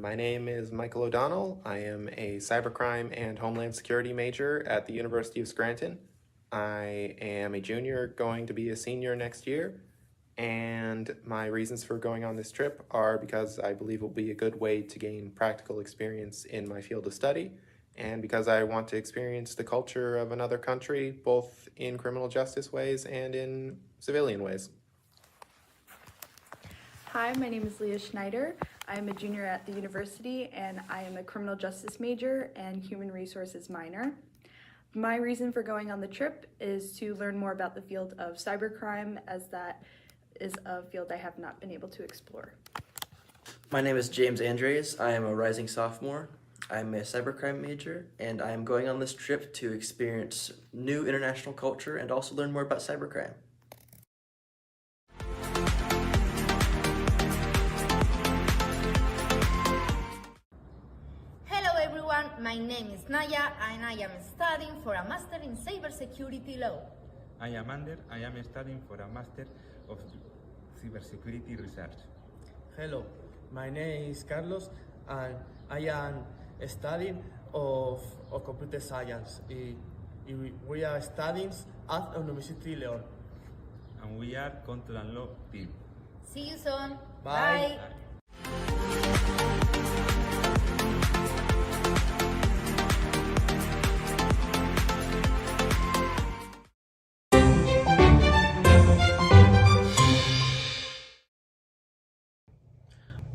My name is Michael O'Donnell. I am a cybercrime and homeland security major at the University of Scranton. I am a junior going to be a senior next year, and my reasons for going on this trip are because I believe it will be a good way to gain practical experience in my field of study, and because I want to experience the culture of another country, both in criminal justice ways and in civilian ways. Hi, my name is Leah Schneider. I am a junior at the university and I am a criminal justice major and human resources minor. My reason for going on the trip is to learn more about the field of cybercrime, as that is a field I have not been able to explore. My name is James Andres. I am a rising sophomore. I'm a cybercrime major, and I am going on this trip to experience new international culture and also learn more about cybercrime. Hello everyone, my name is Naya and I am studying for a Master in Cybersecurity Law. I am Ander. I am studying for a Master of Cybersecurity Research. Hello, my name is Carlos and I am studying of computer science. We are studying at University León. And we are Control and Law team. See you soon. Bye.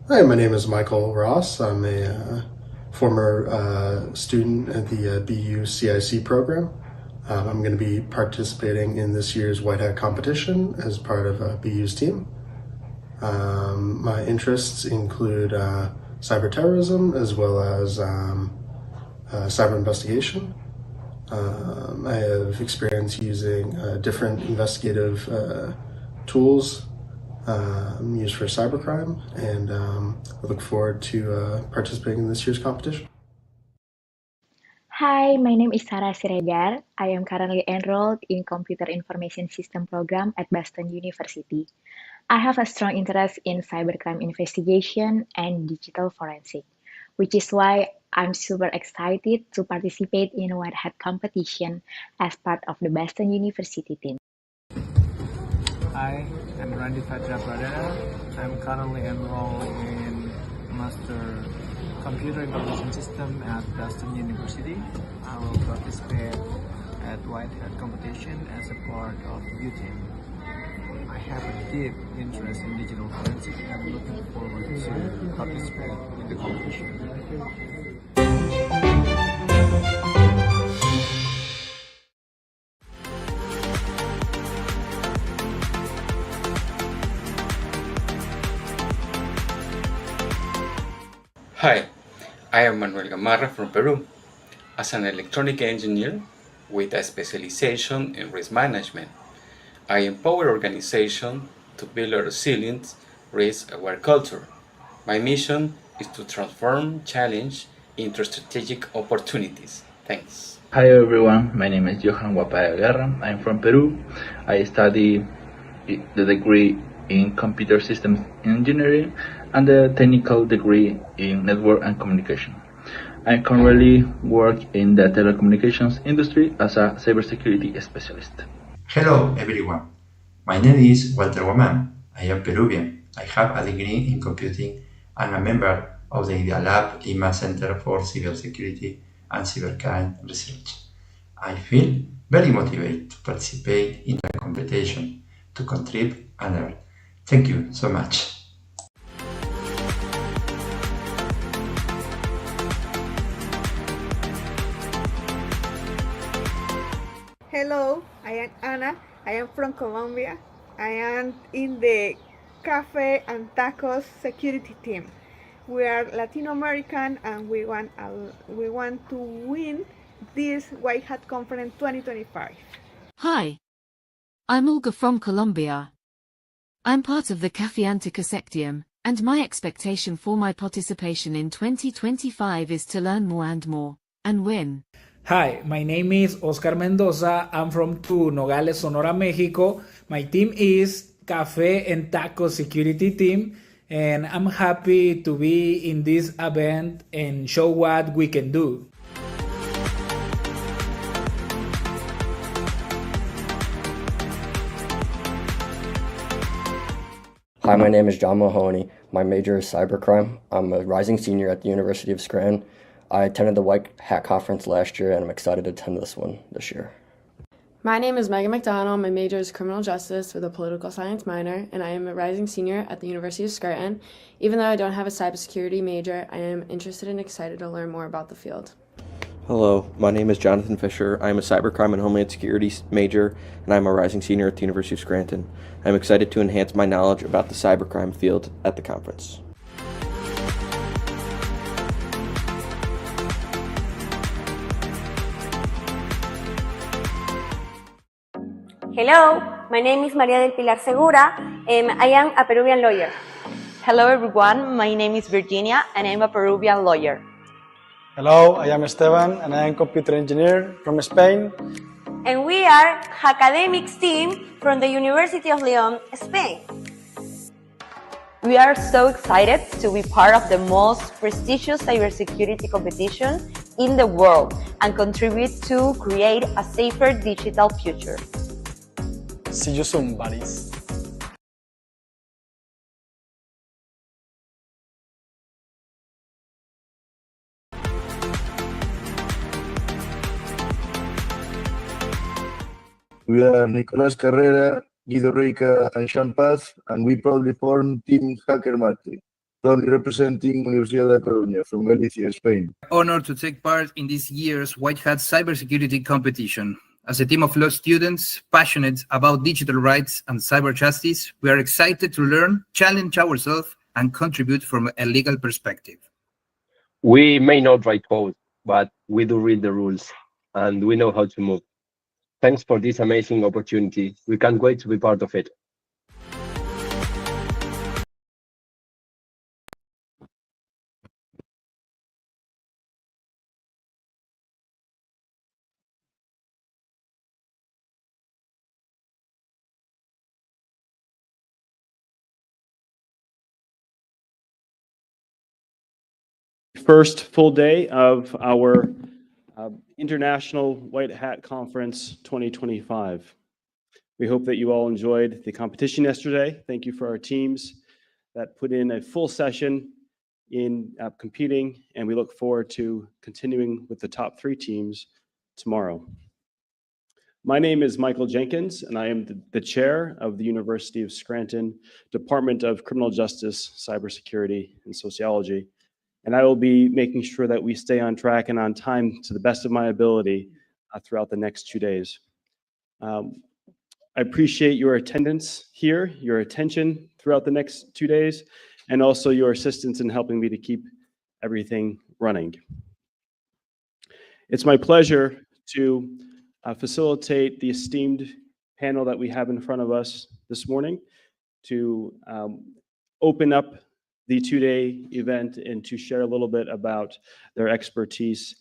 Hi, my name is Michael Ross. I'm a former student at the BU CIC program. I'm going to be participating in this year's White Hat competition as part of BU's team. My interests include cyber terrorism as well as cyber investigation. I have experience using different investigative tools used for cybercrime, and I look forward to participating in this year's competition. Hi, my name is Sarah Siregar. I am currently enrolled in Computer Information System program at Boston University. I have a strong interest in cybercrime investigation and digital forensic, which is why I'm super excited to participate in White Hat competition as part of the Boston University team. Hi, I'm Randy Fatra Pradana. I'm currently enrolled in Master Computer Information System at Boston University. I will participate at White Hat competition as a part of the U team. I have a deep interest in digital forensic and I'm looking forward to participate in the competition. Hi, I am Manuel Gamarra from Peru. As an electronic engineer with a specialization in risk management, I empower organizations to build a resilient, risk-aware culture. My mission is to transform challenge into strategic opportunities. Thanks. Hi everyone, my name is Johan Guapaya Guerra. I'm from Peru. I study the degree in Computer Systems Engineering and the technical degree in Network and Communication. I currently work in the telecommunications industry as a cybersecurity specialist. Hello everyone, my name is Walter Guamán. I am Peruvian. I have a degree in computing and a member of the Idea Lab IMA Center for Cybersecurity and Cybercrime Research. I feel very motivated to participate in the competition, to contribute and learn. Thank you so much. Hello, I am Ana. I am from Colombia. I am in the Cafe and Tacos security team. We are Latino American and we want to win this White Hat Conference 2025. Hi, I'm Olga from Colombia. I'm part of the Cafe Anticasectium, and my expectation for my participation in 2025 is to learn more and win. Hi, my name is Oscar Mendoza. I'm from Nogales, Sonora, Mexico. My team is Café and Taco Security Team, and I'm happy to be in this event and show what we can do. Hi, my name is John Mahoney. My major is cybercrime. I'm a rising senior at the University of Scranton. I attended the White Hat Conference last year, and I'm excited to attend this one this year. My name is Megan McDonald. My major is criminal justice with a political science minor, and I am a rising senior at the University of Scranton. Even though I don't have a cybersecurity major, I am interested and excited to learn more about the field. Hello, my name is Jonathan Fisher. I am a cybercrime and homeland security major, and I'm a rising senior at the University of Scranton. I'm excited to enhance my knowledge about the cybercrime field at the conference. Hello, my name is Maria del Pilar Segura, and I am a Peruvian lawyer. Hello everyone, my name is Virginia and I'm a Peruvian lawyer. Hello, I am Esteban and I am computer engineer from Spain. And we are academics team from the University of León, Spain. We are so excited to be part of the most prestigious cybersecurity competition in the world and contribute to create a safer digital future. See you soon, buddies. We are Nicolas Carrera, Guido Rica, and Sean Paz, and we proudly form Team Hacker Mate, proudly representing Universidad de Coruña from Galicia, Spain. Honored to take part in this year's White Hat Cybersecurity competition. As a team of law students passionate about digital rights and cyber justice, we are excited to learn, challenge ourselves, and contribute from a legal perspective. We may not write code, but we do read the rules, and we know how to move. Thanks for this amazing opportunity. We can't wait to be part of it. First full day of our International White Hat Conference 2025. We hope that you all enjoyed the competition yesterday. Thank you for our teams that put in a full session in competing, and we look forward to continuing with the top 3 teams tomorrow. My name is Michael Jenkins, and I am the chair of the University of Scranton Department of Criminal Justice, Cybersecurity, and Sociology. And I will be making sure that we stay on track and on time to the best of my ability throughout the next 2 days. I appreciate your attendance here, your attention throughout the next 2 days, and also your assistance in helping me to keep everything running. It's my pleasure to facilitate the esteemed panel that we have in front of us this morning to open up the 2-day event and to share a little bit about their expertise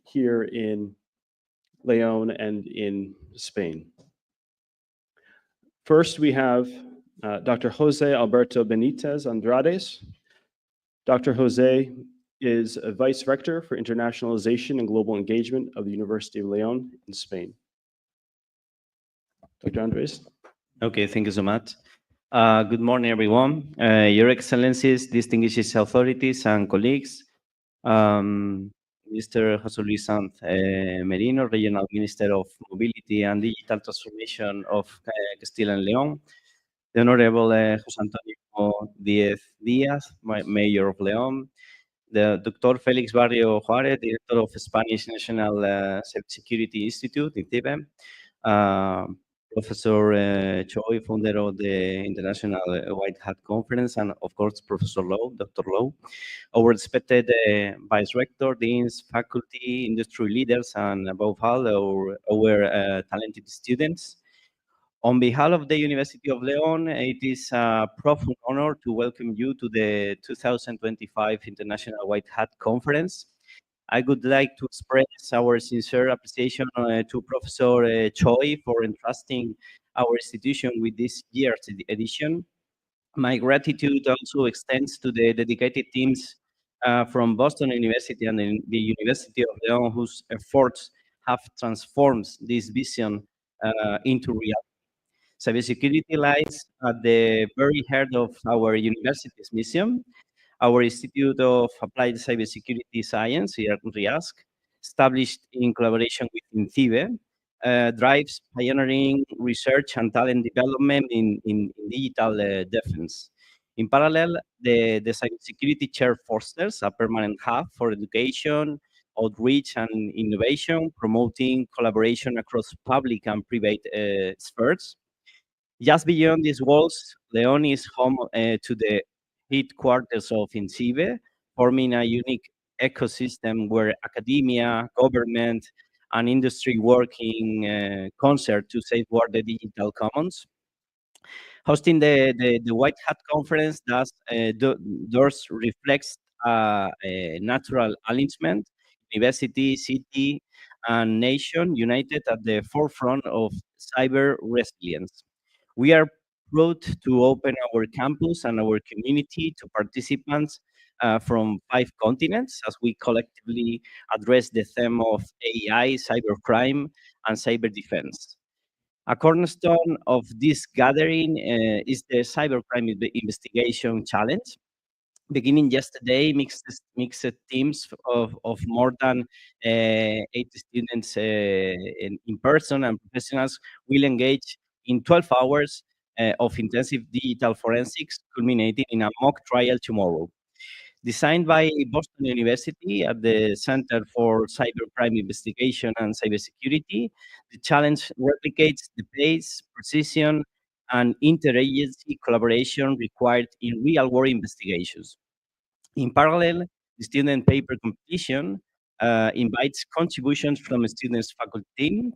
here in León and in Spain. First, we have Dr. Jose Alberto Benitez Andrades. Dr. Jose is a Vice Rector for Internationalization and Global Engagement of the University of León in Spain. Dr. Andres. Okay, thank you so much. Good morning, everyone. Your Excellencies, distinguished authorities and colleagues. Mr. José Luis Sanz Merino, Regional Minister of Mobility and Digital Transformation of Castilla and León. The Honorable José Antonio Díaz, Mayor of León. The Dr. Félix Barrio Juárez, Director of Spanish National Cybersecurity Institute, INCIBE. Professor Choi, founder of the International White Hat Conference, and of course, Professor Lowe, Dr. Lowe, our respected Vice Rector, deans, faculty, industry leaders, and above all, our talented students. On behalf of the University of León, it is a profound honor to welcome you to the 2025 International White Hat Conference. I would like to express our sincere appreciation to Professor Choi for entrusting our institution with this year's edition. My gratitude also extends to the dedicated teams from Boston University and the University of León, whose efforts have transformed this vision into reality. Cybersecurity lies at the very heart of our university's mission. Our Institute of Applied Cybersecurity Science, here at RIASC, established in collaboration with INCIBE, drives pioneering research and talent development in digital defense. In parallel, the cybersecurity chair fosters a permanent hub for education, outreach, and innovation, promoting collaboration across public and private spheres. Just beyond these walls, León is home to the headquarters of INCIBE, forming a unique ecosystem where academia, government, and industry work in concert to safeguard the digital commons. Hosting the White Hat Conference thus reflects a natural alignment, university, city, and nation united at the forefront of cyber resilience. We are proud to open our campus and our community to participants from 5 continents as we collectively address the theme of AI, cybercrime, and cyber defense. A cornerstone of this gathering is the Cybercrime Investigation Challenge. Beginning yesterday, mixed teams of more than 80 students in person and professionals will engage in 12 hours of intensive digital forensics, culminating in a mock trial tomorrow. Designed by Boston University at the Center for Cybercrime Investigation and Cybersecurity, the challenge replicates the pace, precision, and interagency collaboration required in real-world investigations. In parallel, the student paper competition invites contributions from students' faculty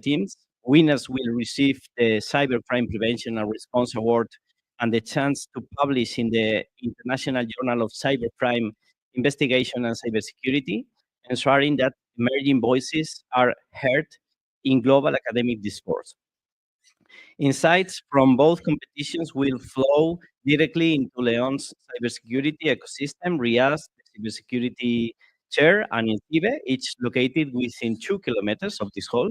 teams. Winners will receive the Cybercrime Prevention and Response Award and the chance to publish in the International Journal of Cybercrime Investigation and Cybersecurity, ensuring that emerging voices are heard in global academic discourse. Insights from both competitions will flow directly into León's cybersecurity ecosystem, RIAS, the cybersecurity chair, and INCIBE, each located within 2 kilometers of this hall.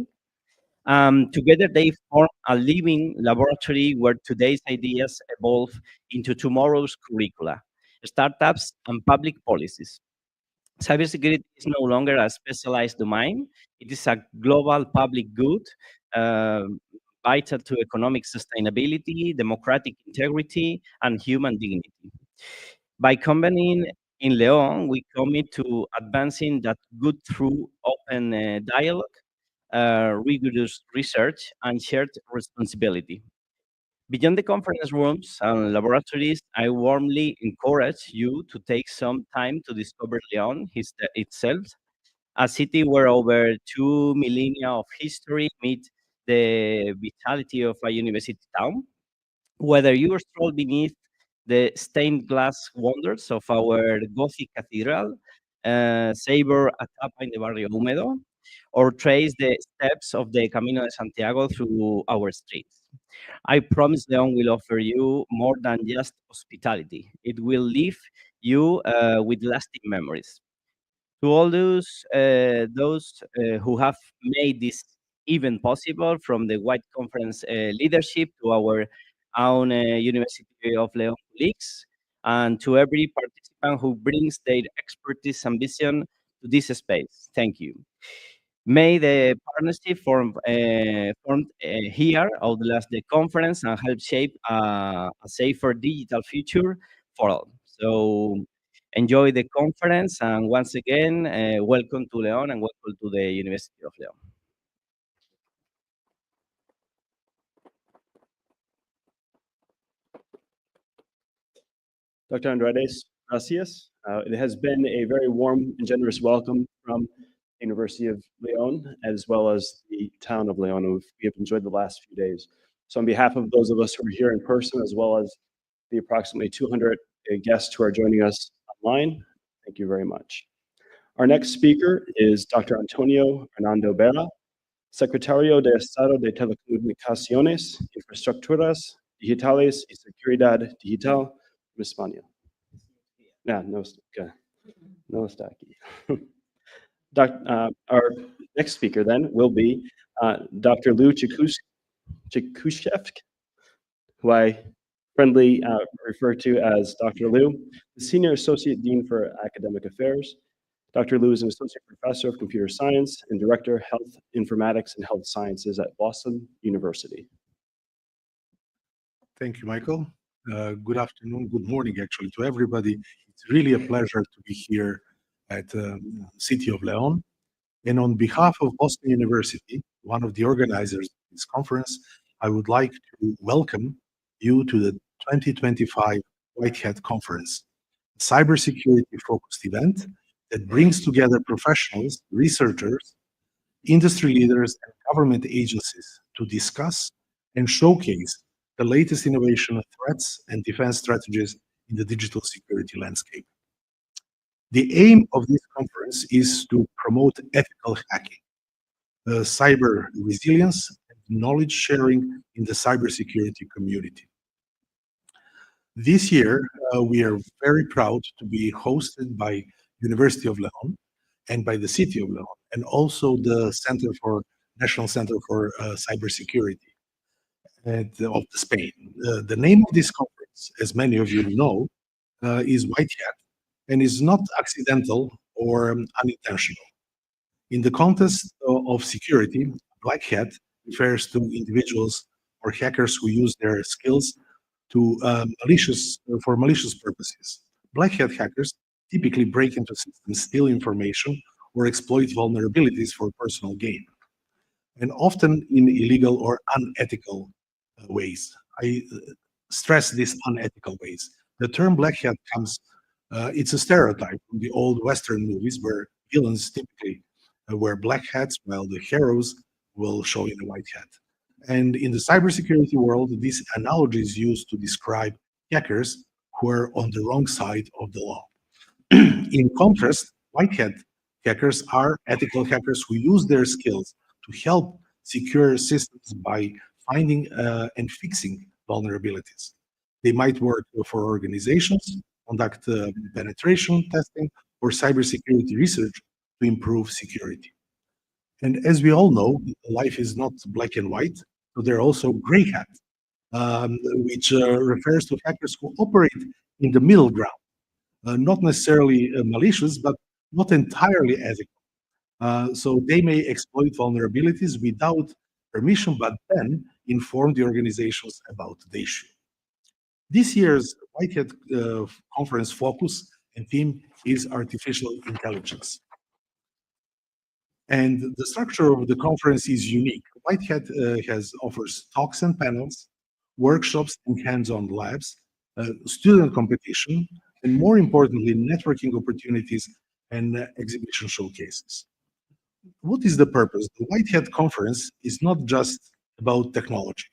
Together, they form a living laboratory where today's ideas evolve into tomorrow's curricula, startups, and public policies. Cybersecurity is no longer a specialized domain. It is a global public good, uh, vital to economic sustainability, democratic integrity, and human dignity. By combining in León, we commit to advancing that good through open dialogue, rigorous research, and shared responsibility. Beyond the conference rooms and laboratories, I warmly encourage you to take some time to discover León itself, a city where over 2 millennia of history meet the vitality of a university town. Whether you stroll beneath the stained glass wonders of our Gothic cathedral, savor a tapa in the Barrio Húmedo, or trace the steps of the Camino de Santiago through our streets, I promise León will offer you more than just hospitality. It will leave you with lasting memories. To all those who have made this event possible, from the White Conference leadership to our own University of León colleagues, and to every participant who brings their expertise and vision to this space. Thank you. May the partnership formed here outlast the conference and help shape a safer digital future for all. So enjoy the conference, and once again, welcome to León and welcome to the University of León. Dr. Andrades, gracias. It has been a very warm and generous welcome from the University of León, as well as the town of León. We have enjoyed the last few days. So on behalf of those of us who are here in person, as well as the approximately 200 guests who are joining us online, thank you very much. Our next speaker is Dr. Antonio Hernando Vera, Secretario de Estado de Telecomunicaciones, Infraestructuras digitales y seguridad digital en España. No está aquí. Our next speaker then will be Dr. Lou Chikushevsk, who I friendly refer to as Dr. Lou, the Senior Associate Dean for Academic Affairs. Dr. Lou is an Associate Professor of Computer Science and Director of Health Informatics and Health Sciences at Boston University. Thank you, Michael. Good afternoon, good morning, actually, to everybody. It's really a pleasure to be here at the city of León. And on behalf of Boston University, one of the organizers of this conference, I would like to welcome you to the 2025 White Hat Conference, a cybersecurity-focused event that brings together professionals, researchers, industry leaders, and government agencies to discuss and showcase the latest innovation threats and defense strategies in the digital security landscape. The aim of this conference is to promote ethical hacking, cyber resilience, and knowledge sharing in the cybersecurity community. This year, we are very proud to be hosted by University of León and by the City of León, and also the National Center for Cybersecurity of Spain. The name of this conference, as many of you know, is White Hat, and is not accidental or unintentional. In the context of security, Black Hat refers to individuals or hackers who use their skills to for malicious purposes. Black Hat hackers typically break into systems, steal information, or exploit vulnerabilities for personal gain, and often in illegal or unethical ways. I stress these unethical ways. The term Black Hat comes, it's a stereotype from the old Western movies where villains typically wear black hats while the heroes will show in a white hat. And in the cybersecurity world, this analogy is used to describe hackers who are on the wrong side of the law. In contrast, white hat hackers are ethical hackers who use their skills to help secure systems by finding and fixing vulnerabilities. They might work for organizations, conduct penetration testing, or cybersecurity research to improve security. And as we all know, life is not black and white, so there are also gray hats, which refers to hackers who operate in the middle ground, not necessarily malicious, but not entirely ethical. So they may exploit vulnerabilities without permission, but then inform the organizations about the issue. This year's White Hat conference focus and theme is artificial intelligence. And the structure of the conference is unique. White Hat offers talks and panels, workshops and hands-on labs, student competition, and more importantly, networking opportunities and exhibition showcases. What is the purpose? The White Hat conference is not just about technology.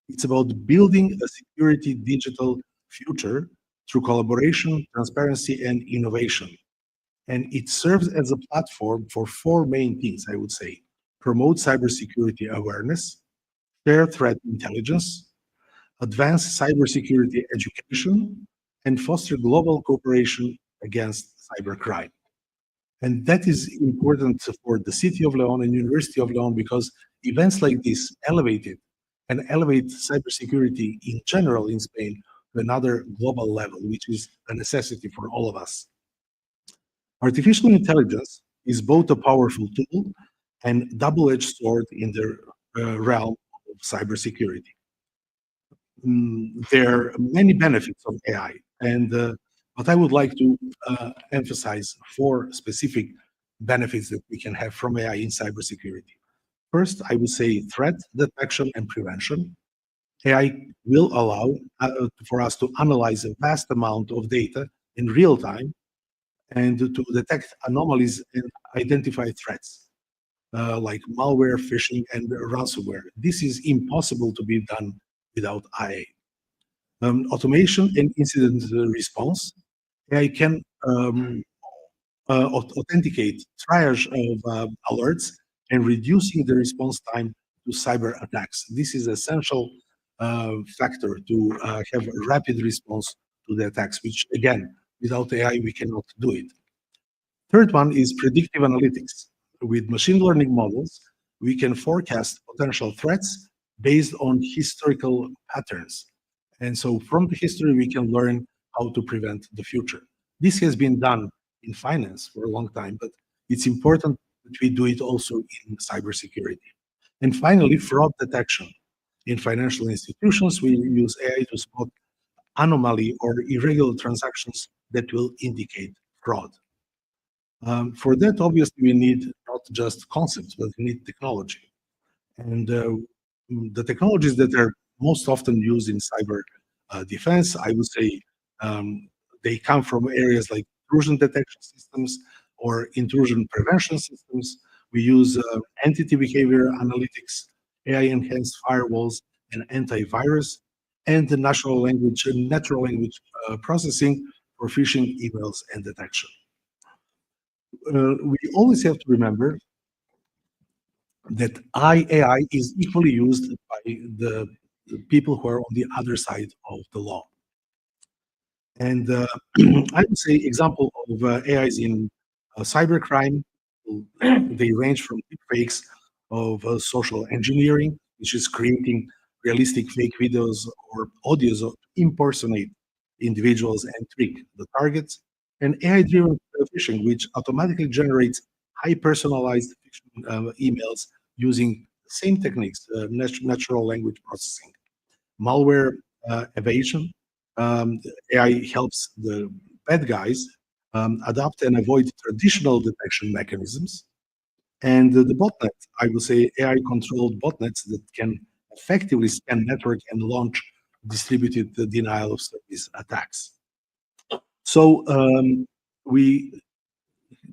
It's about building a security digital future through collaboration, transparency, and innovation. And it serves as a platform for four main things, I would say: promote cybersecurity awareness, share threat intelligence, advance cybersecurity education, and foster global cooperation against cybercrime. And that is important for the City of León and University of León, because events like this elevate cybersecurity in general in Spain to another global level, which is a necessity for all of us. Artificial intelligence is both a powerful tool and double-edged sword in the realm of cybersecurity. There are many benefits of AI, but I would like to emphasize four specific benefits that we can have from AI in cybersecurity. First, I would say threat detection and prevention. AI will allow for us to analyze a vast amount of data in real time and to detect anomalies and identify threats like malware, phishing, and ransomware. This is impossible to be done without AI. Automation and incident response. AI can authenticate triage of alerts and reducing the response time to cyber attacks. This is essential factor to have a rapid response to the attacks, which again, without AI, we cannot do it. Third one is predictive analytics. With machine learning models, we can forecast potential threats based on historical patterns. And so from the history, we can learn how to prevent the future. This has been done in finance for a long time, but it's important that we do it also in cybersecurity. And finally, fraud detection. In financial institutions, we use AI to spot anomaly or irregular transactions that will indicate fraud. For that, obviously, we need not just concepts, but we need technology. And the technologies that are most often used in cyber defense, I would say they come from areas like intrusion detection systems or intrusion prevention systems. We use entity behavior analytics, AI-enhanced firewalls, and antivirus, and the natural language processing for phishing, emails, and detection. We always have to remember that AI is equally used by the people who are on the other side of the law. And I would say example of AIs in cybercrime, they range from deepfakes of social engineering, which is creating realistic fake videos or audios to impersonate individuals and trick the targets, and AI-driven phishing, which automatically generates high personalized emails using the same techniques, natural language processing. Malware evasion, AI helps the bad guys adapt and avoid traditional detection mechanisms. And the botnet, I would say AI-controlled botnets that can effectively scan network and launch distributed denial of service attacks. So we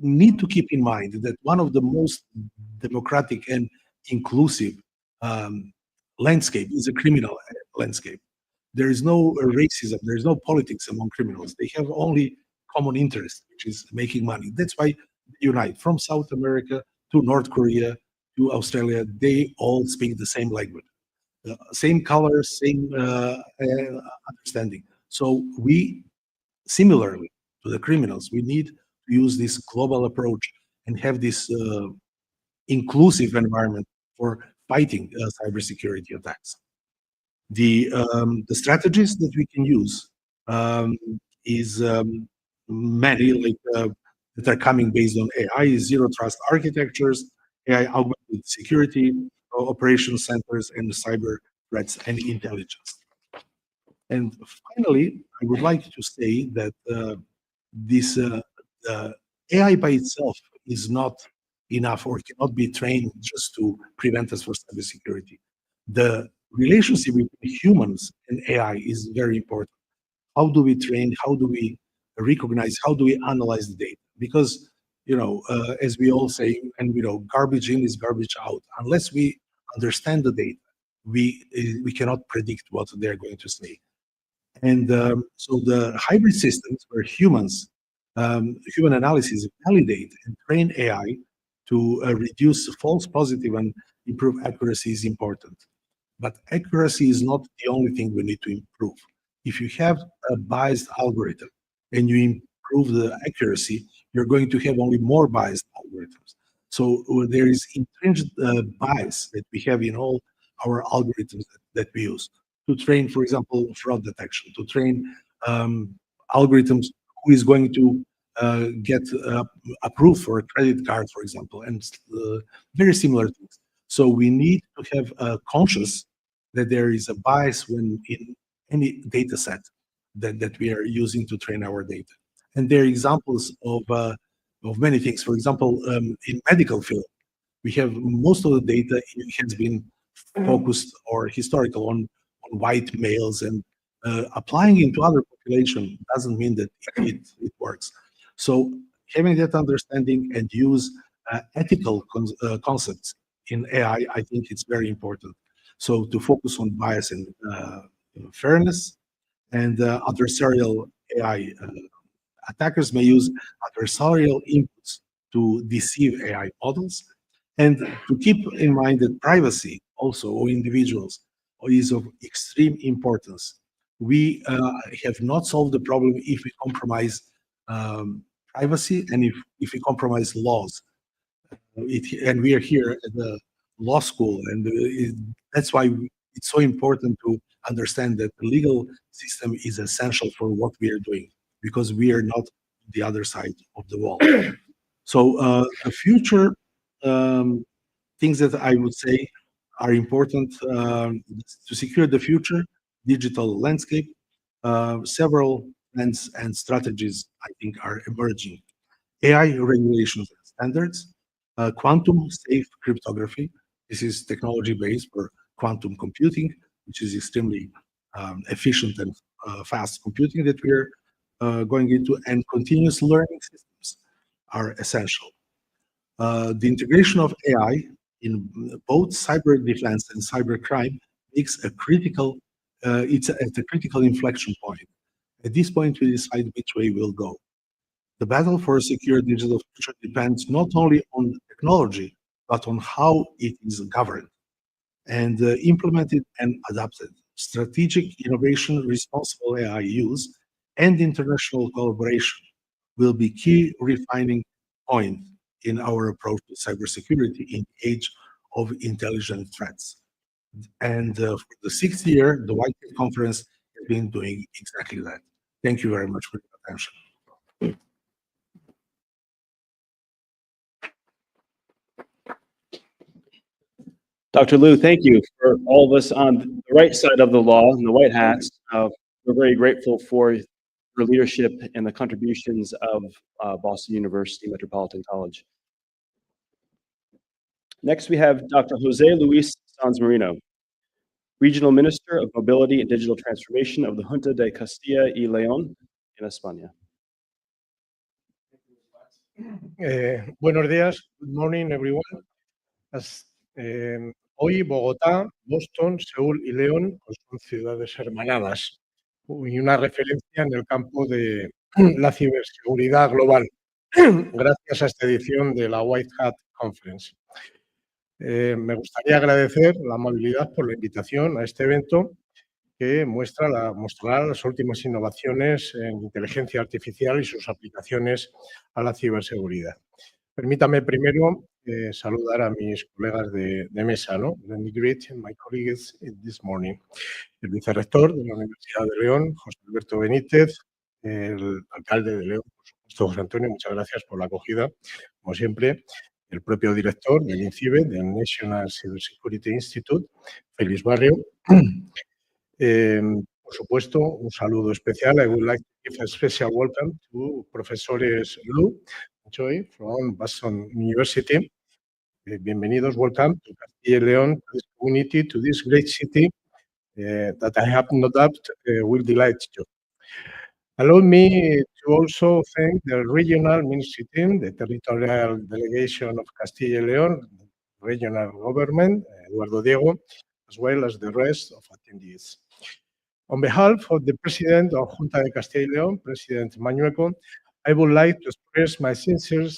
need to keep in mind that one of the most democratic and inclusive landscape is a criminal landscape. There is no racism, there is no politics among criminals. They have only common interest, which is making money. That's why they unite from South America to North Korea to Australia. They all speak the same language, same colors, same understanding. So we, similarly to the criminals, we need to use this global approach and have this inclusive environment for fighting cybersecurity attacks. The strategies that we can use is many, like that are coming based on AI, zero trust architectures, AI augmented security, operations centers, and cyber threats and intelligence. And finally, I would like to say that this AI by itself is not enough or cannot be trained just to prevent us from cybersecurity. The relationship between humans and AI is very important. How do we train? How do we recognize? How do we analyze the data? Because, you know, as we all say, and we know, garbage in is garbage out. Unless we understand the data, we cannot predict what they're going to say. And so the hybrid systems where humans, human analysis validate and train AI to reduce false positive and improve accuracy is important. But accuracy is not the only thing we need to improve. If you have a biased algorithm and you improve the accuracy, you're going to have only more biased algorithms. So there is intrinsic bias that we have in all our algorithms that we use to train, for example, fraud detection, to train algorithms who is going to get approved for a credit card, for example, and very similar things. So we need to have a conscious that there is a bias when in any data set that we are using to train our data. And there are examples of many things. For example, in medical field, we have most of the data has been focused or historical on white males, and applying into other population doesn't mean that it works. So having that understanding and use ethical concepts in AI, I think it's very important. So to focus on bias and fairness, and adversarial AI attackers may use adversarial inputs to deceive AI models, and to keep in mind that privacy also of individuals is of extreme importance. We have not solved the problem if we compromise privacy and if we compromise laws. And we are here at the law school, and that's why it's so important to understand that the legal system is essential for what we are doing, because we are not the other side of the wall. So the future things that I would say are important to secure the future digital landscape. Several trends and strategies, I think, are emerging. AI regulations and standards, quantum safe cryptography. This is technology based for quantum computing, which is extremely efficient and fast computing that we're going into, and continuous learning systems are essential. The integration of AI in both cyber defense and cybercrime makes a critical, it's at a critical inflection point. At this point, we decide which way we'll go. The battle for a secure digital future depends not only on technology, but on how it is governed and implemented and adapted. Strategic innovation, responsible AI use, and international collaboration will be key refining point in our approach to cybersecurity in the age of intelligent threats. And for the 6th year, the White Hat Conference has been doing exactly that. Thank you very much for your attention. Dr. Liu, thank you. For all of us on the right side of the law, in the white hats, we're very grateful for your leadership and the contributions of Boston University Metropolitan College. Next, we have Dr. Jose Luis Sanz Marino, Regional Minister of Mobility and Digital Transformation of the Junta de Castilla y León in España. Buenos días, good morning everyone. Hoy Bogotá, Boston, Seúl y León son ciudades hermanadas y una referencia en el campo de la ciberseguridad global, gracias a esta edición de la White Hat Conference. Me gustaría agradecer la amabilidad por la invitación a este evento que mostrará las últimas innovaciones en inteligencia artificial y sus aplicaciones a la ciberseguridad. Permítame primero saludar a mis colegas de mesa, ¿no? Let me greet my colleagues this morning. El vicerrector de la Universidad de León, José Alberto Benítez, el alcalde de León, por supuesto, José Antonio, muchas gracias por la acogida, como siempre. El propio director del INCIBE, del National Cybersecurity Institute, Félix Barrio. Por supuesto, un saludo especial. I would like to give a special welcome to Professores Lu and Choi from Boston University. Bienvenidos, welcome to Castilla y León, to this community, to this great city that I have no doubt will delight you. Allow me to also thank the regional ministry team, the territorial delegation of Castilla y León, regional government, Eduardo Diego, as well as the rest of attendees. On behalf of the President of Junta de Castilla y León, President Mañueco, I would like to express my sincere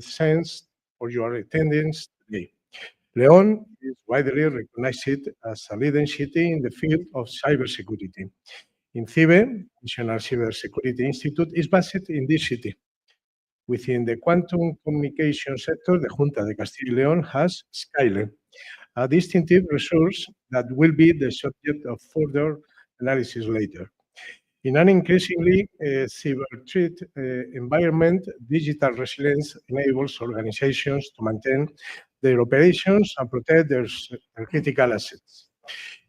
thanks for your attendance today. León is widely recognized as a leading city in the field of cybersecurity. INCIBE, National Cybersecurity Institute, is based in this city. Within the quantum communication sector, the Junta de Castilla y León has Skylab, a distinctive resource that will be the subject of further analysis later. In an increasingly cyber threat environment, digital resilience enables organizations to maintain their operations and protect their critical assets.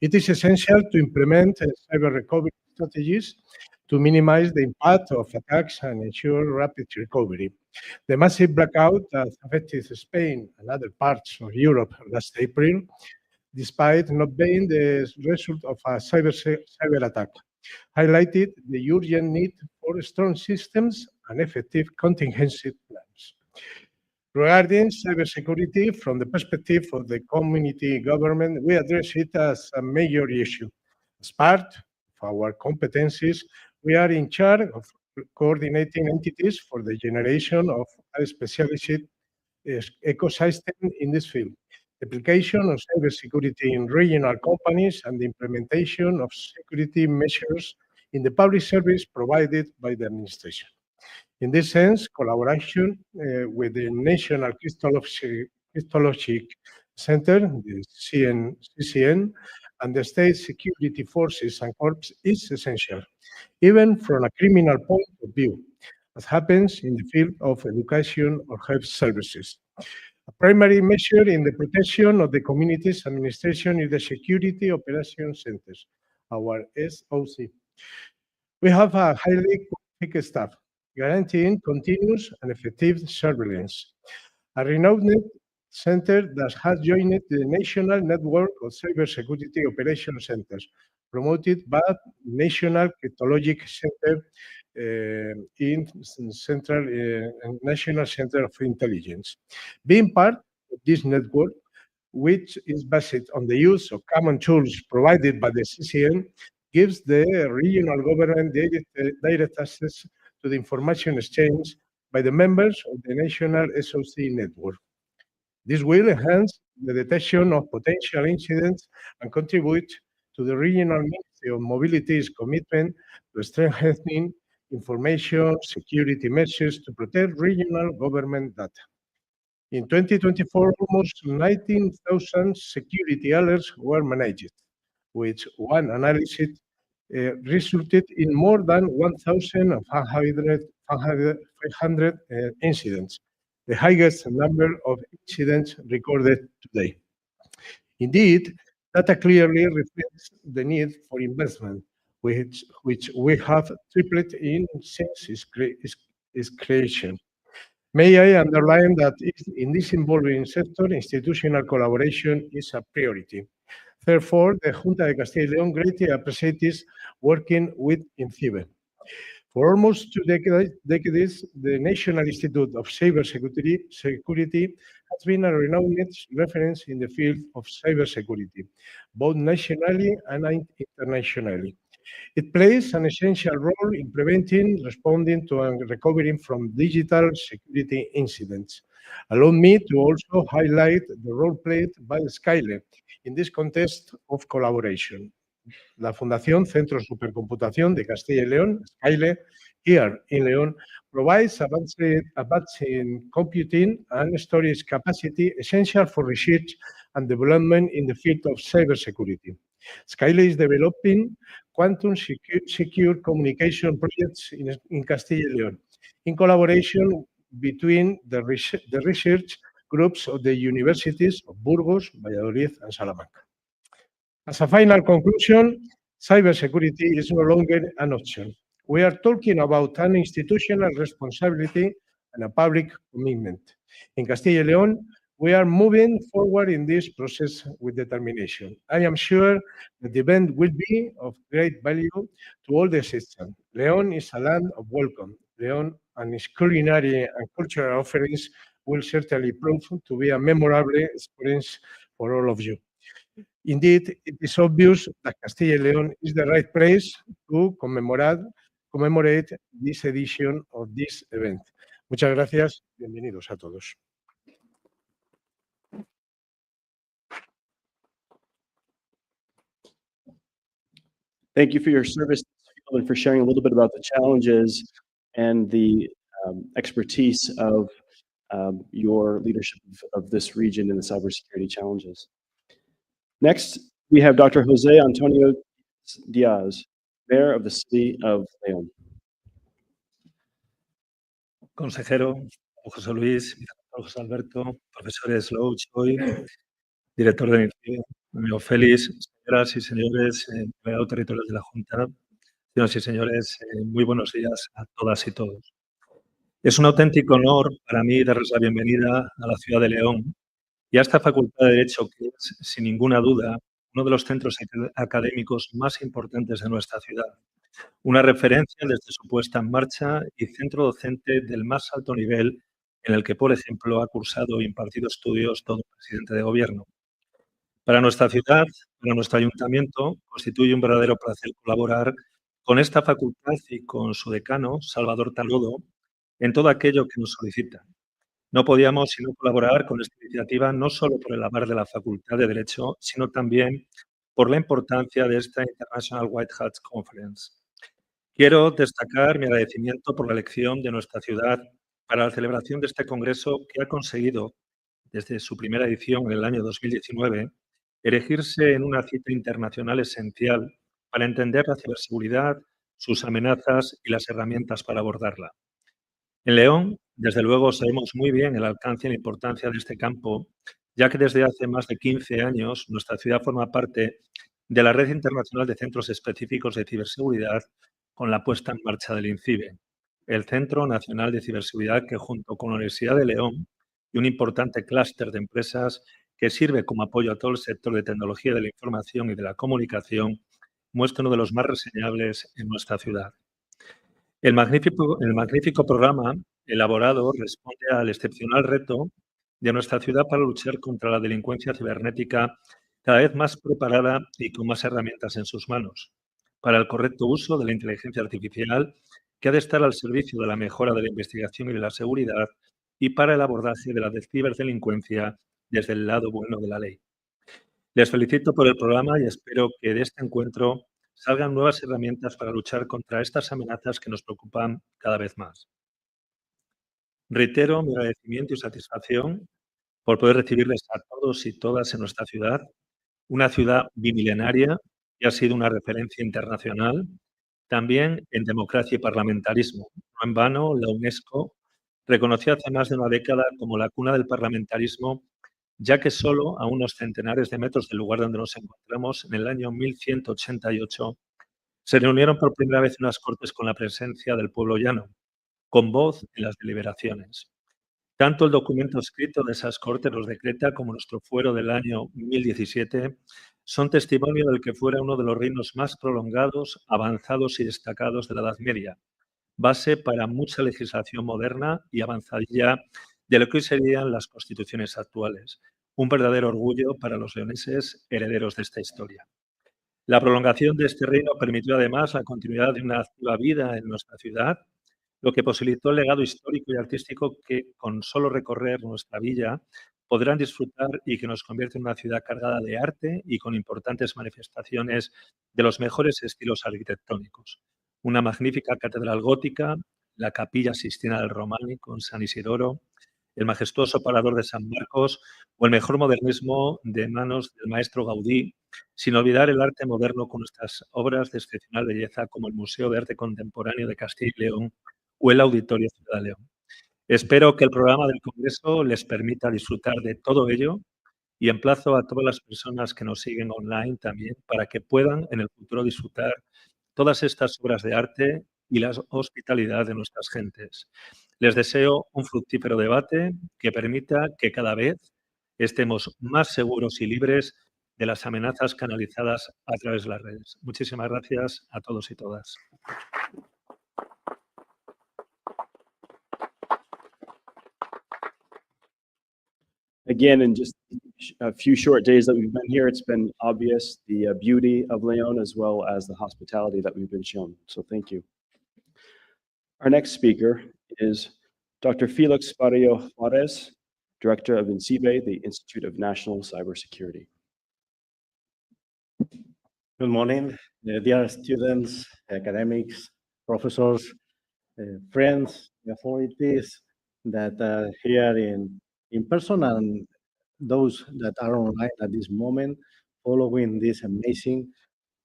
It is essential to implement cyber recovery strategies to minimize the impact of attacks and ensure rapid recovery. The massive blackout that affected Spain and other parts of Europe last April, despite not being the result of a cyber attack, highlighted the urgent need for strong systems and effective contingency plans. Regarding cybersecurity, from the perspective of the community government, we address it as a major issue. As part of our competencies, we are in charge of coordinating entities for the generation of a specialized ecosystem in this field. application of cybersecurity in regional companies, and the implementation of security measures in the public service provided by the administration. In this sense, collaboration with the National Crystallographic Center, the CCN, and the state security forces and corps is essential, even from a criminal point of view, as happens in the field of education or health services. A primary measure in the protection of the community's administration is the Security Operations Centers, our SOC. We have a highly qualified staff, guaranteeing continuous and effective surveillance. A renowned center that has joined the national network of cybersecurity operation centers, promoted by National Cryptologic Center in Central National Center of Intelligence. Being part of this network, which is based on the use of common tools provided by the CCN, gives the regional government direct access to the information exchange by the members of the national SOC network. This will enhance the detection of potential incidents and contribute to the regional Ministry of Mobility's commitment to strengthening information security measures to protect regional government data. In 2024, almost 19,000 security alerts were managed, which one analysis resulted in more than 1,500 incidents, the highest number of incidents recorded today. Indeed, data clearly reflects the need for investment, which we have tripled since its creation. May I underline that in this evolving sector, institutional collaboration is a priority. Therefore, the Junta de Castilla y León greatly appreciates working with INCIBE. For almost 2 decades, the National Institute of Cybersecurity has been a renowned reference in the field of cybersecurity, both nationally and internationally. It plays an essential role in preventing, responding to, and recovering from digital security incidents. Allow me to also highlight the role played by SKYLE in this context of collaboration. La Fundación Centro Supercomputación de Castilla y León, SKYLE, here in León, provides advanced computing and storage capacity essential for research and development in the field of cybersecurity. SKYLE is developing quantum secure communication projects in Castilla y León, in collaboration between the research groups of the universities of Burgos, Valladolid, and Salamanca. As a final conclusion, cybersecurity is no longer an option. We are talking about an institutional responsibility and a public commitment. In Castilla y León, we are moving forward in this process with determination. I am sure that the event will be of great value to all the citizens. León is a land of welcome. León and its culinary and cultural offerings will certainly prove to be a memorable experience for all of you. Indeed, it is obvious that Castilla y León is the right place to commemorate this edition of this event. Muchas gracias. Bienvenidos a todos. Thank you for your service and for sharing a little bit about the challenges and the expertise of your leadership of this region in the cybersecurity challenges. Next, we have Dr. Jose Antonio Diaz, Mayor of the City of León. Consejero José Luis, José Alberto, profesores Lou, Choi, director de INCIBE, amigo Félix, señoras y señores, delegados territoriales de la Junta, señoras y señores, muy buenos días a todas y todos. Es un auténtico honor para mí darles la bienvenida a la ciudad de León y a esta Facultad de Derecho que es, sin ninguna duda, uno de los centros académicos más importantes de nuestra ciudad. Una referencia desde su puesta en marcha y centro docente del más alto nivel en el que, por ejemplo, ha cursado e impartido estudios todo presidente de gobierno. Para nuestra ciudad, para nuestro ayuntamiento, constituye un verdadero placer colaborar con esta facultad y con su decano, Salvador Taludo, en todo aquello que nos solicita. No podíamos sino colaborar con esta iniciativa, no solo por el aval de la Facultad de Derecho, sino también por la importancia de esta International White Hats Conference. Quiero destacar mi agradecimiento por la elección de nuestra ciudad para la celebración de este congreso que ha conseguido, desde su primera edición en el año 2019, erigirse en una cita internacional esencial para entender la ciberseguridad, sus amenazas y las herramientas para abordarla. En León, desde luego, sabemos muy bien el alcance y la importancia de este campo, ya que desde hace más de 15 años nuestra ciudad forma parte de la Red Internacional de Centros Específicos de Ciberseguridad con la puesta en marcha del INCIBE, el Centro Nacional de Ciberseguridad que, junto con la Universidad de León y un importante clúster de empresas que sirve como apoyo a todo el sector de tecnología de la información y de la comunicación, muestra uno de los más reseñables en nuestra ciudad. El magnífico programa elaborado responde al excepcional reto de nuestra ciudad para luchar contra la delincuencia cibernética, cada vez más preparada y con más herramientas en sus manos, para el correcto uso de la inteligencia artificial, que ha de estar al servicio de la mejora de la investigación y de la seguridad, y para el abordaje de la ciberdelincuencia desde el lado bueno de la ley. Les felicito por el programa y espero que de este encuentro salgan nuevas herramientas para luchar contra estas amenazas que nos preocupan cada vez más. Reitero mi agradecimiento y satisfacción por poder recibirles a todos y todas en nuestra ciudad, una ciudad bimilenaria que ha sido una referencia internacional, también en democracia y parlamentarismo. No en vano, la UNESCO reconoció hace más de una década como la cuna del parlamentarismo, ya que solo a unos centenares de metros del lugar donde nos encontramos, en el año 1188, se reunieron por primera vez unas cortes con la presencia del pueblo llano, con voz en las deliberaciones. Tanto el documento escrito de esas cortes, los decreta, como nuestro fuero del año 1017, son testimonio del que fuera uno de los reinos más prolongados, avanzados y destacados de la Edad Media, base para mucha legislación moderna y avanzadilla de lo que hoy serían las constituciones actuales. Un verdadero orgullo para los leoneses herederos de esta historia. La prolongación de este reino permitió además la continuidad de una activa vida en nuestra ciudad, lo que posibilitó el legado histórico y artístico que con solo recorrer nuestra villa podrán disfrutar y que nos convierte en una ciudad cargada de arte y con importantes manifestaciones de los mejores estilos arquitectónicos. Una magnífica catedral gótica, la capilla Sistina del Románico en San Isidoro, el majestuoso parador de San Marcos o el mejor modernismo de manos del maestro Gaudí, sin olvidar el arte moderno con nuestras obras de excepcional belleza como el Museo de Arte Contemporáneo de Castilla y León o el Auditorio Ciudad de León. Espero que el programa del Congreso les permita disfrutar de todo ello y emplazo a todas las personas que nos siguen online también para que puedan en el futuro disfrutar todas estas obras de arte y la hospitalidad de nuestras gentes. Les deseo un fructífero debate que permita que cada vez estemos más seguros y libres de las amenazas canalizadas a través de las redes. Muchísimas gracias a todos y todas. Again, in just a few short days that we've been here, it's been obvious the beauty of León as well as the hospitality that we've been shown. So thank you. Our next speaker is Dr. Felix Barrio Juarez, Director of INCIBE, the Institute of National Cybersecurity. Good morning, dear students, academics, professors, friends, authorities that are here in person and those that are online at this moment following this amazing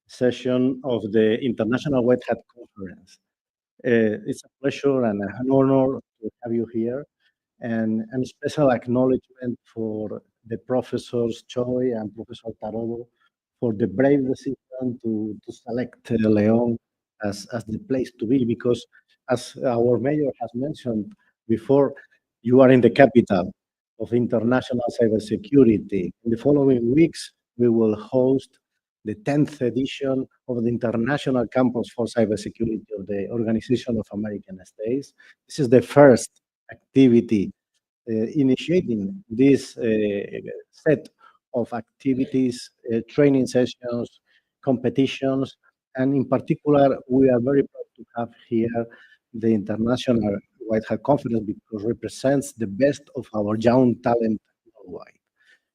session of the International White Hat Conference. It's a pleasure and an honor to have you here, and special acknowledgement for the professors Choi and Professor Tarodo for the brave decision to select León as the place to be, because as our mayor has mentioned before, you are in the capital of international cybersecurity. In the following weeks, we will host the 10th edition of the International Campus for Cybersecurity of the Organization of American States. This is the first activity initiating this set of activities, training sessions, competitions, and in particular, we are very proud to have here the International White Hat Conference because it represents the best of our young talent worldwide.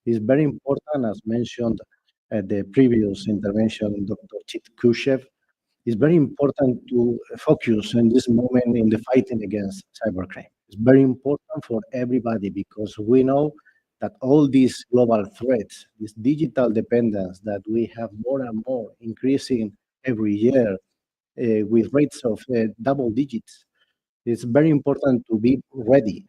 It's very important, as mentioned at the previous intervention, Dr. Chit Khrushchev. It's very important to focus in this moment in the fighting against cybercrime. It's very important for everybody because we know that all these global threats, this digital dependence that we have more and more increasing every year with rates of double digits, it's very important to be ready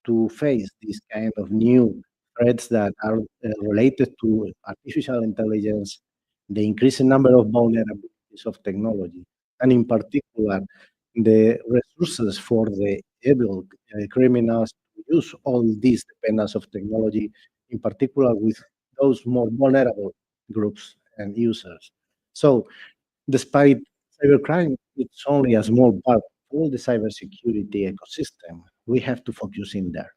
to face these kind of new threats that are related to artificial intelligence, the increasing number of vulnerabilities of technology, and in particular, the resources for the evil criminals to use all these dependence of technology, in particular with those more vulnerable groups and users. So, despite cybercrime, it's only a small part of all the cybersecurity ecosystem. We have to focus in there.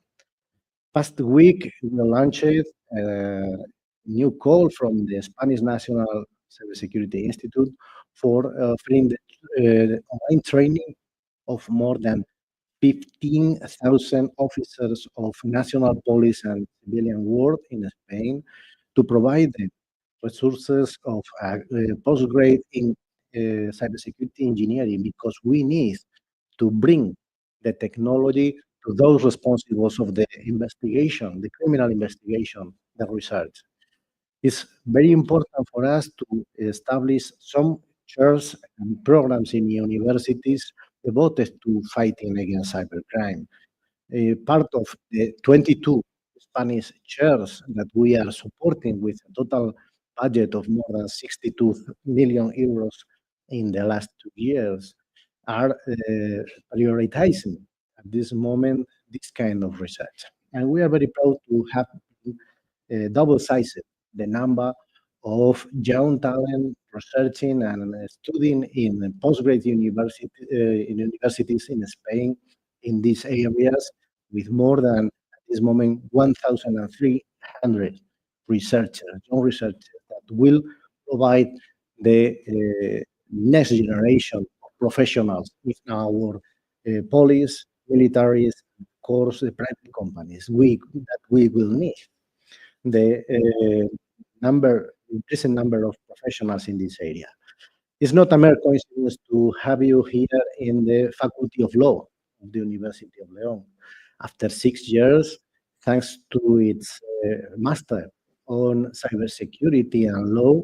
Past week, we launched a new call from the Spanish National Cybersecurity Institute for offering the online training of more than 15,000 officers of national police and civilian world in Spain to provide them resources of postgrad in cybersecurity engineering because we need to bring the technology to those responsible of the investigation, the criminal investigation, the research. It's very important for us to establish some chairs and programs in universities devoted to fighting against cybercrime. Part of the 22 Spanish chairs that we are supporting with a total budget of more than 62 million euros in the last 2 years are prioritizing at this moment this kind of research. And we are very proud to have double-sized the number of young talent researching and studying in postgrad universities in Spain in these areas with more than, at this moment, 1,300 researchers, young researchers that will provide the next generation of professionals in our police, militaries, of course, the private companies that we will need. The increasing number of professionals in this area. It's not a mere coincidence to have you here in the Faculty of Law of the University of León. After 6 years, thanks to its master on cybersecurity and law,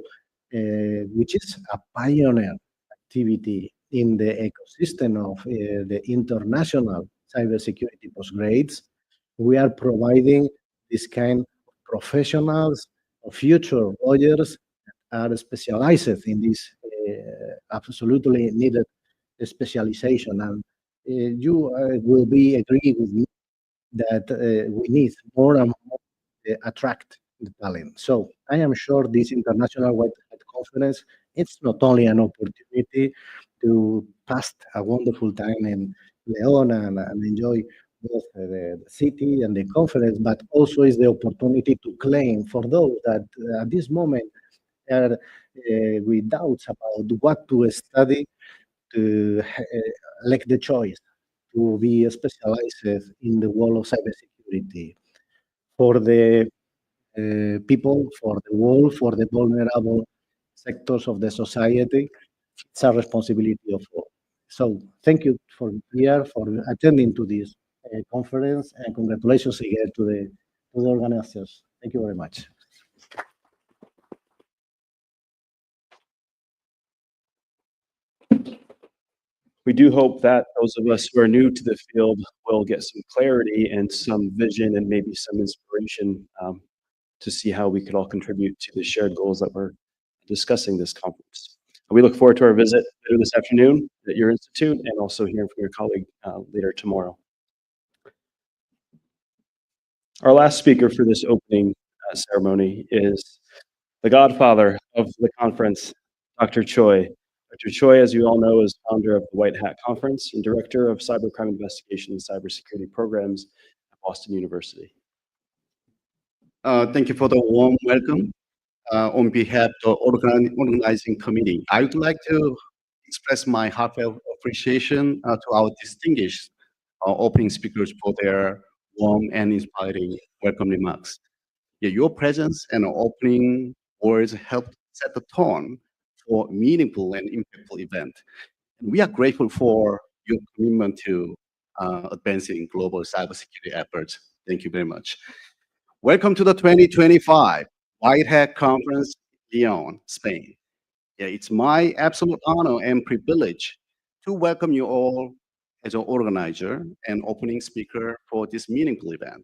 which is a pioneer activity in the ecosystem of the international cybersecurity postgrades, we are providing this kind of professionals or future lawyers that are specialized in this absolutely needed specialization. And you will be agree with me that we need more and more attract the talent. So I am sure this International White Hat Conference, it's not only an opportunity to pass a wonderful time in León and enjoy both the city and the conference, but also is the opportunity to claim for those that at this moment are with doubts about what to study, to elect the choice to be specialized in the world of cybersecurity. For the people, for the world, for the vulnerable sectors of the society, it's a responsibility of all. So thank you for here, for attending to this conference, and congratulations again to the organizers. Thank you very much. We do hope that those of us who are new to the field will get some clarity and some vision and maybe some inspiration to see how we could all contribute to the shared goals that we're discussing this conference. We look forward to our visit later this afternoon at your institute and also hearing from your colleague later tomorrow. Our last speaker for this opening ceremony is the godfather of the conference, Dr. Choi. Dr. Choi, as you all know, is founder of the White Hat Conference and director of cybercrime investigation and cybersecurity programs at Boston University. Thank you for the warm welcome. On behalf of the organizing committee, I would like to express my heartfelt appreciation to our distinguished our opening speakers for their warm and inspiring welcome remarks. Yeah, your presence and opening words helped set the tone for a meaningful and impactful event. And we are grateful for your commitment to advancing global cybersecurity efforts. Thank you very much. Welcome to the 2025 White Hat Conference, León, Spain. Yeah, it's my absolute honor and privilege to welcome you all as an organizer and opening speaker for this meaningful event.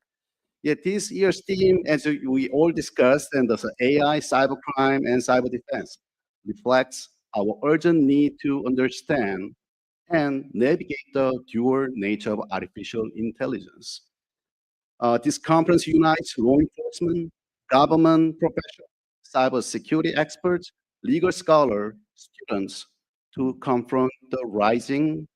Yet this year's theme, as we all discussed, and the AI, cybercrime, and cyber defense, reflects our urgent need to understand and navigate the dual nature of artificial intelligence. This conference unites law enforcement, government professionals, cybersecurity experts, legal scholars, students to confront the rising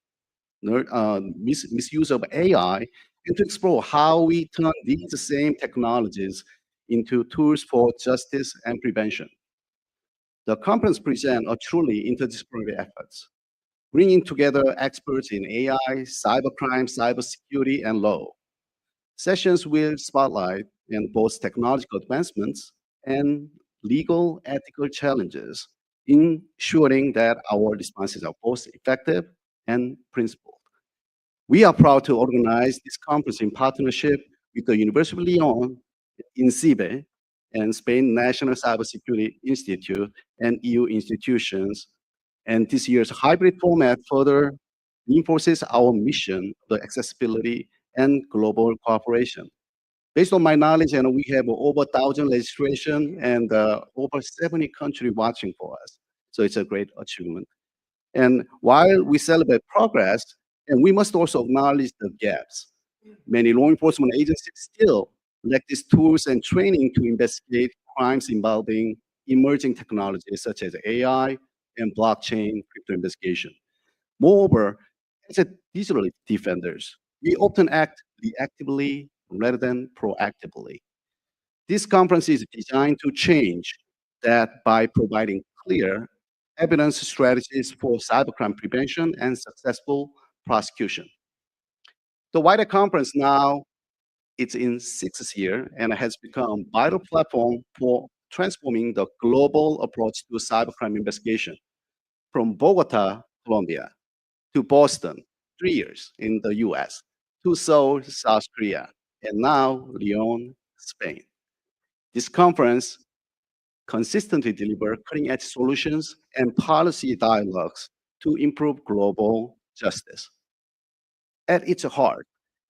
misuse of AI and to explore how we turn these same technologies into tools for justice and prevention. The conference presents a truly interdisciplinary effort, bringing together experts in AI, cybercrime, cybersecurity, and law. Sessions will spotlight both technological advancements and legal ethical challenges, ensuring that our responses are both effective and principled. We are proud to organize this conference in partnership with the University of León, INCIBE, and Spain National Cybersecurity Institute and EU institutions. And this year's hybrid format further reinforces our mission of accessibility and global cooperation. Based on my knowledge, and we have over 1,000 registration and over 70 countries watching for us. So it's a great achievement. And while we celebrate progress, and we must also acknowledge the gaps. Many law enforcement agencies still lack these tools and training to investigate crimes involving emerging technologies such as AI and blockchain crypto investigation. Moreover, as a digital defenders, we often act reactively rather than proactively. This conference is designed to change that by providing clear evidence strategies for cybercrime prevention and successful prosecution. The wider conference now, it's in sixth year and has become a vital platform for transforming the global approach to cybercrime investigation. From Bogota, Colombia, to Boston, 3 years in the US, to Seoul, South Korea, and now León, Spain. This conference consistently delivers cutting-edge solutions and policy dialogues to improve global justice. At its heart,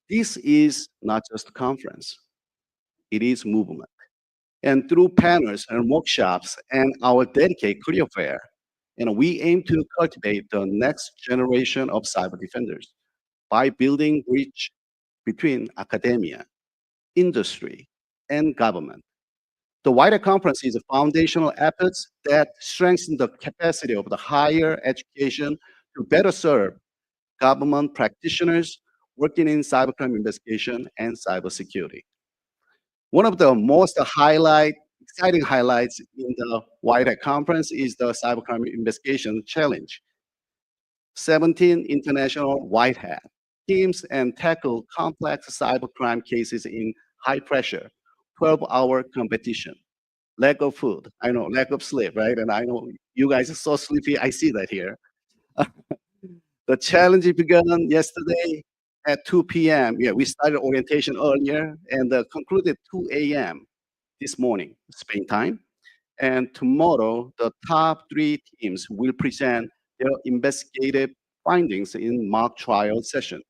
this is not just a conference, it is movement. And through panels and workshops and our dedicated career fair, we aim to cultivate the next generation of cyber defenders by building bridge between academia, industry, and government. The wider conference is a foundational effort that strengthens the capacity of the higher education to better serve government practitioners working in cybercrime investigation and cybersecurity. One of the most exciting highlights in the White Hat Conference is the Cybercrime Investigation Challenge. 17 international White Hat teams and tackle complex cybercrime cases in high pressure, 12-hour competition. Lack of food, I know, lack of sleep, right? And I know you guys are so sleepy, I see that here. The challenge began yesterday at 2 p.m. Yeah, we started orientation earlier and concluded 2 a.m. this morning, Spain time. And tomorrow, the top 3 teams will present their investigative findings in mock trial session,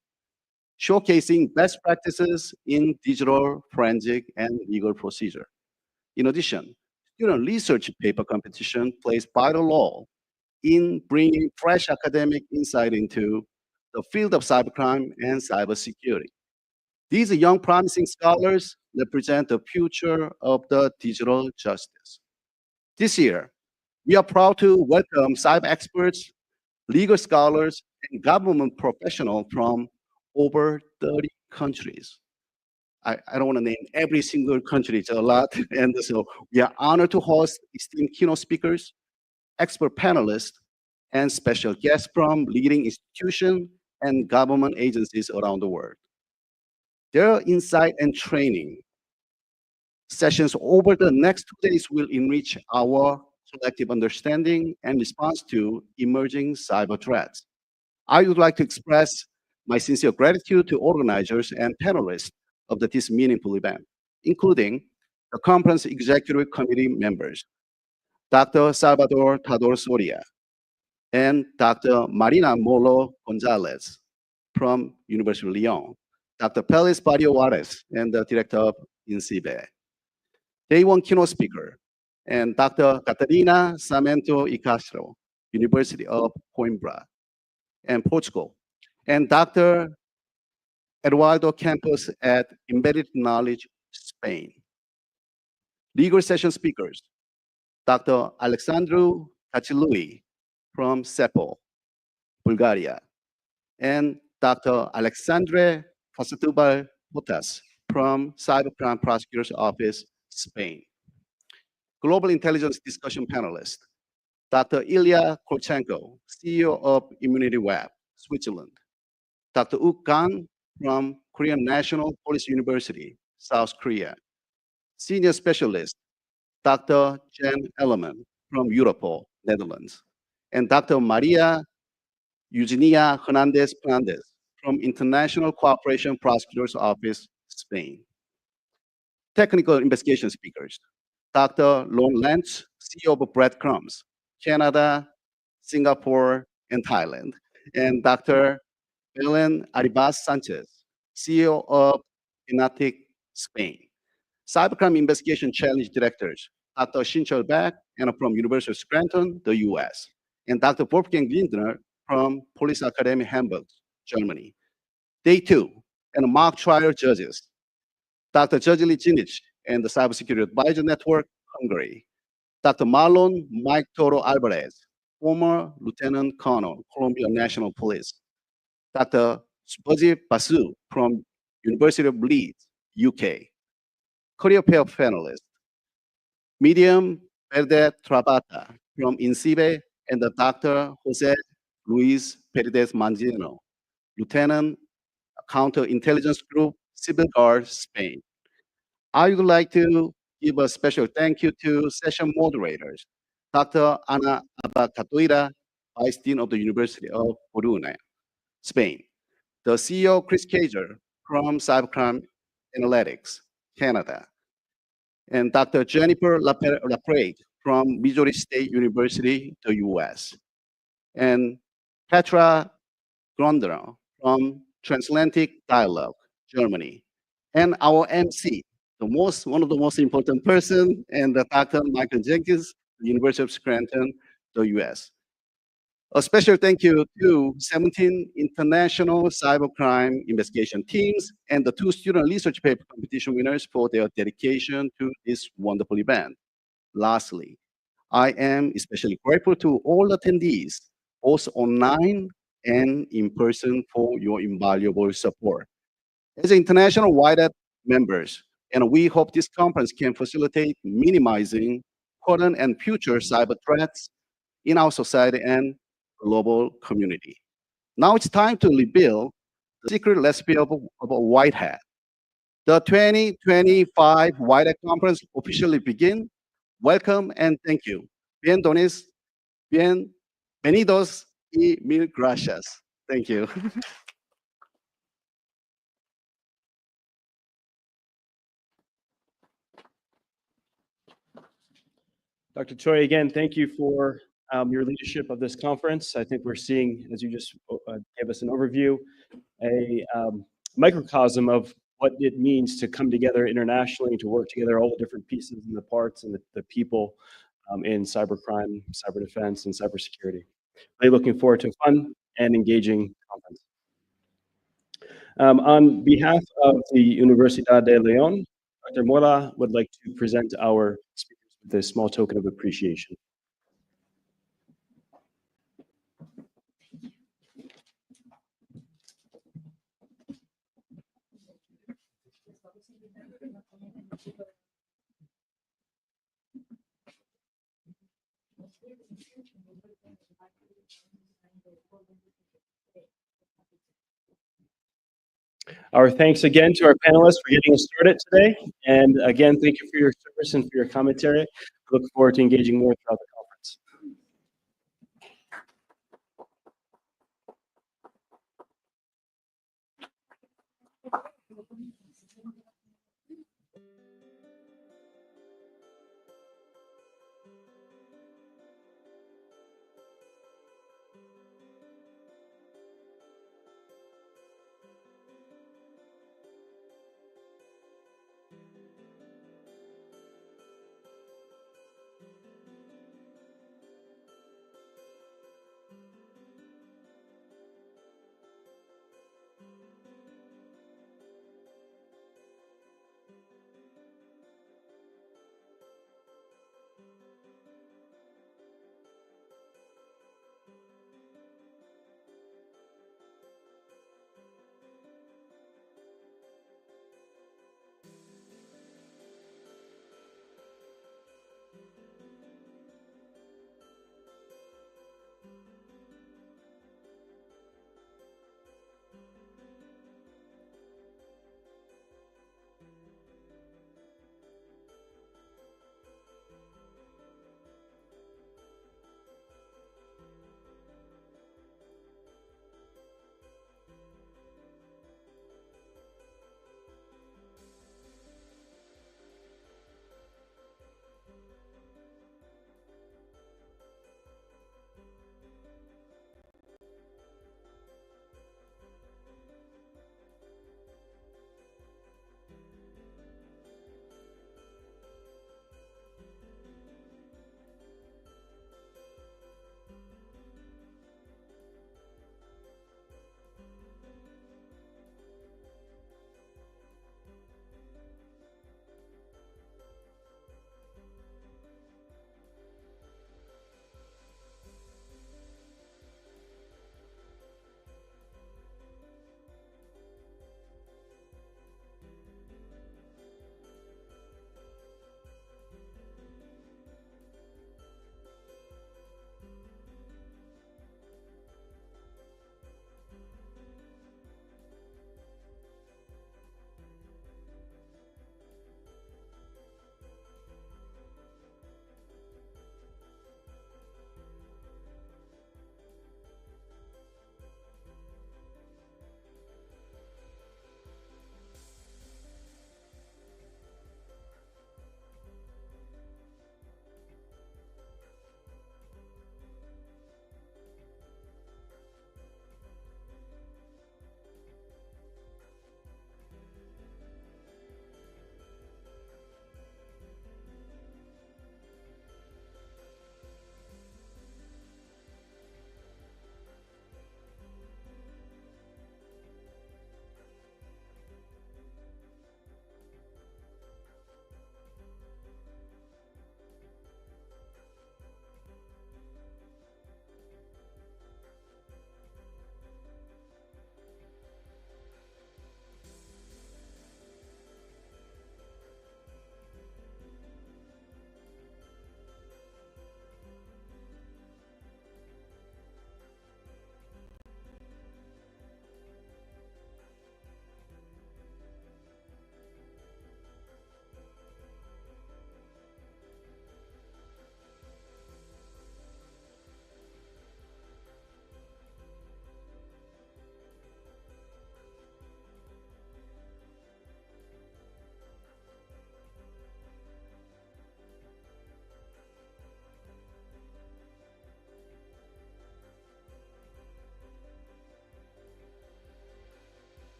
showcasing best practices in digital forensic and legal procedure. In addition, student research paper competition plays vital role in bringing fresh academic insight into the field of cybercrime and cybersecurity. These young promising scholars represent the future of the digital justice. This year, we are proud to welcome cyber experts, legal scholars, and government professionals from over 30 countries. I don't want to name every single country, it's a lot. And so we are honored to host esteemed keynote speakers, expert panelists, and special guests from leading institutions and government agencies around the world. Their insight and training sessions over the next 2 days will enrich our collective understanding and response to emerging cyber threats. I would like to express my sincere gratitude to organizers and panelists of this meaningful event, including the conference executive committee members, Dr. Salvador Tador Soria and Dr. Marina Molo Gonzalez from University of León, Dr. Pelis Barrio Juarez and the director of INCIBE. Day one keynote speaker, and Dr. Catarina Samento y Castro, University of Coimbra, and Portugal, and Dr. Eduardo Campos at Embedded Knowledge, Spain. Legal session speakers, Dr. Alexandru Cachilui from CEPO, Bulgaria, and Dr. Alexandre Casatubal Potas from Cybercrime Prosecutor's Office, Spain. Global Intelligence Discussion panelist, Dr. Ilya Kolchenko, CEO of Immunity Web, Switzerland. Dr. Uk Kang from Korean National Police University, South Korea. Senior specialist, Dr. Jen Ellerman from Europol, Netherlands. And Dr. Maria Eugenia Hernandez from International Cooperation Prosecutor's Office, Spain. Technical investigation speakers, Dr. Lon Lentz, CEO of Breadcrumbs, Canada, Singapore, and Thailand, and Dr. Belen Arribas Sanchez, CEO of Enatic, Spain. Cybercrime Investigation Challenge Directors, Dr. Shinchel Beck, and from University of Scranton, the US, and Dr. Wolfgang Lindner from Police Academy Hamburg, Germany. Day two, and mock trial judges, Dr. Jajili Cinic and the Cybersecurity Advisor Network, Hungary. Dr. Marlon Mike Toro Alvarez, former Lieutenant Colonel, Colombia National Police. Dr. Subhaji Basu from University of Leeds, UK. Career pair panelist, Miriam Verde Trabata from INCIBE and the Dr. Jose Luis Paredes Mangino, Lieutenant Counterintelligence Group, Civil Guard, Spain. I would like to give a special thank you to session moderators, Dr. Ana Abacatuira, Vice Dean of the University of Coruña, Spain, the CEO Chris Cager from Cybercrime Analytics, Canada, and Dr. Jennifer Laprade from Missouri State University, the US, and Petra Grondero from Transatlantic Dialogue, Germany, and our MC, one of the most important person, and Dr. Michael Jenkins, the University of Scranton, the US. A special thank you to 17 international cybercrime investigation teams and the 2 student research paper competition winners for their dedication to this wonderful event. Lastly, I am especially grateful to all attendees, both online and in person, for your invaluable support. As international WIDET members, and we hope this conference can facilitate minimizing current and future cyber threats in our society and global community. Now it's time to reveal the secret recipe of a white hat. The 2025 White Hat Conference officially begins. Welcome and thank you. Bienvenidos y mil gracias. Thank you. Dr. Choi, again, thank you for your leadership of this conference. I think we're seeing, as you just gave us an overview, a microcosm of what it means to come together internationally, to work together, all the different pieces and the parts and the people in cybercrime, cyber defense, and cybersecurity. Really looking forward to a fun and engaging conference. On behalf of the Universidad de León, Dr. Mora would like to present our speakers with a small token of appreciation. Our thanks again to our panelists for getting us started today. And again, thank you for your service and for your commentary. I look forward to engaging more throughout the conference.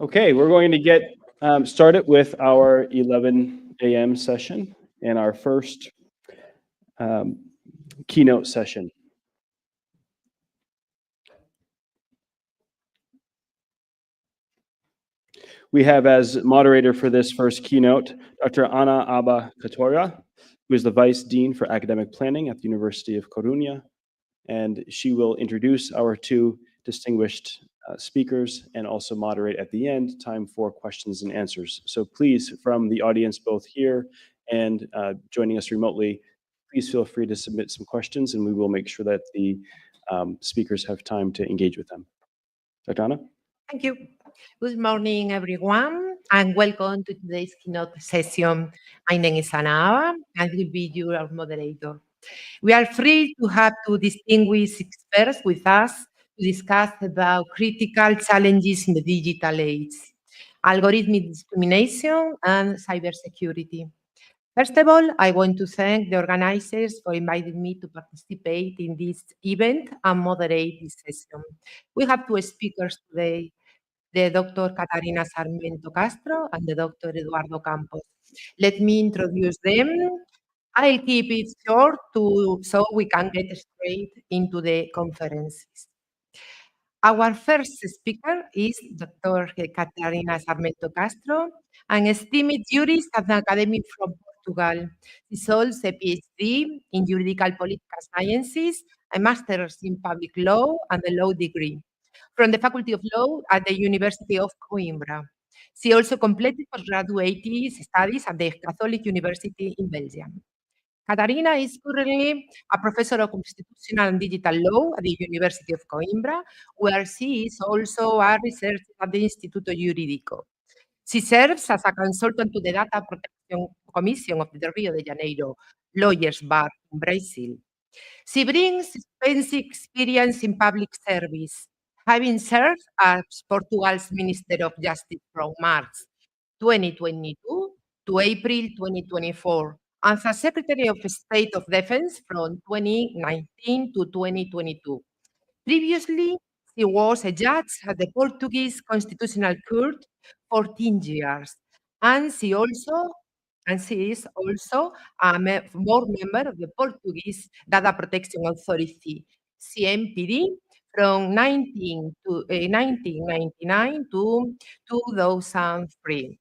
Okay, we're going to get started with our 11 a.m. session and our first keynote session. We have as moderator for this first keynote, Dr. Ana Abba Katoria, who is the Vice Dean for Academic Planning at the University of Coruña, and she will introduce our two distinguished speakers and also moderate at the end time for questions and answers. So please, from the audience both here and joining us remotely, please feel free to submit some questions and we will make sure that the speakers have time to engage with them. Dr. Ana? Thank you. Good morning, everyone, and welcome to today's keynote session. My name is Ana Abba, and I will be your moderator. We are thrilled to have two distinguished experts with us to discuss about critical challenges in the digital age, algorithmic discrimination and cybersecurity. First of all, I want to thank the organizers for inviting me to participate in this event and moderate this session. We have two speakers today, the Dr. Catarina Sarmiento Castro and the Dr. Eduardo Campos. Let me introduce them. I'll keep it short so we can get straight into the conferences. Our first speaker is Dr. Catarina Sarmiento Castro, an esteemed jurist and academic from Portugal. She holds a PhD in Juridical Political Sciences, a Master's in Public Law, and a law degree from the Faculty of Law at the University of Coimbra. She also completed postgraduate studies at the Catholic University in Belgium. Catarina is currently a professor of constitutional and digital law at the University of Coimbra, where she is also a researcher at the Instituto Jurídico. She serves as a consultant to the Data Protection Commission of the Rio de Janeiro Lawyers Bar in Brazil. She brings extensive experience in public service, having served as Portugal's Minister of Justice from March 2022 to April 2024, and as Secretary of State of Defense from 2019 to 2022. Previously, she was a judge at the Portuguese Constitutional Court for 14 years, and she is also a board member of the Portuguese Data Protection Authority, CMPD, from 1999 to 2003.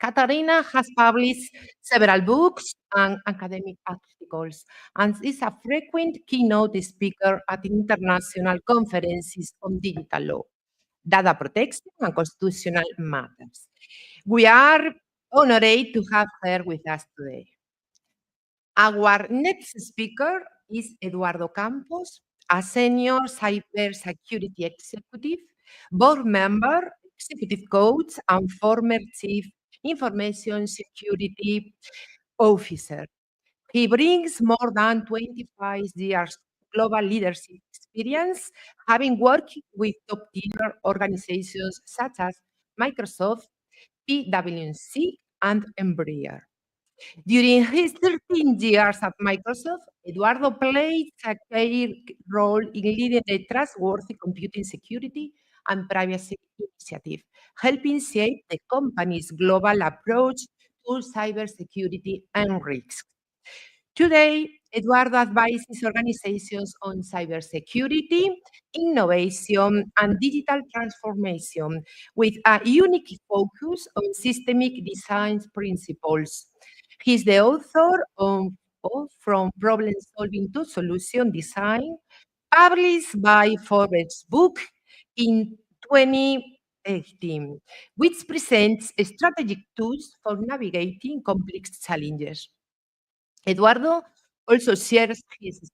Catarina has published several books and academic articles and is a frequent keynote speaker at international conferences on digital law, data protection, and constitutional matters. We are honored to have her with us today. Our next speaker is Eduardo Campos, a senior cybersecurity executive, board member, executive coach, and former chief information security officer. He brings more than 25 years global leadership experience, having worked with top-tier organizations such as Microsoft, PwC, and Embraer. During his 13 years at Microsoft, Eduardo played a key role in leading the trustworthy computing security and privacy initiative, helping shape the company's global approach to cybersecurity and risks. Today, Eduardo advises organizations on cybersecurity, innovation, and digital transformation with a unique focus on systemic design principles. He's the author of From Problem Solving to Solution Design, published by Forbes book in 2018, which presents strategic tools for navigating complex challenges. Eduardo also shares his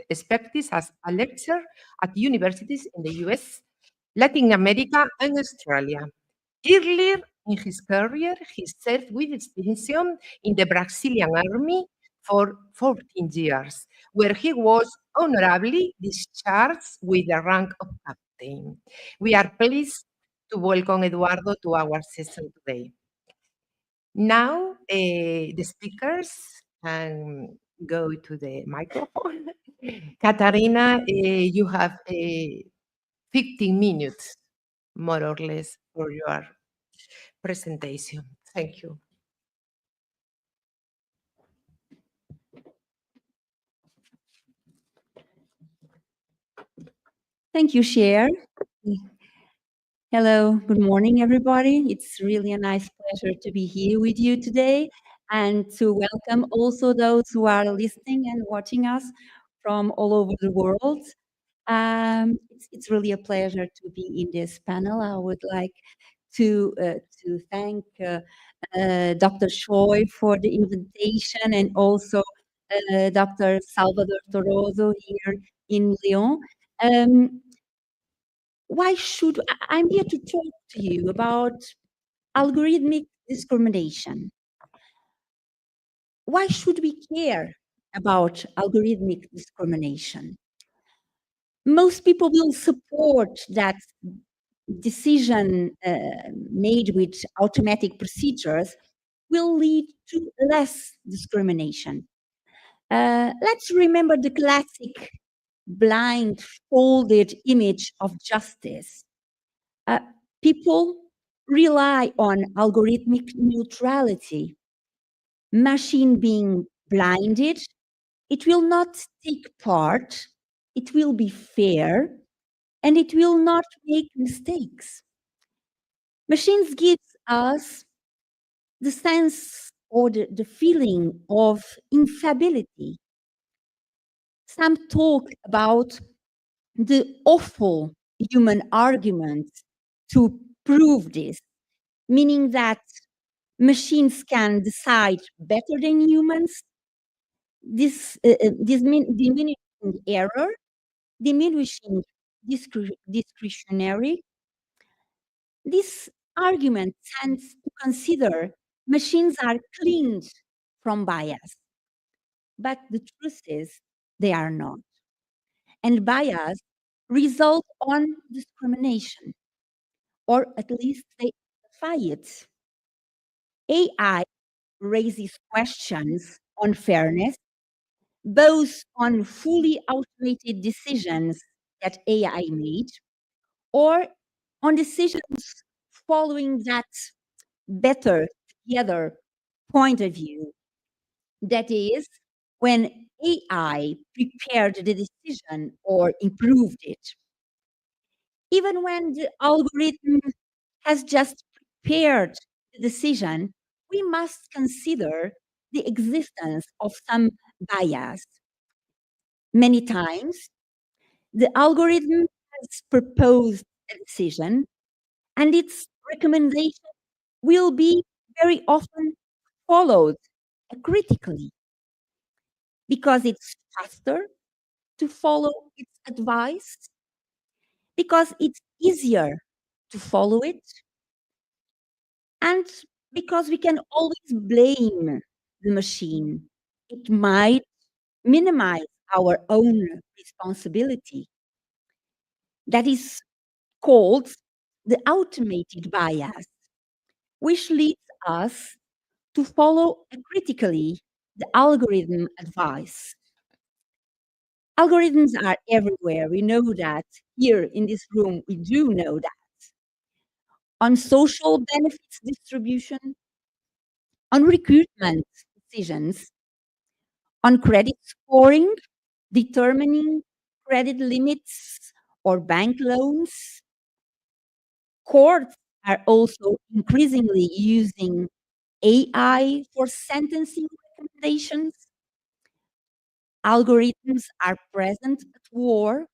expertise as a lecturer at universities in the US, Latin America, and Australia. Earlier in his career, he served with distinction in the Brazilian Army for 14 years, where he was honorably discharged with the rank of captain. We are pleased to welcome Eduardo to our session today. Now, the speakers can go to the microphone. Catarina, you have 15 minutes, more or less, for your presentation. Thank you. Thank you, Chair. Hello, good morning, everybody. It's really a nice pleasure to be here with you today and to welcome also those who are listening and watching us from all over the world. It's really a pleasure to be in this panel. I would like to thank Dr. Choi for the invitation and also Dr. Salvador Toroso here in León. I'm here to talk to you about algorithmic discrimination. Why should we care about algorithmic discrimination? Most people will support that decision made with automatic procedures will lead to less discrimination. Let's remember the classic blindfolded image of justice. People rely on algorithmic neutrality. Machine being blinded, it will not take part, it will be fair, and it will not make mistakes. Machines give us the sense or the feeling of infallibility. Some talk about the awful human argument to prove this, meaning that machines can decide better than humans. This diminishing error, diminishing discretionary. This argument tends to consider machines are cleaned from bias, but the truth is they are not. And bias result on discrimination, or at least they amplify it. AI raises questions on fairness, both on fully automated decisions that AI made, or on decisions following that better together point of view. That is, when AI prepared the decision or improved it. Even when the algorithm has just prepared the decision, we must consider the existence of some bias. Many times, the algorithm has proposed a decision, and its recommendation will be very often followed critically because it's faster to follow its advice, because it's easier to follow it, and because we can always blame the machine. It might minimize our own responsibility. That is called the automated bias, which leads us to follow critically the algorithm advice. Algorithms are everywhere. We know that. Here in this room, we do know that. On social benefits distribution, on recruitment decisions, on credit scoring, determining credit limits or bank loans. Courts are also increasingly using AI for sentencing recommendations. Algorithms are present at war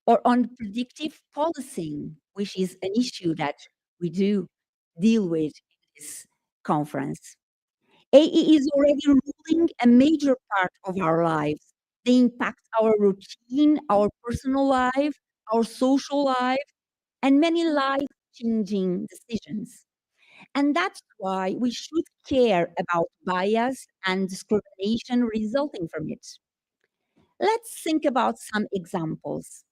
or on predictive policing, which is an issue that we do deal with in this conference. AI is already ruling a major part of our lives. They impact our routine, our personal life, our social life, and many life-changing decisions. And that's why we should care about bias and discrimination resulting from it. Let's think about some examples.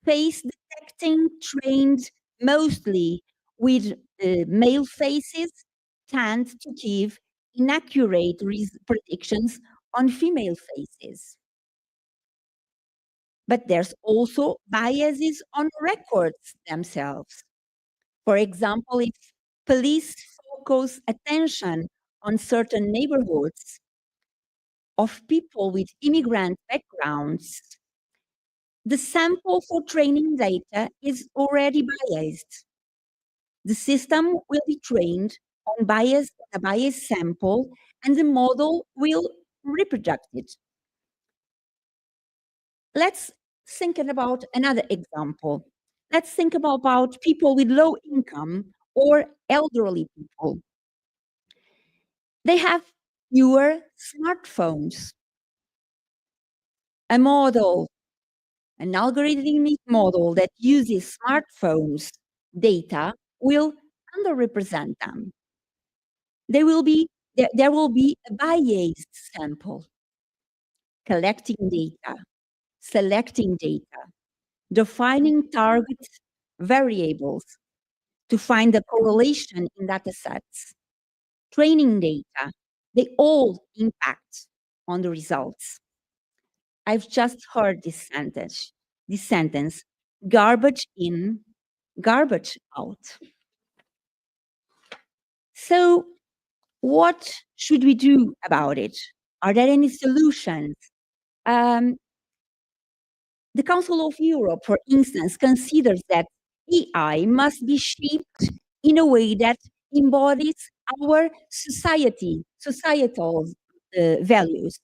Face detecting trained mostly with male faces tend to give inaccurate predictions on female faces. But there's also biases on records themselves. For example, if police focus attention on certain neighborhoods of people with immigrant backgrounds, the sample for training data is already biased. The system will be trained on a biased sample, and the model will reproduce it. Let's think about another example. Let's think about people with low income or elderly people. They have fewer smartphones. A model, an algorithmic model that uses smartphones data will underrepresent them. There will be a biased sample, collecting data, selecting data, defining target variables to find the correlation in data sets, training data, they all impact on the results. I've just heard this sentence, garbage in, garbage out. So what should we do about it? Are there any solutions? The Council of Europe, for instance, considers that AI must be shaped in a way that embodies our societal values.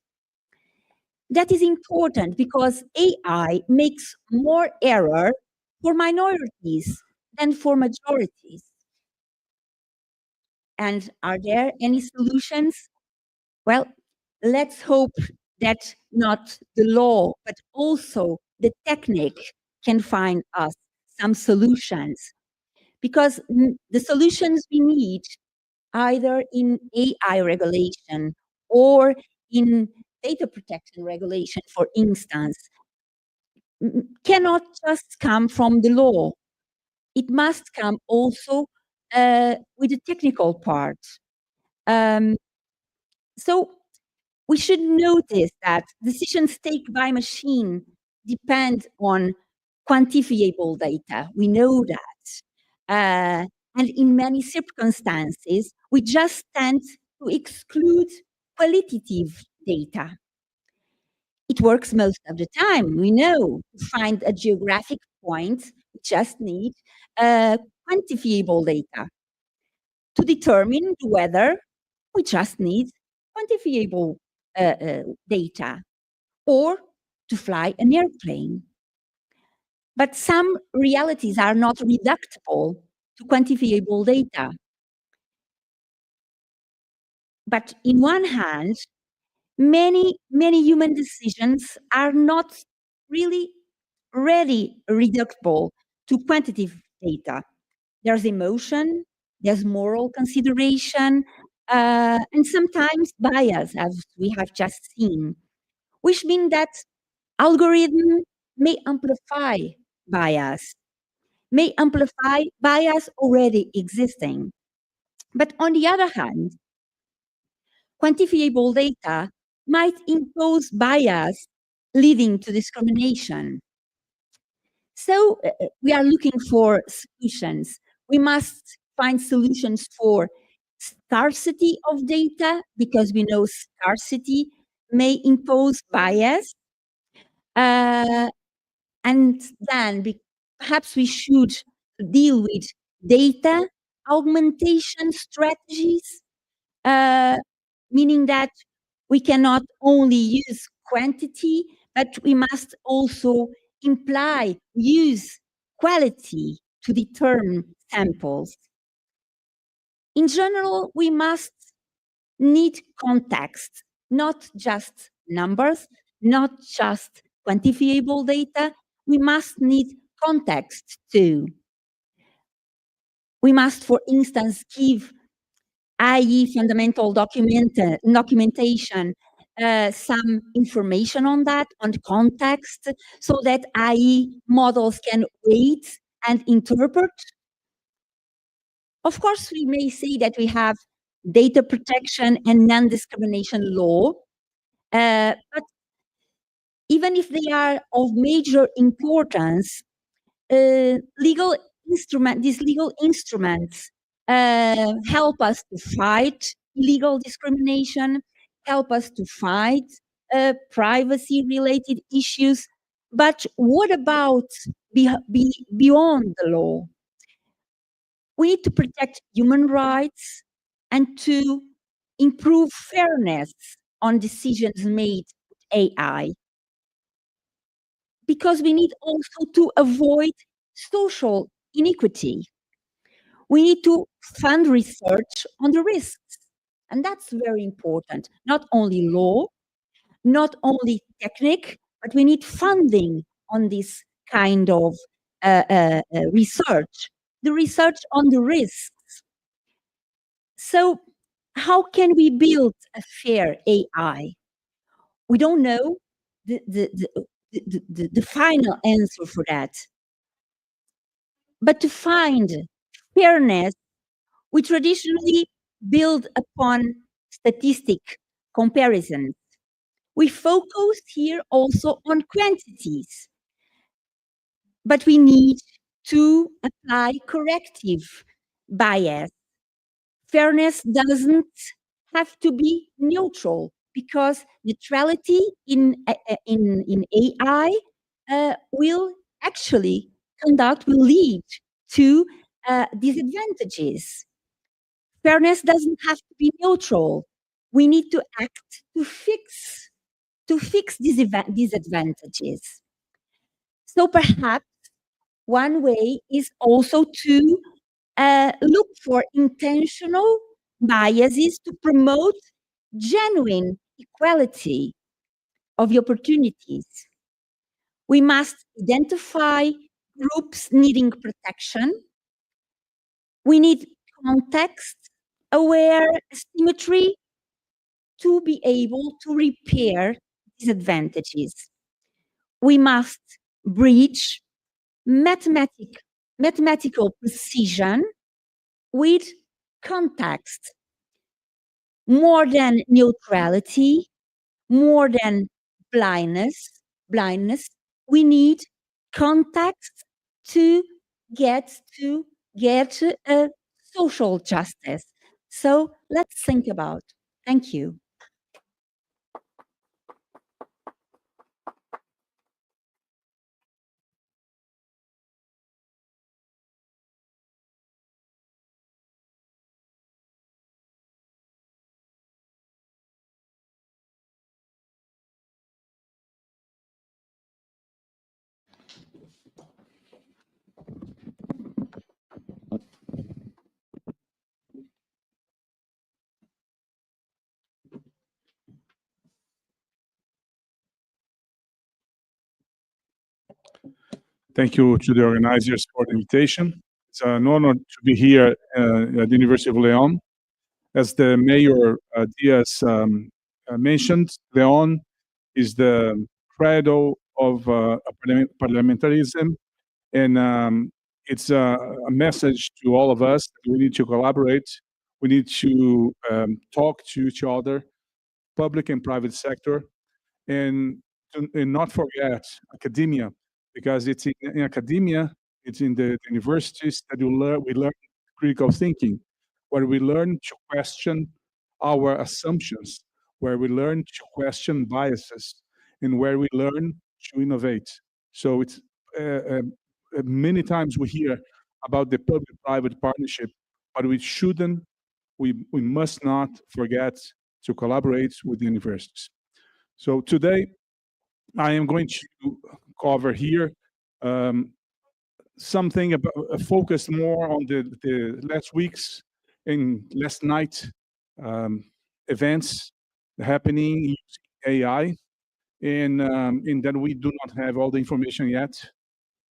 That is important because AI makes more error for minorities than for majorities. And are there any solutions? Well, let's hope that not the law, but also the technique can find us some solutions. Because the solutions we need, either in AI regulation or in data protection regulation, for instance, cannot just come from the law. It must come also with the technical part. So we should notice that decisions taken by machine depend on quantifiable data. We know that. And in many circumstances, we just tend to exclude qualitative data. It works most of the time. We know to find a geographic point, we just need quantifiable data. To determine the weather, we just need quantifiable data, or to fly an airplane. But some realities are not reducible to quantifiable data. But in one hand, many human decisions are not really reducible to quantitative data. There's emotion, there's moral consideration, and sometimes bias, as we have just seen, which means that algorithm may amplify bias already existing. But on the other hand, quantifiable data might impose bias leading to discrimination. So we are looking for solutions. We must find solutions for scarcity of data, because we know scarcity may impose bias. And then perhaps we should deal with data augmentation strategies, meaning that we cannot only use quantity, but we must also use quality to determine samples. In general, we must need context, not just numbers, not just quantifiable data. We must need context too. We must, for instance, give IE fundamental documentation some information on that, on context, so that IE models can wait and interpret. Of course, we may say that we have data protection and non-discrimination law, but even if they are of major importance, these legal instruments help us to fight illegal discrimination, help us to fight privacy-related issues. But what about beyond the law? We need to protect human rights and to improve fairness on decisions made with AI. Because we need also to avoid social inequity. We need to fund research on the risks. And that's very important. Not only law, not only technique, but we need funding on this kind of research, the research on the risks. So how can we build a fair AI? We don't know the final answer for that. But to find fairness, we traditionally build upon statistic comparisons. We focus here also on quantities, but we need to apply corrective bias. Fairness doesn't have to be neutral, because neutrality in AI will actually will lead to disadvantages. Fairness doesn't have to be neutral. We need to act to fix disadvantages. So perhaps one way is also to look for intentional biases to promote genuine equality of the opportunities. We must identify groups needing protection. We need context-aware symmetry to be able to repair disadvantages. We must bridge mathematical precision with context. More than neutrality, more than blindness, we need context to get social justice. So let's think about. Thank you. Thank you to the organizers for the invitation. It's an honor to be here at the University of León. As the Mayor Diaz mentioned, León is the cradle of parliamentarism, and it's a message to all of us that we need to collaborate. We need to talk to each other, public and private sector, and not forget academia, because it's in academia, it's in the universities that we learn critical thinking, where we learn to question our assumptions, where we learn to question biases, and where we learn to innovate. So it's many times we hear about the public-private partnership, but we must not forget to collaborate with the universities. So today, I am going to cover here something about focused more on the last weeks and last night events happening using AI, and that we do not have all the information yet.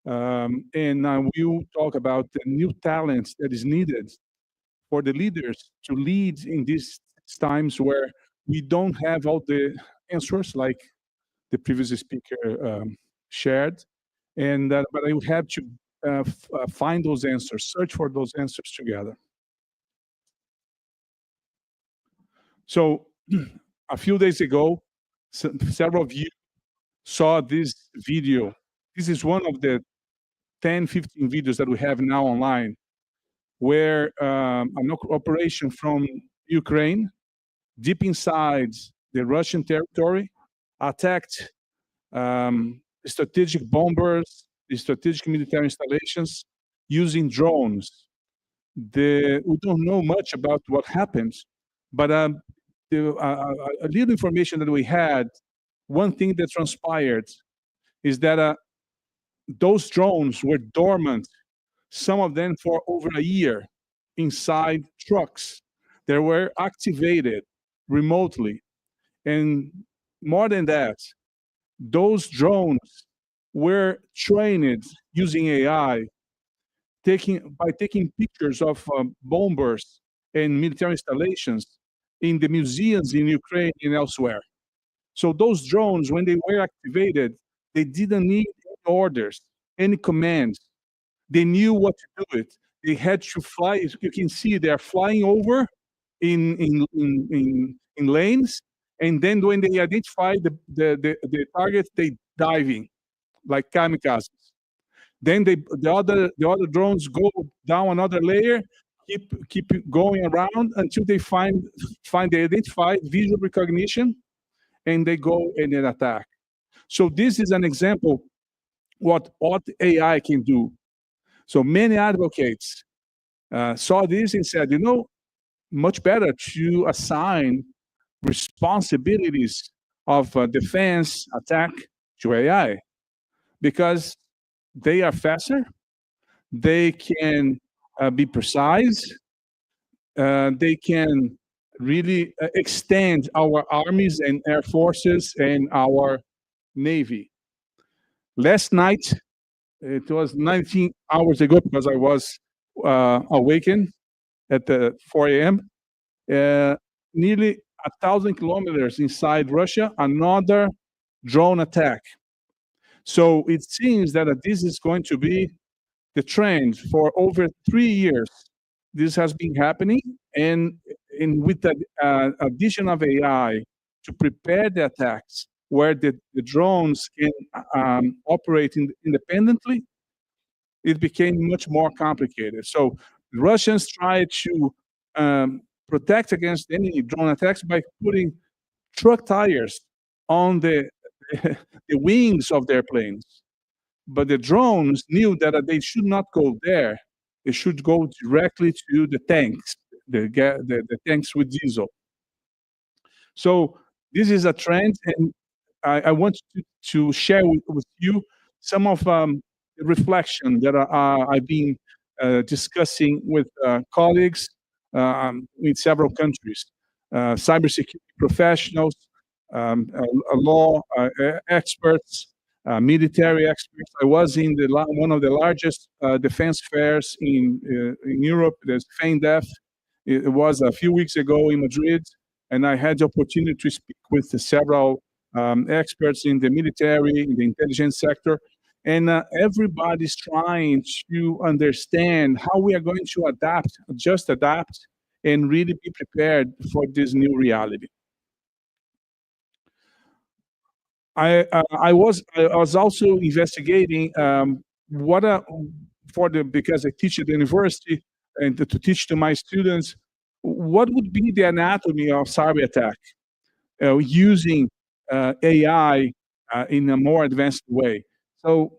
And we will talk about the new talents that is needed for the leaders to lead in these times where we don't have all the answers, like the previous speaker shared, and but I have to find those answers, search for those answers together. So a few days ago, several of you saw this video. This is one of the 10, 15 videos that we have now online, where an operation from Ukraine, deep inside the Russian territory, attacked strategic bombers, strategic military installations using drones. We don't know much about what happened, but a little information that we had, one thing that transpired is that those drones were dormant, some of them for over a year, inside trucks that were activated remotely. And more than that, those drones were trained using AI, by taking pictures of bombers and military installations in the museums in Ukraine and elsewhere. So those drones, when they were activated, they didn't need any orders, any commands. They knew what to do it. They had to fly. As you can see, they are flying over in lanes, and then when they identify the target, they diving like kamikazes. Then the other drones go down another layer, keep going around until they find the identified visual recognition, and they go and then attack. So this is an example what AI can do. So many advocates saw this and said, much better to assign responsibilities of defense attack to AI, because they are faster, they can be precise, they can really extend our armies and air forces and our Navy. Last night, it was 19 hours ago, because I was awakened at 4 a.m., nearly 1,000 kilometers inside Russia, another drone attack. So it seems that this is going to be the trend for over 3 years. This has been happening, and with the addition of AI to prepare the attacks, where the drones can operate independently, it became much more complicated. So the Russians tried to protect against any drone attacks by putting truck tires on the wings of their planes. But the drones knew that they should not go there. They should go directly to the tanks, the tanks with diesel. So this is a trend, and I want to share with you some of the reflection that I've been discussing with colleagues in several countries, cybersecurity professionals, law experts, military experts. I was in one of the largest defense fairs in Europe, the FANDEF. It was a few weeks ago in Madrid, and I had the opportunity to speak with several experts in the military, in the intelligence sector, and everybody's trying to understand how we are going to adapt, and really be prepared for this new reality. I was also investigating because I teach at the university, and to teach to my students what would be the anatomy of cyber attack using AI in a more advanced way. So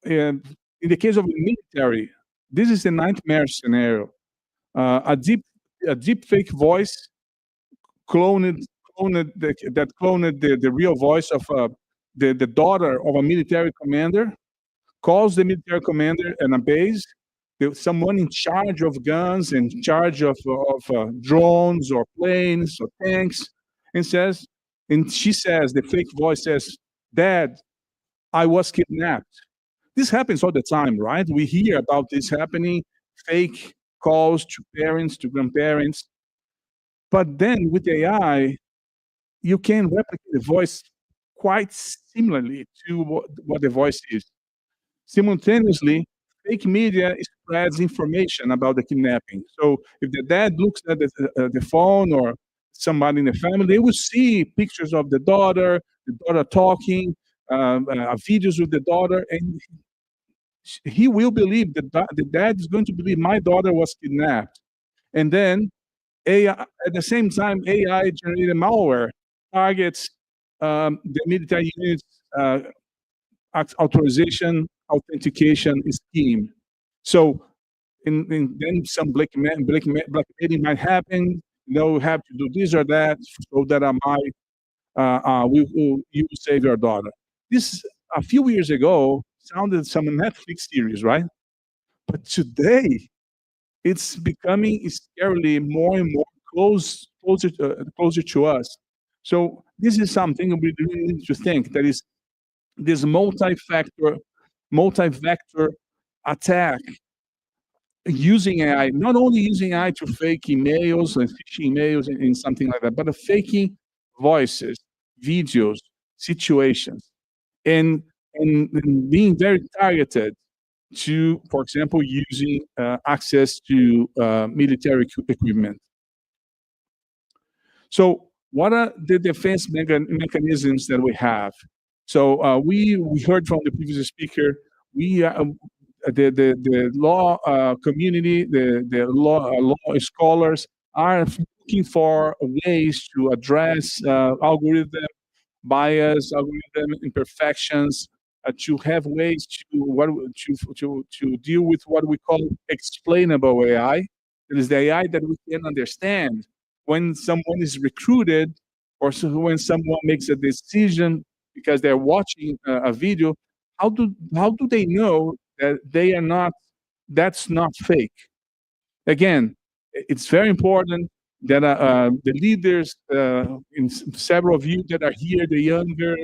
in the case of the military, this is a nightmare scenario. A deep fake voice cloned the real voice of the daughter of a military commander, calls the military commander in a base, someone in charge of guns, in charge of drones or planes or tanks, and she says, the fake voice says, "Dad, I was kidnapped." This happens all the time, right? We hear about this happening, fake calls to parents, to grandparents. But then with AI, you can replicate the voice quite similarly to what the voice is. Simultaneously, fake media spreads information about the kidnapping. So if the dad looks at the phone or somebody in the family, they will see pictures of the daughter talking, videos with the daughter, and he will believe that the dad is going to believe my daughter was kidnapped. And then AI, at the same time, AI generated malware targets the military units authorization authentication scheme. So then some blackmailing might happen. You have to do this or that so that you will save your daughter. This a few years ago sounded some Netflix series, right? But today it's becoming scarily more and more closer to us. So this is something we really need to think, that is this multi-vector attack using AI, not only using AI to fake emails and phishing emails and something like that, but faking voices, videos, situations, and being very targeted to, for example, using access to military equipment. So what are the defense mechanisms that we have? So we heard from the previous speaker, the law community, the law scholars are looking for ways to address algorithm bias, algorithm imperfections, to have ways to deal with what we call explainable AI. It is the AI that we can understand when someone is recruited, or when someone makes a decision because they're watching a video. How do they know that that's not fake? Again, it's very important that the leaders, in several of you that are here, the younger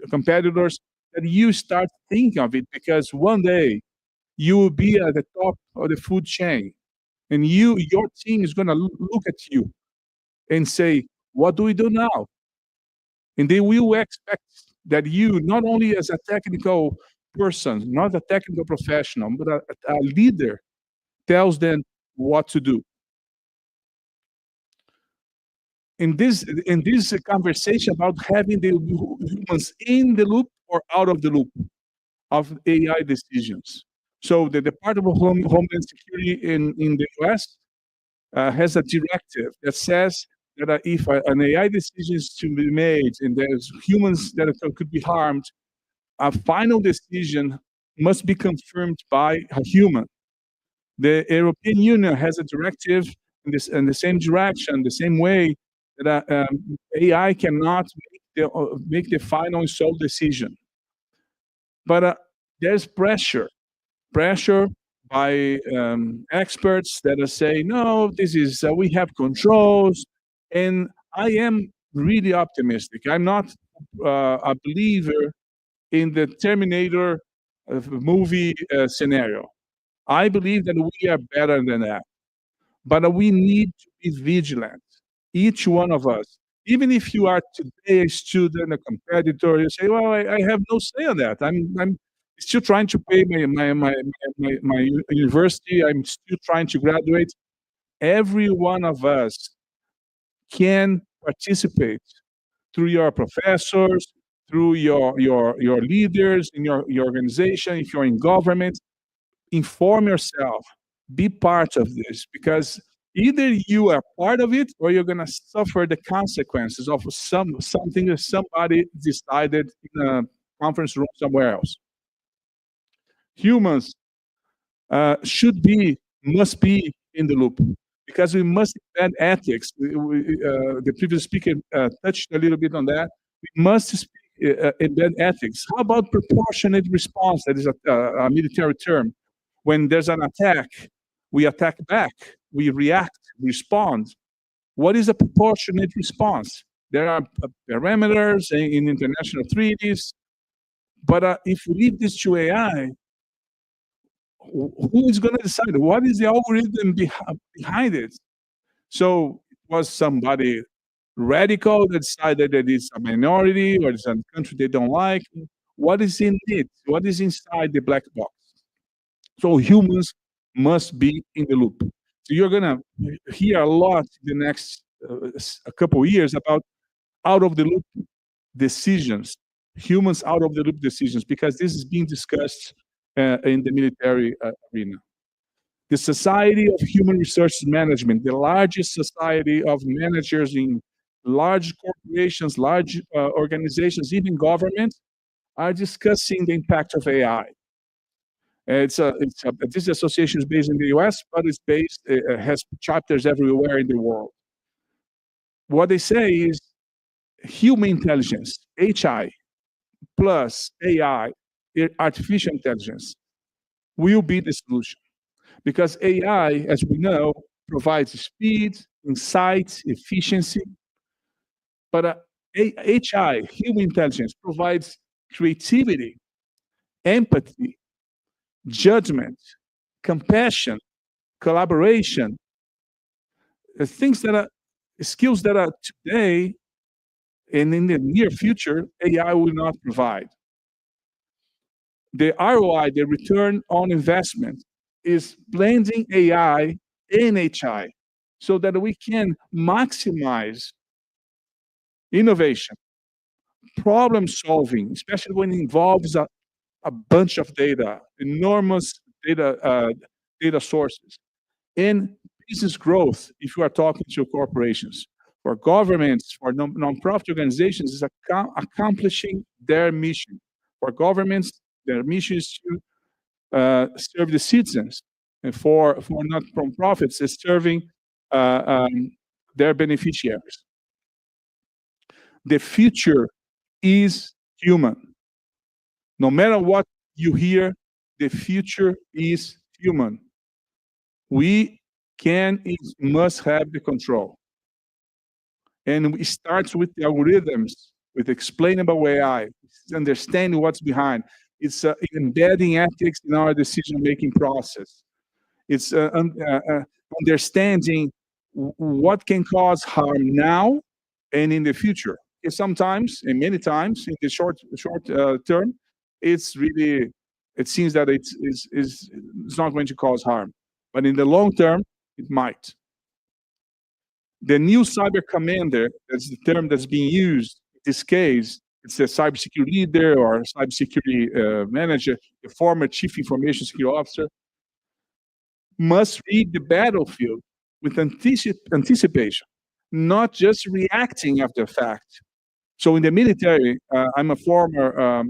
competitors, that you start thinking of it, because one day you will be at the top of the food chain, and your team is going to look at you and say, what do we do now? And they will expect that you, not only as a technical person, not a technical professional, but a leader, tells them what to do. In this conversation about having the humans in the loop or out of the loop of AI decisions. So the Department of Homeland Security in the US has a directive that says that if an AI decision is to be made and there's humans that could be harmed, a final decision must be confirmed by a human. The European Union has a directive in the same direction, the same way, that AI cannot make the final and sole decision. But there's pressure by experts that are saying, no, this is we have controls, and I am really optimistic. I'm not a believer in the Terminator movie scenario. I believe that we are better than that, but we need to be vigilant. Each one of us, even if you are today a student, a competitor, you say, well, I have no say on that. I'm still trying to pay my university. I'm still trying to graduate. Every one of us can participate through your professors, through your leaders in your organization, if you're in government. Inform yourself, be part of this, because either you are part of it or you're going to suffer the consequences of something that somebody decided in a conference room somewhere else. Humans must be in the loop, because we must embed ethics. The previous speaker touched a little bit on that. We must embed ethics. How about proportionate response? That is a military term. When there's an attack, we attack back, we react, respond. What is a proportionate response? There are parameters in international treaties, but if we leave this to AI, who is going to decide? What is the algorithm behind it? So was somebody radical that decided that it's a minority or it's a country they don't like? What is in it? What is inside the black box? So humans must be in the loop. So you're going to hear a lot in the next a couple of years about out of the loop decisions, humans out of the loop decisions, because this is being discussed in the military arena. The Society of Human Resources Management, the largest society of managers in large corporations, large organizations, even governments, are discussing the impact of AI. This association is based in the US, but it has chapters everywhere in the world. What they say is human intelligence, HI, plus AI, artificial intelligence, will be the solution. Because AI, as we know, provides speed, insight, efficiency. But HI, human intelligence, provides creativity, empathy, judgment, compassion, collaboration, things that are skills that are today and in the near future, AI will not provide. The ROI, the return on investment, is blending AI and HI so that we can maximize innovation, problem solving, especially when it involves a bunch of data, enormous data sources, and business growth. If you are talking to corporations, for governments, for non-profit organizations, is accomplishing their mission. For governments, their mission is to serve the citizens, and for non-profits, is serving their beneficiaries. The future is human. No matter what you hear, the future is human. We can and must have the control. And it starts with the algorithms, with explainable AI, understanding what's behind. It's embedding ethics in our decision-making process. It's understanding what can cause harm now and in the future. And sometimes, and many times, in the short term, it seems that it's not going to cause harm. But in the long term, it might. The new cyber commander, that's the term that's being used in this case, it's a cybersecurity leader or cybersecurity manager, the former chief information security officer, must read the battlefield with anticipation, not just reacting after the fact. So in the military, I'm a former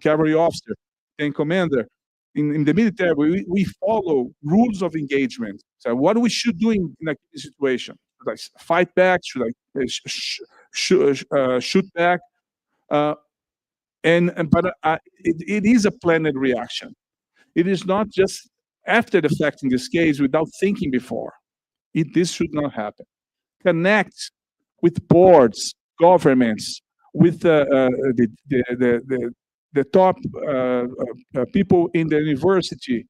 cavalry officer and commander. In the military, we follow rules of engagement. So what we should do in a situation? Should I fight back? Should I shoot back? But it is a planned reaction. It is not just after the fact in this case without thinking before. This should not happen. Connect with boards, governments, with the top people in the university.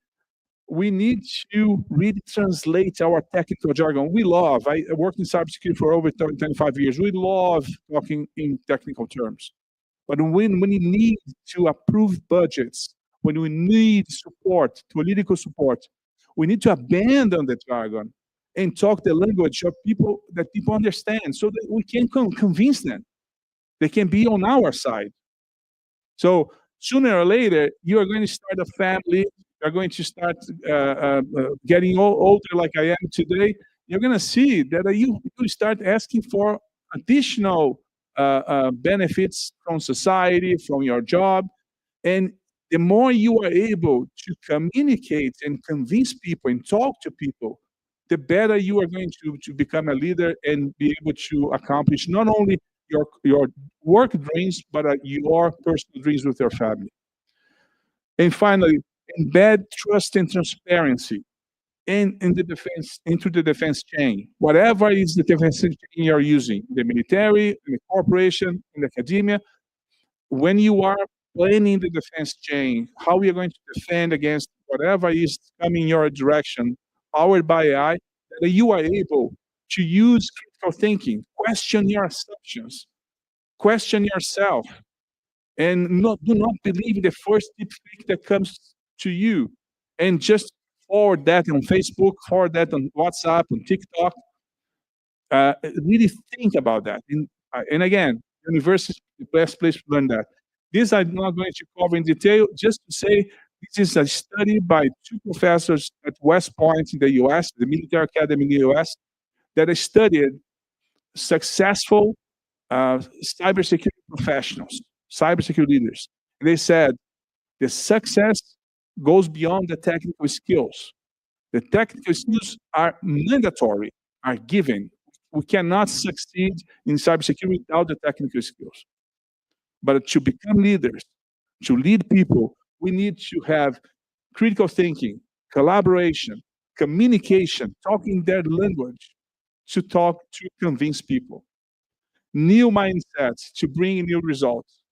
We need to really translate our technical jargon. I worked in cybersecurity for over 25 years. We love talking in technical terms. But when we need to approve budgets, when we need support, political support, we need to abandon the jargon and talk the language of people that people understand so that we can convince them. They can be on our side. So sooner or later, you are going to start a family. You're going to start getting older like I am today. You're going to see that you start asking for additional benefits from society, from your job. And the more you are able to communicate and convince people and talk to people, the better you are going to become a leader and be able to accomplish not only your work dreams, but your personal dreams with your family. And finally, embed trust and transparency into the defense chain. Whatever is the defense chain you're using, the military, in the corporation, in academia, when you are planning the defense chain, how we are going to defend against whatever is coming your direction, powered by AI, that you are able to use critical thinking, question your assumptions, question yourself, and do not believe the first deepfake that comes to you, and just forward that on Facebook, forward that on WhatsApp, on TikTok. Really think about that. And again, universities the best place to learn that. This I'm not going to cover in detail, just to say this is a study by two professors at West Point in the US, the military academy in the US, that studied successful cybersecurity professionals, cybersecurity leaders. And they said the success goes beyond the technical skills. The technical skills are mandatory, are given. We cannot succeed in cybersecurity without the technical skills. But to become leaders, to lead people, we need to have critical thinking, collaboration, communication, talking their language, to convince people. New mindsets to bring new results.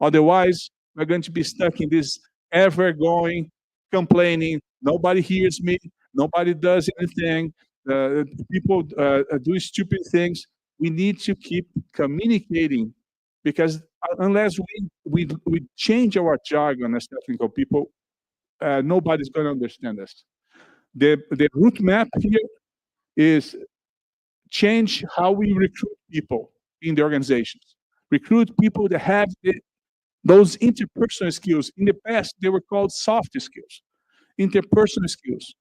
Otherwise, we're going to be stuck in this ever-going complaining. Nobody hears me. Nobody does anything. People do stupid things. We need to keep communicating, because unless we change our jargon as technical people, nobody's going to understand us. The root map here is change how we recruit people in the organizations. Recruit people that have those interpersonal skills. In the past, they were called soft skills. Interpersonal skills.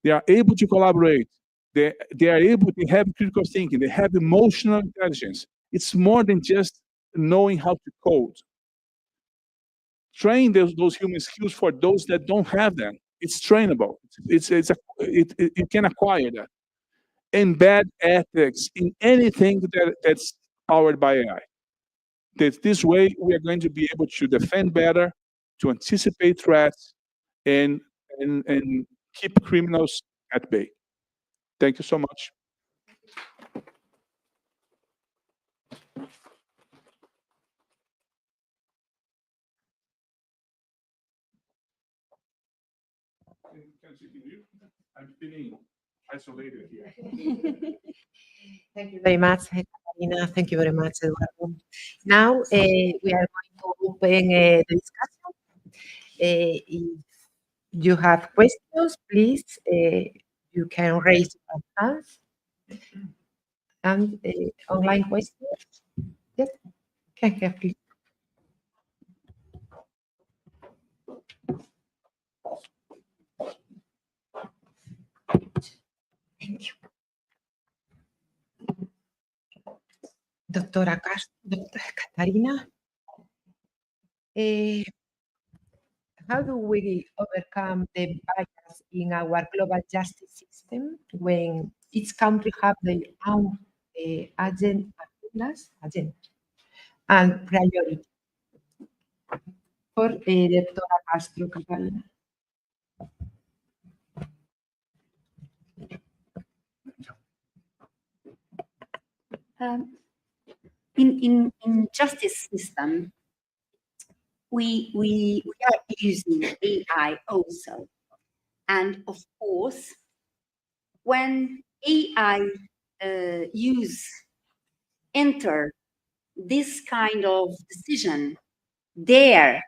They are able to collaborate. They are able to have critical thinking. They have emotional intelligence. It's more than just knowing how to code. Train those human skills for those that don't have them. It's trainable. You can acquire that. Embed ethics in anything that's powered by AI. This way, we are going to be able to defend better, to anticipate threats, and keep criminals at bay. Thank you so much. I'm feeling isolated here. Thank you very much, Catalina. Thank you very much, Eduardo. Now we are going to open the discussion. If you have questions, please, you can raise your hands. And online questions? Yes? Okay, please. Thank you. Doctora Catarina, how do we overcome the bias in our global justice system when each country have their own agendas and priority? For Doctora Castro Catarina. In justice system, we are using AI also. And of course, when AI enter this kind of decision, there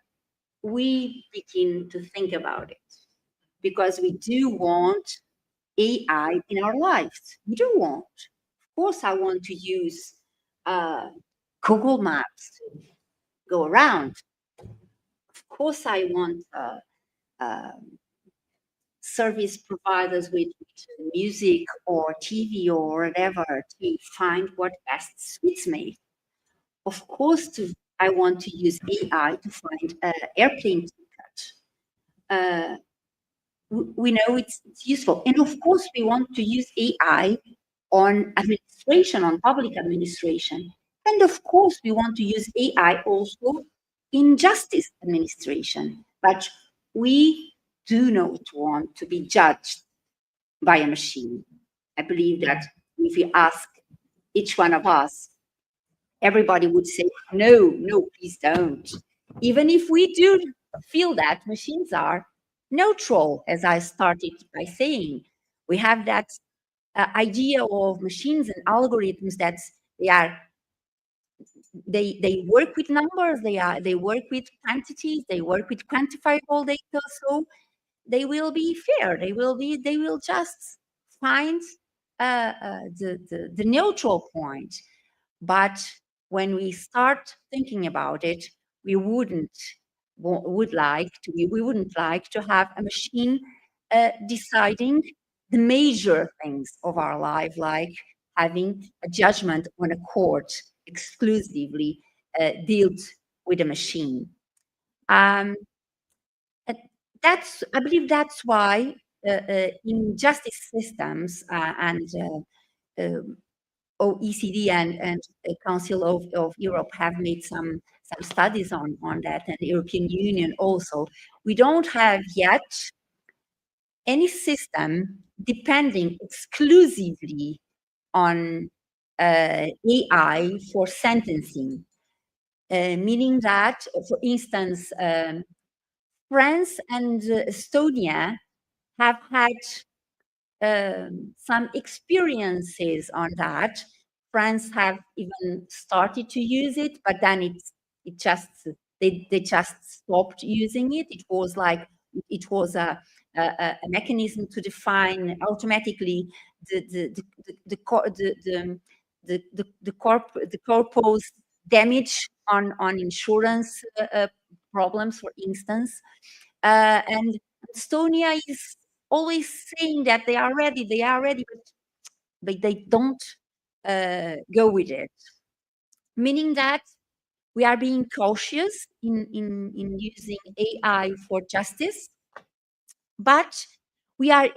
we begin to think about it, because we do want AI in our lives. We do want. Of course, I want to use Google Maps to go around. Of course, I want service providers with music or TV or whatever to find what best suits me. Of course, I want to use AI to find an airplane ticket. We know it's useful. And of course, we want to use AI on administration, on public administration. And of course, we want to use AI also in justice administration. But we do not want to be judged by a machine. I believe that if you ask each one of us, everybody would say, no, please don't. Even if we do feel that machines are neutral, as I started by saying, we have that idea of machines and algorithms that they work with numbers, they work with quantities, they work with quantifiable data, so they will be fair. They will just find the neutral point. But when we start thinking about it, we wouldn't like to have a machine deciding the major things of our life, like having a judgment on a court exclusively dealt with a machine. I believe that's why in justice systems and OECD and Council of Europe have made some studies on that, and the European Union also. We don't have yet any system depending exclusively on AI for sentencing, meaning that, for instance, France and Estonia have had some experiences on that. France have even started to use it, but then they just stopped using it. It was a mechanism to define automatically the corpus damage on insurance problems, for instance, and Estonia is always saying that they are ready, but they don't go with it. Meaning that we are being cautious in using AI for justice, but we are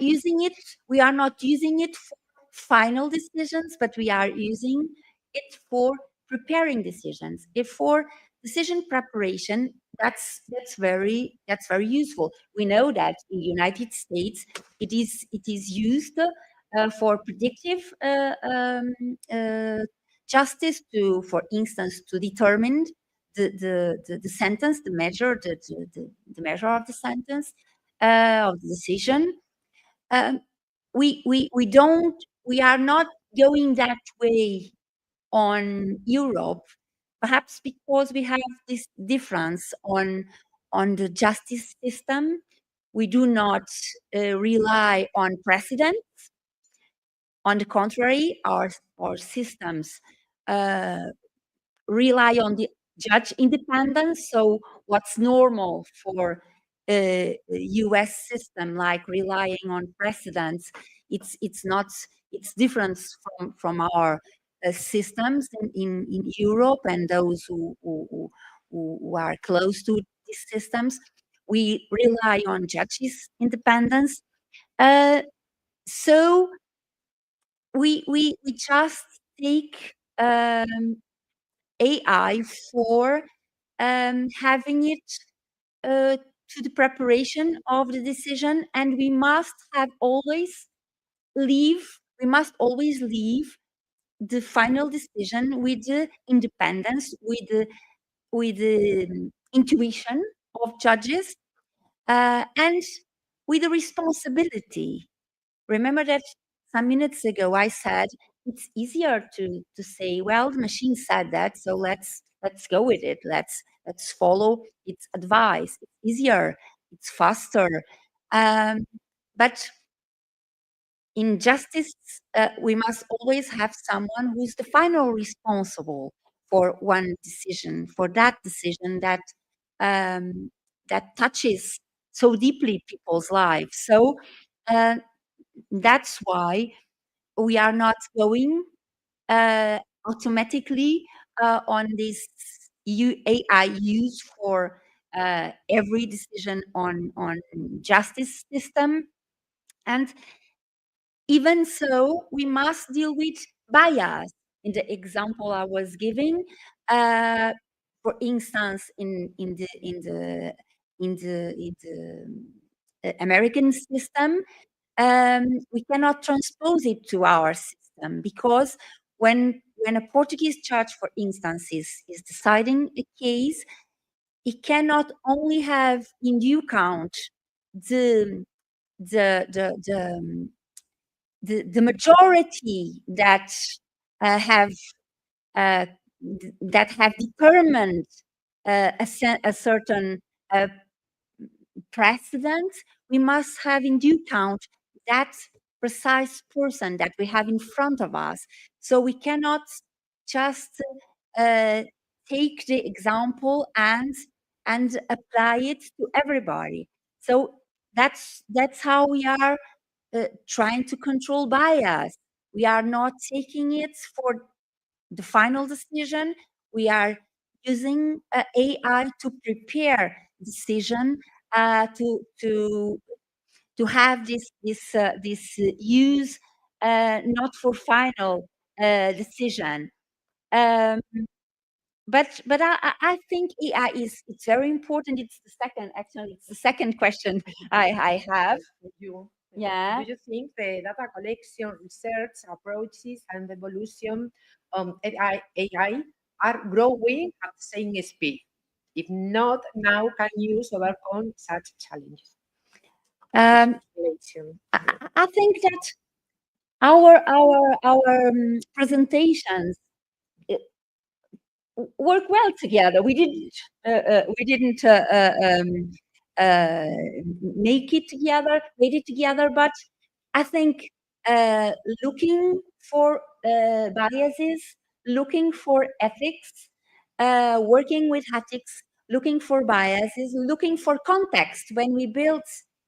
not using it for final decisions, but we are using it for preparing decisions. If for decision preparation, that's very useful. We know that in the United States it is used for predictive justice, to, for instance, to determine the sentence, the measure of the sentence, of the decision. We are not going that way on Europe, perhaps because we have this difference on the justice system. We do not rely on precedents. On the contrary, our systems rely on the judge independence. So what's normal for a US system, like relying on precedents, it's different from our systems in Europe and those who are close to these systems. We rely on judges' independence. So we just take AI for having it to the preparation of the decision, and we must always leave the final decision with the independence, with the intuition of judges, and with the responsibility. Remember that some minutes ago I said it's easier to say, well, the machine said that, so let's go with it. Let's follow its advice. It's easier, it's faster. But in justice, we must always have someone who's the final responsible for one decision, for that decision that that touches so deeply people's lives. So that's why we are not going automatically on this AI use for every decision on justice system. And even so, we must deal with bias. In the example I was giving, for instance, in the American system, we cannot transpose it to our system, because when a Portuguese judge, for instance, is deciding a case, he cannot only have in due count the majority that have determined a certain precedent. We must have in due count that precise person that we have in front of us. So we cannot just take the example and apply it to everybody. So that's how we are trying to control bias. We are not taking it for the final decision. We are using AI to prepare decision, to have this use, not for final decision. But I think AI it's very important. It's the second question I have. Yeah. Do you think the data collection, research approaches, and evolution of AI are growing at the same speed? If not, now can you overcome such challenges? I think that our presentations work well together. We didn't make it together, made it together, but I think looking for biases, looking for ethics, working with ethics, looking for biases, looking for context when we build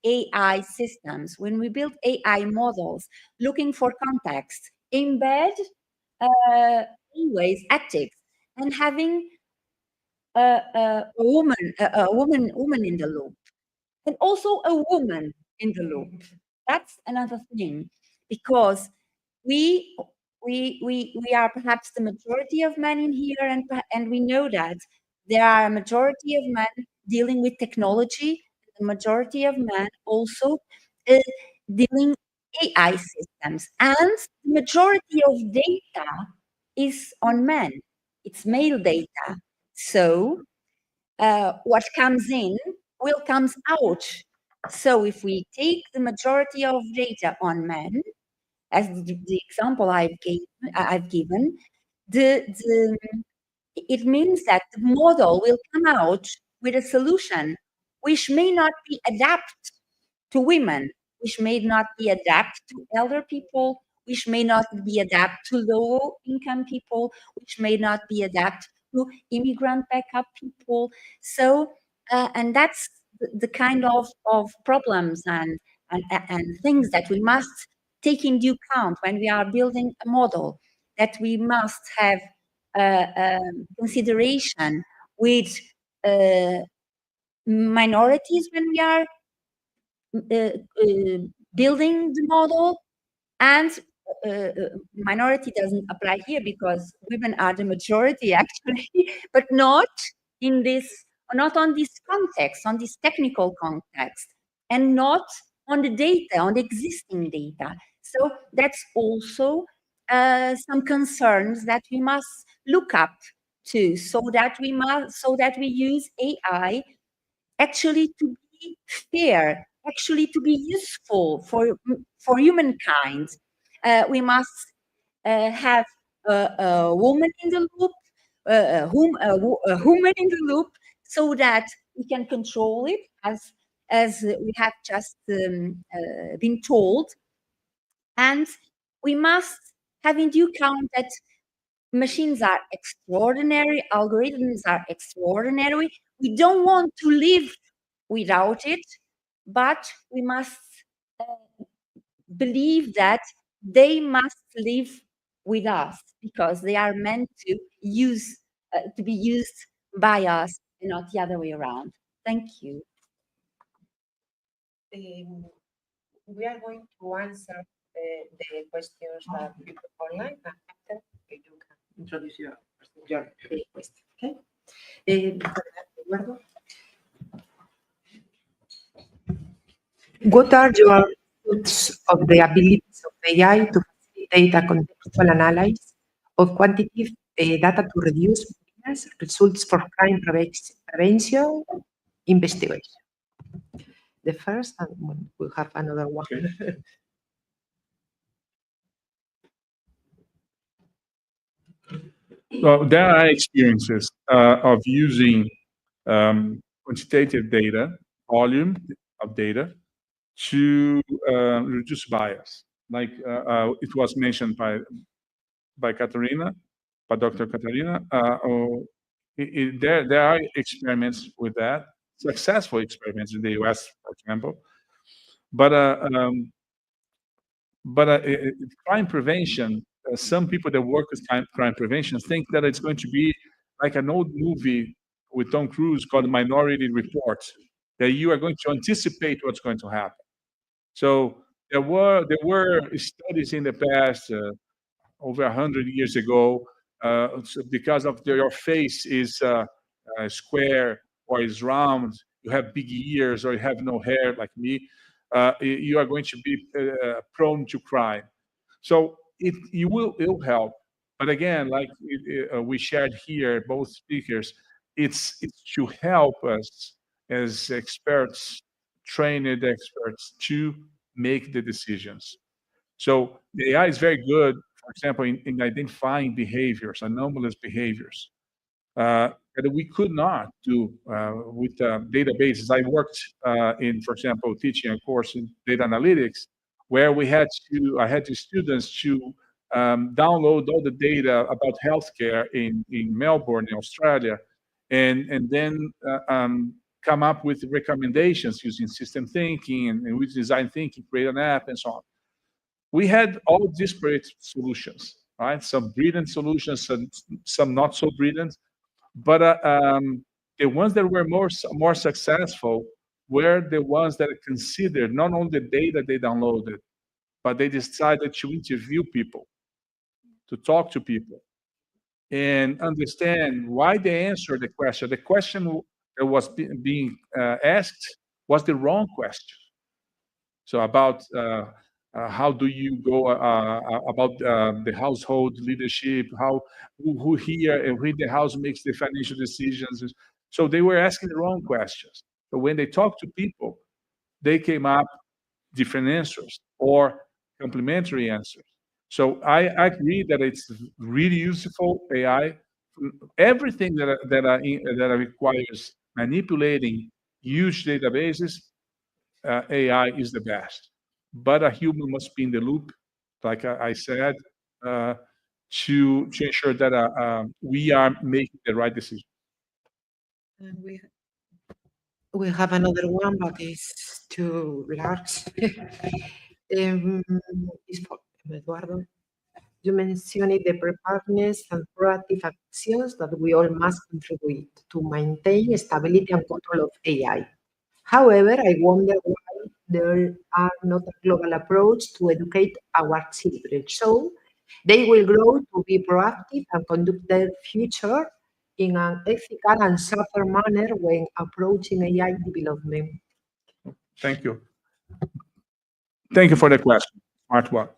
AI systems, when we build AI models, looking for context, embed always ethics, and having a woman in the loop, and also a woman in the loop. That's another thing, because we are perhaps the majority of men in here, and we know that there are a majority of men dealing with technology, the majority of men also dealing AI systems, and the majority of data is on men. It's male data. So what comes in will comes out. So if we take the majority of data on men, as the example I've given, it means that the model will come out with a solution which may not be adapted to women, which may not be adapted to elder people, which may not be adapted to low-income people, which may not be adapted to immigrant backup people. So, and that's the kind of problems and things that we must take into account when we are building a model, that we must have consideration with minorities when we are building the model, and minority doesn't apply here because women are the majority actually, but not in this, not on this context, on this technical context, and not on the data, on the existing data. So that's also some concerns that we must look up to, so that we use AI actually to be fair, actually to be useful for humankind. We must have a woman in the loop, a woman in the loop, so that we can control it as we have just been told. And we must have in due account that machines are extraordinary, algorithms are extraordinary. We don't want to live without it, but we must believe that they must live with us, because they are meant to be used by us and not the other way around. Thank you. We are going to answer the questions that people online, and after you can introduce your question. Okay. What are your thoughts of the abilities of AI to facilitate a contextual analysis of quantitative data to reduce bias, results for crime prevention, investigation? The first, and we'll have another one. Well, there are experiences of using quantitative data, volume of data, to reduce bias. Like it was mentioned by Katarina, by Dr. Katarina. There are experiments with that, successful experiments in the US, for example. But crime prevention, some people that work with crime prevention think that it's going to be like an old movie with Tom Cruise called Minority Report, that you are going to anticipate what's going to happen. So there were studies in the past, over 100 years ago, so because of your face is square or is round, you have big ears or you have no hair like me, you are going to be prone to crime. So it will help. But again, like we shared here, both speakers, it's to help us as experts, trained experts, to make the decisions. So the AI is very good, for example, in identifying behaviors, anomalous behaviors, that we could not do with databases. I worked in, for example, teaching a course in data analytics, where I had the students to download all the data about healthcare in Melbourne, in Australia, and then come up with recommendations using system thinking and with design thinking, create an app, and so on. We had all disparate solutions, right? Some brilliant solutions, some not so brilliant. But the ones that were more successful were the ones that considered not only the data they downloaded, but they decided to interview people, to talk to people, and understand why they answered the question. The question that was being asked was the wrong question. So about how do you go about the household leadership, who here and who in the house makes the financial decisions. So they were asking the wrong questions. But when they talked to people, they came up different answers or complementary answers. So I agree that it's really useful, AI. Everything that requires manipulating huge databases, AI is the best. But a human must be in the loop, like I said, to ensure that we are making the right decision. And we have another one, but it's too large. It's for Eduardo. You mentioned the preparedness and proactive actions that we all must contribute to maintain stability and control of AI. However, I wonder why there are not a global approach to educate our children, so they will grow to be proactive and conduct their future in an ethical and safer manner when approaching AI development. Thank you. Thank you for the question, smart one.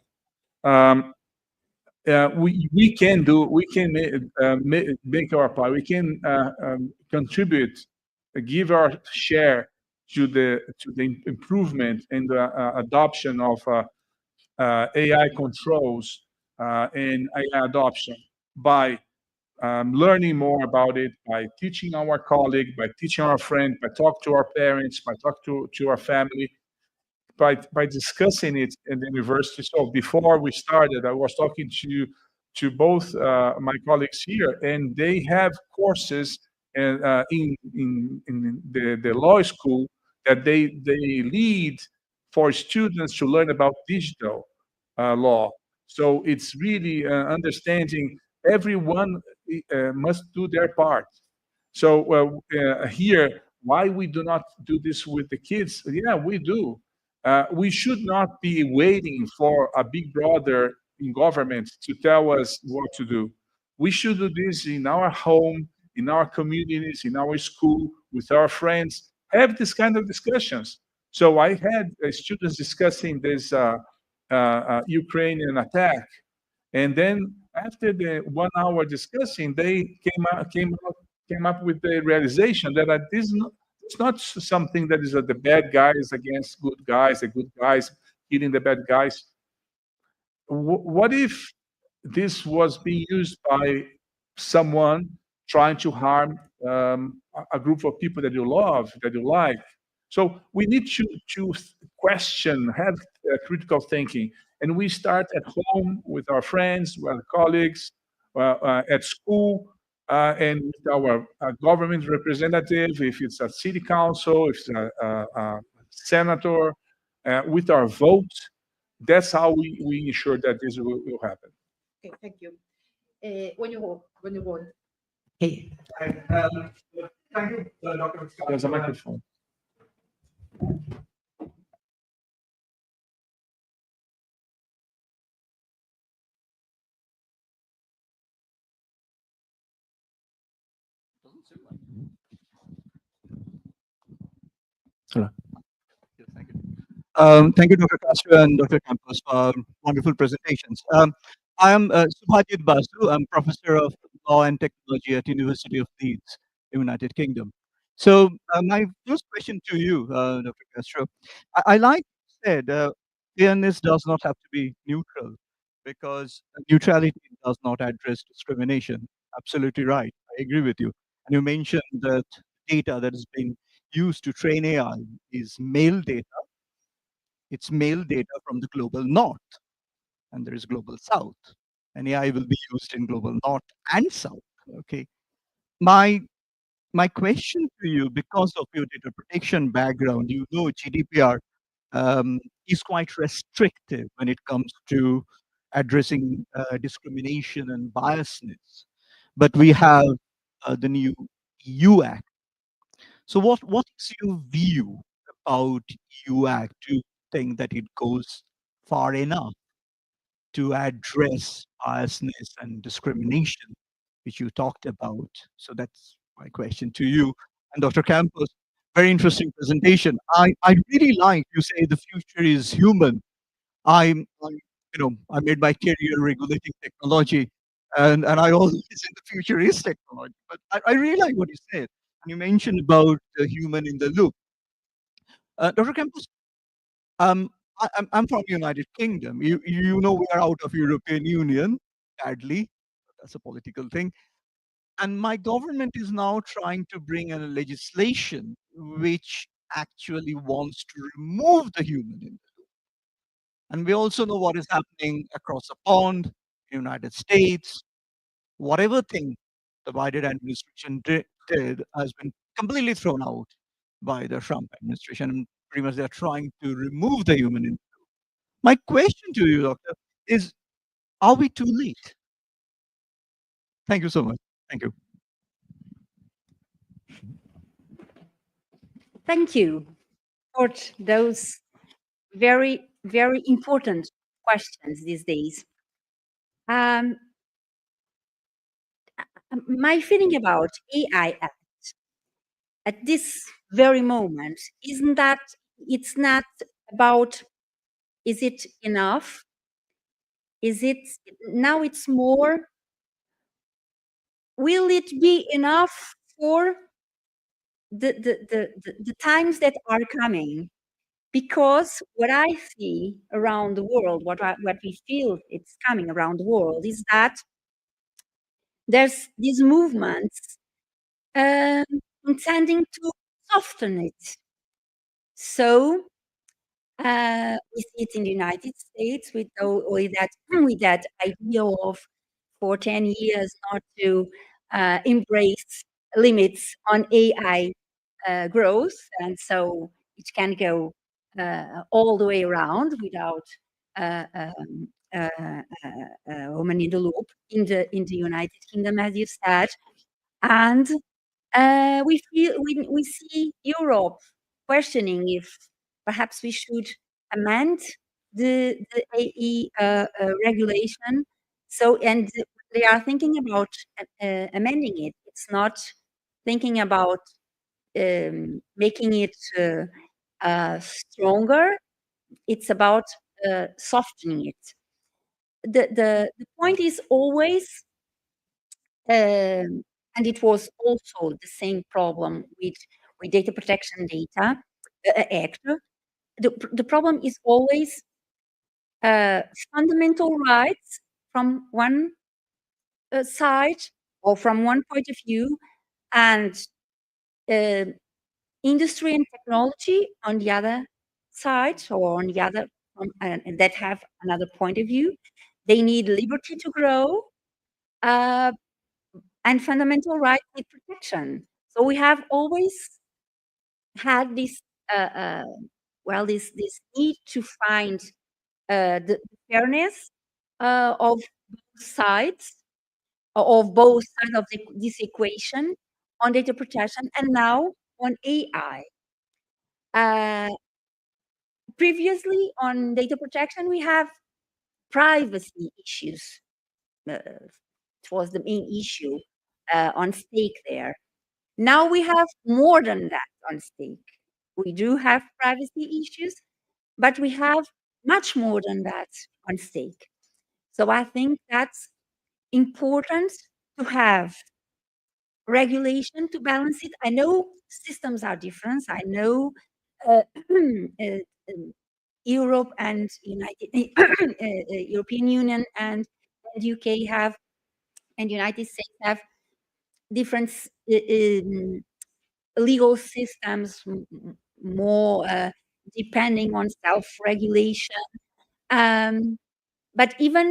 We can make our part. We can contribute, give our share to the improvement and the adoption of AI controls and AI adoption by learning more about it, by teaching our colleague, by teaching our friend, by talking to our parents, by talking to our family, by discussing it in the university. So before we started, I was talking to both my colleagues here, and they have courses in the law school that they lead for students to learn about digital law. So it's really understanding everyone must do their part. So here, why we do not do this with the kids? Yeah, we do. We should not be waiting for a big brother in government to tell us what to do. We should do this in our home, in our communities, in our school, with our friends, have this kind of discussions. So I had students discussing this Ukrainian attack. And then after the 1 hour discussing, they came up with the realization that it's not something that is the bad guys against good guys, the good guys killing the bad guys. What if this was being used by someone trying to harm a group of people that you love, that you like? So we need to question, have critical thinking. And we start at home with our friends, with our colleagues, at school, and with our government representative, if it's a city council, if it's a senator, with our vote. That's how we ensure that this will happen. Okay, thank you. When you want. Hey. Thank you, Dr. There's a microphone. Hello. Thank you, Dr. Castro and Dr. Campos, for wonderful presentations. I am Subhajit Basu. I'm professor of law and technology at University of Leeds, United Kingdom. So my first question to you, Dr. Castro, I like said fairness does not have to be neutral because neutrality does not address discrimination. Absolutely right. I agree with you. And you mentioned that data that has been used to train AI is male data. It's male data from the global north, and there is global south. And AI will be used in global north and south. Okay. My question to you, because of your data protection background, you know GDPR is quite restrictive when it comes to addressing discrimination and biasness. But we have the new EU Act. So what is your view about EU Act? Do you think that it goes far enough to address biasness and discrimination, which you talked about? So that's my question to you. And Dr. Campos, very interesting presentation. I really like you say the future is human. I made my career regulating technology, and I always think the future is technology. But I really like what you said. And you mentioned about the human in the loop. Dr. Campos, I'm from United Kingdom. You know we are out of European Union, sadly. That's a political thing. And my government is now trying to bring in a legislation which actually wants to remove the human in the loop. And we also know what is happening across the pond, United States. Whatever thing the Biden administration did has been completely thrown out by the Trump administration. And pretty much they're trying to remove the human in the loop. My question to you, Doctor, is are we too late? Thank you so much. Thank you. Thank you for those very, very important questions these days. My feeling about AI at this very moment isn't that it's not about is it enough? Is it now it's more, will it be enough for the times that are coming? Because what I see around the world, what we feel it's coming around the world is that there's these movements intending to soften it. So we see it in the United States with that idea of for 10 years not to embrace limits on AI growth, and so it can go all the way around without woman in the loop in the United Kingdom, as you said, and we see Europe questioning if perhaps we should amend the AI regulation. So, and they are thinking about amending it. It's not thinking about making it stronger. It's about softening it. The point is always, and it was also the same problem with data protection data act. The problem is always fundamental rights from one side or from one point of view, and industry and technology on the other side, or on the other, and that have another point of view. They need liberty to grow, and fundamental rights with protection. So we have always had this, this need to find the fairness of both sides, of both sides of this equation on data protection, and now on AI. Previously, on data protection, we have privacy issues. It was the main issue on stake there. Now we have more than that on stake. We do have privacy issues, but we have much more than that on stake. So I think that's important to have regulation to balance it. I know systems are different. I know Europe and European Union and UK have, and United States have different legal systems, more depending on self-regulation. But even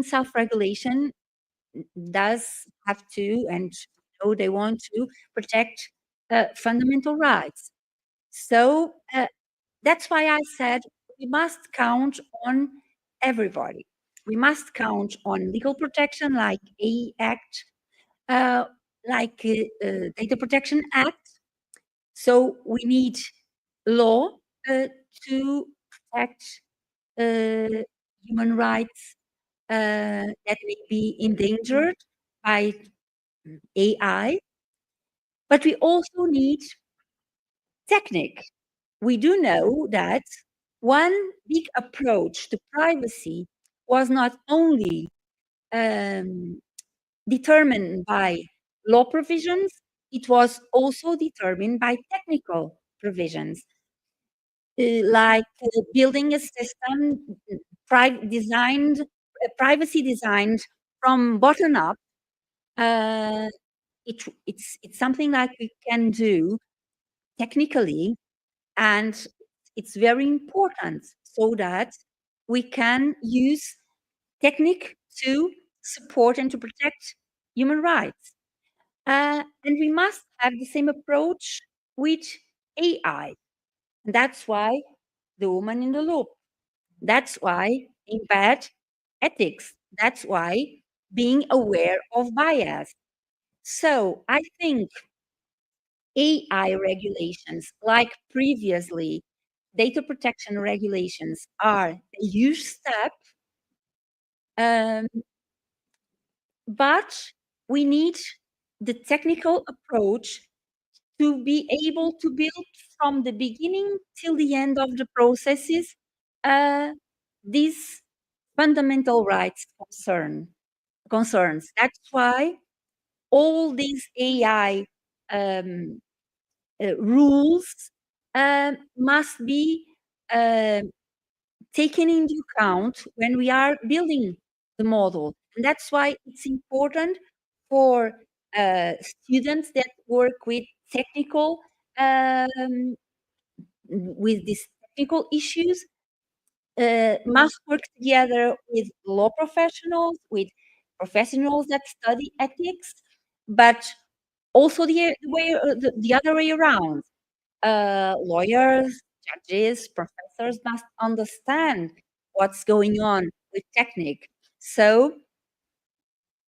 self-regulation does have to, and they want to protect fundamental rights. So that's why I said we must count on everybody. We must count on legal protection like AI Act, like Data Protection Act. So we need law to protect human rights that may be endangered by AI. But we also need technique. We do know that one big approach to privacy was not only determined by law provisions, it was also determined by technical provisions, like building a system privacy designed from bottom up. It's something that we can do technically, and it's very important so that we can use technique to support and to protect human rights. And we must have the same approach with AI. And that's why the woman in the loop. That's why embed ethics. That's why being aware of bias. So I think AI regulations, like previously, data protection regulations are a huge step, but we need the technical approach to be able to build from the beginning till the end of the processes these fundamental rights concerns. That's why all these AI rules must be taken into account when we are building the model. And that's why it's important for students that work with these technical issues must work together with law professionals, with professionals that study ethics, but also the other way around. Lawyers, judges, professors must understand what's going on with technique. So,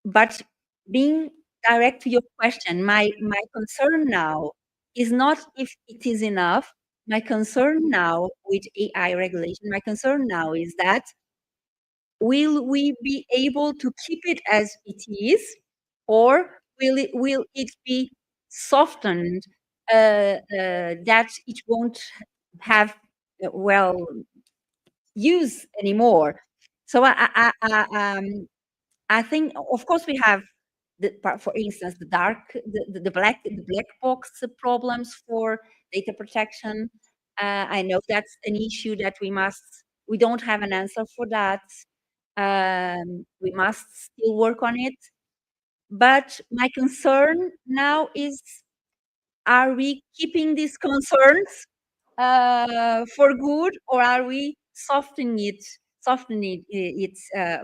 but being direct to your question, my concern now is not if it is enough. My concern now with AI regulation, my concern now is that will we be able to keep it as it is, or will it be softened that it won't have use anymore? So I think, of course, we have for instance, the black box problems for data protection. I know that's an issue that we don't have an answer for that. We must still work on it. But my concern now is, are we keeping these concerns for good, or are we softening it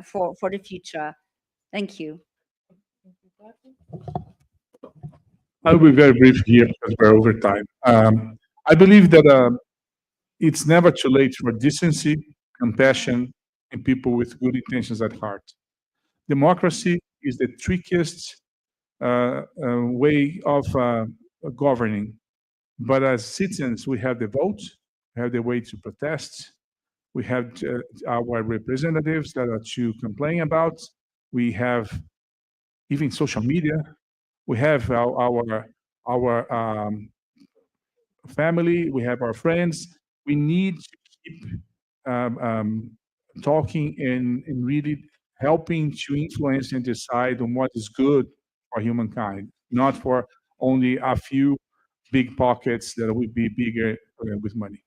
for the future? Thank you. I'll be very brief here because we're over time. I believe that it's never too late for decency, compassion, and people with good intentions at heart. Democracy is the trickiest way of governing. But as citizens, we have the vote, we have the way to protest, we have our representatives that are to complain about, we have even social media, we have our family, we have our friends. We need to keep talking and really helping to influence and decide on what is good for humankind, not for only a few big pockets that will be bigger with money.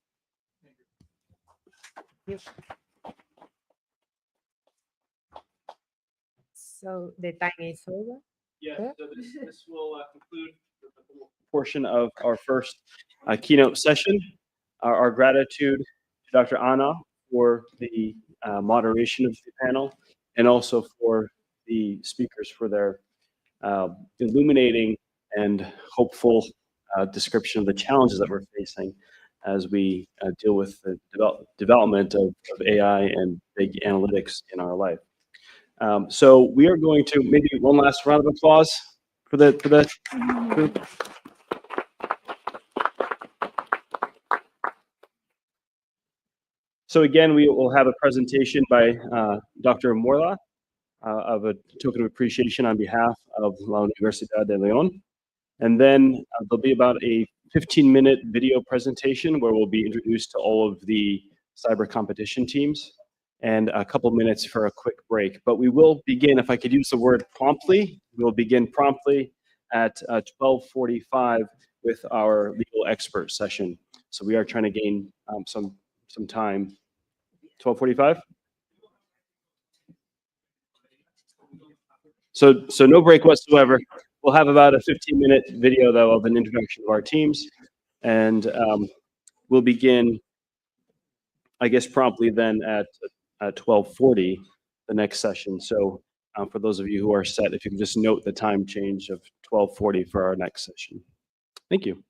So the time is over. Yeah, so this will conclude the portion of our first keynote session. Our gratitude to Dr. Anna for the moderation of the panel, and also for the speakers for their illuminating and hopeful description of the challenges that we're facing as we deal with the development of AI and big analytics in our life. So we are going to maybe one last round of applause for the group. So again, we will have a presentation by Dr. Morla of a token of appreciation on behalf of La Universidad de León. And then there'll be about a 15-minute video presentation where we'll be introduced to all of the cyber competition teams, and a couple minutes for a quick break. But we will begin, if I could use the word promptly, we'll begin promptly at 12:45 with our legal expert session. So we are trying to gain some time. 12:45? So no break whatsoever. We'll have about a 15-minute video, though, of an introduction of our teams. And we'll begin, I guess, promptly then at 12:40, the next session. So for those of you who are set, if you can just note the time change of 12:40 for our next session. Thank you.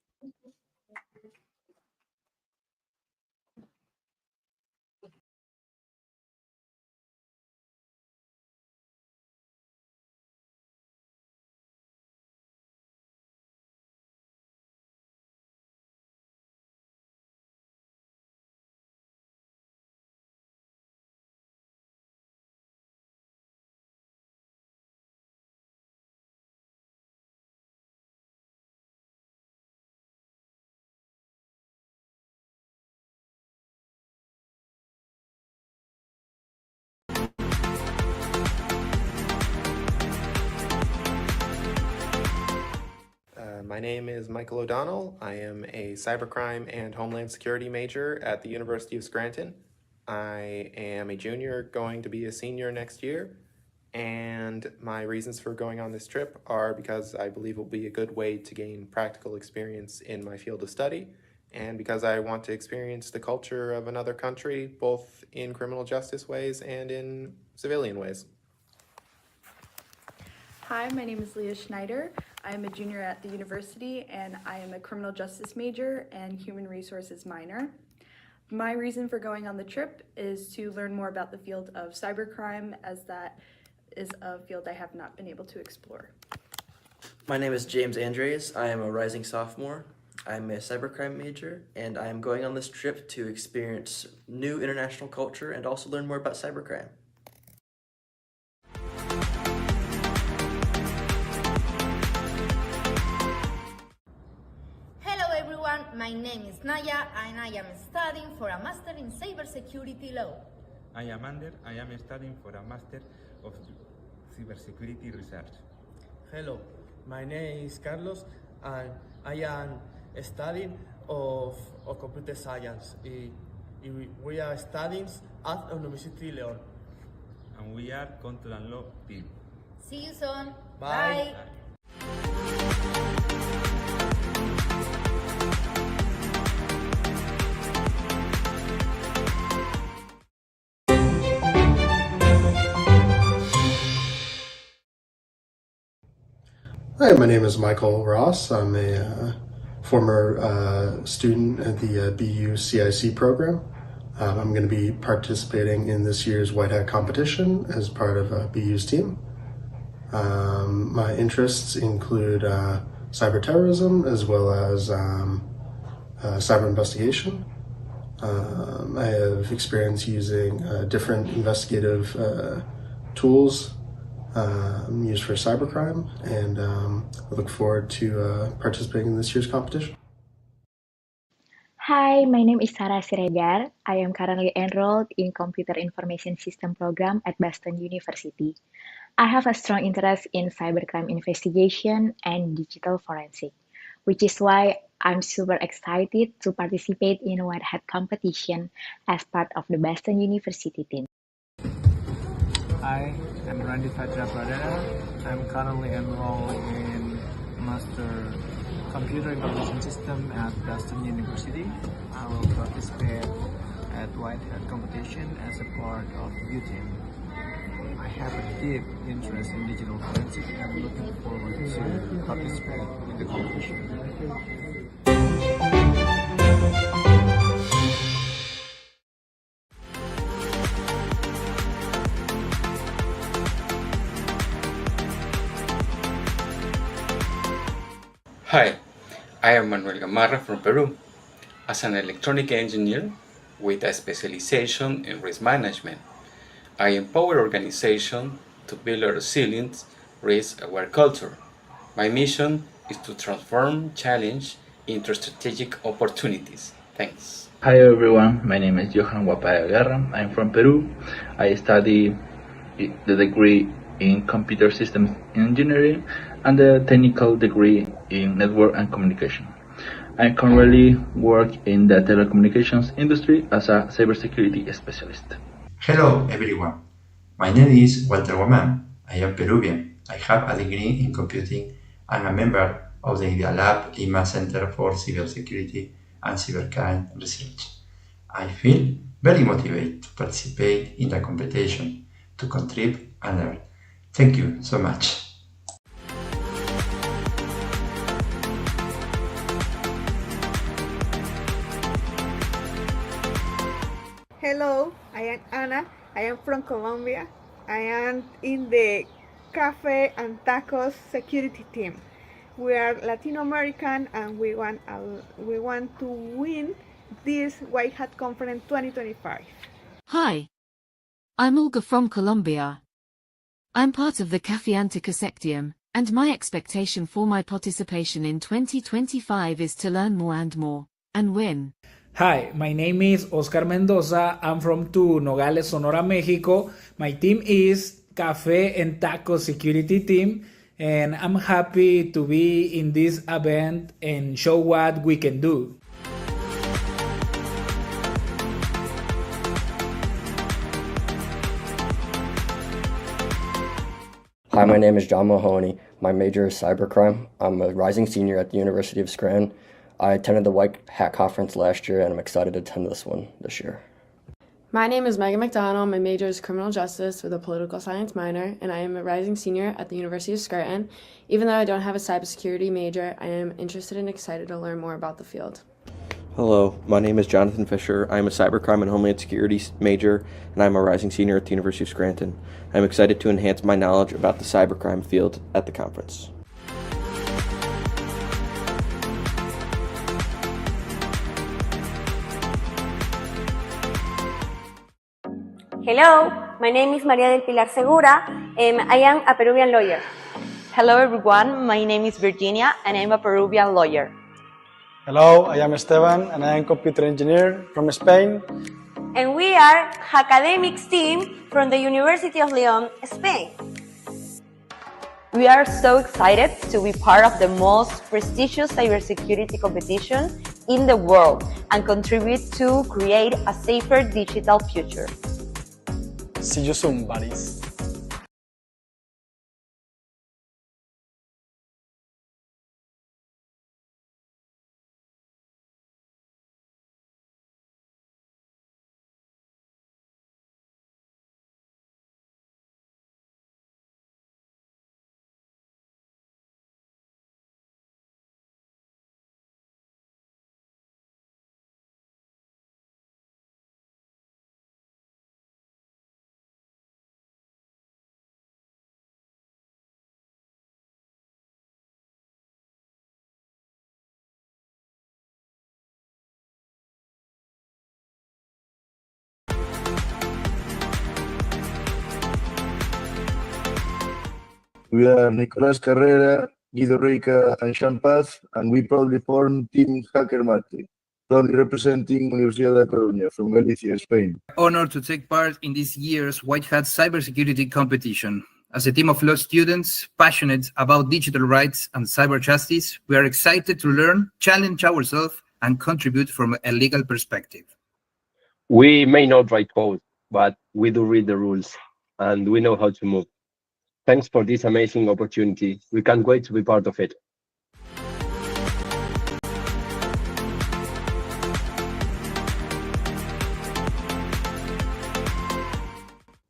My name is Michael O'Donnell. I am a cybercrime and homeland security major at the University of Scranton. I am a junior going to be a senior next year, and my reasons for going on this trip are because I believe it will be a good way to gain practical experience in my field of study, and because I want to experience the culture of another country, both in criminal justice ways and in civilian ways. Hi, my name is Leah Schneider. I am a junior at the university, and I am a criminal justice major and human resources minor. My reason for going on the trip is to learn more about the field of cybercrime, as that is a field I have not been able to explore. My name is James Andres. I am a rising sophomore. I'm a cybercrime major, and I am going on this trip to experience new international culture and also learn more about cybercrime. My name is Naya, and I am studying for a Master in Cybersecurity Law. I am Ander. I am studying for a Master of Cybersecurity Research. Hello, my name is Carlos, and I am studying of computer science. We are studying at University León. And we are Control and Law team. See you soon. Bye. Bye. Hi, my name is Michael Ross. I'm a former student at the BU CIC program. I'm going to be participating in this year's White Hat competition as part of BU's team. My interests include cyber terrorism as well as cyber investigation. I have experience using different investigative tools used for cybercrime, and I look forward to participating in this year's competition. Hi, my name is Sarah Siregar. I am currently enrolled in Computer Information System program at Boston University. I have a strong interest in cybercrime investigation and digital forensic, which is why I'm super excited to participate in White Hat competition as part of the Boston University team. Hi, I'm Randy Fatra Pradera. I'm currently enrolled in Master Computer Information System at Boston University. I will participate at White Hat competition as a part of U team. I have a deep interest in digital forensic and I'm looking forward to participate in the competition. Hi, I am Manuel Gamarra from Peru. As an electronic engineer with a specialization in risk management, I empower organizations to build a resilient, risk-aware culture. My mission is to transform challenge into strategic opportunities. Thanks. Hi everyone, my name is Johan Guapaya Guerra. I'm from Peru. I study the degree in Computer Systems Engineering and the technical degree in Network and Communication. I currently work in the telecommunications industry as a cybersecurity specialist. Hello everyone, my name is Walter Guamán. I am Peruvian. I have a degree in computing and a member of the Idea Lab Lima Center for Cybersecurity and Cybercrime Research. I feel very motivated to participate in the competition, to contribute and learn. Thank you so much. Hello, I am Ana. I am from Colombia. I am in the Cafe and Tacos security team. We are Latino American and we want to win this White Hat Conference 2025. Hi, I'm Olga from Colombia. I'm part of the Cafe Anticosectium, and my expectation for my participation in 2025 is to learn more and win. Hi, my name is Oscar Mendoza. I'm from Nogales, Sonora, Mexico. My team is Cafe and Taco Security Team, and I'm happy to be in this event and show what we can do. Hi, my name is John Mahoney. My major is cybercrime. I'm a rising senior at the University of Scranton. I attended the White Hat Conference last year, and I'm excited to attend this one this year. My name is Megan McDonald. My major is criminal justice with a political science minor, and I am a rising senior at the University of Scranton. Even though I don't have a cybersecurity major, I am interested and excited to learn more about the field. Hello, my name is Jonathan Fisher. I am a cybercrime and homeland security major, and I'm a rising senior at the University of Scranton. I'm excited to enhance my knowledge about the cybercrime field at the conference. Hello, my name is Maria del Pilar Segura, and I am a Peruvian lawyer. Hello everyone, my name is Virginia, and I'm a Peruvian lawyer. Hello, I am Esteban, and I am a computer engineer from Spain. And we are academics team from the University of León, Spain. We are so excited to be part of the most prestigious cybersecurity competition in the world and contribute to create a safer digital future. See you soon, buddies. We are Nicolas Carrera, Guido Reika, and Sean Paz, and we proudly form Team Hacker Mate, proudly representing Universidad de Coruña from Galicia, Spain. Honored to take part in this year's White Hat Cybersecurity competition. As a team of law students passionate about digital rights and cyber justice, we are excited to learn, challenge ourselves, and contribute from a legal perspective. We may not write code, but we do read the rules, and we know how to move. Thanks for this amazing opportunity. We can't wait to be part of it.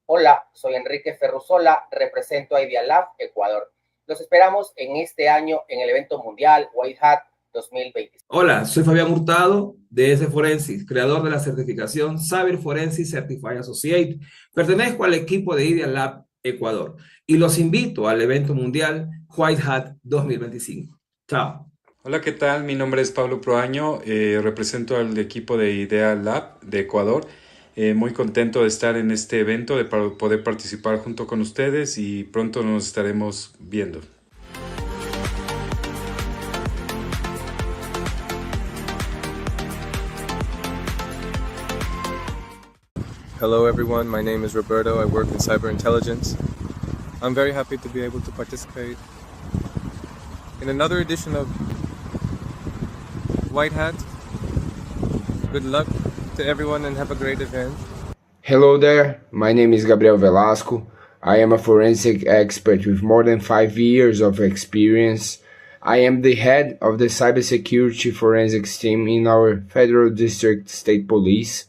Hola, soy Enrique Ferrusola, represento a Idea Lab, Ecuador. Los esperamos en este año en el evento mundial White Hat 2020. Hola, soy Fabián Hurtado de S Forensics, creador de la certificación Cyber Forensics Certified Associate. Pertenezco al equipo de Idea Lab, Ecuador, y los invito al evento mundial White Hat 2025. Chao. Hola, ¿qué tal? Mi nombre es Pablo Proaño, represento al equipo de Idea Lab de Ecuador. Muy contento de estar en este evento, de poder participar junto con ustedes y pronto nos estaremos viendo. Hello everyone, my name is Roberto. I work in cyber intelligence. I'm very happy to be able to participate in another edition of White Hat. Good luck to everyone and have a great event. Hello there, my name is Gabriel Velasco. I am a forensic expert with more than 5 years of experience. I am the head of the Cybersecurity Forensics team in our Federal District State Police.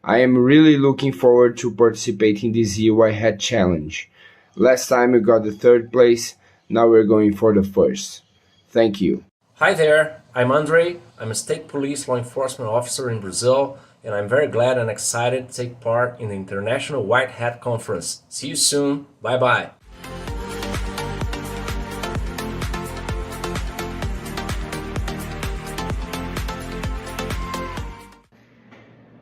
I am really looking forward to participating this year White Hat Challenge. Last time we got the 3rd place, now we're going for the 1st. Thank you. Hi there, I'm Andre. I'm a state police law enforcement officer in Brazil, and I'm very glad and excited to take part in the International White Hat Conference. See you soon. Bye-bye.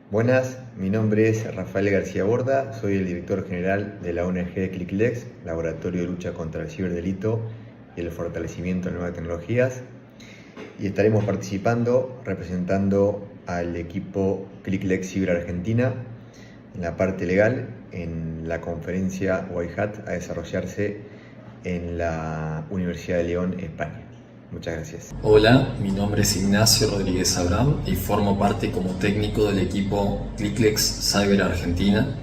Buenas, mi nombre es Rafael García Borda, soy el director general de la ONG ClickLex, Laboratorio de Lucha contra el Ciberdelito y el Fortalecimiento de Nuevas Tecnologías, y estaremos participando representando al equipo ClickLex Ciber Argentina en la parte legal en la conferencia White Hat a desarrollarse en la Universidad de León, España. Muchas gracias. Hola, mi nombre es Ignacio Rodríguez Abraham y formo parte como técnico del equipo ClickLex Cyber Argentina,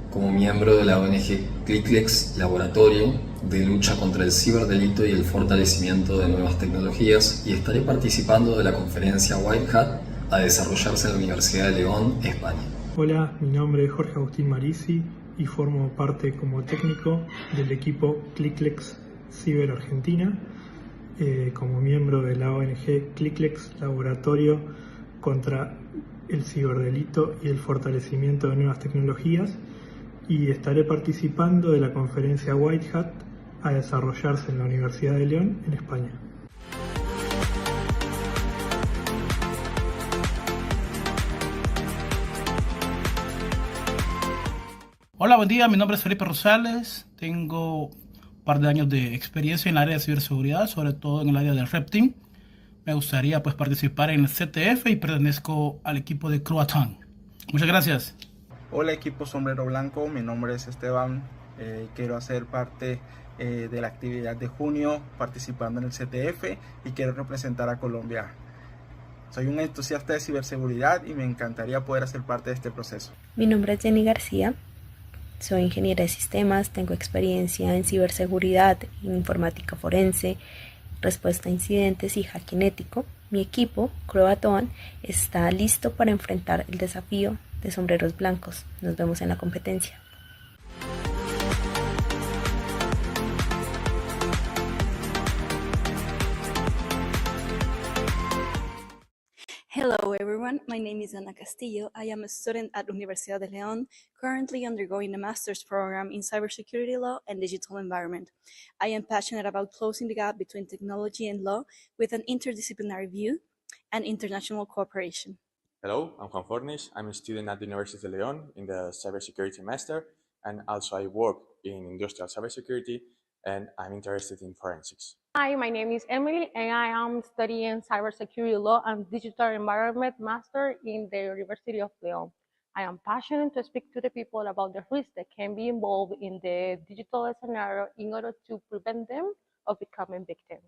como miembro de la ONG ClickLex Laboratorio de Lucha contra el Ciberdelito y el Fortalecimiento de Nuevas Tecnologías, y estaré participando de la conferencia White Hat a desarrollarse en la Universidad de León, España. Hola, mi nombre es Jorge Agustín Marisi y formo parte como técnico del equipo ClickLex Cyber Argentina, como miembro de la ONG ClickLex Laboratorio contra el Ciberdelito y el Fortalecimiento de Nuevas Tecnologías, y estaré participando de la conferencia White Hat a desarrollarse en la Universidad de León, en España. Hola, buen día, mi nombre es Felipe Rosales, tengo un par de años de experiencia en el área de ciberseguridad, sobre todo en el área del Red Team. Me gustaría pues participar en el CTF y pertenezco al equipo de Croatan. Muchas gracias. Hola equipo Sombrero Blanco, mi nombre es Esteban, quiero hacer parte de la actividad de junio participando en el CTF y quiero representar a Colombia. Soy un entusiasta de ciberseguridad y me encantaría poder hacer parte de este proceso. Mi nombre es Jenny García, soy ingeniera de sistemas, tengo experiencia en ciberseguridad, en informática forense, respuesta a incidentes y hacking ético. Mi equipo, Croatoan, está listo para enfrentar el desafío de sombreros blancos. Nos vemos en la competencia. Hello everyone, my name is Ana Castillo. I am a student at Universidad de León, currently undergoing a master's program in cybersecurity law and digital environment. I am passionate about closing the gap between technology and law with an interdisciplinary view and international cooperation. Hello, I'm Juan Fornis. I'm a student at the University of León in the cybersecurity master, and also I work in industrial cybersecurity and I'm interested in forensics. Hi, my name is Emily, and I am studying cybersecurity law and digital environment master in the University of León. I am passionate to speak to the people about the risks that can be involved in the digital scenario in order to prevent them of becoming victims.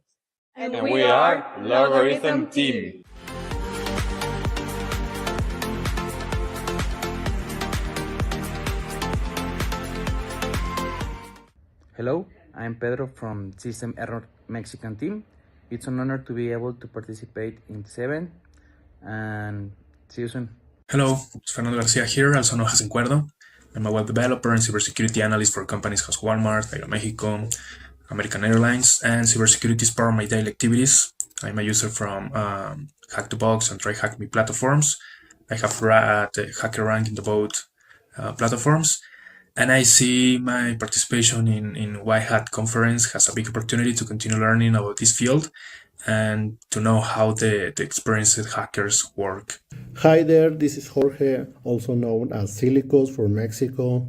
And we are Logarithm Team. Hello, I'm Pedro from System Error Mexican team. It's an honor to be able to participate in 7 and see you soon. Hello, it's Fernando Garcia here, also known as Encuerdo. I'm a web developer and cybersecurity analyst for companies such as Walmart, Aeromexico, American Airlines, and cybersecurity is part of my daily activities. I'm a user from Hack2Box and TryHackMe platforms. I have the hacker rank in the both platforms. And I see my participation in White Hat conference as a big opportunity to continue learning about this field and to know how the experienced hackers work. Hi there, this is Jorge, also known as Silicos from Mexico,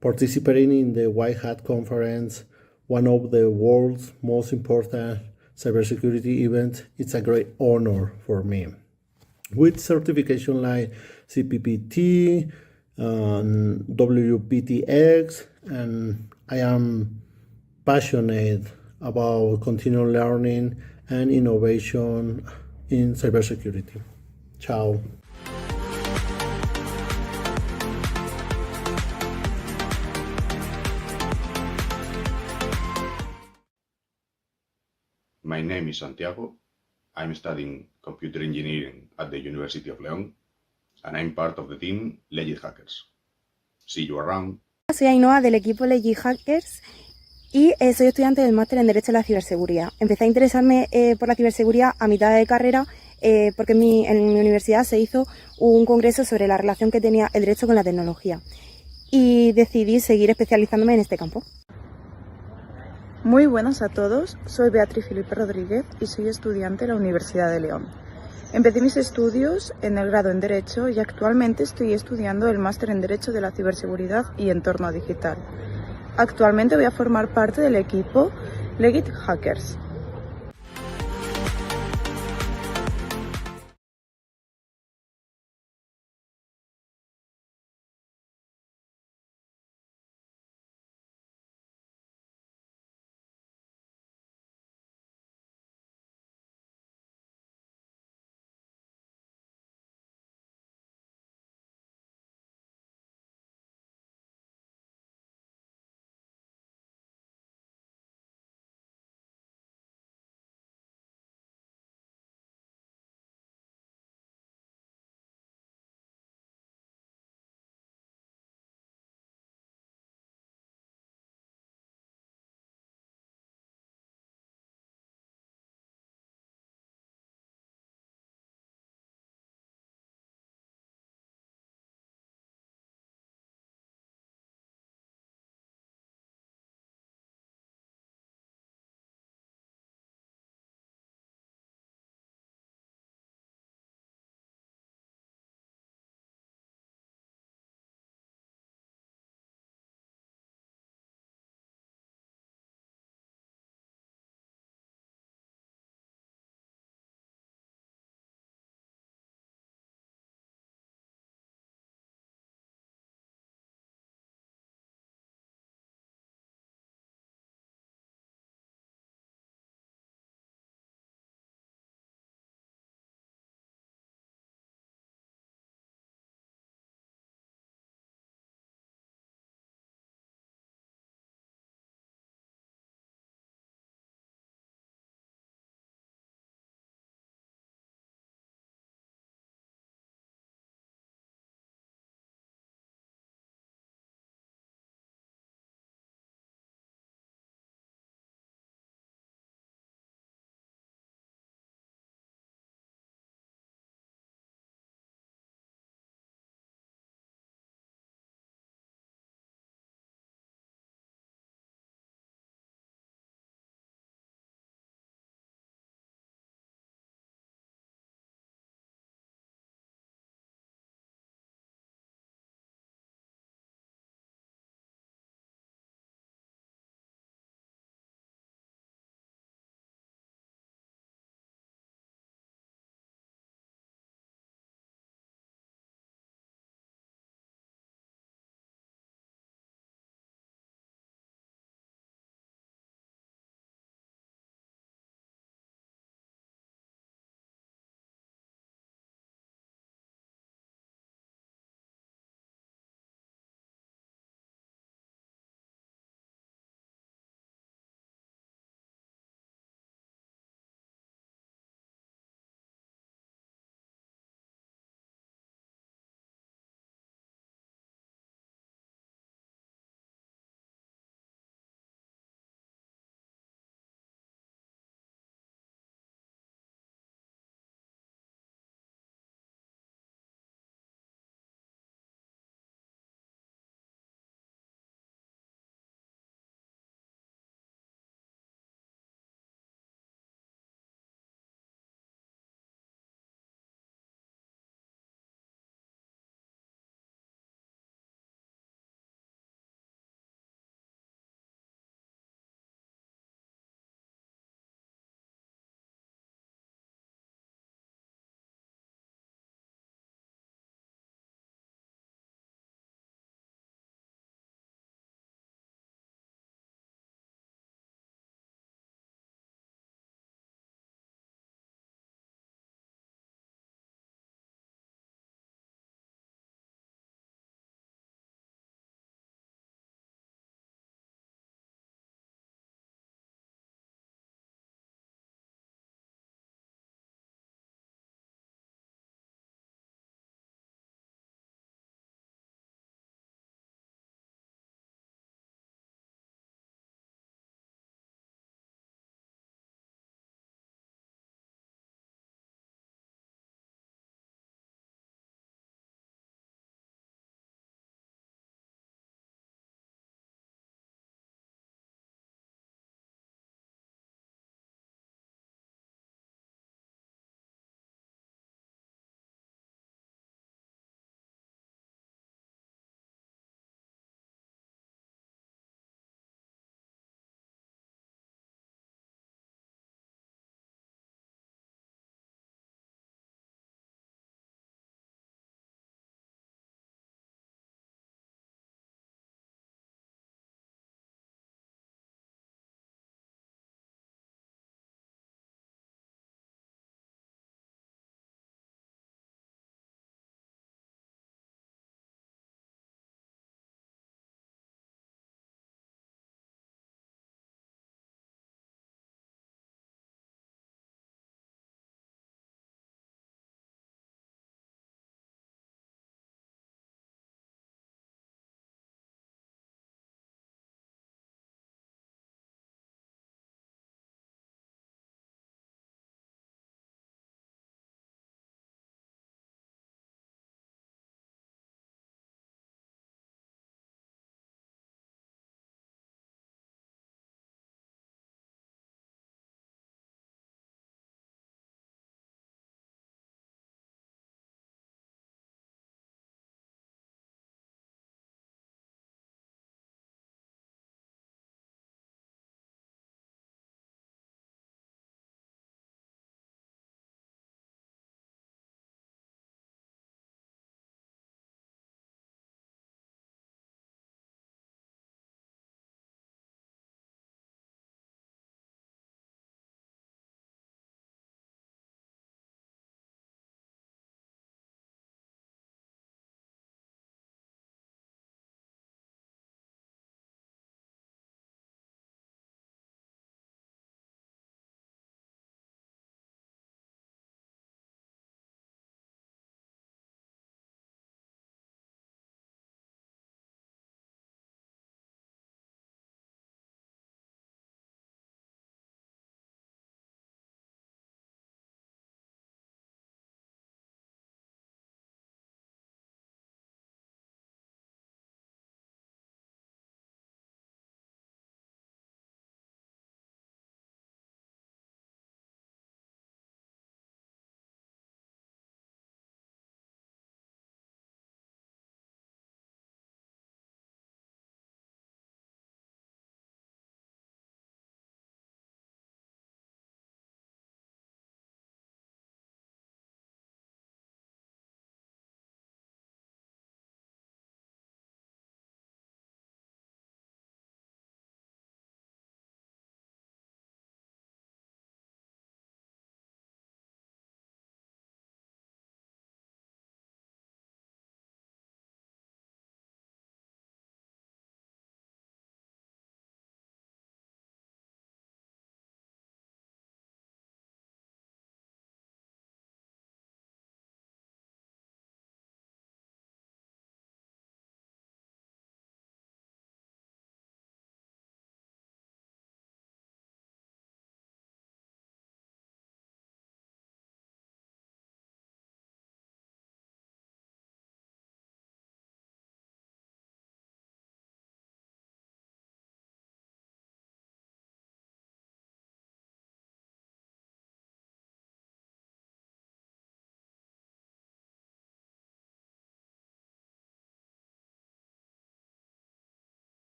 participating in the White Hat conference, one of the world's most important cybersecurity events. It's a great honor for me. With certification like CPPT, WPTX, and I am passionate about continual learning and innovation in cybersecurity. Ciao. My name is Santiago. I'm studying computer engineering at the University of León, and I'm part of the team Legit Hackers. See you around. Soy Ainhoa del equipo Legit Hackers y soy estudiante del máster en Derecho de la Ciberseguridad. Empecé a interesarme por la ciberseguridad a mitad de carrera porque en mi universidad se hizo un congreso sobre la relación que tenía el derecho con la tecnología y decidí seguir especializándome en este campo. Muy buenas a todos, soy Beatriz Felipe Rodríguez y soy estudiante de la Universidad de León. Empecé mis estudios en el grado en Derecho y actualmente estoy estudiando el máster en Derecho de la Ciberseguridad y Entorno Digital. Actualmente voy a formar parte del equipo Legit Hackers.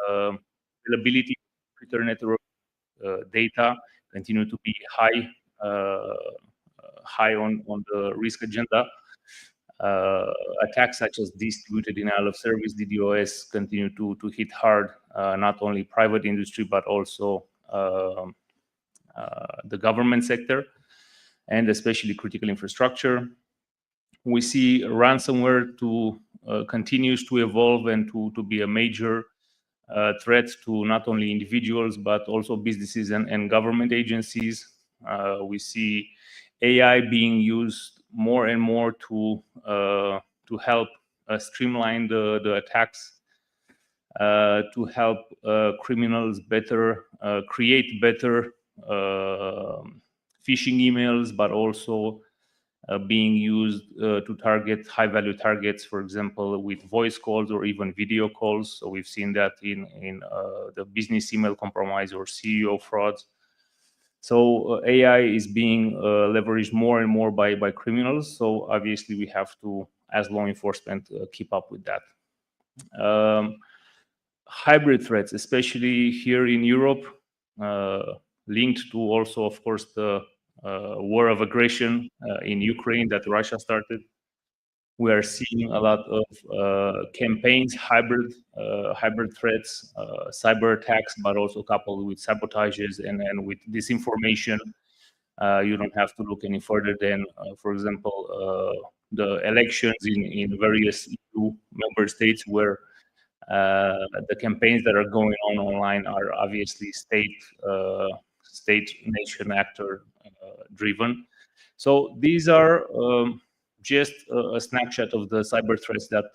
availability of Twitter network data continue to be high on the risk agenda. Attacks such as distributed denial of service, DDoS, continue to hit hard, not only private industry, but also the government sector, and especially critical infrastructure. We see ransomware continues to evolve and to be a major threat to not only individuals, but also businesses and government agencies. We see AI being used more and more to help streamline the attacks, to help criminals better create better phishing emails, but also being used to target high-value targets, for example, with voice calls or even video calls. So we've seen that in the business email compromise or CEO frauds. So AI is being leveraged more and more by criminals. So obviously we have to, as law enforcement, keep up with that. Hybrid threats, especially here in Europe, linked to also, of course, the war of aggression in Ukraine that Russia started. We are seeing a lot of campaigns, hybrid threats, cyber attacks, but also coupled with sabotages and with disinformation. You don't have to look any further than, for example, the elections in various EU member states, where the campaigns that are going on online are obviously state nation actor driven. So these are just a snapshot of the cyber threats that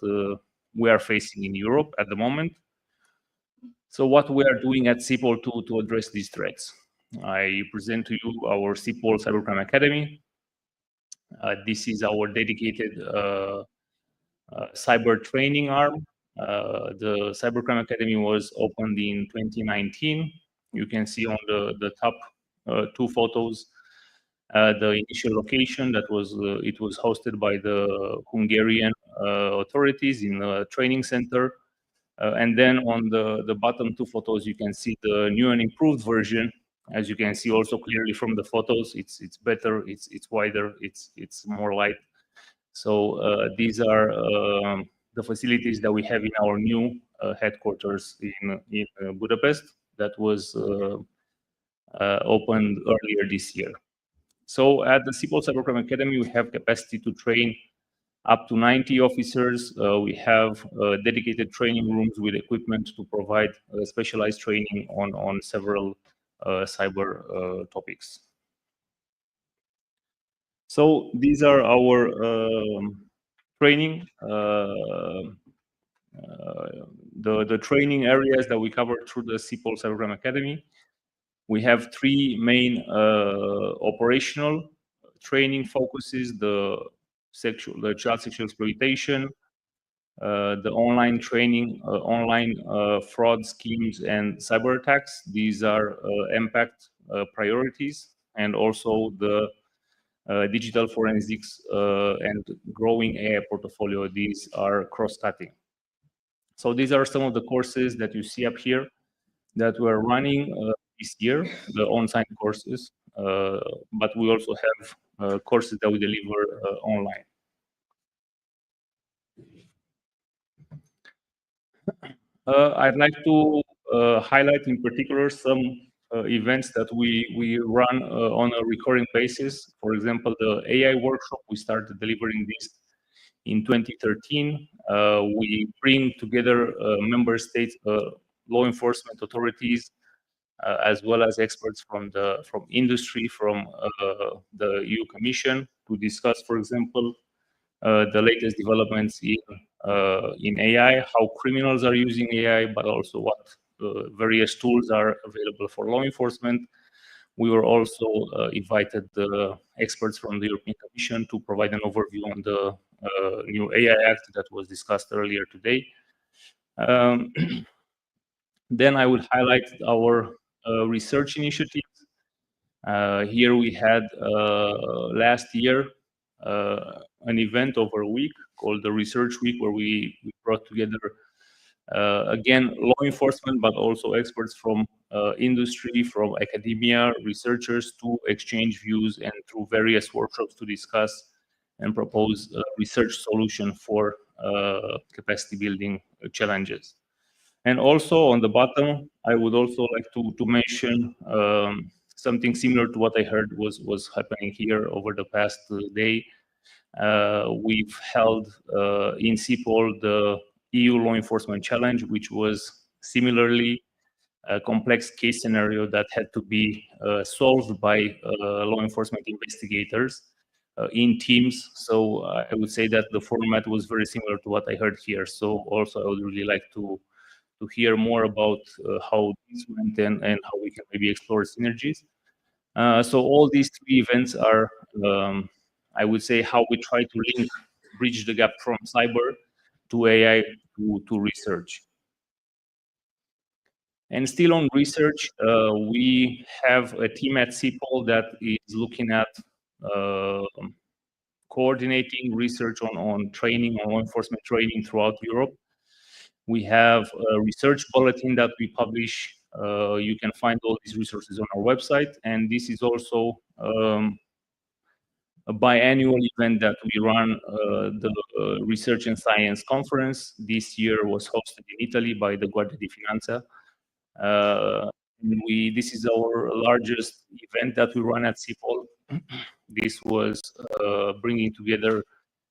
we are facing in Europe at the moment. So what we are doing at CIPOL to address these threats. I present to you our CIPOL Cybercrime Academy. This is our dedicated cyber training arm. The Cybercrime Academy was opened in 2019. You can see on the top two photos the initial location that was it was hosted by the Hungarian authorities in a training center, and then on the bottom two photos you can see the new and improved version. As you can see also clearly from the photos, it's better, it's wider, it's more light. So these are the facilities that we have in our new headquarters in Budapest that was opened earlier this year. So at the CIPOL Cybercrime Academy, we have capacity to train up to 90 officers. We have dedicated training rooms with equipment to provide specialized training on several cyber topics. So these are our training, the training areas that we cover through the CIPOL Cybercrime Academy. We have three main operational training focuses: the child sexual exploitation, the online training, online fraud schemes, and cyber attacks. These are impact priorities, and also the digital forensics and growing AI portfolio. These are cross-cutting. So these are some of the courses that you see up here that we're running this year, the on-site courses, but we also have courses that we deliver online. I'd like to highlight in particular some events that we run on a recurring basis. For example, the AI workshop, we started delivering this in 2013. We bring together member states, law enforcement authorities, as well as experts from industry, from the EU Commission, to discuss, for example, the latest developments in AI, how criminals are using AI, but also what various tools are available for law enforcement. We were also invited the experts from the European Commission to provide an overview on the new AI Act that was discussed earlier today. Then I would highlight our research initiatives. Here we had last year an event over a week called the Research Week, where we brought together Again, law enforcement, but also experts from industry, from academia, researchers to exchange views and through various workshops to discuss and propose a research solution for capacity building challenges. And also on the bottom, I would also like to mention something similar to what I heard was happening here over the past day. We've held in CIPOL the EU Law Enforcement Challenge, which was similarly a complex case scenario that had to be solved by law enforcement investigators in teams. So I would say that the format was very similar to what I heard here. So also I would really like to hear more about how this went and how we can maybe explore synergies. So all these three events are, I would say, how we try to bridge the gap from cyber to AI to research. And still on research, we have a team at CIPOL that is looking at coordinating research on training, on law enforcement training throughout Europe. We have a research bulletin that we publish. You can find all these resources on our website. And this is also a biannual event that we run, the Research and Science Conference. This year was hosted in Italy by the Guardia di Finanza. This is our largest event that we run at CIPOL. This was bringing together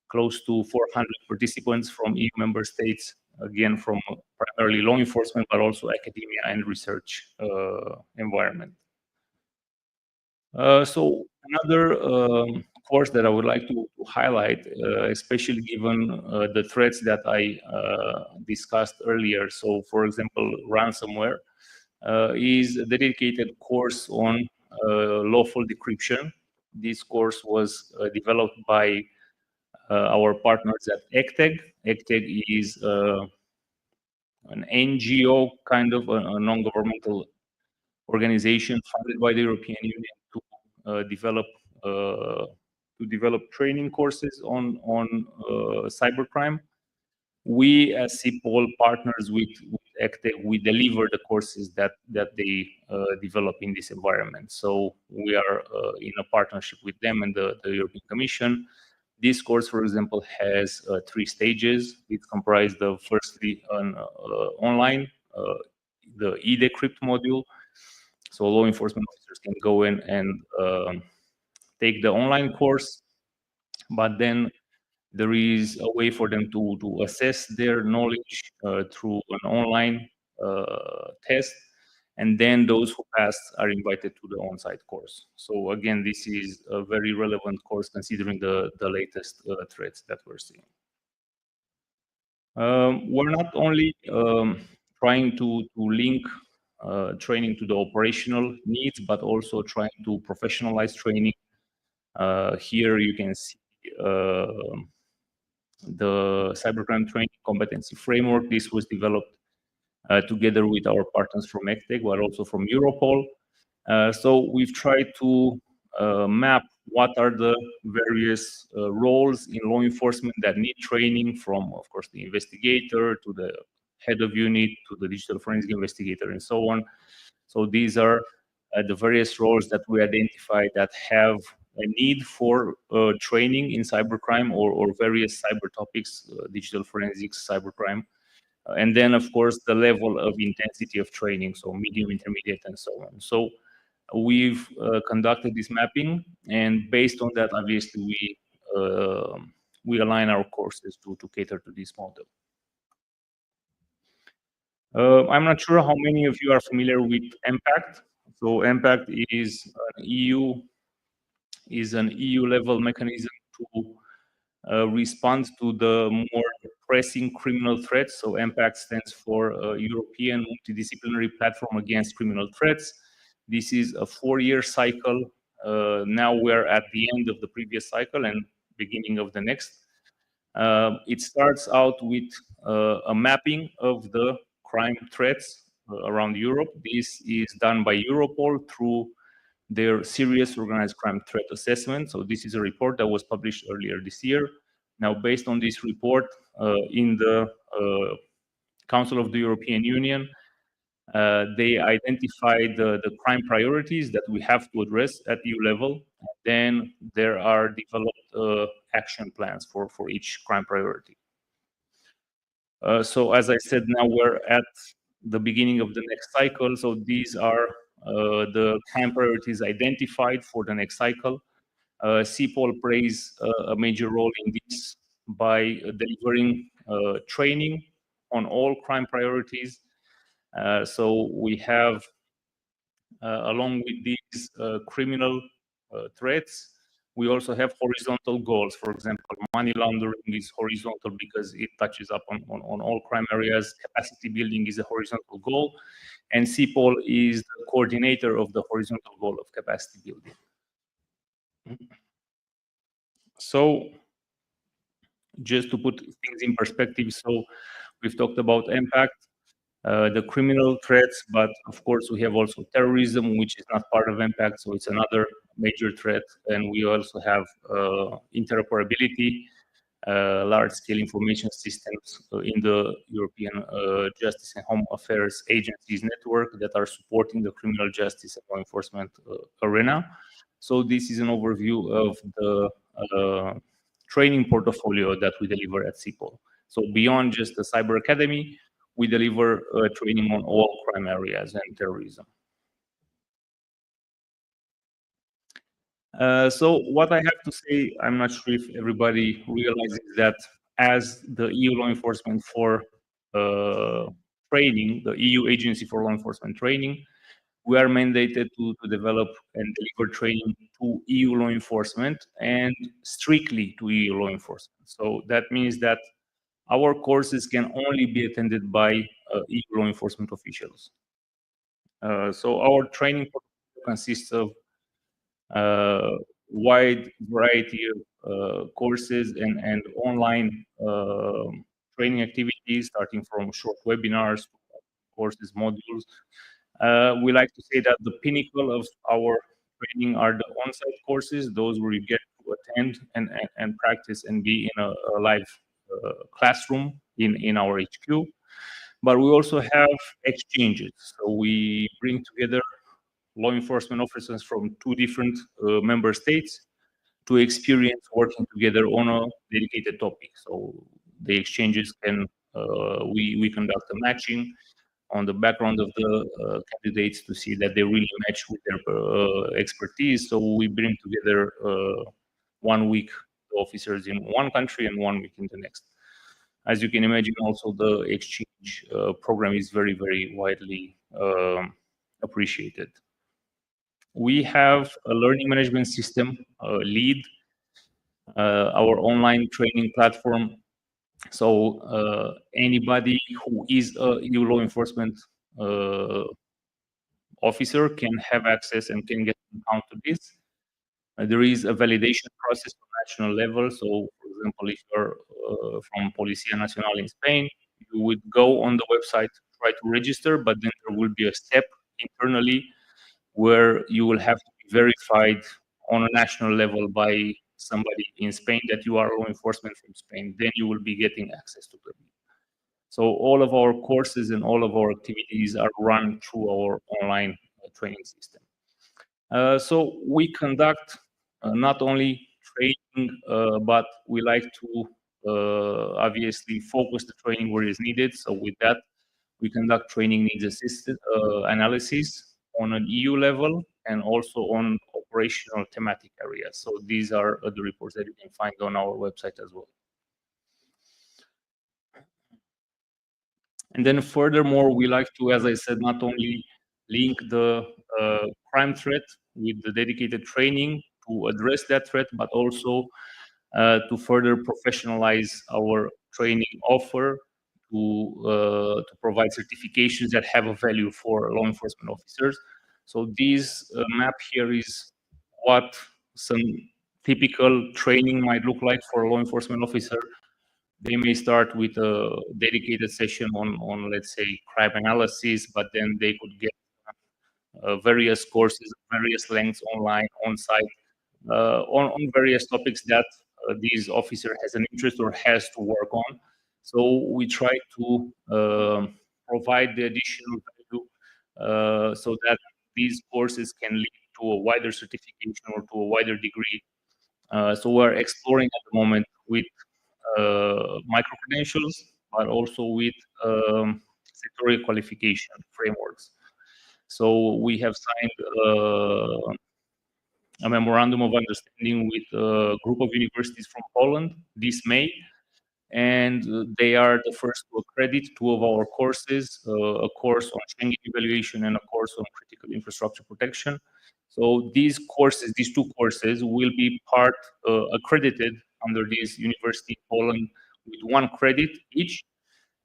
close to 400 participants from EU member states, again, from primarily law enforcement, but also academia and research environment. So another course that I would like to highlight, especially given the threats that I discussed earlier. So, for example, ransomware is a dedicated course on lawful decryption. This course was developed by our partners at ECTEG. ECTEG is an NGO, kind of a non-governmental organization funded by the European Union to develop training courses on cybercrime. We, as CIPOL partners with ECTEG, we deliver the courses that they develop in this environment. So we are in a partnership with them and the European Commission. This course, for example, has 3 stages. It's comprised of, firstly, an online, the e-decrypt module. So law enforcement officers can go in and take the online course, but then there is a way for them to assess their knowledge through an online test. And then those who pass are invited to the on-site course. So again, this is a very relevant course considering the latest threats that we're seeing. We're not only trying to link training to the operational needs, but also trying to professionalize training. Here you can see the cybercrime training competency framework. This was developed together with our partners from ECTEG, but also from Europol. So we've tried to map what are the various roles in law enforcement that need training, from, of course, the investigator to the head of unit to the digital forensic investigator and so on. So these are the various roles that we identify that have a need for training in cybercrime or various cyber topics, digital forensics, cybercrime. And then, of course, the level of intensity of training, so medium, intermediate, and so on. So we've conducted this mapping, and based on that, obviously, we align our courses to cater to this model. I'm not sure how many of you are familiar with MPACT. So MPACT is an EU-level mechanism to respond to the more pressing criminal threats. So MPACT stands for European Multidisciplinary Platform Against Criminal Threats. This is a 4-year cycle. Now we're at the end of the previous cycle and beginning of the next. It starts out with a mapping of the crime threats around Europe. This is done by Europol through their serious organized crime threat assessment. So this is a report that was published earlier this year. Now, based on this report, in the Council of the European Union. They identified the crime priorities that we have to address at EU level. Then there are developed action plans for each crime priority. So as I said, now we're at the beginning of the next cycle. So these are the crime priorities identified for the next cycle. CPOL plays a major role in this by delivering training on all crime priorities. So we have, along with these criminal threats, we also have horizontal goals. For example, money laundering is horizontal because it touches up on all crime areas. Capacity building is a horizontal goal. And CPOL is the coordinator of the horizontal goal of capacity building. So just to put things in perspective, so we've talked about impact, the criminal threats, but of course we have also terrorism, which is not part of impact, so it's another major threat. And we also have interoperability, large-scale information systems in the European Justice and Home Affairs Agencies network that are supporting the criminal justice and law enforcement arena. So this is an overview of the training portfolio that we deliver at CPOL. So beyond just the Cyber Academy, we deliver training on all crime areas and terrorism. So what I have to say, I'm not sure if everybody realizes that as the EU law enforcement for training, the EU Agency for Law Enforcement Training, we are mandated to develop and deliver training to EU law enforcement and strictly to EU law enforcement. So that means that our courses can only be attended by EU law enforcement officials. So our training consists of wide variety of courses and online training activities, starting from short webinars, courses, modules. We like to say that the pinnacle of our training are the on-site courses, those where you get to attend and practice and be in a live classroom in our HQ. But we also have exchanges. So we bring together law enforcement officers from 2 different member states to experience working together on a dedicated topic. So the exchanges can, we conduct a matching on the background of the candidates to see that they really match with their expertise. So we bring together 1 week the officers in one country and 1 week in the next. As you can imagine, also the exchange program is very, very widely appreciated. We have a learning management system, LEAD, our online training platform. So anybody who is a EU law enforcement officer can have access and can get account to this. There is a validation process on national level. So, for example, if you're from Policía Nacional in Spain, you would go on the website, try to register, but then there will be a step internally where you will have to be verified on a national level by somebody in Spain that you are law enforcement from Spain. Then you will be getting access to the lead. So all of our courses and all of our activities are run through our online training system. So we conduct not only training, but we like to obviously focus the training where it's needed. So with that, we conduct training needs assisted analysis on an EU level and also on operational thematic areas. So these are the reports that you can find on our website as well. And then furthermore, we like to, as I said, not only link the crime threat with the dedicated training to address that threat, but also to further professionalize our training offer to provide certifications that have a value for law enforcement officers. So this map here is what some typical training might look like for a law enforcement officer. They may start with a dedicated session on let's say, crime analysis, but then they could get various courses, various lengths online, on-site, on various topics that this officer has an interest or has to work on. So we try to provide the additional value so that these courses can lead to a wider certification or to a wider degree. So we're exploring at the moment with micro credentials, but also with sectorial qualification frameworks. So we have signed a memorandum of understanding with a group of universities from Poland this May, and they are the first to accredit two of our courses, a course on Schengen evaluation and a course on critical infrastructure protection. So these courses, these two courses, will be part accredited under this university in Poland with 1 credit each.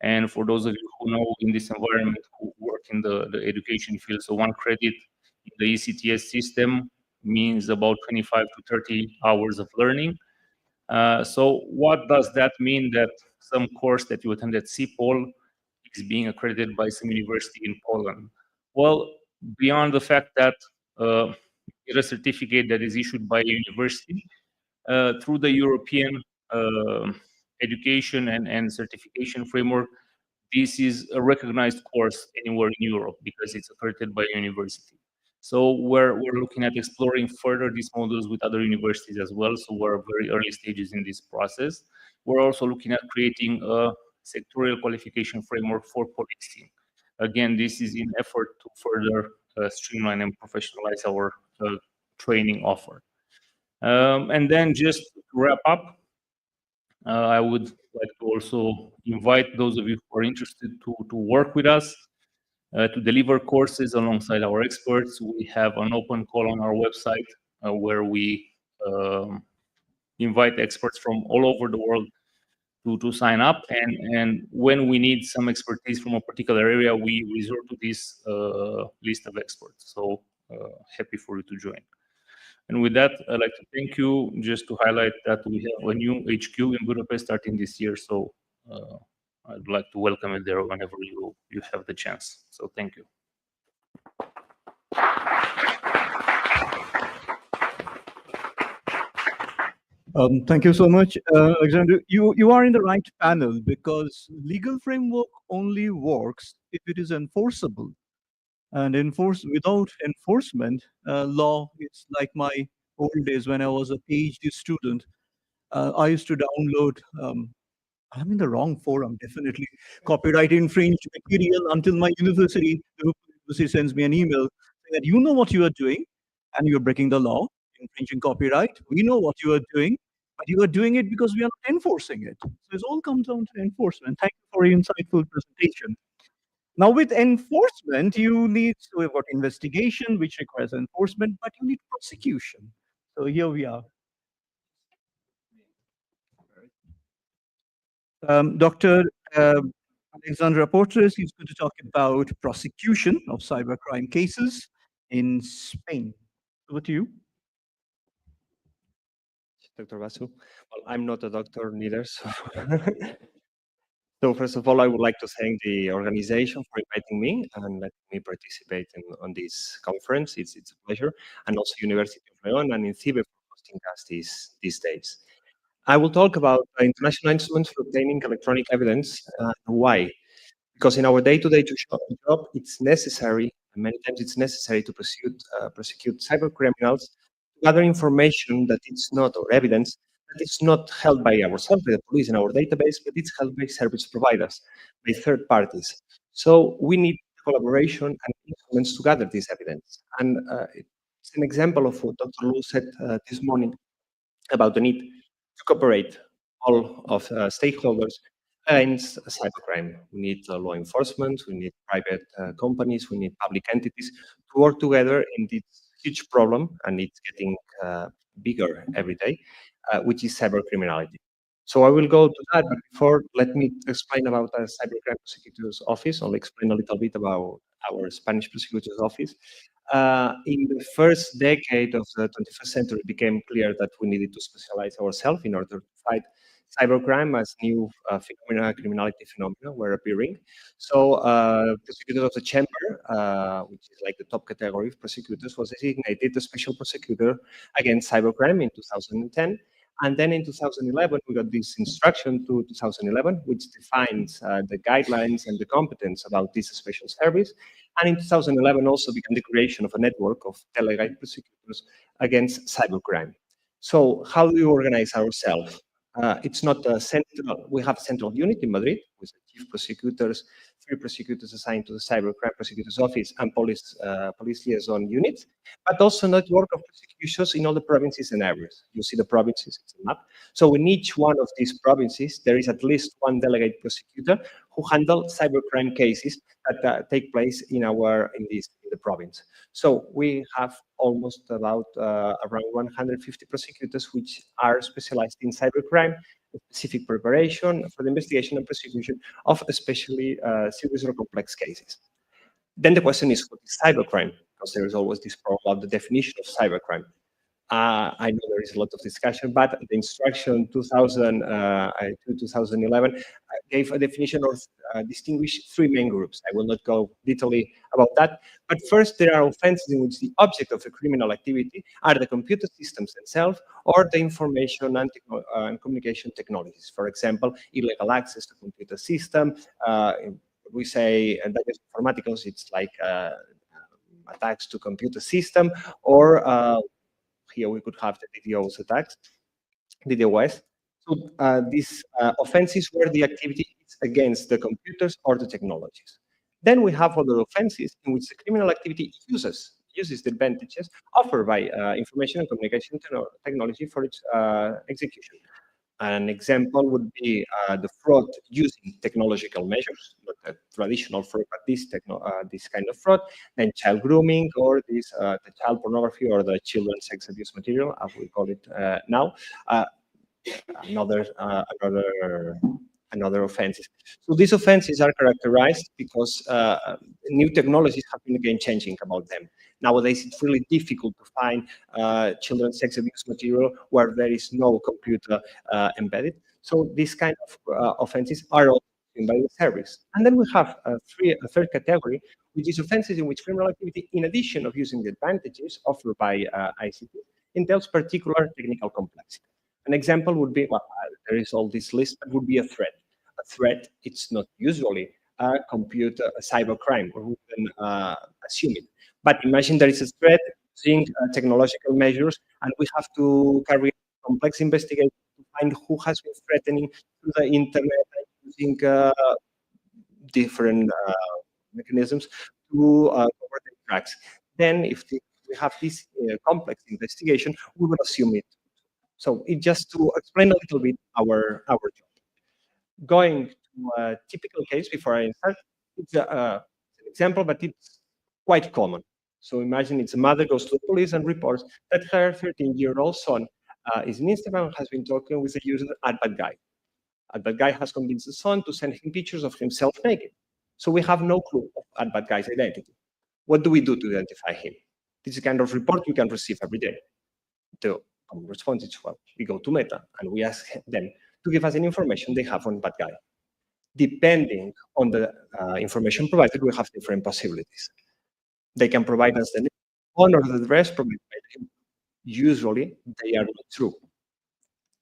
And for those of you who know in this environment, who work in the education field, so 1 credit in the ECTS system means about 25 to 30 hours of learning. So what does that mean that some course that you attend at CPOL is being accredited by some university in Poland? Well, beyond the fact that you get a certificate that is issued by a university, through the European education and certification framework, this is a recognized course anywhere in Europe because it's accredited by a university. So we're looking at exploring further these models with other universities as well. So we're very early stages in this process. We're also looking at creating a sectorial qualification framework for policing. Again, this is in effort to further streamline and professionalize our training offer. And then just to wrap up, I would like to also invite those of you who are interested to work with us, to deliver courses alongside our experts. We have an open call on our website where we invite experts from all over the world to sign up. And when we need some expertise from a particular area, we resort to this list of experts. So happy for you to join. And with that, I'd like to thank you. Just to highlight that we have a new HQ in Budapest starting this year. So I'd like to welcome you there whenever you have the chance. So thank you. Thank you so much, Alexander. You are in the right panel because legal framework only works if it is enforceable. And without enforcement, law is like my old days when I was a PhD student. I used to download, I'm in the wrong forum, definitely, copyright infringed material until my university sends me an email saying that you know what you are doing and you're breaking the law, infringing copyright. We know what you are doing, but you are doing it because we are not enforcing it. So it all comes down to enforcement. Thank you for your insightful presentation. Now with enforcement, you need, so we've got investigation, which requires enforcement, but you need prosecution. So here we are. Dr. Alexandra Portres is going to talk about prosecution of cybercrime cases in Spain. Over to you. Dr. Basu. Well, I'm not a doctor neither, so So first of all, I would like to thank the organization for inviting me and letting me participate on this conference. It's a pleasure, and also University of León and INCIBE for hosting us these days. I will talk about international instruments for obtaining electronic evidence. Why? Because in our day-to-day job, it's necessary, and many times it's necessary to prosecute cybercriminals to gather information that it's not, or evidence that it's not held by ourselves, by the police in our database, but it's held by service providers, by third parties. So we need collaboration and instruments to gather this evidence. And it's an example of what Dr. Lu said this morning about the need to cooperate all of stakeholders against cybercrime. We need law enforcement, we need private companies, we need public entities to work together in this huge problem, and it's getting bigger every day, which is cybercriminality. So I will go to that, but before, let me explain about the Cybercrime Prosecutor's Office. I'll explain a little bit about our Spanish Prosecutor's Office. In the first decade of the 21st century, it became clear that we needed to specialize ourselves in order to fight cybercrime as new criminality phenomena were appearing. So prosecutors of the chamber, which is like the top category of prosecutors, was designated the special prosecutor against cybercrime in 2010. And then in 2011, we got this instruction to 2011, which defines the guidelines and the competence about this special service. And in 2011 also began the creation of a network of delegate prosecutors against cybercrime. So how do we organize ourselves? It's not a central, we have a central unit in Madrid with chief prosecutors, 3 prosecutors assigned to the cybercrime prosecutor's office and police liaison units, but also a network of prosecutions in all the provinces and areas. You see the provinces, it's a map. So in each one of these provinces, there is at least 1 delegate prosecutor who handle cybercrime cases that take place in the province. So we have almost about around 150 prosecutors which are specialized in cybercrime, specific preparation for the investigation and prosecution of especially serious or complex cases. Then the question is, what is cybercrime? Because there is always this problem of the definition of cybercrime. I know there is a lot of discussion, but the instruction 2011 gave a definition of distinguish 3 main groups. I will not go detailedly about that. But first, there are offenses in which the object of a criminal activity are the computer systems themselves or the information and communication technologies. For example, illegal access to computer system. We say daños informáticos, it's like attacks to computer system, or here we could have the DDoS attacks, DDoS. So these offenses where the activity is against the computers or the technologies. Then we have other offenses in which the criminal activity uses the advantages offered by information and communication technology for its execution. An example would be the fraud using technological measures, not the traditional fraud, but this kind of fraud, then child grooming, or the child pornography, or the children's sex abuse material, as we call it now. Another offenses. So these offenses are characterized because new technologies have been again changing about them. Nowadays, it's really difficult to find children's sex abuse material where there is no computer embedded. So these kind of offenses are also by the service. And then we have a third category, which is offenses in which criminal activity, in addition of using the advantages offered by ICT, entails particular technical complexity. An example would be, well, there is all this list, but would be a threat. A threat, it's not usually a cybercrime, or we can assume it. But imagine there is a threat using technological measures, and we have to carry out complex investigation to find who has been threatening through the internet using different mechanisms to cover the tracks. Then if we have this complex investigation, we will assume it. So just to explain a little bit our job. Going to a typical case before I start, it's an example, but it's quite common. So imagine it's a mother goes to the police and reports that her 13-year-old son is in Instagram and has been talking with a user at bad guy. Bad guy has convinced the son to send him pictures of himself naked. So we have no clue of bad guy's identity. What do we do to identify him? This is the kind of report we can receive every day. The response is, well, we go to Meta and we ask them to give us any information they have on bad guy. Depending on the information provided, we have different possibilities. They can provide us the name, or the address provided by them. Usually, they are not true.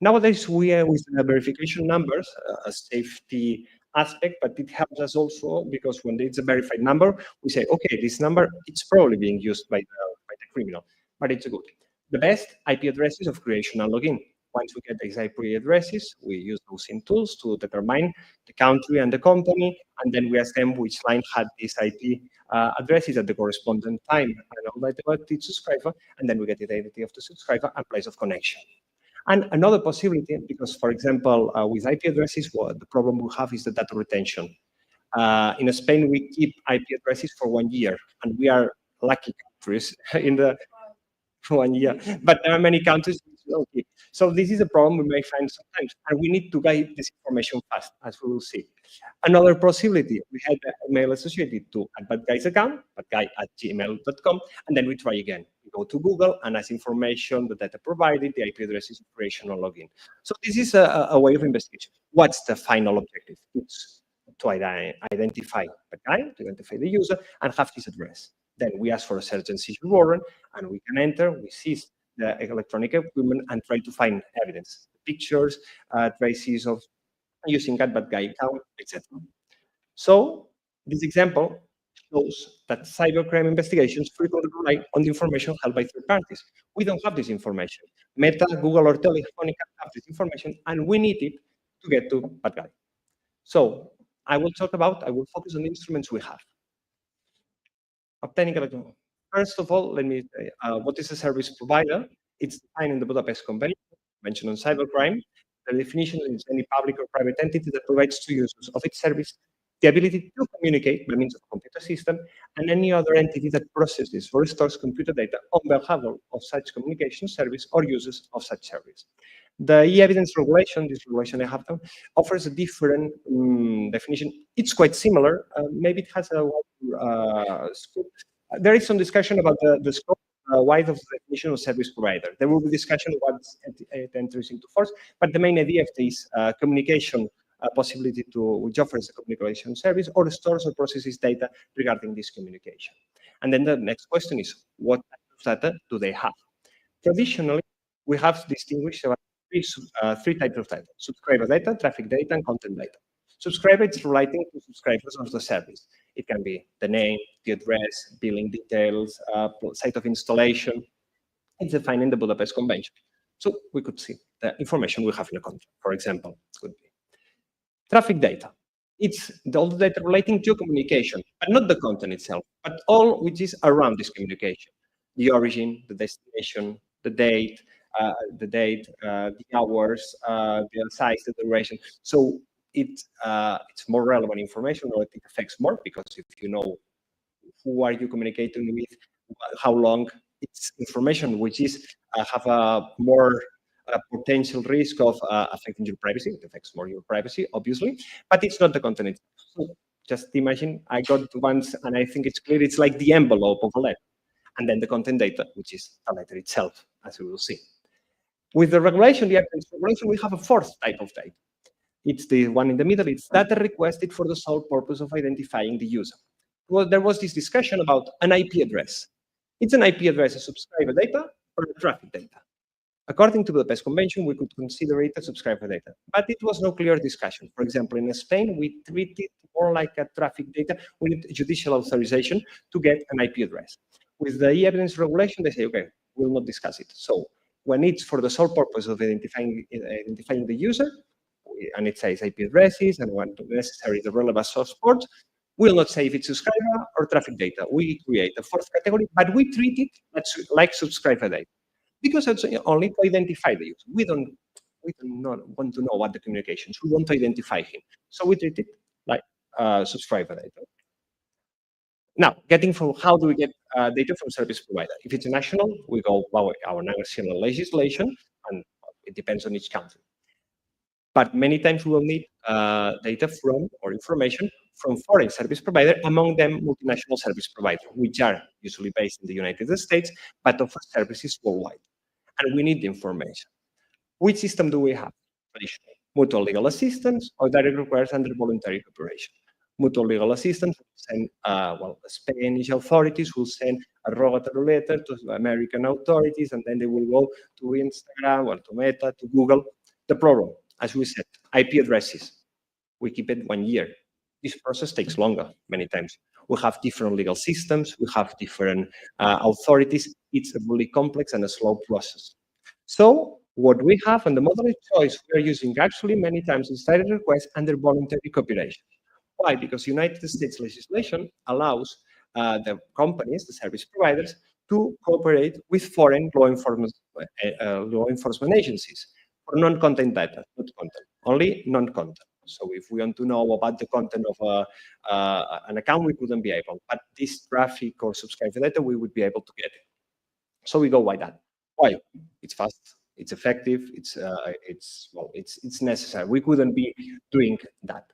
Nowadays, we are with verification numbers, a safety aspect, but it helps us also because when it's a verified number, we say, okay, this number, it's probably being used by the criminal, but it's good. The best IP addresses of creation and login. Once we get these IP addresses, we use those in tools to determine the country and the company, and then we ask them which line had this IP addresses at the corresponding time and all that about the subscriber, and then we get the identity of the subscriber and place of connection. And another possibility, because for example, with IP addresses, the problem we have is the data retention. In Spain, we keep IP addresses for 1 year, and we are lucky countries in the 1 year, but there are many countries which don't keep. So this is a problem we may find sometimes, and we need to get this information fast, as we will see. Another possibility, we had an email associated to a bad guy's account, badguy@gmail.com, and then we try again. We go to Google and ask information, the data provided, the IP addresses, operation, or login. So this is a way of investigation. What's the final objective? It's to identify the guy, to identify the user, and have his address. Then we ask for a search and seizure warrant, and we can enter, we seize the electronic equipment and try to find evidence, pictures, traces of using cat bad guy account, etc. So this example shows that cybercrime investigations frequently rely on the information held by third parties. We don't have this information. Meta, Google, or Telefonica have this information, and we need it to get to bad guy. So I will focus on the instruments we have. Obtaining electronic. First of all, let me say, what is a service provider? It's defined in the Budapest Convention on Cybercrime. The definition is any public or private entity that provides to users of its service the ability to communicate by means of a computer system and any other entity that processes or stores computer data on behalf of such communication service or users of such service. The e-evidence regulation, this regulation I have done, offers a different definition. It's quite similar. Maybe it has a wider scope. There is some discussion about the scope wide of the definition of service provider. There will be discussion once it enters into force, but the main idea of this communication possibility which offers a communication service or stores or processes data regarding this communication. And then the next question is, what type of data do they have? Traditionally, we have distinguished three types of data: subscriber data, traffic data, and content data. Subscriber is relating to subscribers of the service. It can be the name, the address, billing details, site of installation. It's defined in the Budapest Convention. So we could see the information we have in a contract, for example, could be. Traffic data. It's all the data relating to communication, but not the content itself, but all which is around this communication. The origin, the destination, the date, the hours, the size, the duration. So it's more relevant information, or it affects more, because if you know who are you communicating with, how long, it's information which is have a more potential risk of affecting your privacy. It affects more your privacy, obviously, but it's not the content itself. So just imagine, I got once, and I think it's clear, it's like the envelope of a letter, and then the content data, which is the letter itself, as we will see. With the regulation, the evidence regulation, we have a fourth type of data. It's the one in the middle. It's data requested for the sole purpose of identifying the user. Well, there was this discussion about an IP address. It's an IP address, a subscriber data or a traffic data. According to the Budapest Convention, we could consider it as subscriber data, but it was no clear discussion. For example, in Spain, we treat it more like a traffic data. We need judicial authorization to get an IP address. With the e-evidence regulation, they say, okay, we'll not discuss it. So when it's for the sole purpose of identifying the user, and it says IP addresses and when necessary the relevant source ports, we'll not say if it's subscriber or traffic data. We create a fourth category, but we treat it like subscriber data, because it's only to identify the user. We don't want to know what the communications. We want to identify him, so we treat it like subscriber data. Now, getting from how do we get data from service provider? If it's national, we go by our national legislation, and it depends on each country. But many times we will need data from or information from foreign service provider, among them multinational service providers, which are usually based in the United States, but offer services worldwide. And we need the information. Which system do we have traditionally? Mutual legal assistance or direct requests under voluntary cooperation. Mutual legal assistance will send, the Spanish authorities will send a rogatory letter to the American authorities, and then they will go to Instagram or to Meta, to Google. The problem, as we said, IP addresses. We keep it 1 year. This process takes longer many times. We have different legal systems. We have different authorities. It's a really complex and a slow process. So what we have, and the model of choice we are using actually many times is direct requests under voluntary cooperation. Why? Because United States legislation allows the companies, the service providers, to cooperate with foreign law enforcement agencies for non-content data, not content, only non-content. So if we want to know about the content of an account, we couldn't be able. But this traffic or subscriber data, we would be able to get it. So we go by that. Why? It's fast, it's effective, it's necessary. We couldn't be doing that.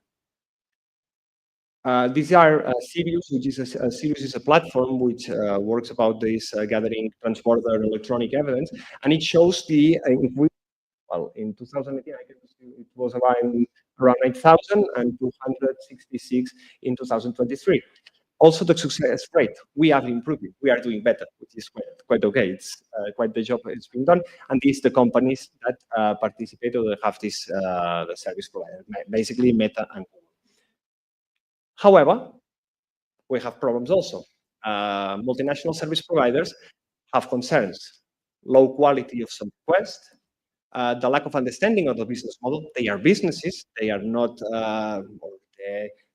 These are Sirius, which is Sirius is a platform which works about this gathering transborder electronic evidence, and it shows the in 2018 it was around 9,000 and 266 in 2023. Also, the success rate, we are improving, we are doing better, which is quite okay. It's quite the job it's been done. And these the companies that participate or that have this the service provider, basically Meta and Google. However, we have problems also. Multinational service providers have concerns. Low quality of some requests, the lack of understanding of the business model. They are businesses, they are not,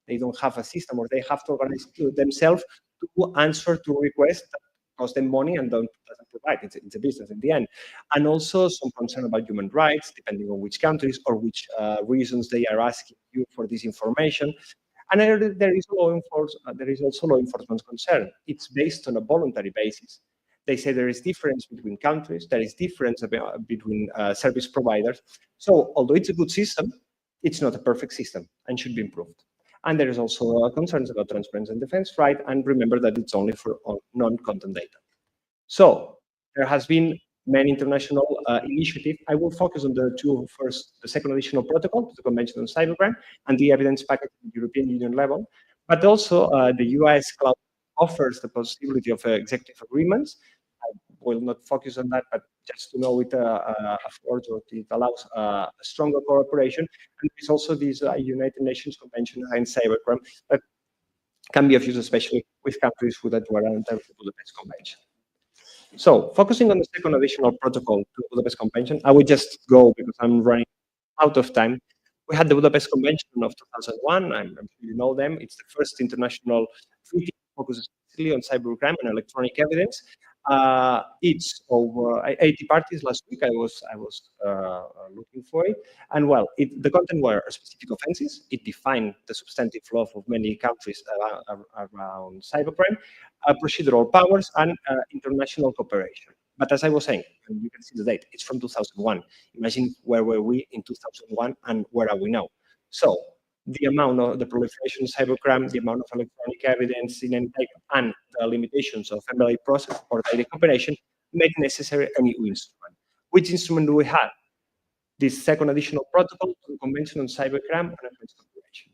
they don't have a system, or they have to organize themselves to answer to requests that cost them money and doesn't provide. It's a business in the end. And also some concern about human rights, depending on which countries or which reasons they are asking you for this information. And there is also law enforcement concern. It's based on a voluntary basis. They say there is difference between countries, there is difference between service providers. So although it's a good system, it's not a perfect system and should be improved. And there is also concerns about transparency and defense, right? And remember that it's only for non-content data. So there has been many international initiatives. I will focus on the two first, the second additional protocol, the Convention on Cybercrime, and the evidence package at the European Union level. But also the US cloud offers the possibility of executive agreements. I will not focus on that, but just to know it affords, or it allows a stronger cooperation. And there's also this United Nations Convention on Cybercrime that can be of use, especially with countries that were under the Budapest Convention. So focusing on the second additional protocol to the Budapest Convention, I would just go because I'm running out of time. We had the Budapest Convention of 2001. I'm sure you know them. It's the first international treaty focused specifically on cybercrime and electronic evidence. It's over 80 parties. Last week I was looking for it, and well, the content were specific offenses. It defined the substantive law of many countries around cybercrime, procedural powers, and international cooperation. But as I was saying, and you can see the date, it's from 2001. Imagine where were we in 2001 and where are we now? So the amount of the proliferation of cybercrime, the amount of electronic evidence in any type, and the limitations of MLA process or data cooperation make necessary a new instrument. Which instrument do we have? This second additional protocol to the Convention on Cybercrime and Offense Cooperation.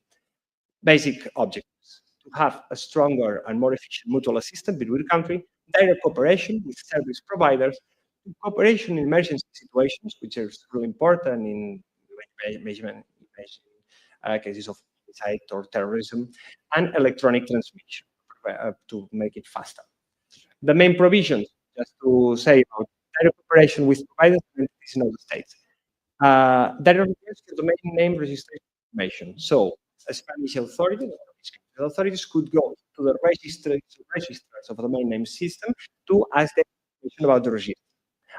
Basic objectives: to have a stronger and more efficient mutual assistance between countries, direct cooperation with service providers, cooperation in emergency situations, which is really important in cases of suicide or terrorism, and electronic transmission to make it faster. The main provisions, just to say about direct cooperation with providers and entities in other states. Direct request for domain name registration information. So a Spanish authority, the authorities could go to the registrars of the domain name system to ask them information about the register.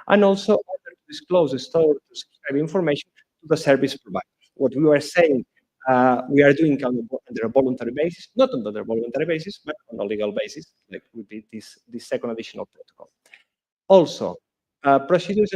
And also order to disclose the store to subscribe information to the service provider. What we were saying, we are doing under a voluntary basis, not under a voluntary basis, but on a legal basis, like would be this second additional protocol. Also, procedures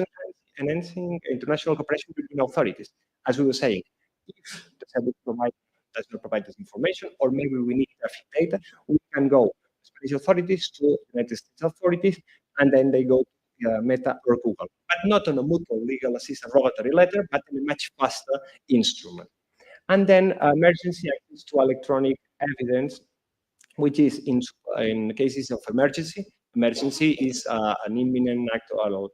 enhancing international cooperation between authorities. As we were saying, if the service provider does not provide this information, or maybe we need traffic data, we can go to Spanish authorities to United States authorities, and then they go to Meta or Google, but not on a mutual legal assistance rogatory letter, but in a much faster instrument. And then emergency access to electronic evidence, which is in cases of emergency. Emergency is an imminent act or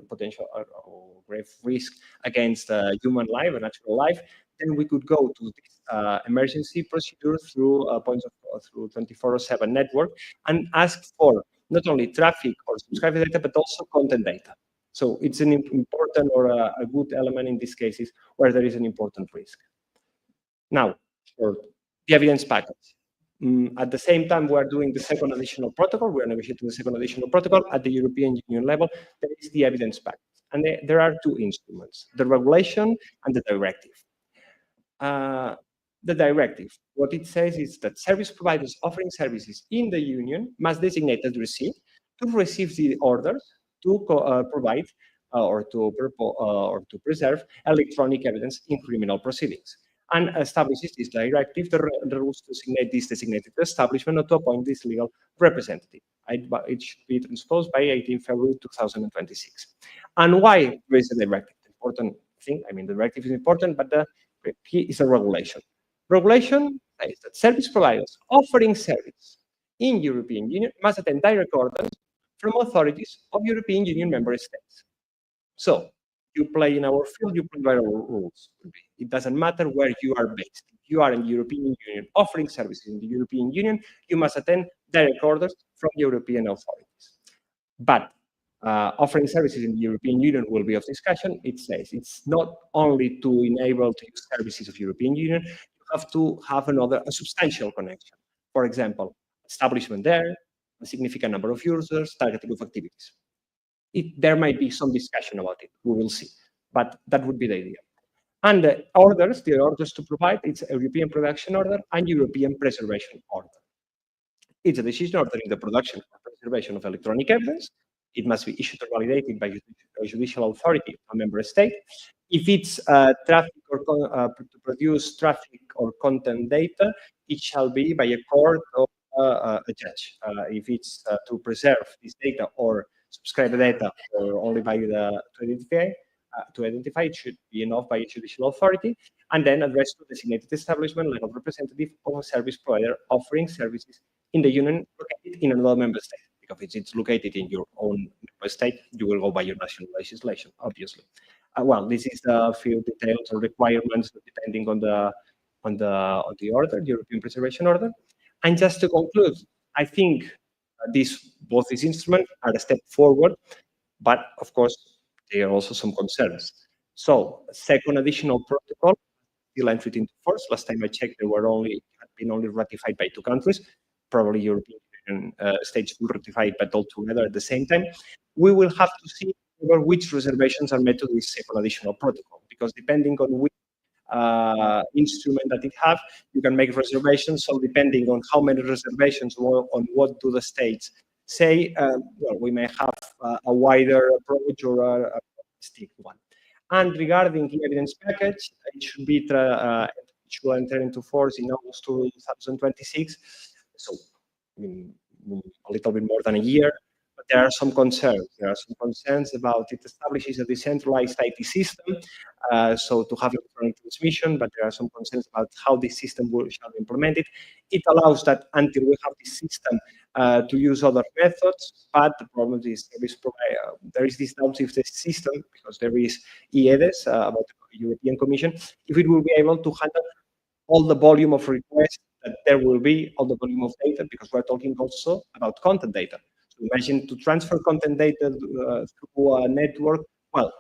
potential or grave risk against human life, a natural life. Then we could go to this emergency procedure through through 24/7 network and ask for not only traffic or subscriber data, but also content data. So it's an important or a good element in these cases where there is an important risk. Now, for the evidence package. At the same time, we are doing the second additional protocol. We are negotiating the second additional protocol at the European Union level. There is the evidence package. And there are two instruments, the regulation and the directive. The directive, what it says is that service providers offering services in the Union must designate a receipt to receive the orders to provide or to preserve electronic evidence in criminal proceedings, and establishes this directive the rules to designate this designated establishment or to appoint this legal representative. It should be transposed by 18 February 2026. And why there is a directive? The important thing, I mean, the directive is important, but the key is a regulation. Regulation says that service providers offering service in European Union must attend direct orders from authorities of European Union member states. So you play in our field, you play by our rules. It doesn't matter where you are based. If you are in the European Union offering services in the European Union, you must attend direct orders from European authorities. But offering services in the European Union will be of discussion. It says it's not only to enable to use services of European Union, you have to have a substantial connection. For example, establishment there, a significant number of users, targeting of activities. There might be some discussion about it. We will see. But that would be the idea. And the orders to provide, it's a European production order and European preservation order. It's a decision ordering the production or preservation of electronic evidence. It must be issued or validated by a judicial authority of a member state. If it's traffic or to produce traffic or content data, it shall be by a court or a judge. If it's to preserve this data or subscribe the data or only by to identify, it should be enough by a judicial authority, and then addressed to a designated establishment, like a representative of a service provider offering services in the union located in another member state. Because if it's located in your own member state, you will go by your national legislation, obviously. Well, this is the few details or requirements depending on the order, the European Preservation Order. And just to conclude, I think both these instruments are a step forward, but of course, there are also some concerns. So, second additional protocol still entered into force. Last time I checked, had been only ratified by 2 countries. Probably European Union states will ratify it, but all together at the same time. We will have to see over which reservations are made to this second additional protocol, because depending on which instrument that it have, you can make reservations. So depending on how many reservations or on what do the states say, well, we may have a wider approach or a stick one. And regarding the evidence package, it should enter into force in August 2026. So a little bit more than a year. But there are some concerns. There are some concerns about it establishes a decentralized IT system, so to have electronic transmission, but there are some concerns about how this system shall be implemented. It allows that until we have this system to use other methods, but the problem is there is this doubt if the system, because there is EEDES about the European Commission, if it will be able to handle all the volume of requests that there will be, all the volume of data, because we're talking also about content data. Imagine to transfer content data through a network. Well,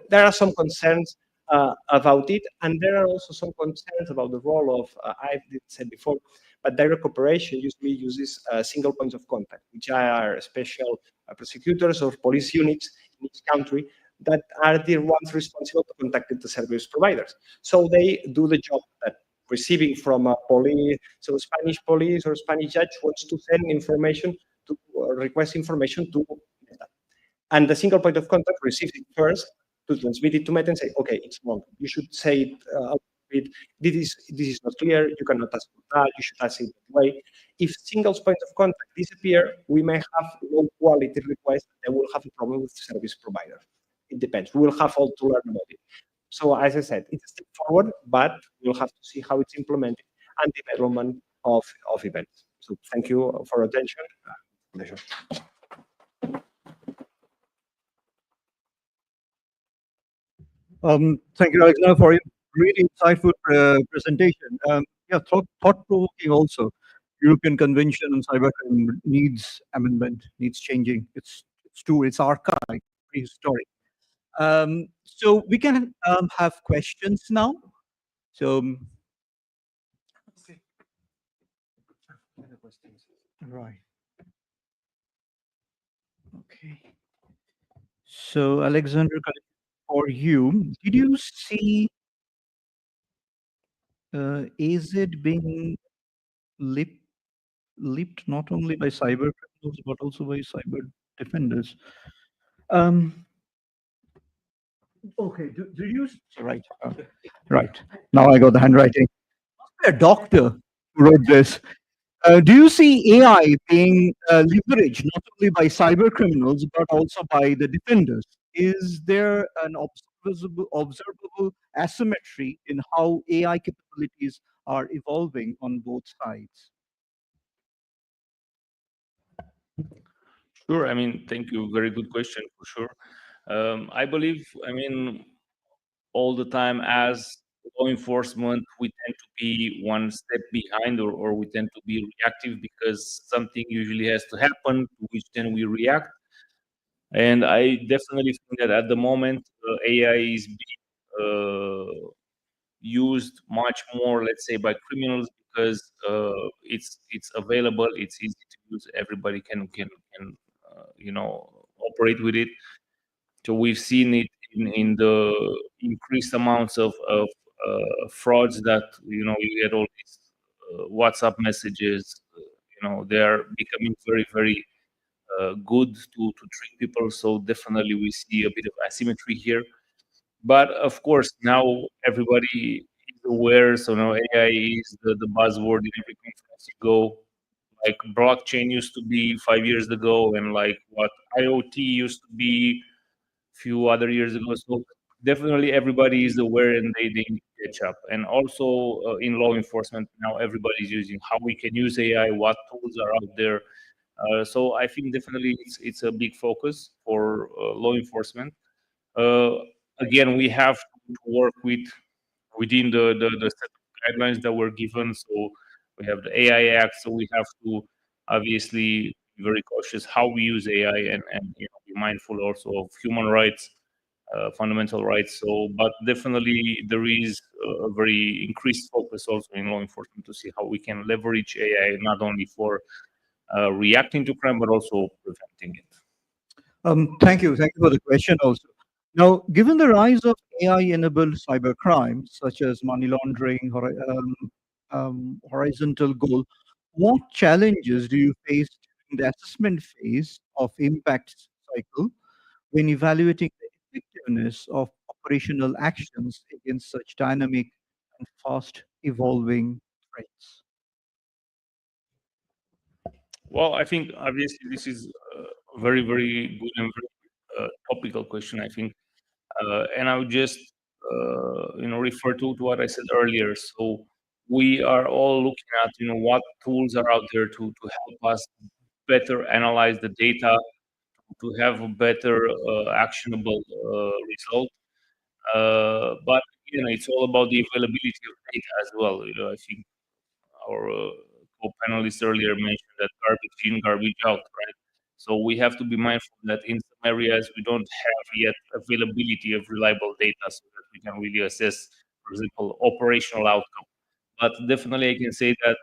there are some concerns about it, and there are also some concerns about the role of, I said before, but direct operation usually uses single points of contact, which are special prosecutors or police units in each country that are the ones responsible to contact the service providers. So they do the job that receiving from a police, so Spanish police or Spanish judge wants to send information to request information to Meta. And the single point of contact receives it first to transmit it to Meta and say, okay, it's wrong. You should say it, this is not clear, you cannot ask for that, you should ask it that way. If single point of contact disappear, we may have low quality requests that will have a problem with the service provider. It depends. We will have all to learn about it. So as I said, it's a step forward, but we'll have to see how it's implemented and development of events. So thank you for your attention. Pleasure. Thank you, Alexander, for your really insightful presentation. Yeah, thought-provoking also. European Convention on Cybercrime needs amendment, needs changing. It's true, it's archaic, prehistoric. So we can have questions now. So, right. Okay. So, Alexander, for you, did you see AZ being leaped not only by cyber criminals but also by cyber defenders? Okay, do you right? Right. Now I got the handwriting. A doctor who wrote this. Do you see AI being leveraged not only by cyber criminals but also by the defenders? Is there an observable asymmetry in how AI capabilities are evolving on both sides? Sure. I mean, thank you. Very good question for sure. I believe, I mean, all the time as law enforcement, we tend to be one step behind, or we tend to be reactive because something usually has to happen, to which then we react. And I definitely think that at the moment, AI is being used much more, let's say, by criminals because it's available, it's easy to use, everybody can operate with it. So we've seen it in the increased amounts of frauds that you get all these WhatsApp messages. They are becoming very very good to trick people. So definitely we see a bit of asymmetry here. But of course now everybody is aware. So now AI is the buzzword in every conference you go. Like blockchain used to be 5 years ago, and like what IoT used to be few other years ago. So definitely everybody is aware and they need to catch up. And also in law enforcement now everybody's using how we can use AI, what tools are out there. So I think definitely it's a big focus for law enforcement. Uh, Again, we have to work within the set of guidelines that were given. So we have the AI Act, so we have to obviously be very cautious how we use AI, and be mindful also of human rights, fundamental rights. So, but definitely there is a very increased focus also in law enforcement to see how we can leverage AI not only for reacting to crime but also preventing it. Thank you for the question also. Now, given the rise of AI-enabled cybercrime, such as money laundering, horizontal goal, what challenges do you face in the assessment phase of impact cycle when evaluating the effectiveness of operational actions against such dynamic and fast evolving threats? Well, I think obviously this is a very, very good and very topical question, I think. And I would just, refer to what I said earlier. So we are all looking at, what tools are out there to help us better analyze the data, to have a better actionable result. But it's all about the availability of data as well. I think our co-panelists earlier mentioned that garbage in, garbage out, right? So we have to be mindful that in some areas we don't have yet availability of reliable data so that we can really assess, for example, operational outcome. But definitely I can say that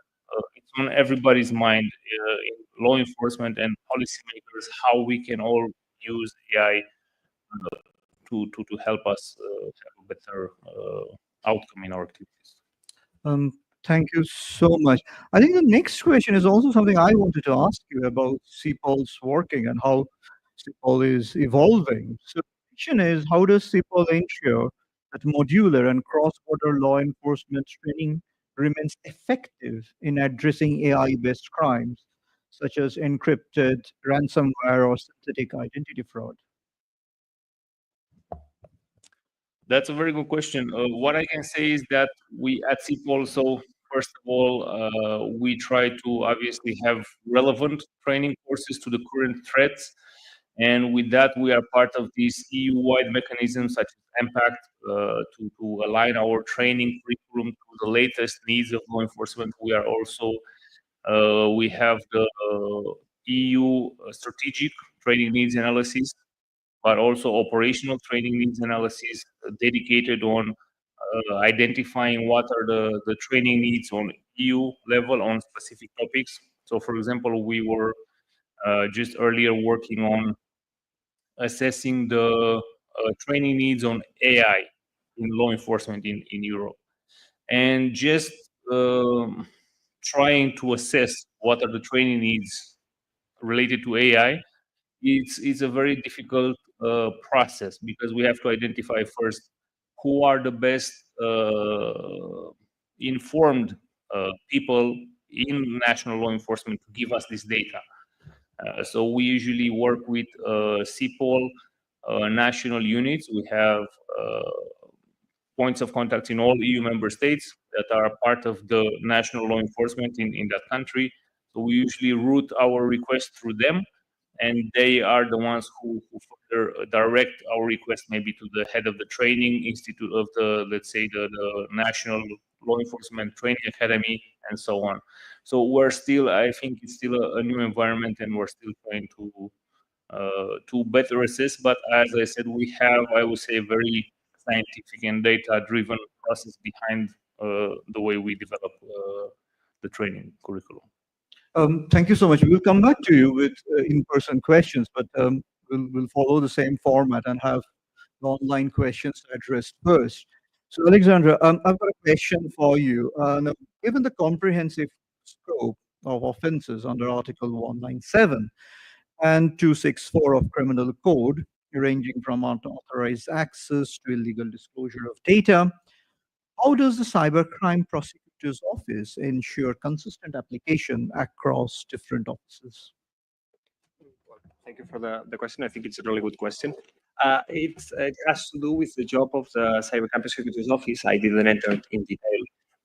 it's on everybody's mind in law enforcement and policymakers how we can all use AI to help us have a better outcome in our activities. Um, Thank you so much. I think the next question is also something I wanted to ask you about CPOL's working and how CPOL is evolving. So the question is, how does CPOL ensure that modular and cross-border law enforcement training remains effective in addressing AI-based crimes, such as encrypted ransomware or synthetic identity fraud? That's a very good question. What I can say is that we at CPOL, so first of all, we try to obviously have relevant training courses to the current threats. And with that, we are part of these EU-wide mechanisms such as MPACT to align our training curriculum to the latest needs of law enforcement. We are also, we have the EU strategic training needs analysis, but also operational training needs analysis dedicated on identifying what are the training needs on EU level on specific topics. So, for example, we were just earlier working on assessing the training needs on AI in law enforcement in Europe, and just trying to assess what are the training needs related to AI. It's a very difficult process because we have to identify first who are the best informed people in national law enforcement to give us this data. So we usually work with CPOL national units. We have points of contact in all EU member states that are part of the national law enforcement in that country. So we usually route our request through them, and they are the ones who further direct our request maybe to the head of the training institute of the, let's say, the National Law Enforcement Training Academy, and so on. So we're still, I think it's still a new environment, and we're still trying to better assess. But as I said, we have, I would say, a very scientific and data-driven process behind the way we develop the training curriculum. Thank you so much. We'll come back to you with in-person questions, but we'll follow the same format and have the online questions addressed first. So, Alexandra, I've got a question for you. Now, given the comprehensive scope of offenses under Article 197 and 264 of Criminal Code, ranging from unauthorized access to illegal disclosure of data, how does the Cybercrime Prosecutor's Office ensure consistent application across different offices? Thank you for the question. I think it's a really good question. It has to do with the job of the Cybercrime Prosecutor's Office. I didn't enter in detail,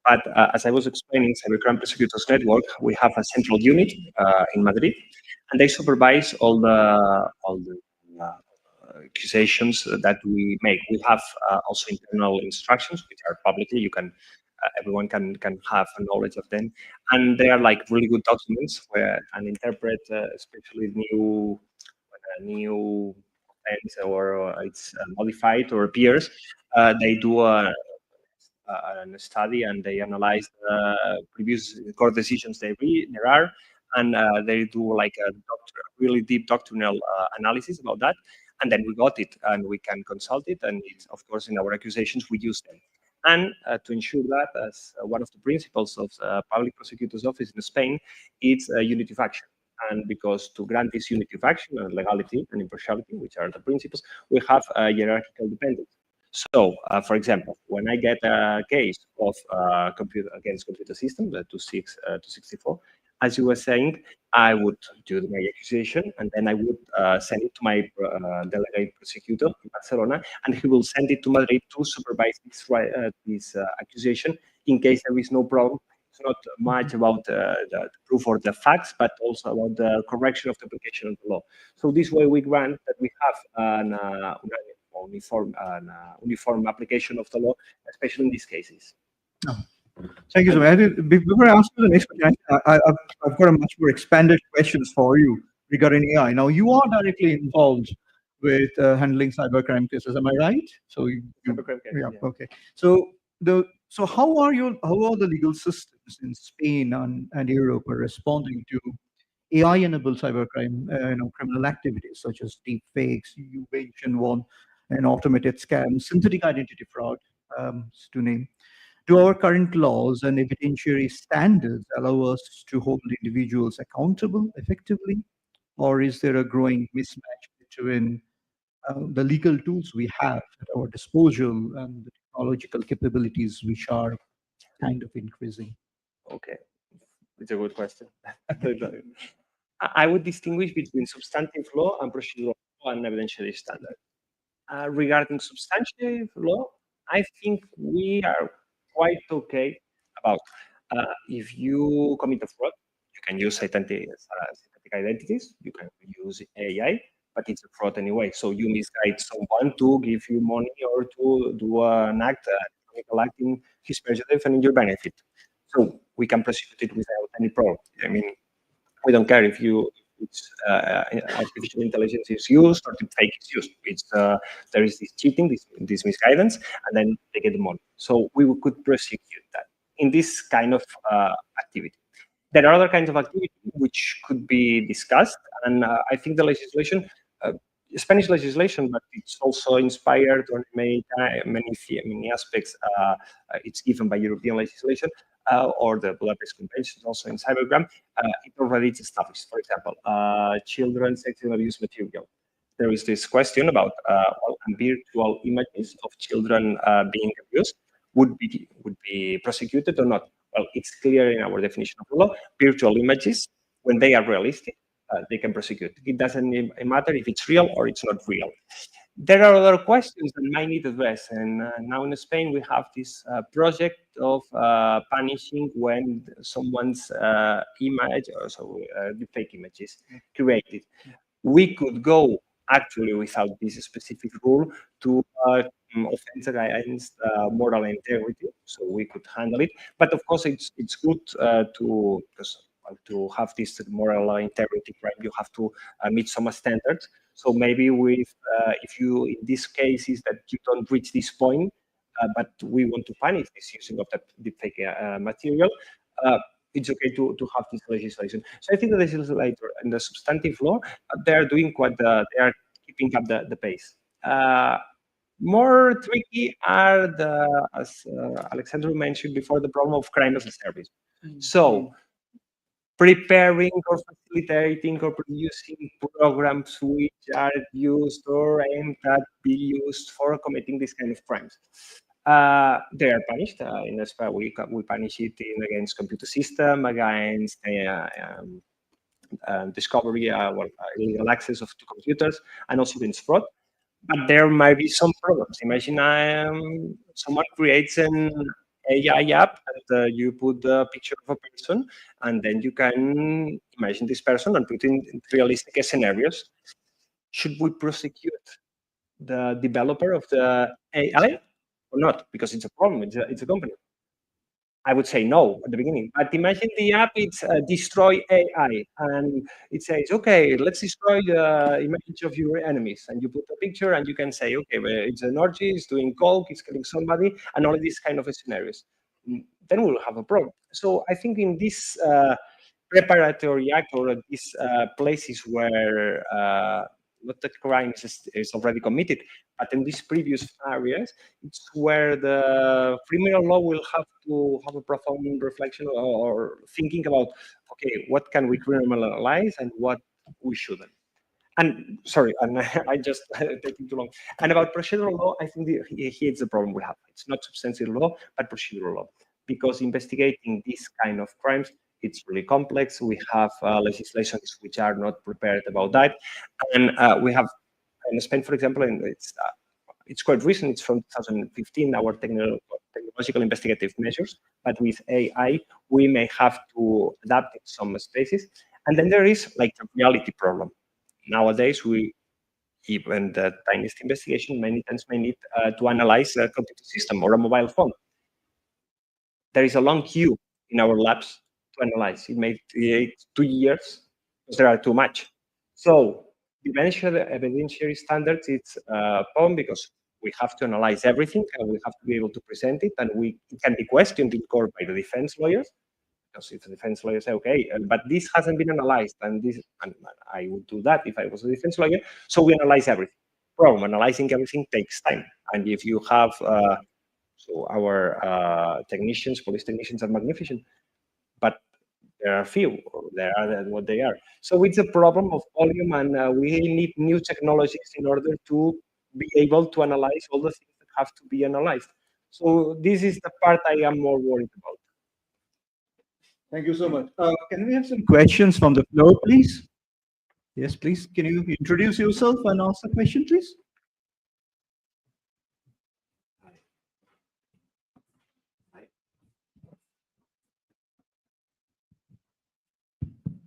but as I was explaining, Cybercrime Prosecutors Network, we have a central unit in Madrid, and they supervise all the accusations that we make. We have also internal instructions, which are publicly. You can everyone can have a knowledge of them, and they are like really good documents where an interpret, especially new offense or it's modified or appears, they do a study and they analyze the previous court decisions there are, and they do like a really deep doctrinal analysis about that, and then we got it and we can consult it, and it's, of course, in our accusations we use them. And to ensure that, as one of the principles of the Public Prosecutor's Office in Spain, it's a unity of action. And because to grant this unity of action and legality and impartiality, which are the principles, we have a hierarchical dependence. So, for example, when I get a case of against computer system, the 264, as you were saying, I would do my accusation, and then I would send it to my delegate prosecutor in Barcelona, and he will send it to Madrid to supervise this accusation in case there is no problem. It's not much about the proof or the facts, but also about the correction of the application of the law. So this way we grant that we have an uniform application of the law, especially in these cases. Oh. Thank you so much. Before I ask you the next question, I've got a much more expanded questions for you regarding AI. Now, you are directly involved with handling cybercrime cases. Am I right? So, Cybercrime cases, yeah, okay. So how are the legal systems in Spain and Europe are responding to AI-enabled cybercrime, criminal activities such as deep fakes? You mentioned one, and automated scams, synthetic identity fraud, to name. Do our current laws and evidentiary standards allow us to hold individuals accountable effectively, or is there a growing mismatch between the legal tools we have at our disposal and the technological capabilities which are kind of increasing? Okay, it's a good question. I would distinguish between substantive law and procedural law and evidentiary standard. Regarding substantive law, I think we are quite okay about if you commit a fraud, you can use synthetic identities, you can use AI, but it's a fraud anyway. So you misguide someone to give you money or to do an act, in his prejudice and in your benefit. So we can prosecute it without any problem. I mean, we don't care if artificial intelligence is used or the fake is used. It's there is this cheating, this misguidance, and then they get the money. So we could prosecute that in this kind of activity. There are other kinds of activity which could be discussed, and I think the legislation, Spanish legislation, but it's also inspired on many aspects. It's given by European legislation. Or the Budapest Convention, also in cybercrime, it already is established. For example, children's sexual abuse material. There is this question about virtual images of children being abused would be prosecuted or not. Well, it's clear in our definition of the law. Virtual images, when they are realistic, they can prosecute. It doesn't matter if it's real or it's not real. There are other questions that might need address, and now in Spain we have this project of punishing when someone's image or the fake image is created. we could go actually without this specific rule to offense against moral integrity, so we could handle it. But of course, it's good to have this moral integrity crime, you have to meet some standards. So maybe with if you in these cases that you don't reach this point, but we want to punish this using of that deepfake material, it's okay to have this legislation. So I think the legislator and the substantive law, they are doing quite they are keeping up the pace. More tricky are the, as Alexandru mentioned before, the problem of crime as a service. So preparing or facilitating or producing programs which are used or aimed at be used for committing this kind of crimes. They are punished. In Spain, we punish it against computer system, against discovery, illegal access to computers, and also against fraud. But there might be some problems. Imagine someone creates an AI app and you put the picture of a person, and then you can imagine this person and put in realistic scenarios. Should we prosecute the developer of the AI or not? Because it's a problem. It's a company. I would say no at the beginning. But imagine the app, it's destroy AI, and it says, okay, let's destroy the image of your enemies. And you put a picture and you can say, okay, well, it's an orgy, it's doing coke, it's killing somebody, and all these kind of scenarios. Then we'll have a problem. So I think in this preparatory act or these places where not the crime is already committed, but in these previous areas, it's where the criminal law will have to have a profound reflection or thinking about, okay, what can we criminalize and what we shouldn't. And sorry, and I just taking too long. And about procedural law, I think here's the problem we have. It's not substantive law, but procedural law, because investigating these kind of crimes, it's really complex. We have legislations which are not prepared about that, and we have in Spain, for example, and it's quite recent. It's from 2015. Our technological investigative measures, but with AI, we may have to adapt in some spaces. And then there is like the reality problem. Nowadays, we even the tiniest investigation many times may need to analyze a computer system or a mobile phone. There is a long queue in our labs to analyze. It may take 2 years because there are too much. So the evidentiary standards, it's a problem because we have to analyze everything and we have to be able to present it, and it can be questioned in court by the defense lawyers. Because if the defense lawyer say, okay, but this hasn't been analyzed, and I would do that if I was a defense lawyer. So we analyze everything. Problem, analyzing everything takes time. And if you have, so our technicians, police technicians are magnificent, but there are few, they are what they are. So it's a problem of volume, and we need new technologies in order to be able to analyze all the things that have to be analyzed. So this is the part I am more worried about. Thank you so much. Can we have some questions from the floor, please? Yes, please. Can you introduce yourself and ask the question, please?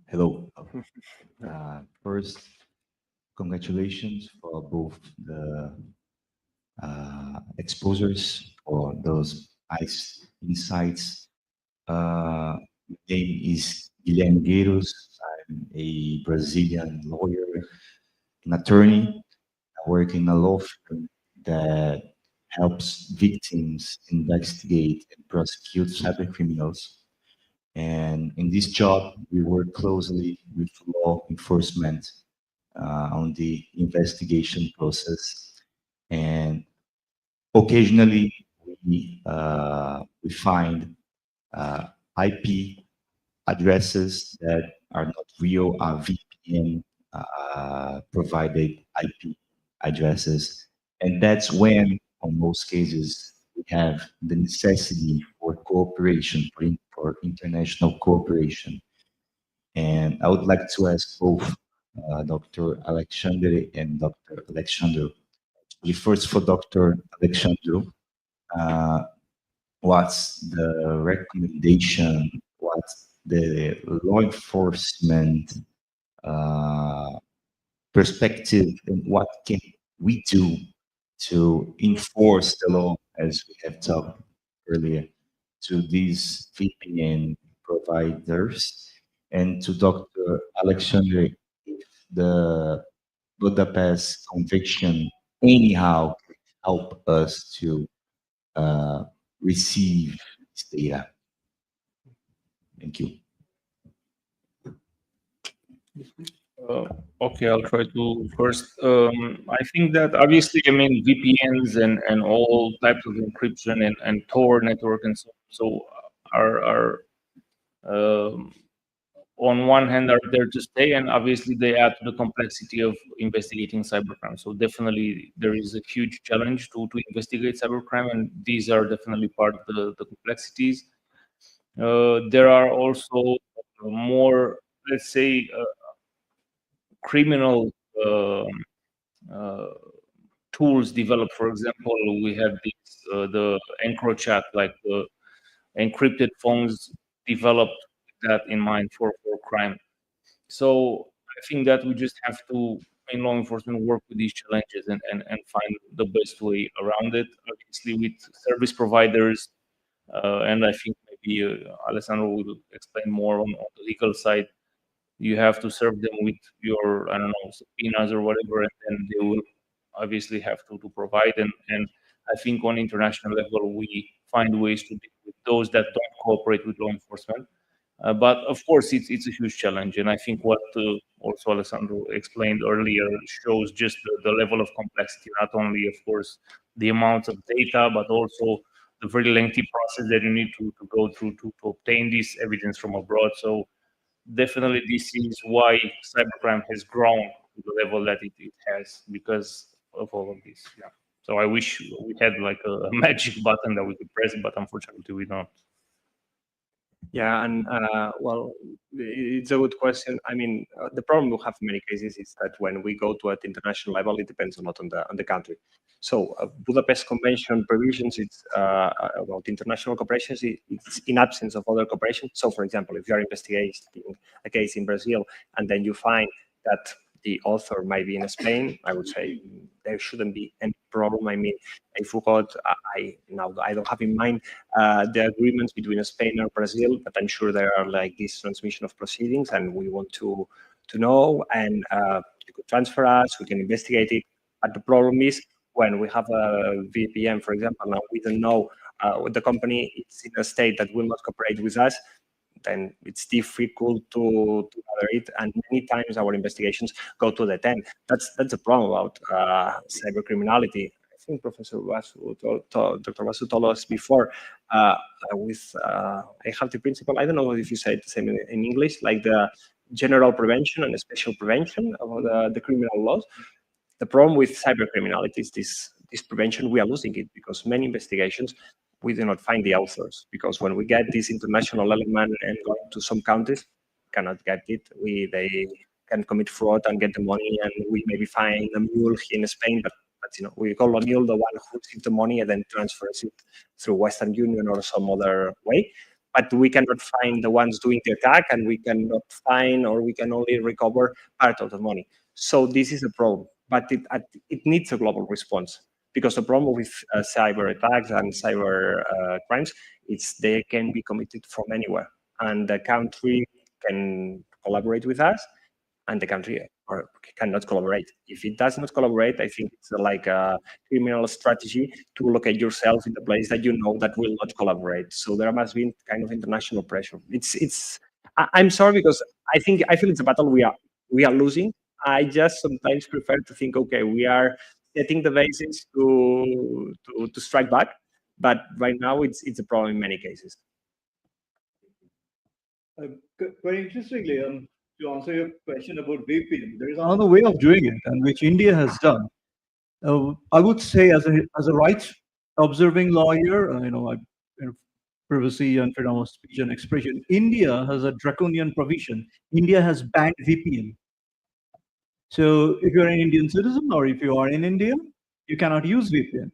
Hello. First, congratulations for both the exposures for those nice insights. My name is Guilherme Gueiros. I'm a Brazilian lawyer and attorney. I work in a law firm that helps victims investigate and prosecute cybercriminals. And in this job, we work closely with law enforcement on the investigation process. And occasionally, we find IP addresses that are not real, VPN provided IP addresses. And that's when, on most cases, we have the necessity for cooperation, for international cooperation. And I would like to ask both Dr. Alexandre and Dr. Alexandru. First, for Dr. Alexandru, what's the recommendation, what's the law enforcement perspective and what can we do to enforce the law, as we have talked earlier, to these VPN providers, and to Dr. Alexander, if the Budapest Convention anyhow can help us to receive this data. Thank you. Okay, I'll try to first. I think that obviously, I mean, VPNs and all types of encryption and Tor network and so are on one hand are there to stay, and obviously they add to the complexity of investigating cybercrime. So definitely there is a huge challenge to investigate cybercrime, and these are definitely part of the complexities. There are also more, let's say, criminal tools developed. For example, we have this, the EncroChat, like the encrypted phones developed with that in mind for crime. So I think that we just have to, in law enforcement, work with these challenges and find the best way around it. Obviously, with service providers, and I think maybe Alessandro will explain more on the legal side. You have to serve them with your, I don't know, subpoenas or whatever, and then they will obviously have to provide. And I think on international level, we find ways to deal with those that don't cooperate with law enforcement. But of course, it's a huge challenge. And I think what also Alessandro explained earlier shows just the level of complexity, not only, of course, the amount of data, but also the very lengthy process that you need to go through to obtain this evidence from abroad. So definitely this is why cybercrime has grown to the level that it has, because of all of this. Yeah. So I wish we had like a magic button that we could press, but unfortunately we don't. Yeah, and well, it's a good question. I mean, the problem we have in many cases is that when we go to an international level, it depends a lot on the country. So Budapest Convention provisions, it's about international cooperation. It's in absence of other cooperation. So, for example, if you are investigating a case in Brazil and then you find that the author might be in Spain, I would say there shouldn't be any problem. I mean, I forgot, I don't have in mind the agreements between Spain and Brazil, but I'm sure there are like this transmission of proceedings, and we want to know, and you could transfer us, we can investigate it. But the problem is when we have a VPN, for example, now we don't know the company is in a state that will not cooperate with us, then it's difficult to gather it, and many times our investigations go to the 10. That's a problem about cybercriminality. I think Professor Basu Dr. Basu told us before with a healthy principle. I don't know if you say the same in English, like the general prevention and special prevention of the criminal laws. The problem with cybercriminality is this prevention, we are losing it because many investigations we do not find the authors, because when we get this international element and go to some countries, cannot get it. They can commit fraud and get the money, and we maybe find a mule here in Spain, but you know, we call a mule the one who receives the money and then transfers it through Western Union or some other way. But we cannot find the ones doing the attack, and we cannot find, or we can only recover part of the money. So this is a problem, but it needs a global response. Because the problem with cyber attacks and cyber crimes is they can be committed from anywhere, and the country can collaborate with us, and the country cannot collaborate. If it does not collaborate, I think it's like a criminal strategy to locate yourself in the place that you know that will not collaborate. So there must be kind of international pressure. I'm sorry, because I feel it's a battle we are losing. I just sometimes prefer to think, okay, we are setting the basis to strike back, but right now it's a problem in many cases. Very interestingly, to answer your question about VPN, there is another way of doing it, and which India has done. I would say, as a right observing lawyer, privacy and freedom of speech and expression, India has a draconian provision. India has banned VPN. So if you're an Indian citizen, or if you are in India, you cannot use VPN.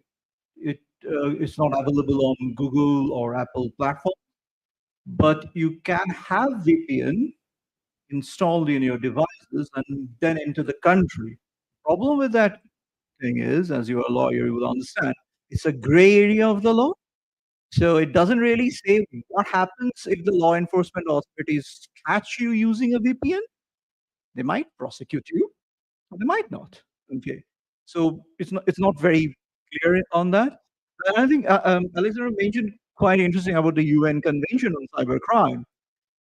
It's not available on Google or Apple platform, but you can have VPN installed in your device services and then into the country. Problem with that thing is, as you're a lawyer, you will understand, it's a gray area of the law. So it doesn't really say what happens if the law enforcement authorities catch you using a VPN. They might prosecute you, or they might not. Okay, so it's not very clear on that. And I think Alexander mentioned quite interesting about the UN Convention on Cybercrime.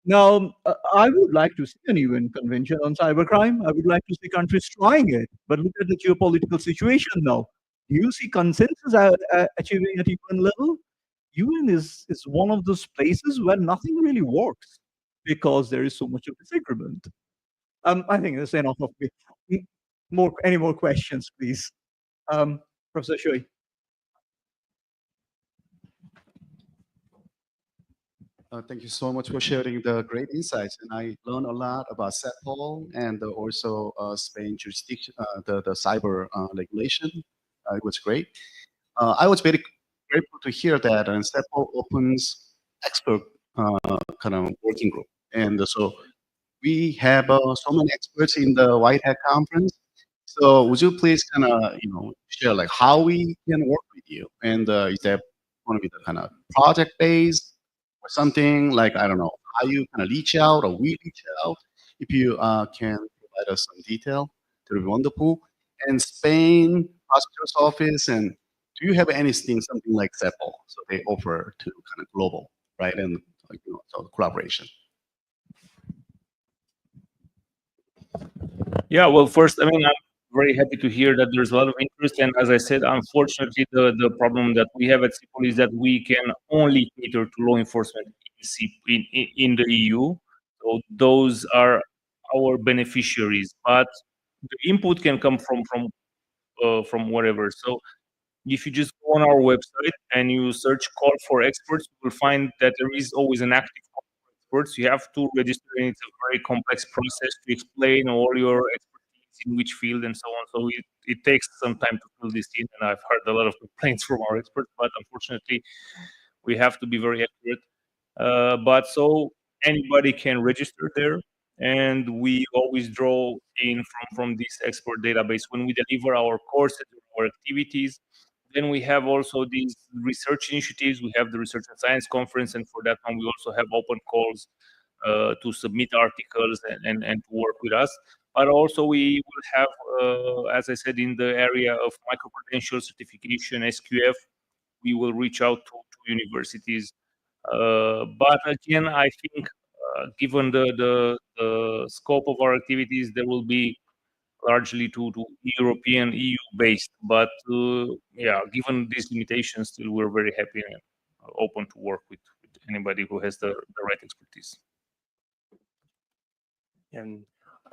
Now, I would like to see an UN convention on cybercrime. I would like to see countries trying it. But look at the geopolitical situation now. Do you see consensus achieving at UN level? UN is one of those places where nothing really works because there is so much of disagreement. I think that's enough of me. Any more questions, please? Professor Shui. Thank you so much for sharing the great insights. And I learned a lot about CEPOL and also Spain jurisdiction, the cyber regulation. It was great. I was very grateful to hear that CEPOL opens expert kind of working group. And so we have so many experts in the White Hat Conference. So would you please kind of, share like how we can work with you? And is that going to be the kind of project based? Or something like, I don't know, how you kind of reach out or we reach out. If you can provide us some detail, that would be wonderful. And Spain, prosecutor's office, and do you have anything, something like CEPOL? So they offer to kind of global, right? And so collaboration. Yeah, well, first, I mean, I'm very happy to hear that there's a lot of interest. And as I said, unfortunately, the problem that we have at CEPOL is that we can only cater to law enforcement in the EU. So those are our beneficiaries, but the input can come from wherever. So if you just go on our website and you search "call for experts," you will find that there is always an active call for experts. You have to register, and it's a very complex process to explain all your expertise in which field and so on. So it takes some time to fill this in, and I've heard a lot of complaints from our experts, but unfortunately, we have to be very accurate. But so anybody can register there, and we always draw in from this expert database when we deliver our courses or activities. Then we have also these research initiatives. We have the Research and Science Conference, and for that one, we also have open calls to submit articles and to work with us. But also we will have, as I said, in the area of micro-credential certification, SQF, we will reach out to universities. But again, I think given the scope of our activities, there will be largely to European EU based. But yeah, given these limitations, still we're very happy and open to work with anybody who has the right expertise. And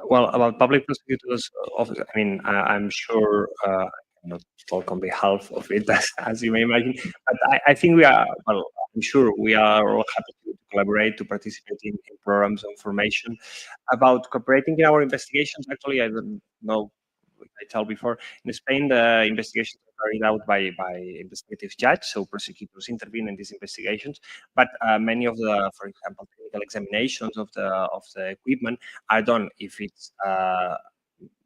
well, about public prosecutors office, I mean, I'm sure I cannot talk on behalf of it, as you may imagine, but I think we are, well, I'm sure we are all happy to collaborate, to participate in programs of formation. About cooperating in our investigations, actually, I don't know, like I told before, in Spain, the investigations are carried out by investigative judge, so prosecutors intervene in these investigations, but many of the, for example, technical examinations of the equipment are done if it's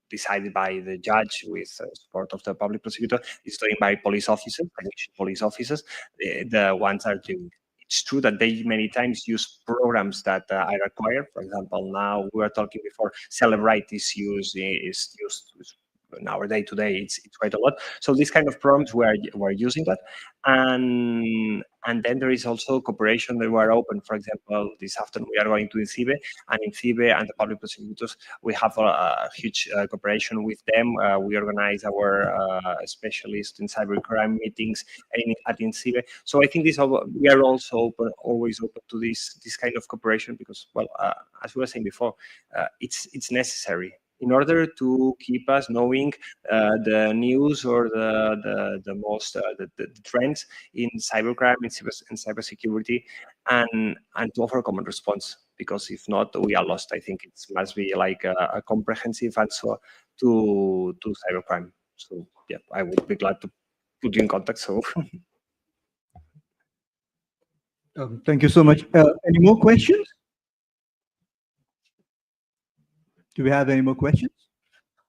decided by the judge with support of the public prosecutor. It's done by police officers, police officers. The ones are doing. It's true that they many times use programs that are required. For example, now we were talking before, Celebrite is used in our day-to-day, it's quite a lot. So this kind of programs we're using that, and then there is also cooperation that we're open. For example, this afternoon we are going to INCIBE, and INCIBE and the public prosecutors, we have a huge cooperation with them. We organize our specialists in cybercrime meetings at INCIBE. So I think we are also always open to this kind of cooperation because, well, as we were saying before, it's necessary in order to keep us knowing the news or the most the trends in cybercrime and cybersecurity, and to offer a common response. Because if not, we are lost. I think it must be like a comprehensive answer to cybercrime. So yeah, I would be glad to put you in contact. So thank you so much. Any more questions? Do we have any more questions?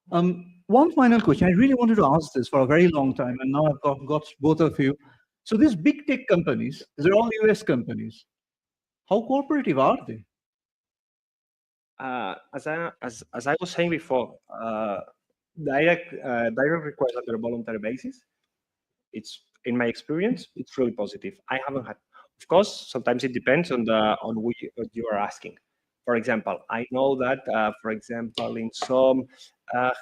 One final question. I really wanted to ask this for a very long time, and now I've got both of you. So these big tech companies, they're all US companies. How cooperative are they? As I was saying before, direct requests on a voluntary basis, it's in my experience, it's really positive. I haven't had, of course, sometimes it depends on what you are asking. For example, I know that, for example, in some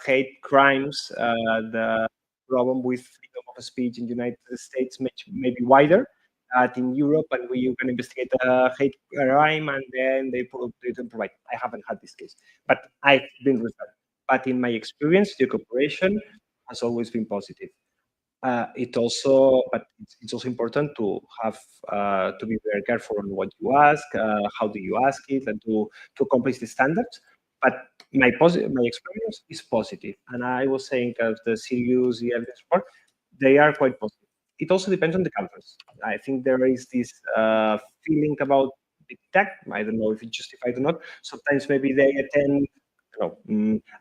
hate crimes, the problem with freedom of speech in the United States may be wider in Europe, and you can investigate a hate crime, and then they don't provide. I haven't had this case, but I've been referred. But in my experience, the cooperation has always been positive. It's also important to have to be very careful on what you ask, how do you ask it, and to accomplish the standards. But my experience is positive, and I was saying that the serious evidence report, they are quite positive. It also depends on the countries. I think there is this feeling about big tech. I don't know if it's justified or not. Sometimes maybe they attend,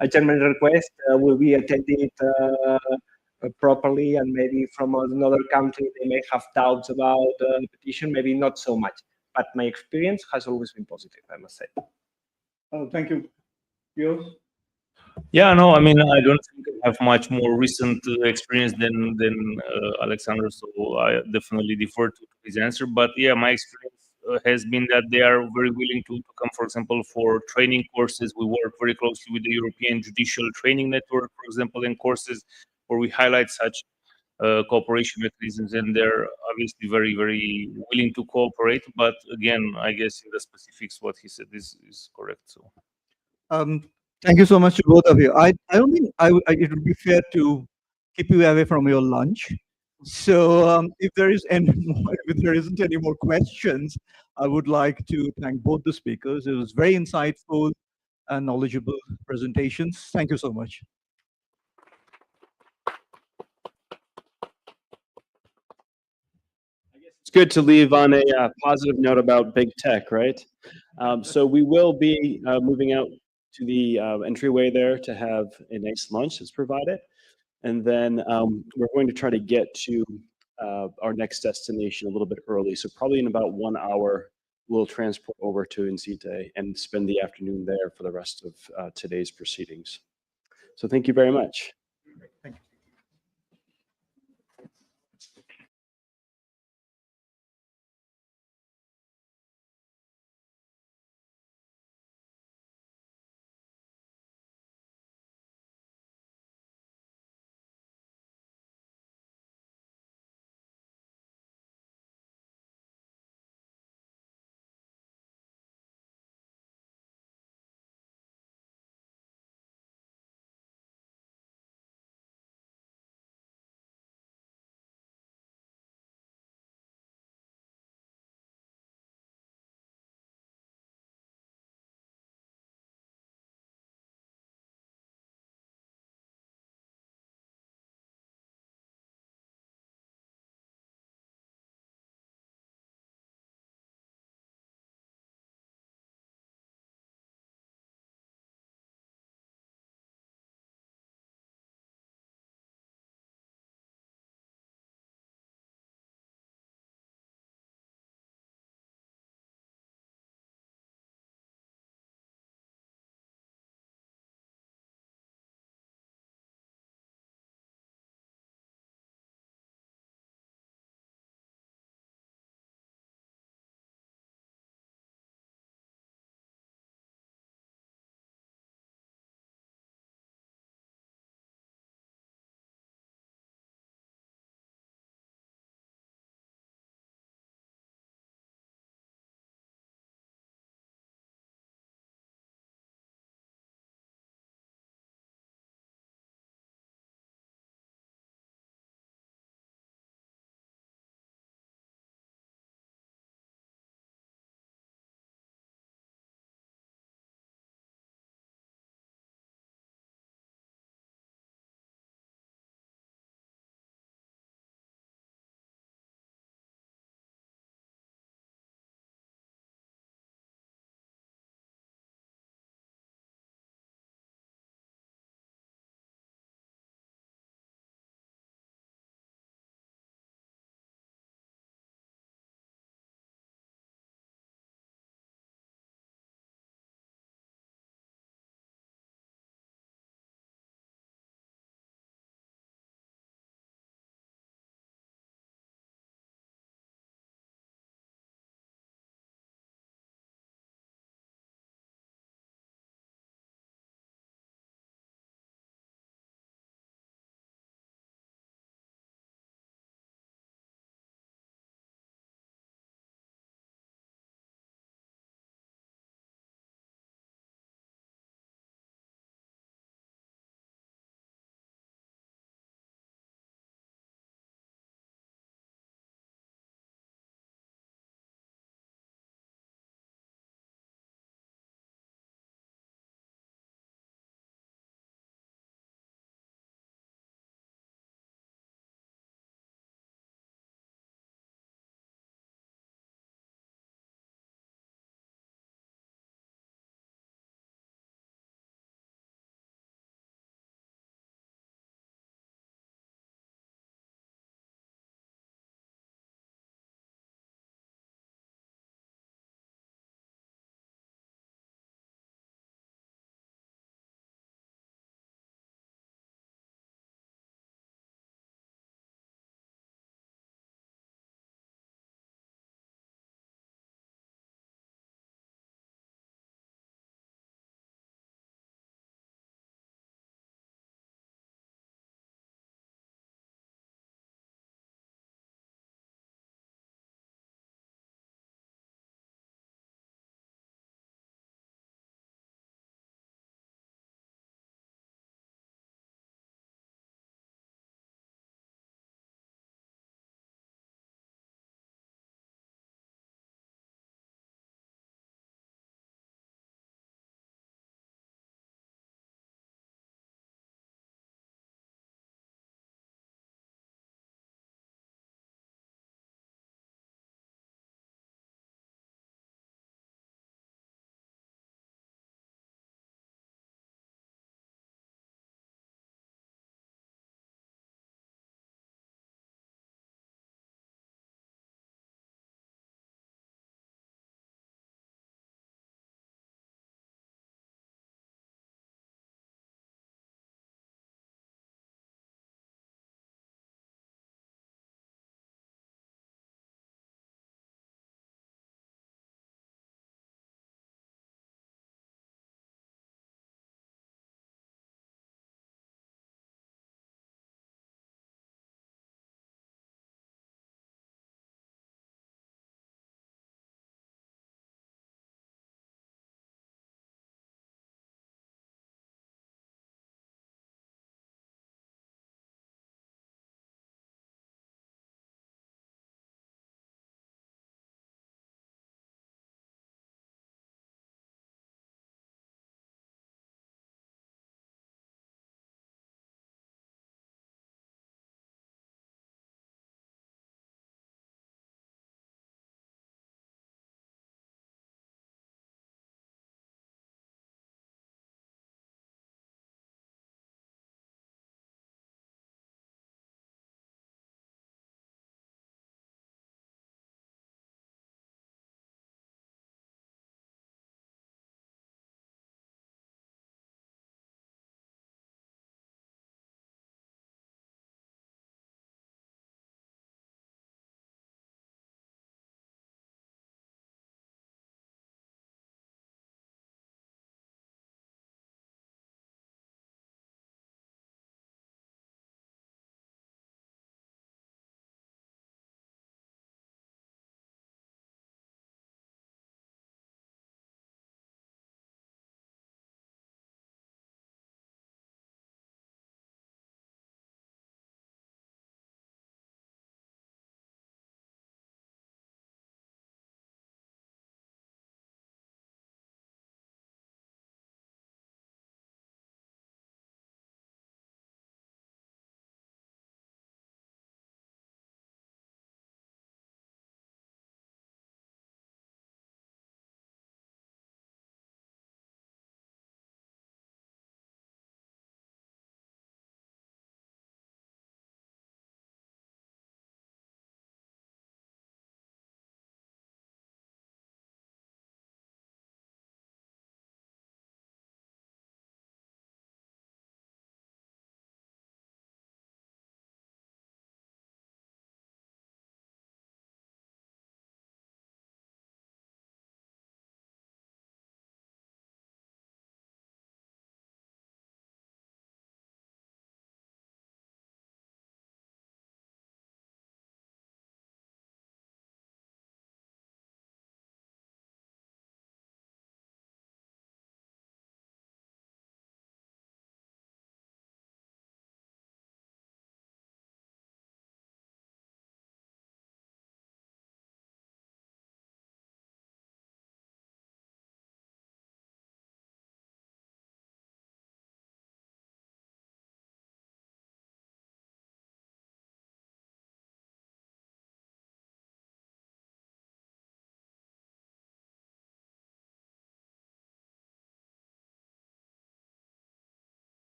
a German request will be attended properly, and maybe from another country they may have doubts about the petition, maybe not so much. But my experience has always been positive, I must say. Oh, thank you. Yours? Yeah, no, I mean, I don't think I have much more recent experience than Alexander, so I definitely defer to his answer. But yeah, my experience has been that they are very willing to come, for example, for training courses. We work very closely with the European Judicial Training Network, for example, in courses where we highlight such cooperation mechanisms, and they're obviously very, very willing to cooperate. But again, I guess in the specifics, what he said is correct. So. Thank you so much to both of you. I don't think it would be fair to keep you away from your lunch. So if there isn't any more questions, I would like to thank both the speakers. It was very insightful and knowledgeable presentations. Thank you so much. It's good to leave on a positive note about big tech, right? So we will be moving out to the entryway there to have a nice lunch that's provided. And then we're going to try to get to our next destination a little bit early. So probably in about 1 hour, we'll transport over to Incite and spend the afternoon there for the rest of today's proceedings. So thank you very much. Thank you.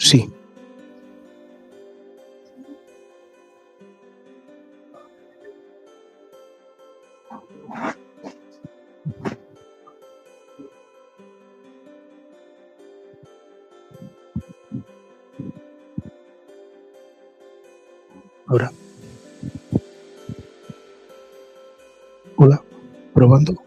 Sí. Ahora. Hola, probando.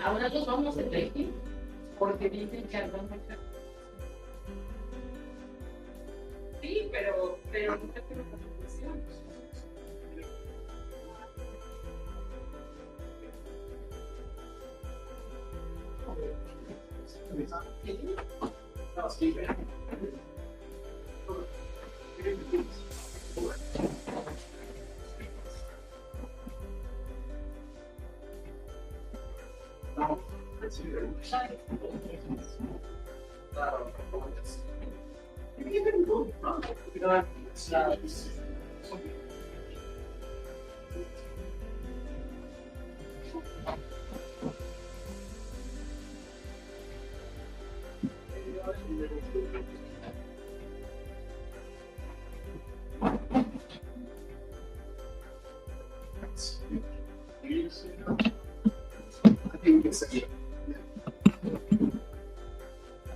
Ahora nos vamos a elegir porque dicen que hablan mucho. Sí, pero no te puedo confusión.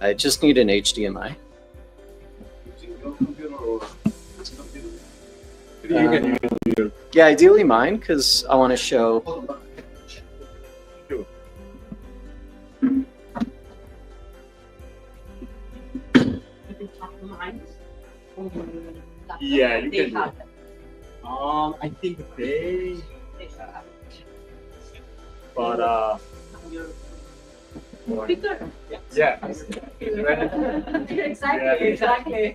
I just need an HDMI. Yeah, ideally mine, because I want to show. Yeah, you can. I think they. But yeah. Exactly.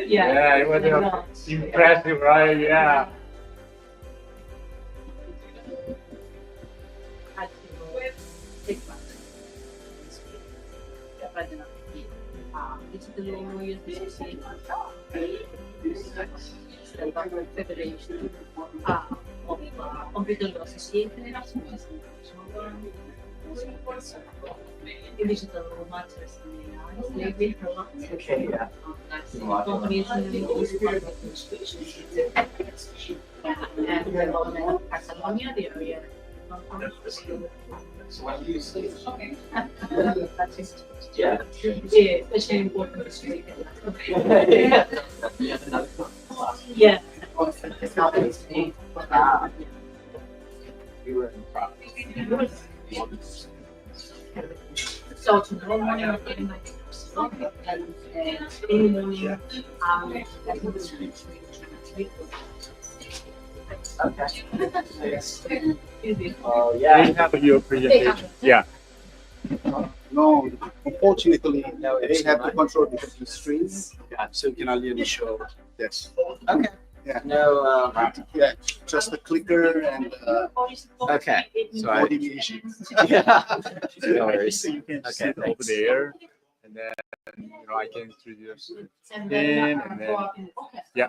Yeah, it was impressive, right? Yeah. Federation of Computer Law Association digital matters Okay, yeah. companies and development of Catalonia, the area. Okay. Yeah. Especially important history. Yeah. So tomorrow morning I'm getting my and in the morning I think it's Yeah. I have your presentation. Yeah. No, unfortunately, they have to control the streams, so you can only show this. Okay. Yeah. No. Yeah, just the clicker and. Okay. So I. Modifications. Yeah. No worries. So you can Okay. sit over Thanks. there, and then I can introduce in, and then yeah.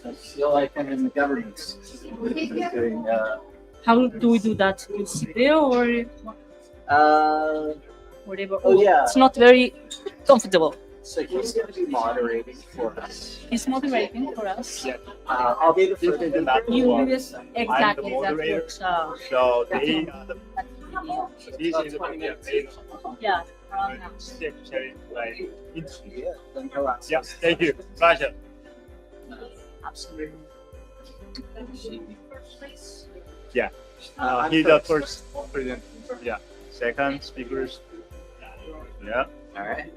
I feel like I'm in the government. Doing, How do we do that? You sit there or whatever? Oh, yeah. It's not very comfortable. So he's going to be moderating for us. He's moderating for us. Yeah. I'll be the first. You do this I'm exactly. the That's moderator. what. So they are the. This is the Yeah. sharing my interest. Yeah, thank you. Pleasure. Absolutely. Yeah. He's the first present. Yeah. Second speakers. Yeah. All right.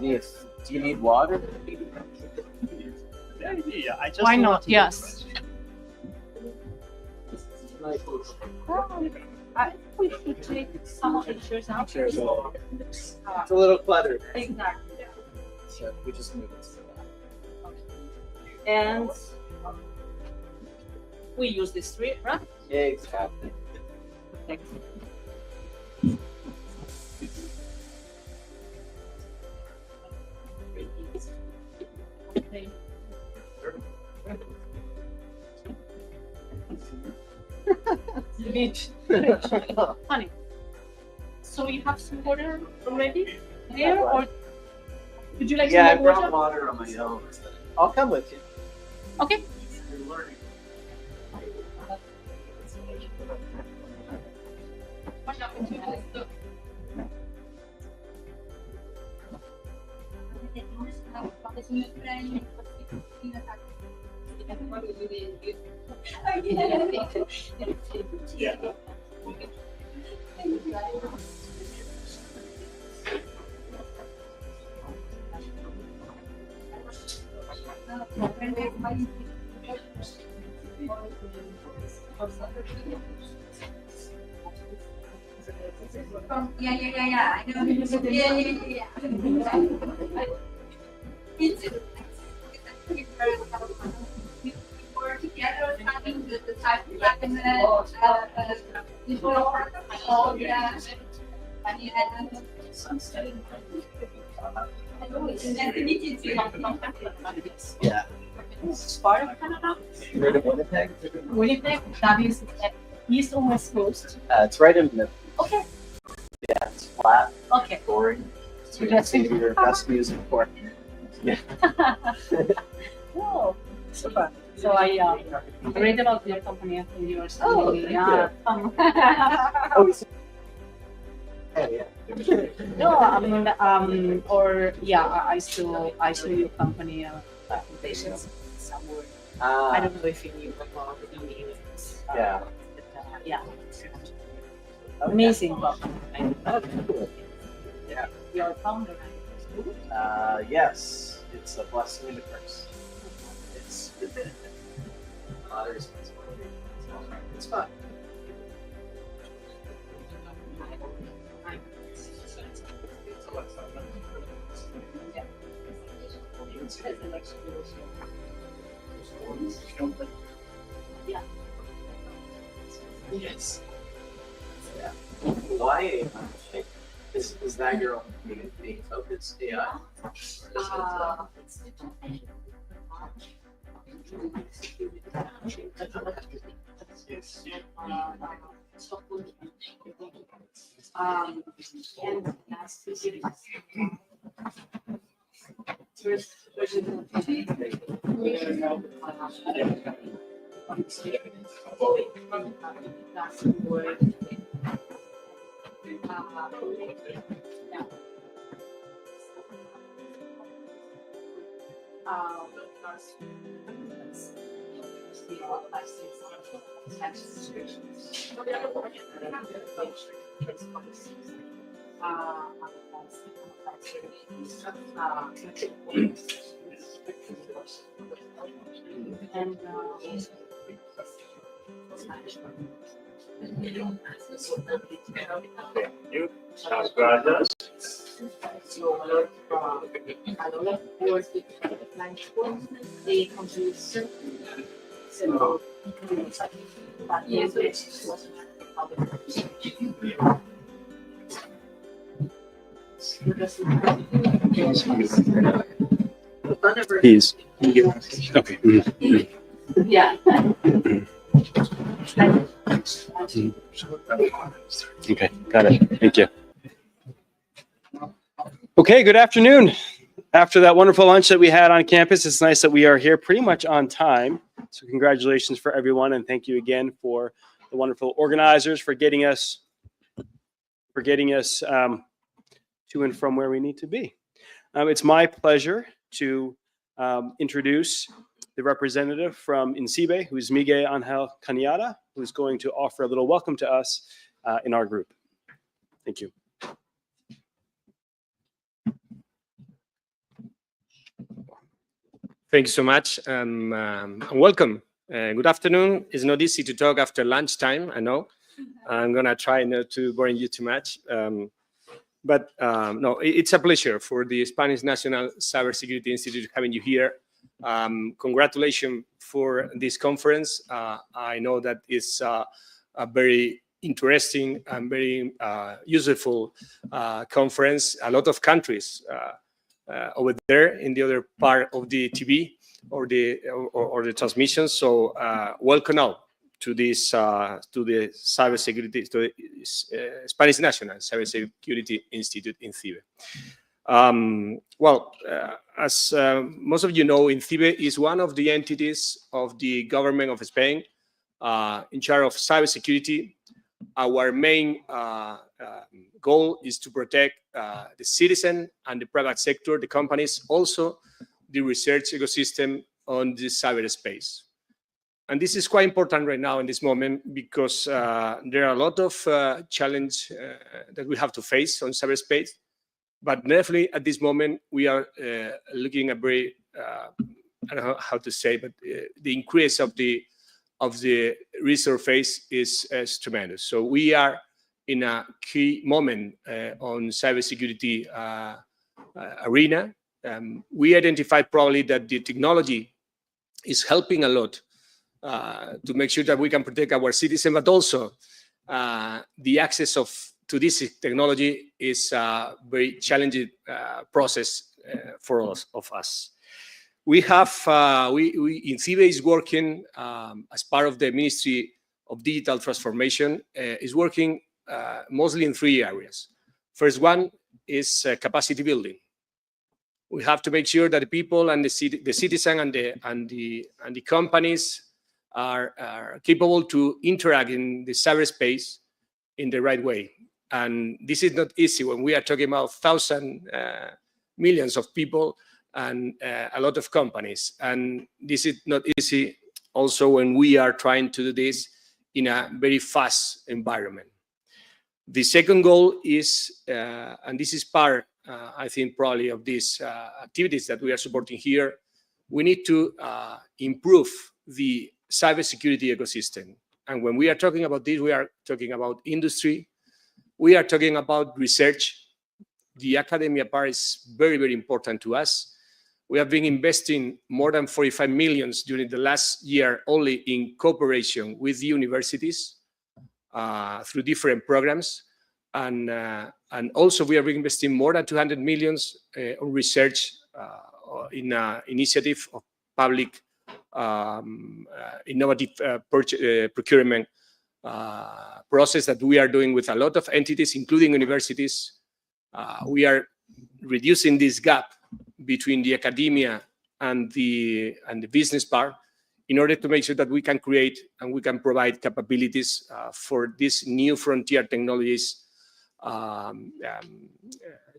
Do you need water? Yeah, I just Why want not? to- Yes. I think we should take some of the chairs out. Chairs out. It's a little cluttered. Exactly. So we just move it to the back. And we use this tree, right? Exactly. Thanks. Beach. Funny. So you have some water already there, or would you like Yeah, I some more brought water? water on my own. I'll come with you. Okay. Yeah. Yeah. I know. Yeah. We're together having the type Yeah. It's part of Canada. You're in Winnipeg? Winnipeg, that is east or west coast. It's right in the middle. Okay. Yeah, it's flat. Okay. Boring. So you can see your best music for. Yeah. Oh, super. So I read about your company after you were Oh, studying. thank Yeah. Oh, yeah. No, I mean, or yeah, I saw your company presentations somewhere. I don't know if you knew about the meetings. Yeah. Yeah. Amazing company. Yeah. Your founder. Yes, it's a blessing and a curse. It's a lot of responsibility. It's fun. Yeah. Yes. Yeah. Why? Is that your main focus? Yeah. And last and You. Gracias. the computer. So, He's okay. yeah. Okay, got it. Thank you. Okay, good afternoon. After that wonderful lunch that we had on campus, it's nice that we are here pretty much on time. So congratulations for everyone, and thank you again for the wonderful organizers for getting us to and from where we need to be. It's my pleasure to introduce the representative from INCIBE, who is Miguel Angel Cañada, who is going to offer a little welcome to us in our group. Thank you. Thank you so much, and welcome. Good afternoon. It's not easy to talk after lunchtime, I know. I'm gonna try not to bore you too much. But no, it's a pleasure for the Spanish National Cybersecurity Institute having you here. Congratulations for this conference. I know that it's a very interesting and very useful conference. A lot of countries over there in the other part of the TV or the transmission. So welcome now to this to the cybersecurity, to the Spanish National Cybersecurity Institute INCIBE. Well, as most of you know, INCIBE is one of the entities of the government of Spain in charge of cybersecurity. Our main goal is to protect the citizen and the private sector, the companies, also the research ecosystem on the cyberspace. And this is quite important right now in this moment because there are a lot of challenges that we have to face on cyberspace. But definitely at this moment, we are looking at very, I don't know how to say, but the increase of the resource phase is tremendous. So we are in a key moment on cybersecurity arena. We identified probably that the technology is helping a lot to make sure that we can protect our citizens, but also the access to this technology is a very challenging process for us. We have, INCIBE is working as part of the Ministry of Digital Transformation, is working mostly in 3 areas. First one is capacity building. We have to make sure that the people and the citizen and the companies are capable to interact in the cyberspace in the right way. And this is not easy when we are talking about thousands, millions of people and a lot of companies. And this is not easy also when we are trying to do this in a very fast environment. The second goal is, and this is part, I think, probably of these activities that we are supporting here, we need to improve the cybersecurity ecosystem. And when we are talking about this, we are talking about industry, we are talking about research. The academia part is very, very important to us. We have been investing more than 45 million during the last year only in cooperation with the universities through different programs. And also we are investing more than 200 million on research in an initiative of public innovative procurement process that we are doing with a lot of entities, including universities. We are reducing this gap between the academia and the business part in order to make sure that we can create and we can provide capabilities for these new frontier technologies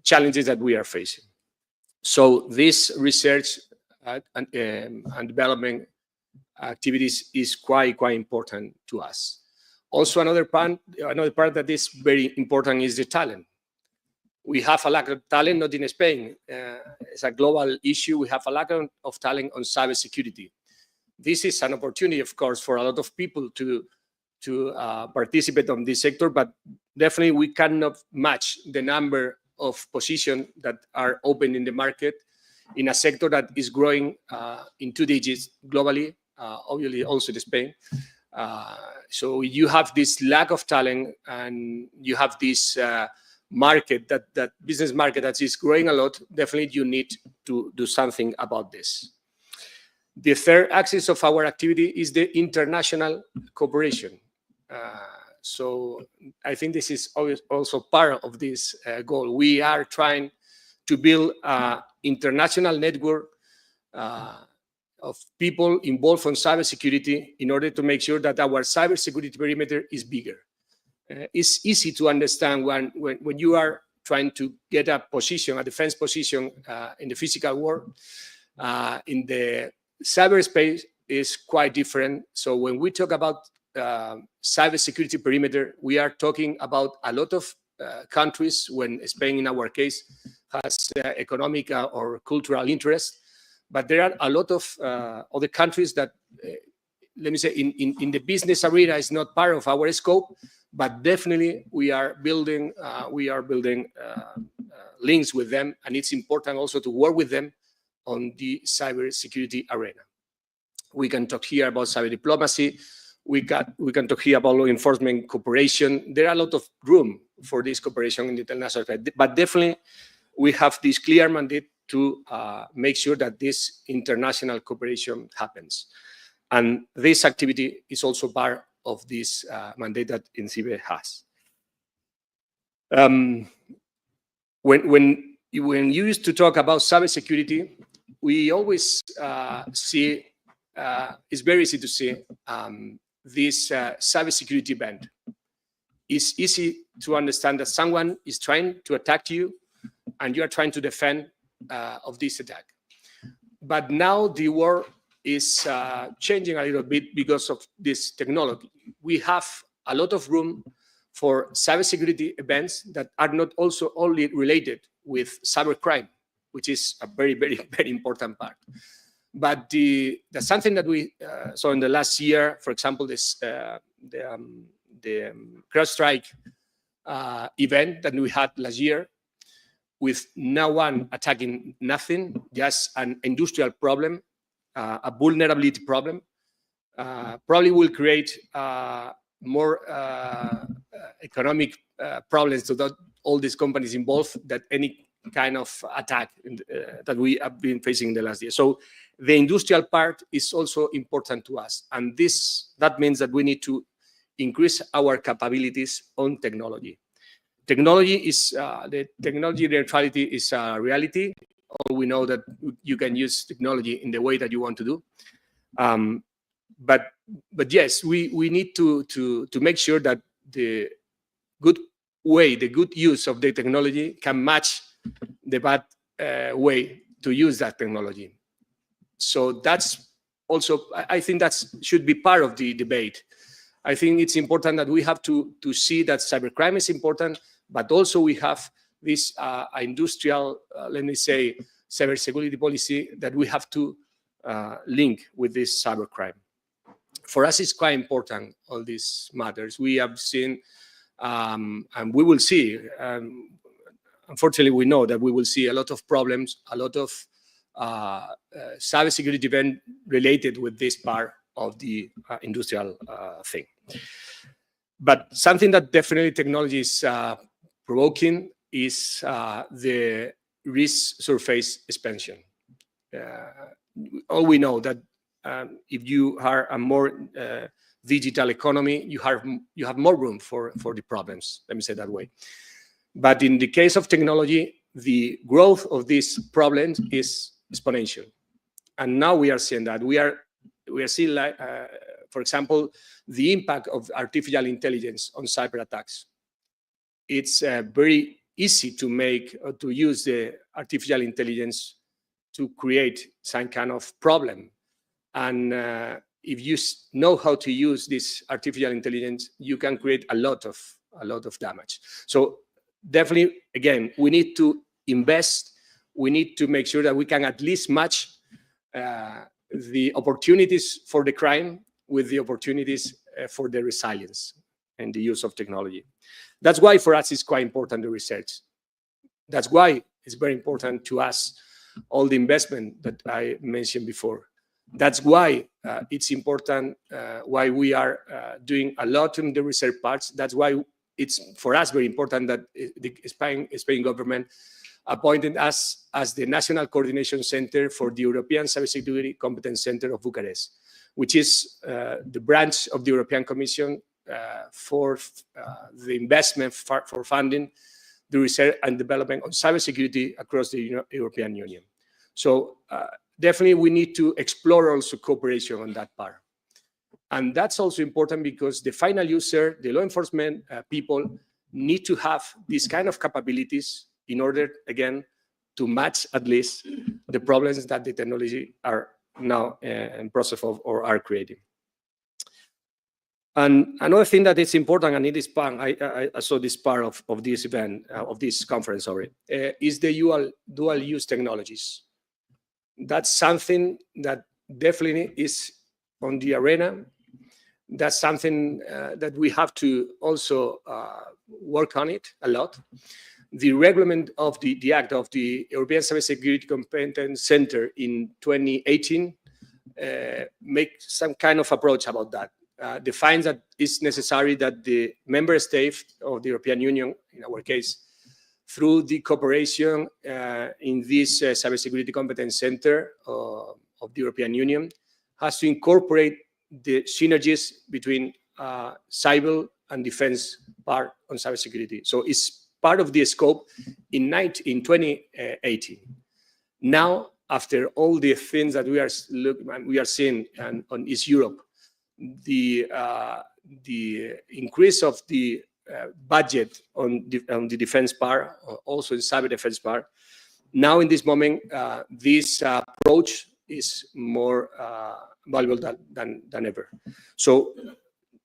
challenges that we are facing. So this research and development activities is quite important to us. Also, another part that is very important is the talent. We have a lack of talent, not in Spain. It's a global issue. We have a lack of talent on cybersecurity. This is an opportunity, of course, for a lot of people to participate on this sector, but definitely we cannot match the number of positions that are open in the market in a sector that is growing in 2 digits globally, obviously also in Spain. So you have this lack of talent and you have this market, that business market that is growing a lot. Definitely you need to do something about this. The third axis of our activity is the international cooperation. So I think this is also part of this goal. We are trying to build an international network of people involved on cybersecurity in order to make sure that our cybersecurity perimeter is bigger. It's easy to understand when you are trying to get a position, a defense position in the physical world. In the cyberspace is quite different. So when we talk about cybersecurity perimeter, we are talking about a lot of countries, when Spain, in our case, has economic or cultural interest. But there are a lot of other countries that, let me say, in the business arena is not part of our scope, but definitely we are building links with them, and it's important also to work with them on the cybersecurity arena. We can talk here about cyber diplomacy. We can talk here about law enforcement cooperation. There are a lot of room for this cooperation in the international side, but definitely we have this clear mandate to make sure that this international cooperation happens. And this activity is also part of this mandate that INCIBE has. When you used to talk about cybersecurity, we always see, it's very easy to see this cybersecurity event. It's easy to understand that someone is trying to attack you and you are trying to defend of this attack. But now the world is changing a little bit because of this technology. We have a lot of room for cybersecurity events that are not also only related with cybercrime, which is a very, very, very important part. But that's something that we saw in the last year. For example, the CrowdStrike event that we had last year, with no one attacking nothing, just an industrial problem, a vulnerability problem, probably will create more economic problems to all these companies involved than any kind of attack that we have been facing in the last year. So the industrial part is also important to us. And that means that we need to increase our capabilities on technology. Technology is, the technology neutrality is a reality. All we know that you can use technology in the way that you want to do. But yes, we need to make sure that the good way, the good use of the technology can match the bad way to use that technology. So that's also, I think that should be part of the debate. I think it's important that we have to see that cybercrime is important, but also we have this industrial, let me say, cybersecurity policy that we have to link with this cybercrime. For us, it's quite important, all these matters. We have seen, and we will see, unfortunately, we know that we will see a lot of problems, a lot of cybersecurity event related with this part of the industrial thing. But something that definitely technology is provoking is the risk surface expansion. All we know that if you are a more digital economy, you have more room for the problems, let me say that way. But in the case of technology, the growth of these problems is exponential. And now we are seeing that. We are seeing, like, for example, the impact of artificial intelligence on cyber attacks. It's very easy to use the artificial intelligence to create some kind of problem. And if you know how to use this artificial intelligence, you can create a lot of damage. So definitely, again, we need to invest. We need to make sure that we can at least match the opportunities for the crime with the opportunities for the resilience and the use of technology. That's why for us it's quite important, the research. That's why it's very important to us, all the investment that I mentioned before. That's why it's important, why we are doing a lot in the research parts. That's why it's, for us, very important that the Spain government appointed us as the National Coordination Center for the European Cybersecurity Competence Center of Bucharest, which is the branch of the European Commission for the investment for funding the research and development of cybersecurity across the European Union. So definitely we need to explore also cooperation on that part. And that's also important because the final user, the law enforcement people, need to have these kind of capabilities in order, again, to match at least the problems that the technology are now in process of or are creating. And another thing that is important, and it is part, I saw this part of this event, of this conference, sorry, is the dual use technologies. That's something that definitely is on the arena. That's something that we have to also work on it a lot. The regulation of the act of the European Cybersecurity Competence Center in 2018 make some kind of approach about that. Defines that it's necessary that the member states of the European Union, in our case, through the cooperation in this Cybersecurity Competence Center of the European Union, has to incorporate the synergies between cyber and defense part on cybersecurity. So it's part of the scope in 2018. Now, after all the things that we are seeing on East Europe, the increase of the budget on the defense part, also in cyber defense part, now in this moment, this approach is more valuable than ever. So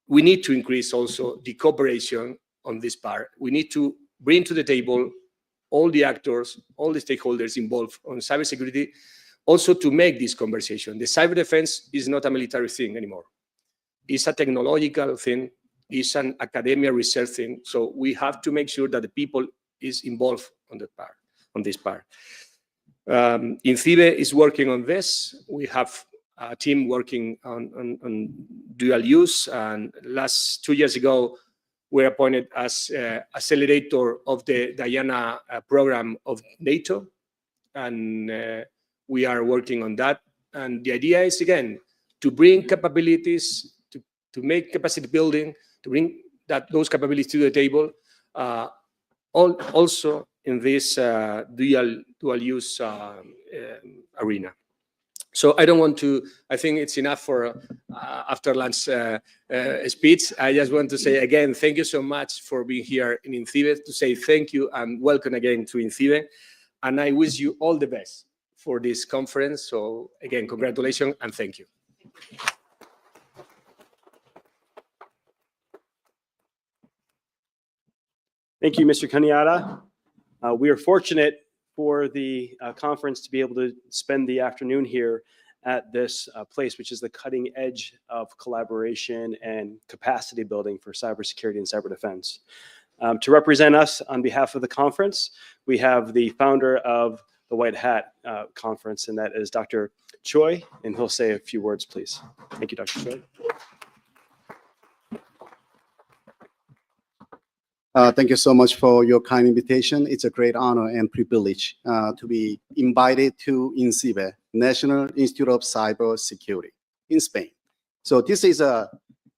we need to increase also the cooperation on this part. We need to bring to the table all the actors, all the stakeholders involved on cybersecurity, also to make this conversation. The cyber defense is not a military thing anymore. It's a technological thing. It's an academia research thing. So we have to make sure that the people is involved on that part, on this part. INCIBE is working on this. We have a team working on dual use. And last 2 years ago, we were appointed as accelerator of the Diana program of NATO. And we are working on that. And the idea is, again, to bring capabilities, to make capacity building, to bring those capabilities to the table, also in this dual use arena. So I don't want to, I think it's enough for after lunch speech. I just want to say again, thank you so much for being here in INCIBE, to say thank you and welcome again to INCIBE. And I wish you all the best for this conference. So again, congratulations and thank you. Thank you, Mr. Cañada. We are fortunate for the conference to be able to spend the afternoon here at this place, which is the cutting edge of collaboration and capacity building for cybersecurity and cyber defense. To represent us on behalf of the conference, we have the founder of the White Hat Conference, and that is Dr. Choi, and he'll say a few words, please. Thank you, Dr. Choi. Thank you so much for your kind invitation. It's a great honor and privilege to be invited to INCIBE, National Institute of Cybersecurity in Spain. So this is a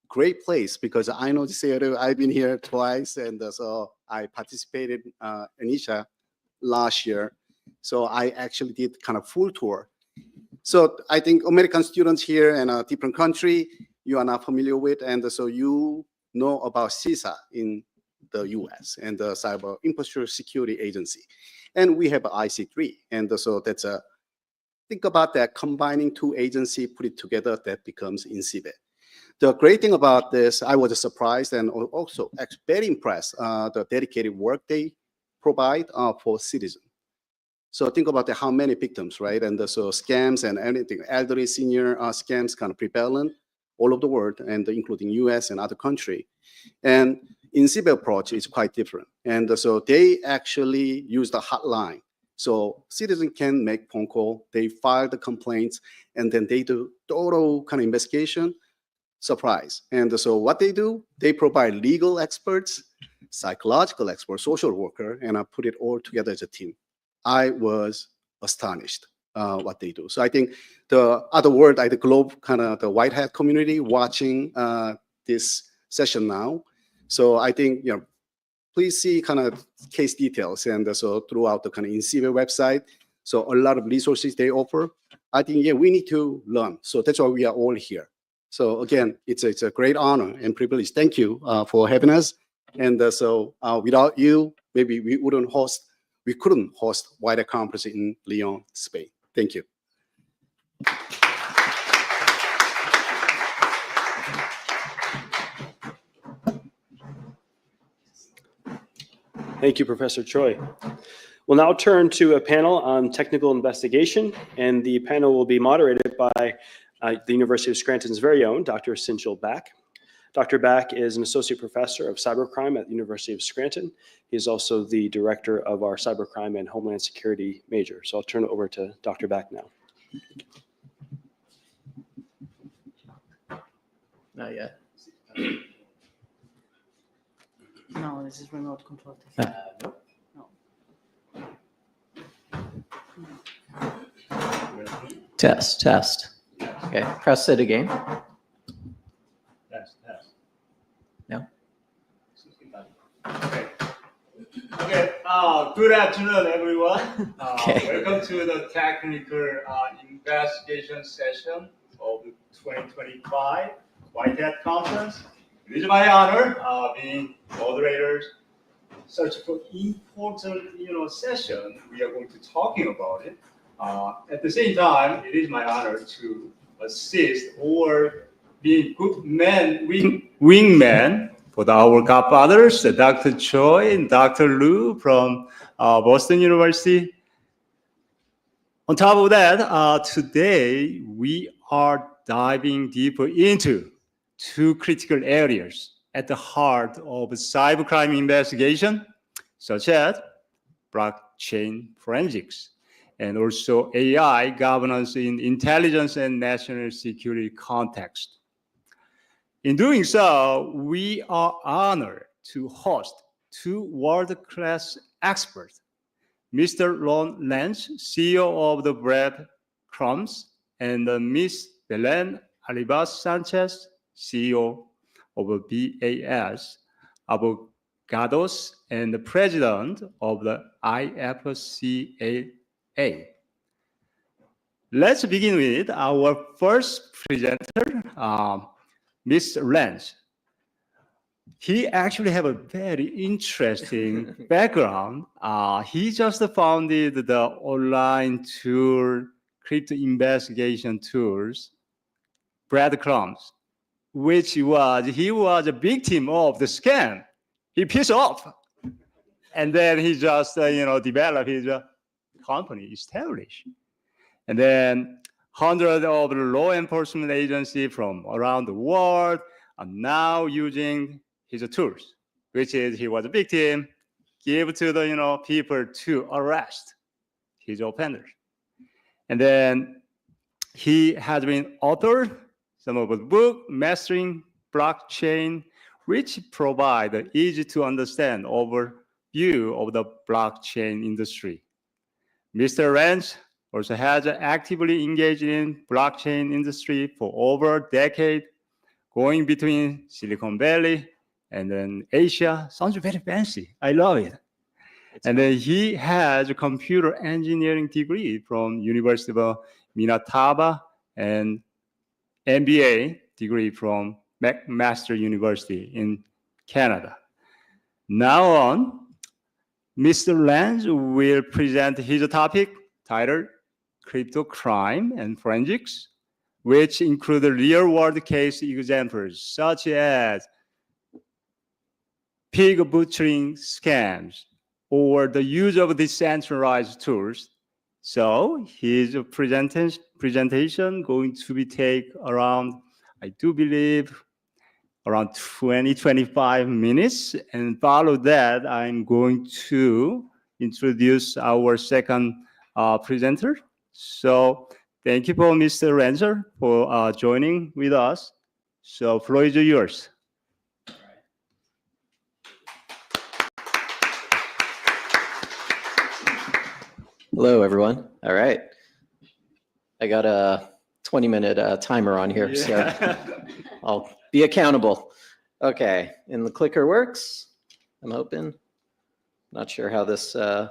great place because I know this area. I've been here twice, and so I participated in ISHA last year. So I actually did kind of full tour. So I think American students here in a different country, you are not familiar with, and so you know about CISA in the US and the Cyber Infrastructure Security Agency. And we have IC3. And so that's a, think about that, combining two agencies, put it together, that becomes INCIBE. The great thing about this, I was surprised and also very impressed, the dedicated work they provide for citizens. So think about how many victims, right? And so scams and anything, elderly, senior scams kind of prevalent all over the world, and including US and other countries. And INCIBE approach is quite different. And so they actually use the hotline. So citizens can make phone call, they file the complaints, and then they do total kind of investigation, surprise. And so what they do, they provide legal experts, psychological experts, social worker, and I put it all together as a team. I was astonished what they do. So I think the other world, like the globe, kind of the White Hat community watching this session now. So I think, you know, please see kind of case details, and so throughout the kind of INCIBE website. So a lot of resources they offer. I think, yeah, we need to learn. So that's why we are all here. So again, it's a great honor and privilege. Thank you for having us. And so without you, maybe we couldn't host wider conference in León, Spain. Thank you. Thank you, Professor Choi. We'll now turn to a panel on technical investigation, and the panel will be moderated by the University of Scranton's very own Dr. Sinchil Back. Dr. Back is an associate professor of cybercrime at the University of Scranton. He is also the director of our cybercrime and homeland security major. So I'll turn it over to Dr. Back now. Not yet. No, this is remote control. No. Test. Okay, press it again. Test. No. Okay. Good afternoon, everyone. Okay. Welcome to the technical investigation session of the 2025 White Hat Conference. It is my honor being moderators. Such an important, session. We are going to talking about it. At the same time, it is my honor to assist or be good wingman for our godfathers, Dr. Choi and Dr. Lu from Boston University. On top of that, today we are diving deeper into two critical areas at the heart of cybercrime investigation, such as blockchain forensics, and also AI governance in intelligence and national security context. In doing so, we are honored to host two world-class experts, Mr. Ron Lenz, CEO of the Breadcrumbs, and Ms. Belen Alibas Sanchez, CEO of BAS Abogados and the president of the IFCAA. Let's begin with our first presenter, Mr. Lenz. He actually have a very interesting background. He just founded the online tool, crypto investigation tools, Breadcrumbs, which he was a victim of the scam. He pissed off, and then he just developed his company, established, and then hundreds of law enforcement agencies from around the world are now using his tools, which is he was a victim, give to the people to arrest his offenders, and then he has been authored some of his book, Mastering Blockchain, which provide an easy to understand overview of the blockchain industry. Mr. Lenz also has actively engaged in blockchain industry for over a decade, going between Silicon Valley and then Asia. Sounds very fancy. I love it. And then he has a computer engineering degree from University of Manitoba and MBA degree from McMaster University in Canada. Now on, Mr. Lenz will present his topic titled Crypto Crime and Forensics, which include real-world case examples such as pig butchering scams or the use of decentralized tools. So his presentation going to be take around, I do believe, around 20-25 minutes. And follow that, I'm going to introduce our second presenter. So thank you for Mr. Renzer for joining with us. So floor is yours. Hello, everyone. All right. I got a 20-minute timer on here, so I'll be accountable. Okay, and the clicker works. I'm hoping. Not sure how this, turn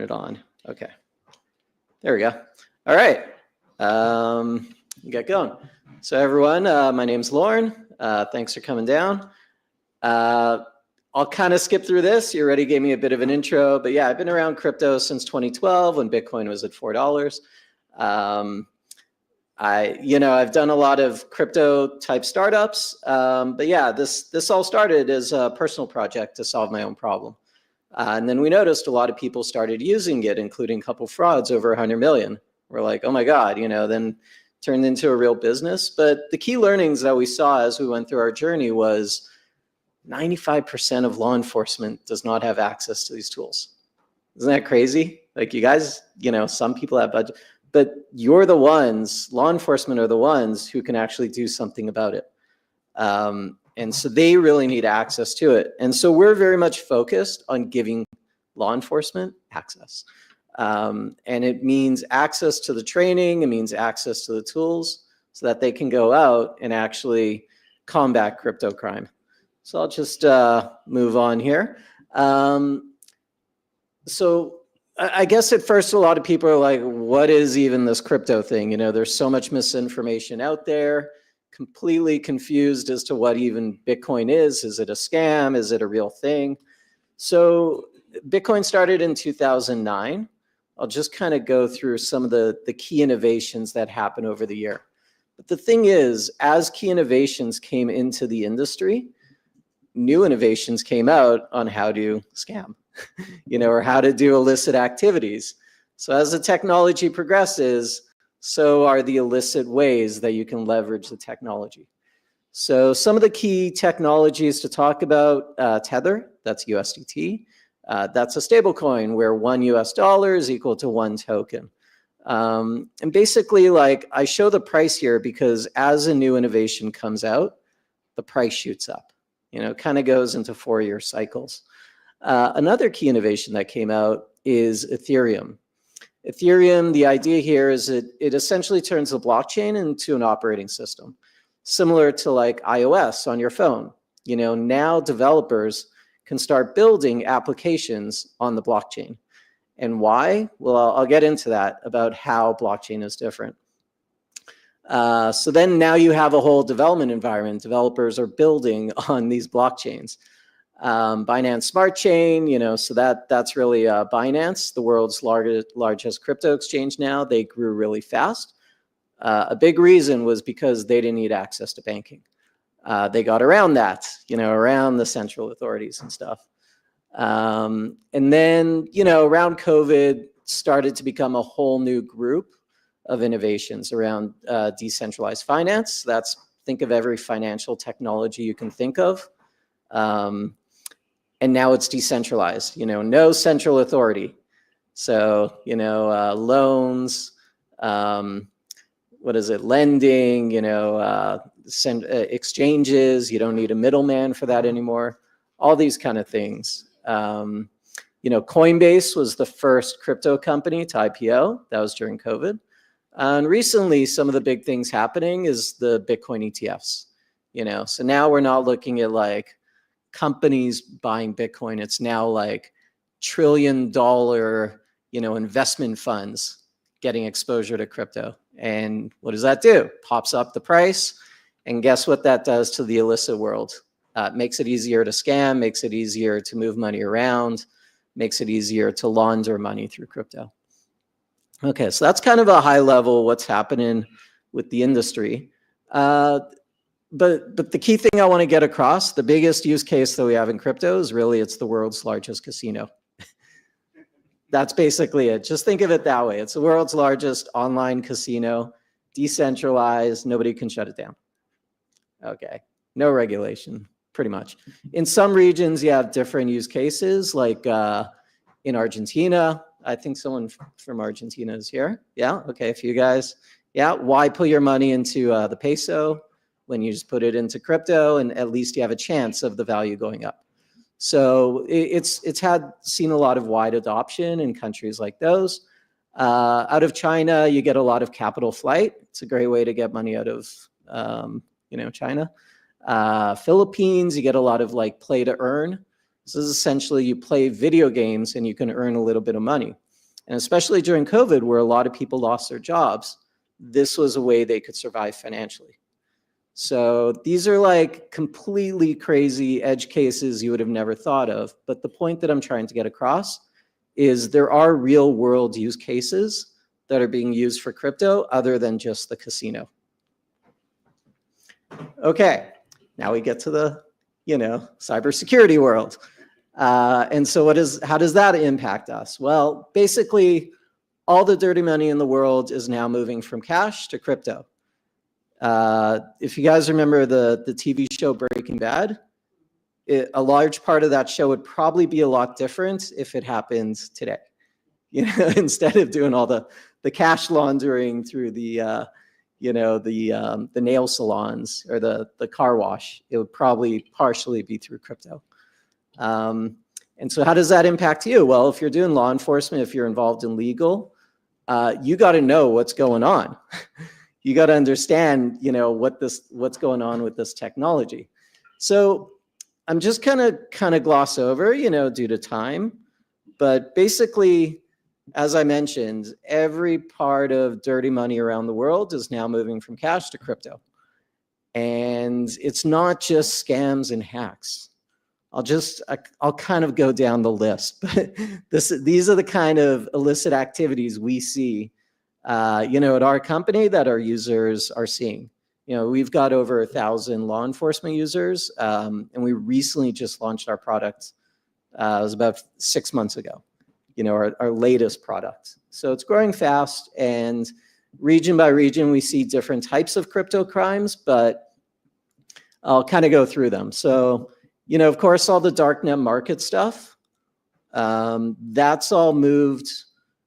it on. Okay, there we go. All right. Get going. So everyone, my name's Lauren. Thanks for coming down. I'll kind of skip through this. You already gave me a bit of an intro, but yeah, I've been around crypto since 2012 when Bitcoin was at $4. I've done a lot of crypto type startups, but yeah, this all started as a personal project to solve my own problem. And then we noticed a lot of people started using it, including a couple frauds over 100 million. We're like, oh my God, then turned into a real business. But the key learnings that we saw as we went through our journey was 95% of law enforcement does not have access to these tools. Isn't that crazy? Like you guys, some people have budget, but you're the ones, law enforcement are the ones who can actually do something about it. And so they really need access to it. And so we're very much focused on giving law enforcement access. And it means access to the training, it means access to the tools so that they can go out and actually combat crypto crime. So I'll just move on here. So I guess at first a lot of people are like, what is even this crypto thing? There's so much misinformation out there, completely confused as to what even Bitcoin is. Is it a scam? Is it a real thing? So Bitcoin started in 2009. I'll just kind of go through some of the key innovations that happened over the year. But the thing is, as key innovations came into the industry, new innovations came out on how to scam, or how to do illicit activities. So as the technology progresses, so are the illicit ways that you can leverage the technology. So some of the key technologies to talk about, Tether, that's USDT. That's a stable coin where $1 is equal to 1 token. And basically, I show the price here because as a new innovation comes out, the price shoots up. Kind of goes into 4-year cycles. Another key innovation that came out is Ethereum. Ethereum, the idea here is it essentially turns the blockchain into an operating system, similar to like iOS on your phone. Now developers can start building applications on the blockchain. And why? Well, I'll get into that about how blockchain is different. So then now you have a whole development environment. Developers are building on these blockchains. Binance Smart Chain, so that's really Binance, the world's largest crypto exchange now. They grew really fast. A big reason was because they didn't need access to banking. They got around that, around the central authorities and stuff. And then, around COVID started to become a whole new group of innovations around decentralized finance. Think of every financial technology you can think of. And now it's decentralized, no central authority. So, loans, lending, exchanges, you don't need a middleman for that anymore. All these kind of things. Coinbase was the first crypto company to IPO. That was during COVID. And recently, some of the big things happening is the Bitcoin ETFs. So now we're not looking at like companies buying Bitcoin. It's now like $1 trillion, investment funds getting exposure to crypto. And what does that do? Pops up the price. And guess what that does to the illicit world? Makes it easier to scam, makes it easier to move money around, makes it easier to launder money through crypto. Okay, so that's kind of a high level what's happening with the industry. But the key thing I want to get across, the biggest use case that we have in crypto is really it's the world's largest casino. That's basically it. Just think of it that way. It's the world's largest online casino, decentralized, nobody can shut it down. Okay, no regulation, pretty much. In some regions, you have different use cases, like in Argentina. I think someone from Argentina is here. Yeah, okay, a few guys. Yeah, why put your money into the peso when you just put it into crypto and at least you have a chance of the value going up? So it's seen a lot of wide adoption in countries like those. Out of China, you get a lot of capital flight. It's a great way to get money out of China. Philippines, you get a lot of like play to earn. This is essentially you play video games and you can earn a little bit of money. And especially during COVID, where a lot of people lost their jobs, this was a way they could survive financially. So these are like completely crazy edge cases you would have never thought of. But the point that I'm trying to get across is there are real world use cases that are being used for crypto other than just the casino. Okay, now we get to the, cybersecurity world. And so how does that impact us? Well, basically, all the dirty money in the world is now moving from cash to crypto. If you guys remember the TV show Breaking Bad, a large part of that show would probably be a lot different if it happened today. Instead of doing all the cash laundering through the nail salons or the car wash, it would probably partially be through crypto. And so how does that impact you? Well, if you're doing law enforcement, if you're involved in legal, you got to know what's going on. You got to understand, what's going on with this technology. So I'm just kind of gloss over, due to time. But basically, as I mentioned, every part of dirty money around the world is now moving from cash to crypto. And it's not just scams and hacks. I'll kind of go down the list, but these are the kind of illicit activities we see, at our company that our users are seeing. We've got over 1,000 law enforcement users, and we recently just launched our product. It was about 6 months ago, our latest product. So it's growing fast, and region by region, we see different types of crypto crimes, but I'll kind of go through them. So, of course, all the darknet market stuff, that's all moved.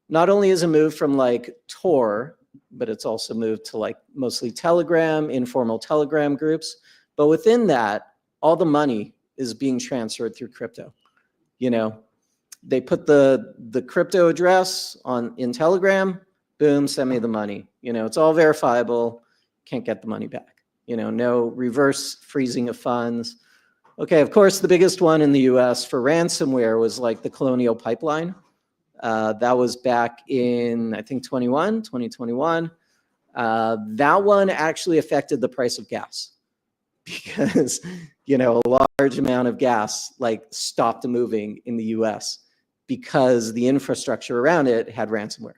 Not only is it moved from like Tor, but it's also moved to like mostly Telegram, informal Telegram groups. But within that, all the money is being transferred through crypto. They put the crypto address in Telegram, boom, send me the money. It's all verifiable, can't get the money back. No reverse freezing of funds. Okay, of course, the biggest one in the US for ransomware was like the Colonial Pipeline. That was back in, I think, 2021. That one actually affected the price of gas because, a large amount of gas like stopped moving in the US because the infrastructure around it had ransomware.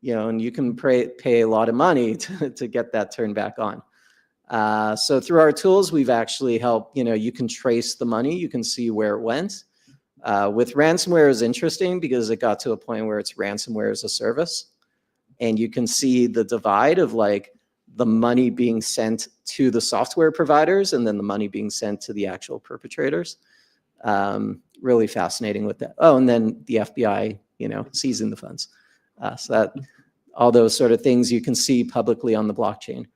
And you can pay a lot of money to get that turned back on. So through our tools, we've actually helped, you can trace the money, you can see where it went. With ransomware is interesting because it got to a point where it's ransomware as a service. And you can see the divide of like the money being sent to the software providers and then the money being sent to the actual perpetrators. Really fascinating with that. Oh, and then the FBI, seizing the funds. So that all those sort of things you can see publicly on the blockchain.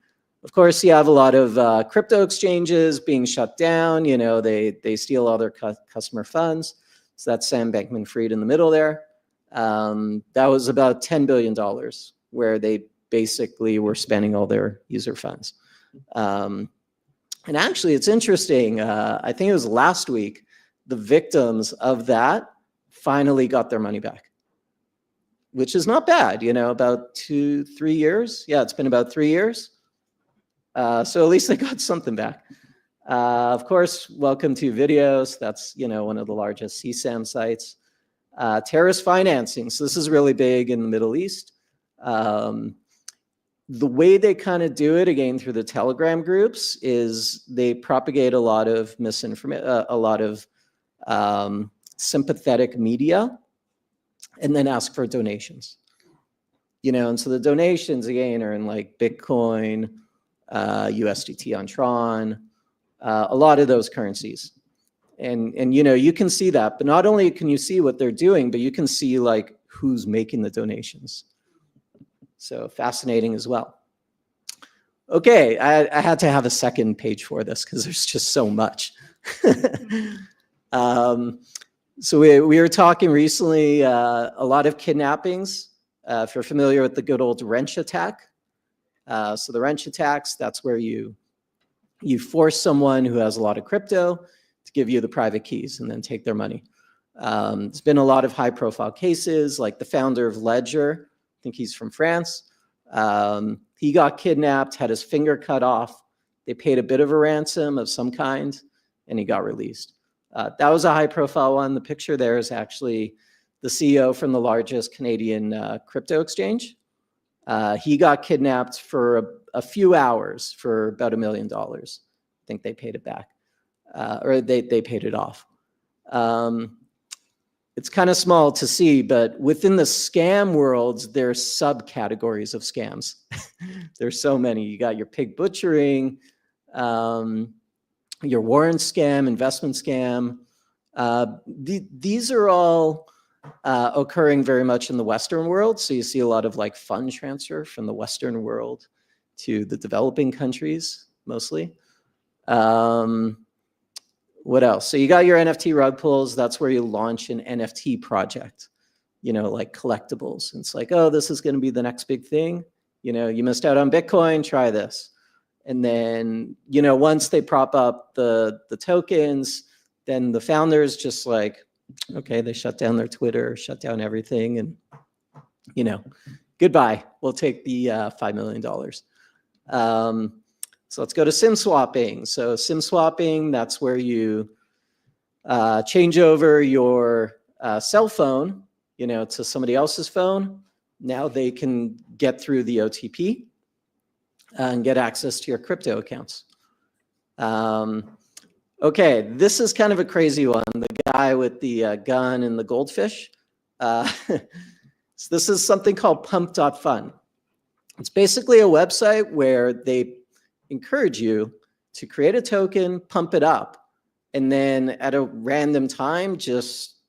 Of course, you have a lot of crypto exchanges being shut down. They steal all their customer funds. So that's Sam Bankman-Fried in the middle there. That was about $10 billion where they basically were spending all their user funds. And actually, it's interesting. I think it was last week, the victims of that finally got their money back, which is not bad, about 2-3 years. Yeah, it's been about 3 years. So at least they got something back. Of course, welcome to Videos. That's, one of the largest CSAM sites. Terrorist financing. So this is really big in the Middle East. The way they kind of do it, again, through the Telegram groups, is they propagate a lot of misinformation, a lot of sympathetic media, and then ask for donations. And so the donations, again, are in like Bitcoin, USDT on Tron, a lot of those currencies. And you can see that, but not only can you see what they're doing, but you can see like who's making the donations. So fascinating as well. Okay, I had to have a second page for this because there's just so much. So we were talking recently, a lot of kidnappings. If you're familiar with the good old wrench attack. So the wrench attacks, that's where you force someone who has a lot of crypto to give you the private keys and then take their money. There's been a lot of high profile cases, like the founder of Ledger, I think he's from France. He got kidnapped, had his finger cut off. They paid a bit of a ransom of some kind, and he got released. That was a high-profile one. The picture there is actually the CEO from the largest Canadian crypto exchange. He got kidnapped for a few hours for about $1 million. I think they paid it back, or they paid it off. It's kind of small to see, but within the scam worlds, there's subcategories of scams. There's so many. You got your pig butchering, your warrant scam, investment scam. These are all occurring very much in the Western world. So you see a lot of like fund transfer from the Western world to the developing countries, mostly. What else? So you got your NFT rug pulls. That's where you launch an NFT project, you know, like collectibles. And it's like, oh, this is going to be the next big thing. You know, you missed out on Bitcoin, try this. And then, you know, once they prop up the tokens, then the founders just like, okay, they shut down their Twitter, shut down everything. And, you know, goodbye. We'll take the $5 million. So let's go to SIM swapping. So SIM swapping, that's where you change over your cell phone, you know, to somebody else's phone. Now they can get through the OTP and get access to your crypto accounts. Okay, this is kind of a crazy one. The guy with the gun and the goldfish. So this is something called pump.fun. It's basically a website where they encourage you to create a token, pump it up, and then at a random time, just,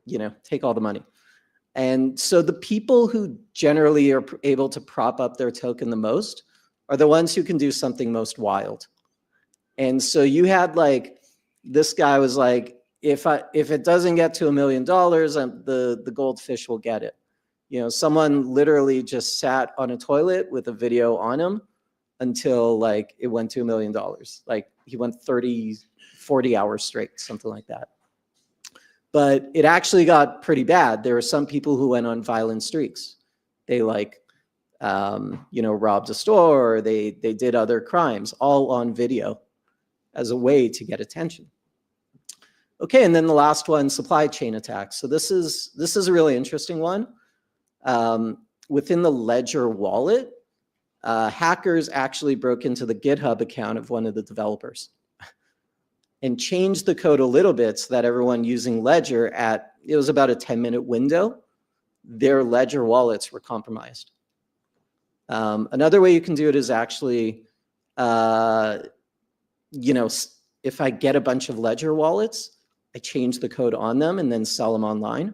you know, take all the money. And so the people who generally are able to prop up their token the most are the ones who can do something most wild. And so you had like, this guy was like, if it doesn't get to $1 million, the goldfish will get it. You know, someone literally just sat on a toilet with a video on him until like it went to $1 million. Like he went 30, 40 hours straight, something like that. But it actually got pretty bad. There were some people who went on violent streaks. They like, you know, robbed a store, or they did other crimes, all on video as a way to get attention. Okay, and then the last one, supply chain attacks. So this is a really interesting one. Within the Ledger wallet, hackers actually broke into the GitHub account of one of the developers and changed the code a little bit so that everyone using Ledger it was about a 10-minute window, their Ledger wallets were compromised. Another way you can do it is actually, you know, if I get a bunch of Ledger wallets, I change the code on them and then sell them online,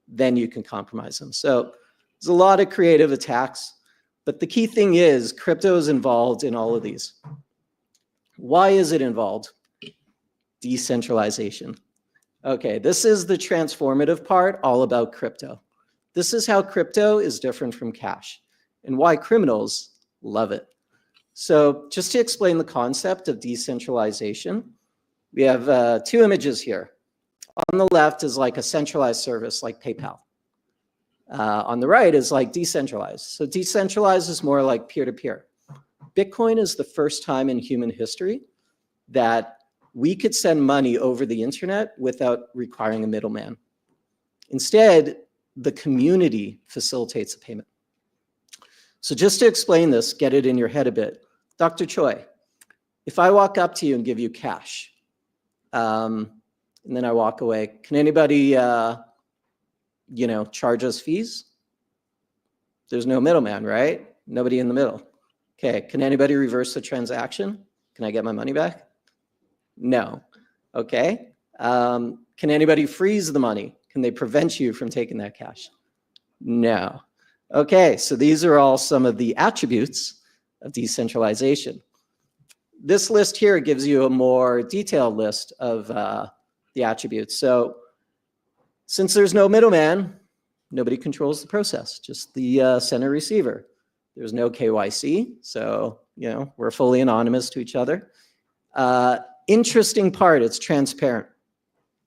then you can compromise them. So there's a lot of creative attacks. But the key thing is crypto is involved in all of these. Why is it involved? Decentralization. Okay, this is the transformative part, all about crypto. This is how crypto is different from cash and why criminals love it. So just to explain the concept of decentralization, we have two images here. On the left is like a centralized service like PayPal. On the right is like decentralized. So decentralized is more like peer-to-peer. Bitcoin is the first time in human history that we could send money over the internet without requiring a middleman. Instead, the community facilitates the payment. So just to explain this, get it in your head a bit. Dr. Choi, if I walk up to you and give you cash, and then I walk away, can anybody you know, charge us fees? There's no middleman, right? Nobody in the middle. Okay, can anybody reverse the transaction? Can I get my money back? No. Okay. Can anybody freeze the money? Can they prevent you from taking that cash? No. Okay, so these are all some of the attributes of decentralization. This list here gives you a more detailed list of the attributes. So since there's no middleman, nobody controls the process, just the sender receiver. There's no KYC, so you know we're fully anonymous to each other. Interesting part, it's transparent.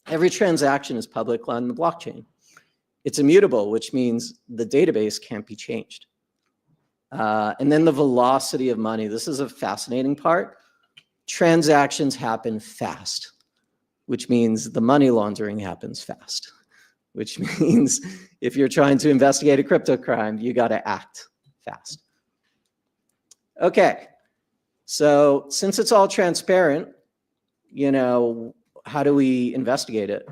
Every transaction is public on the blockchain. It's immutable, which means the database can't be changed. And then the velocity of money. This is a fascinating part. Transactions happen fast, which means the money laundering happens fast, which means if you're trying to investigate a crypto crime, you got to act fast. Okay, so since it's all transparent, you know, how do we investigate it?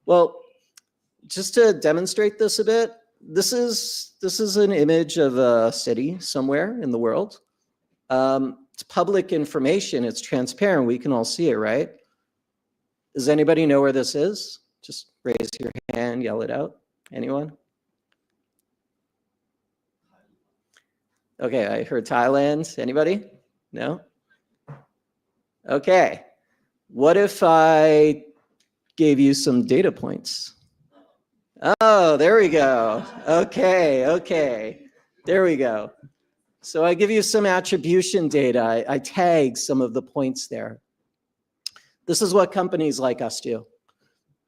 Well, just to demonstrate this a bit, this is an image of a city somewhere in the world. It's public information. It's transparent. We can all see it, right? Does anybody know where this is? Just raise your hand, yell it out. Anyone? Okay, I heard Thailand. Anybody? No? Okay. What if I gave you some data points? Oh, there we go. Okay. There we go. So I give you some attribution data. I tag some of the points there. This is what companies like us do.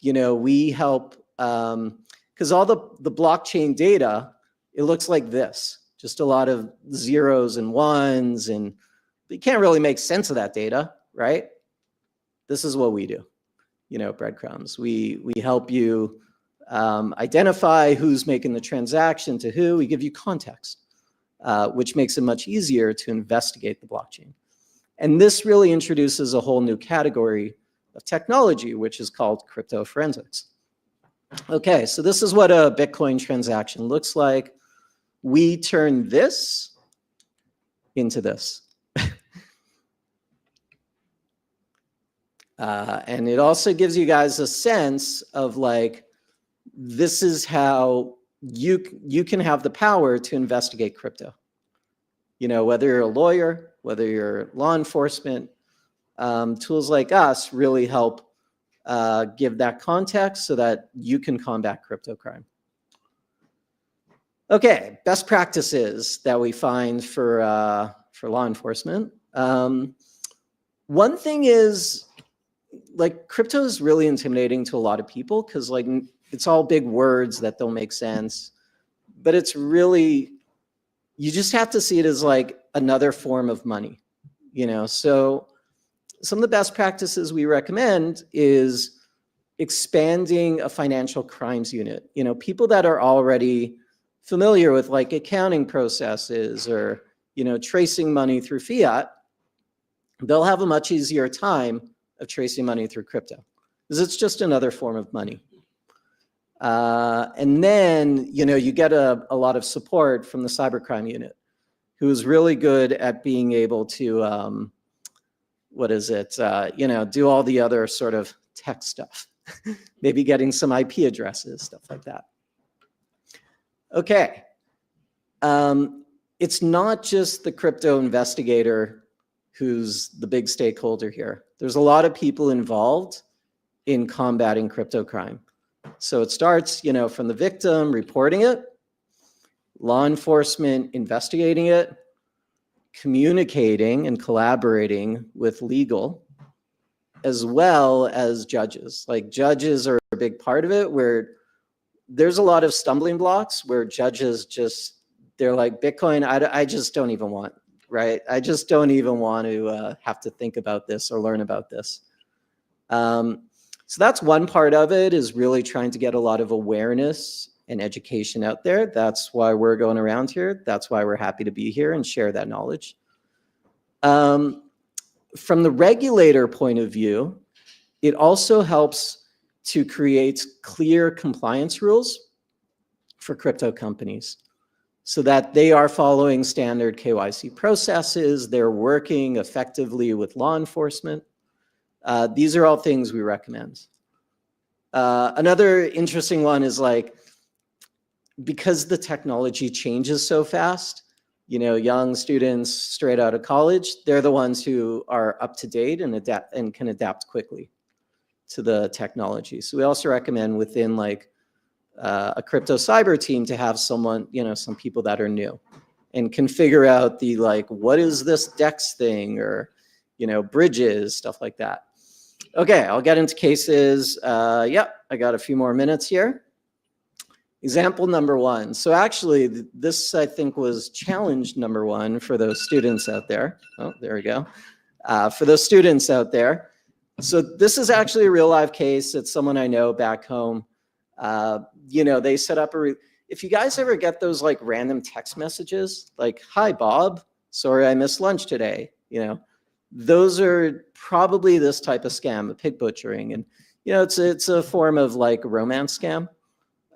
You know, we help, because all the blockchain data, it looks like this. Just a lot of zeros and ones, and you can't really make sense of that data, right? This is what we do, you know, breadcrumbs. We help you identify who's making the transaction to who. We give you context, which makes it much easier to investigate the blockchain. And this really introduces a whole new category of technology, which is called crypto forensics. Okay, so this is what a Bitcoin transaction looks like. We turn this into this. And it also gives you guys a sense of like, this is how you can have the power to investigate crypto. You know, whether you're a lawyer, whether you're law enforcement, tools like us really help give that context so that you can combat crypto crime. Okay, best practices that we find for law enforcement. One thing is, like, crypto is really intimidating to a lot of people because, like, it's all big words that don't make sense. But it's really, you just have to see it as like another form of money, you know? So some of the best practices we recommend is expanding a financial crimes unit. You know, people that are already familiar with like accounting processes or, you know, tracing money through fiat, they'll have a much easier time of tracing money through crypto because it's just another form of money. And then, you know, you get a lot of support from the cybercrime unit, who is really good at being able to, you know, do all the other sort of tech stuff, maybe getting some IP addresses, stuff like that. Okay. It's not just the crypto investigator who's the big stakeholder here. There's a lot of people involved in combating crypto crime. So it starts, you know, from the victim reporting it, law enforcement investigating it, communicating and collaborating with legal, as well as judges. Like, judges are a big part of it, where there's a lot of stumbling blocks where judges just, they're like, Bitcoin, I just don't even want, right? I just don't even want to have to think about this or learn about this. So that's one part of it, is really trying to get a lot of awareness and education out there. That's why we're going around here. That's why we're happy to be here and share that knowledge. From the regulator point of view, it also helps to create clear compliance rules for crypto companies so that they are following standard KYC processes, they're working effectively with law enforcement. These are all things we recommend. Another interesting one is, like, because the technology changes so fast, you know, young students straight out of college, they're the ones who are up to date and adapt and can adapt quickly to the technology. So we also recommend within like a crypto cyber team to have someone, you know, some people that are new and can figure out the, like, what is this DEX thing, or, you know, bridges, stuff like that. Okay, I'll get into cases. Yep, I got a few more minutes here. Example number one. So actually, this I think was challenge number one for those students out there. Oh, there we go. For those students out there. So this is actually a real live case. It's someone I know back home. You know, they set up if you guys ever get those like random text messages, like, "Hi, Bob, sorry I missed lunch today," you know, those are probably this type of scam, a pig butchering. And, you know, it's a form of like romance scam.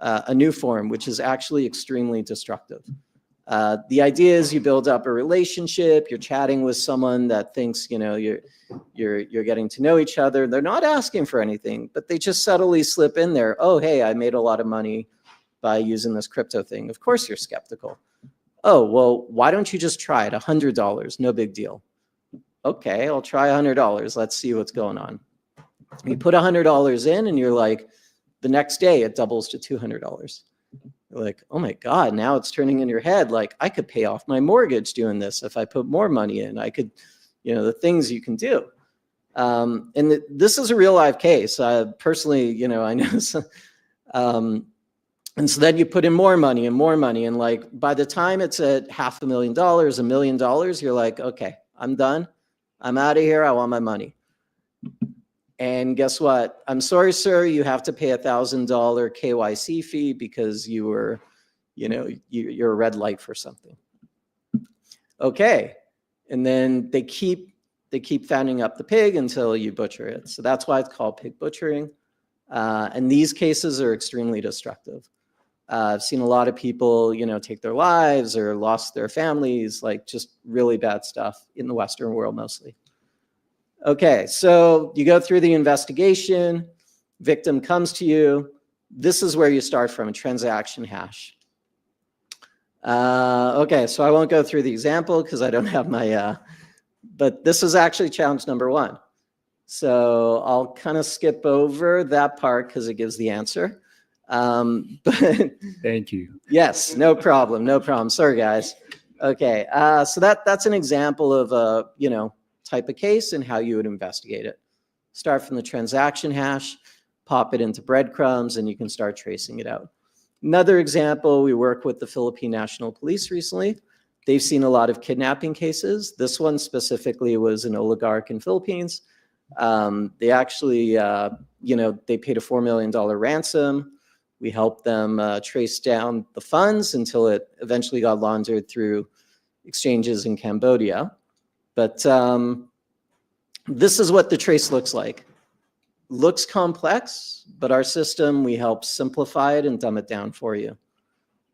A new form, which is actually extremely destructive. The idea is you build up a relationship, you're chatting with someone that thinks, you know, you're getting to know each other. They're not asking for anything, but they just subtly slip in there. "Oh, hey, I made a lot of money by using this crypto thing." Of course you're skeptical. "Oh, well, why don't you just try it? $100, no big deal." "Okay, I'll try $100. Let's see what's going on." You put $100 in and you're like, the next day it doubles to $200. You're like, "Oh my God, now it's turning in your head. Like, I could pay off my mortgage doing this. If I put more money in, I could," you know, the things you can do. And this is a real live case. Personally, you know, I know. And so then you put in more money and more money. And like, by the time it's at $500,000, $1 million, you're like, "Okay, I'm done. I'm out of here. I want my money." And guess what? "I'm sorry, sir, you have to pay $1,000 KYC fee because you were, you know, you're a red light for something." Okay. And then they keep fattening up the pig until you butcher it. So that's why it's called pig butchering. And these cases are extremely destructive. I've seen a lot of people, you know, take their lives or lost their families, like just really bad stuff in the Western world mostly. Okay, so you go through the investigation, victim comes to you. This is where you start from, a transaction hash. Okay, so I won't go through the example because I don't have my, but this is actually challenge number one. So I'll kind of skip over that part because it gives the answer. But thank you. Yes, no problem, no problem. Sorry, guys. Okay, so that's an example of a, you know, type of case and how you would investigate it. Start from the transaction hash, pop it into breadcrumbs, and you can start tracing it out. Another example, we work with the Philippine National Police recently. They've seen a lot of kidnapping cases. This one specifically was an oligarch in Philippines. They actually, you know, they paid a $4 million ransom. We helped them trace down the funds until it eventually got laundered through exchanges in Cambodia. But this is what the trace looks like. Looks complex, but our system, we help simplify it and dumb it down for you.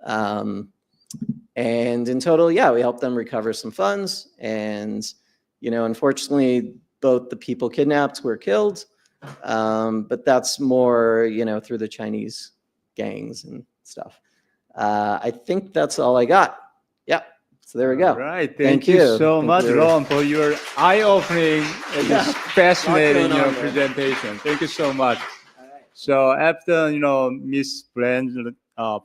And in total, yeah, we help them recover some funds. And, you know, unfortunately, both the people kidnapped were killed. But that's more, you know, through the Chinese gangs and stuff. I think that's all I got. Yeah. So there we go. All right. Thank you so much, Ron, for your eye-opening and this fascinating presentation. Thank you so much. So after, you know, Ms. Brand's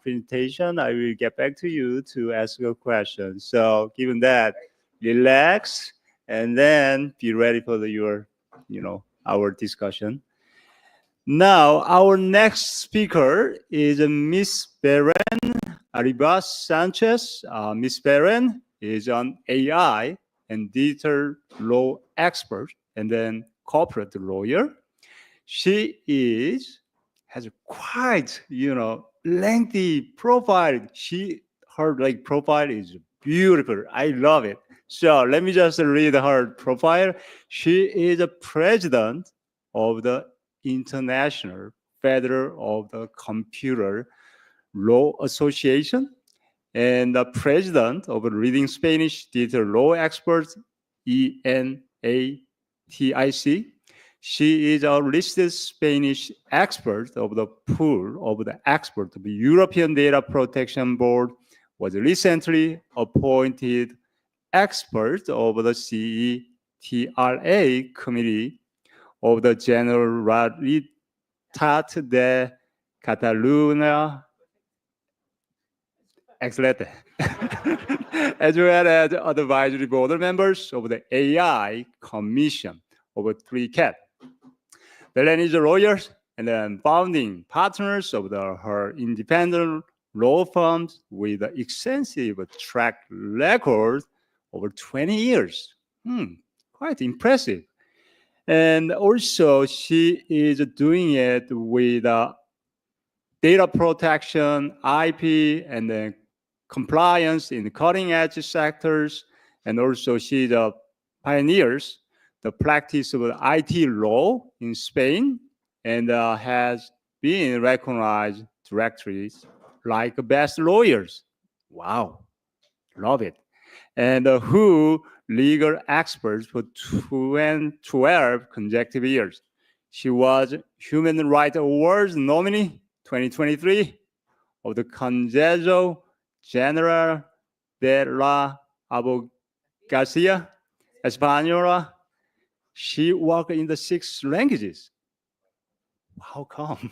presentation, I will get back to you to ask your questions. So given that, relax and then be ready for your, you know, our discussion. Now, our next speaker is Ms. Beren Arribas Sanchez. Ms. Beren is an AI and digital law expert and then corporate lawyer. She has a quite, you know, lengthy profile. Her like profile is beautiful. I love it. So let me just read her profile. She is a president of the International Federal of the Computer Law Association and the president of Leading Spanish Digital Law Experts, ENATIC. She is a listed Spanish expert of the pool of the expert of the European Data Protection Board, was recently appointed expert of the CETRA Committee of the Generalitat de Catalunya, Excelente, as well as advisory board members of the AI Commission of 3CAT. Belen is a lawyer and then founding partners of her independent law firms with extensive track record over 20 years. Quite impressive. And also, she is doing it with data protection, IP, and then compliance in cutting-edge sectors. And also, she pioneers the practice of IT law in Spain and has been recognized directories like best lawyers. Wow, love it. And who legal experts for 12 consecutive years. She was Human Rights Awards nominee 2023 of the Consejo General de la Abogacía Española. She worked in the 6 languages. How come?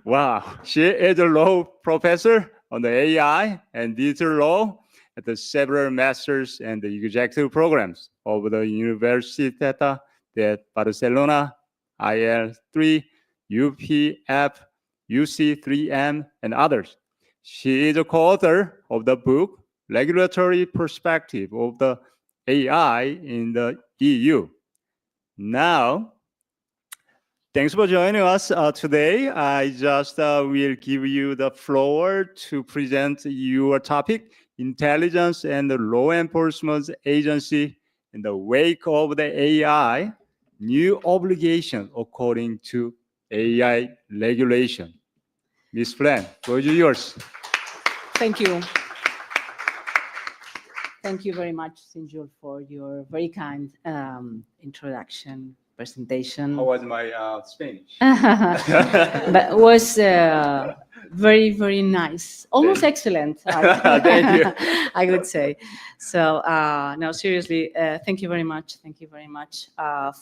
Wow. She is a law professor on the AI and digital law at the several masters and the executive programs of the Universitat de Barcelona, IL3, UPF, UC3M, and others. She is a co-author of the book Regulatory Perspective of the AI in the EU. Now, thanks for joining us today. I just will give you the floor to present your topic, Intelligence and the Law Enforcement Agency in the wake of the AI, new obligation according to AI regulation. Ms. Flan, floor is yours. Thank you. Thank you very much, Sinjul, for your very kind introduction, presentation. How was my Spanish? That was very, very nice. Almost excellent. Thank you. I would say. So, no, seriously, thank you very much. Thank you very much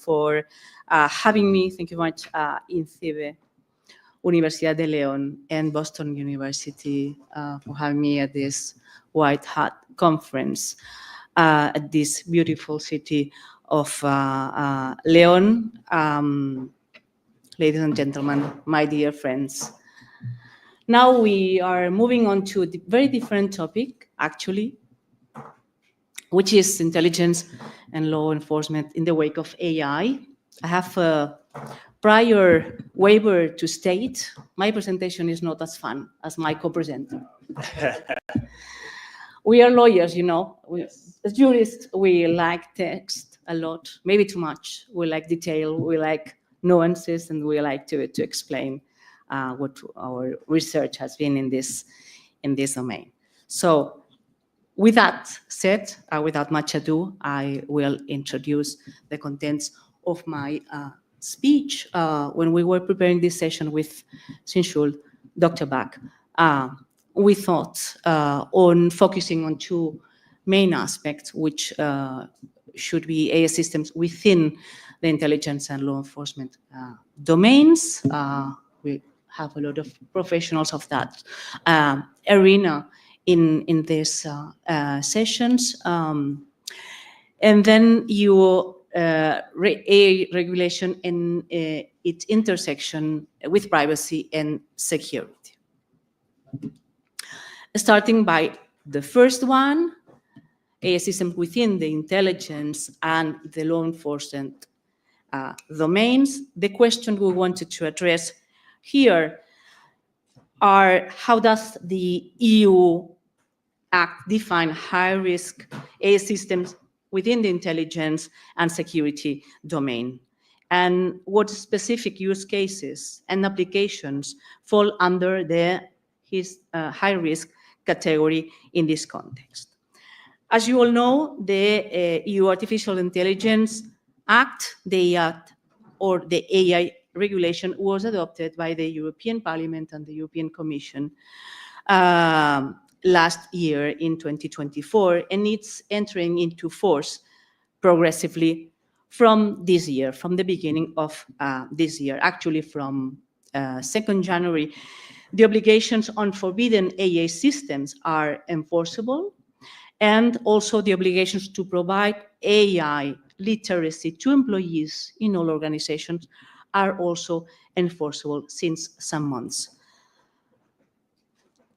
for having me. Thank you very much, INCIBE, Universidad de León, and Boston University for having me at this White Hat conference at this beautiful city of León. Ladies and gentlemen, my dear friends. Now we are moving on to a very different topic, actually, which is intelligence and law enforcement in the wake of AI. I have a prior waiver to state my presentation is not as fun as my co-presenter. We are lawyers, you know. As jurists, we like text a lot, maybe too much. We like detail, we like nuances, and we like to explain what our research has been in this domain. So with that said, without much ado, I will introduce the contents of my speech. When we were preparing this session with Sinjul, Dr. Bach, we thought on focusing on 2 main aspects, which should be AI systems within the intelligence and law enforcement domains. We have a lot of professionals of that arena in these sessions. And then AI regulation in its intersection with privacy and security. Starting by the first one, AI systems within the intelligence and the law enforcement domains. The question we wanted to address here are how does the EU Act define high-risk AI systems within the intelligence and security domain? And what specific use cases and applications fall under the high-risk category in this context? As you all know, the EU Artificial Intelligence Act, the Act, or the AI regulation, was adopted by the European Parliament and the European Commission last year in 2024, and it's entering into force progressively from this year, from the beginning of this year, actually from 2nd January. The obligations on forbidden AI systems are enforceable, and also the obligations to provide AI literacy to employees in all organizations are also enforceable since some months.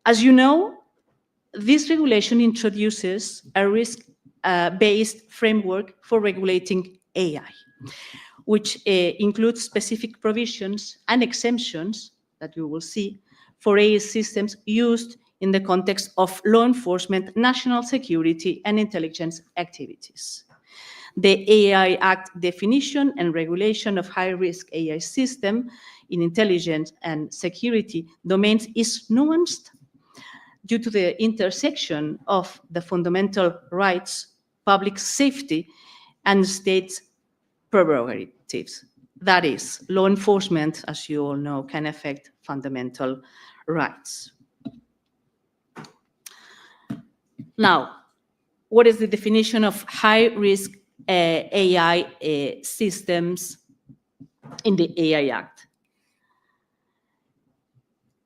As you know, this regulation introduces a risk-based framework for regulating AI, which includes specific provisions and exemptions that you will see for AI systems used in the context of law enforcement, national security, and intelligence activities. The AI Act definition and regulation of high-risk AI system in intelligence and security domains is nuanced due to the intersection of the fundamental rights, public safety, and states' prerogatives. That is, law enforcement, as you all know, can affect fundamental rights. Now, what is the definition of high-risk AI systems in the AI Act?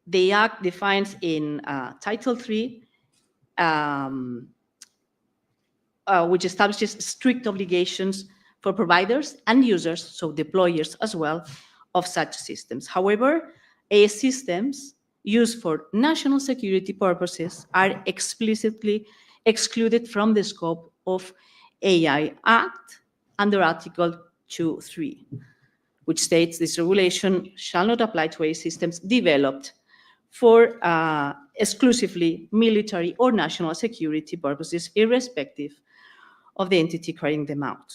The Act defines in Title III, which establishes strict obligations for providers and users, so deployers as well, of such systems. However, AI systems used for national security purposes are explicitly excluded from the scope of AI Act under Article 2.3, which states this regulation shall not apply to AI systems developed for exclusively military or national security purposes, irrespective of the entity carrying them out.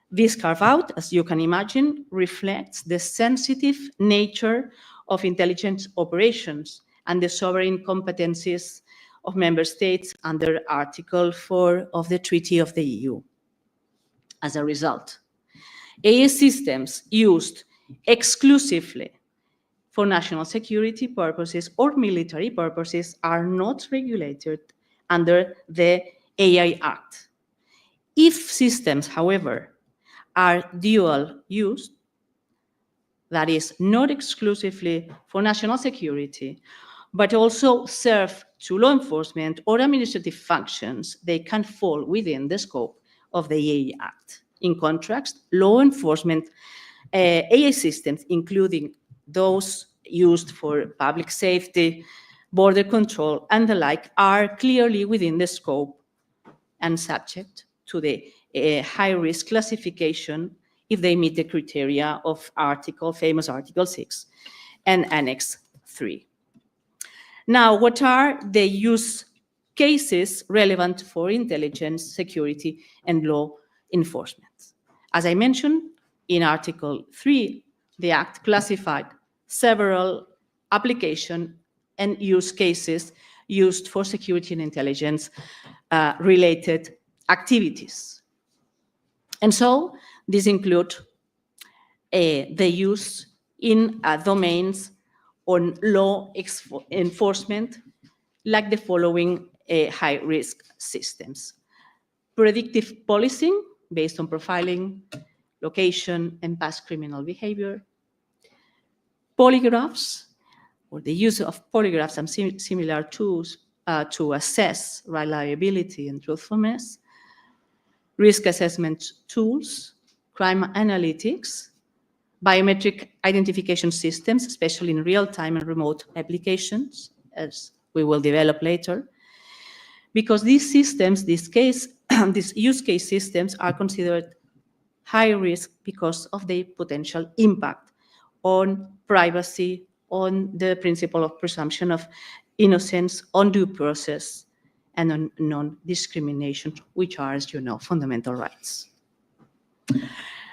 This carve-out, as you can imagine, reflects the sensitive nature of intelligence operations and the sovereign competencies of member states under Article 4 of the Treaty of the EU. As a result, AI systems used exclusively for national security purposes or military purposes are not regulated under the AI Act. If systems, however, are dual use, that is, not exclusively for national security, but also serve to law enforcement or administrative functions, they can fall within the scope of the AI Act. In contrast, law enforcement AI systems, including those used for public safety, border control, and the like, are clearly within the scope and subject to the high-risk classification if they meet the criteria of famous Article 6 and Annex 3. Now, what are the use cases relevant for intelligence, security, and law enforcement? As I mentioned, in Article 3, the Act classified several application and use cases used for security and intelligence related activities. And so these include the use in domains on law enforcement, like the following high-risk systems: predictive policing based on profiling, location, and past criminal behavior; polygraphs, or the use of polygraphs and similar tools to assess reliability and truthfulness; risk assessment tools; crime analytics; biometric identification systems, especially in real-time and remote applications, as we will develop later. Because these systems, these use case systems, are considered high risk because of their potential impact on privacy, on the principle of presumption of innocence, on due process, and on non-discrimination, which are, as you know, fundamental rights.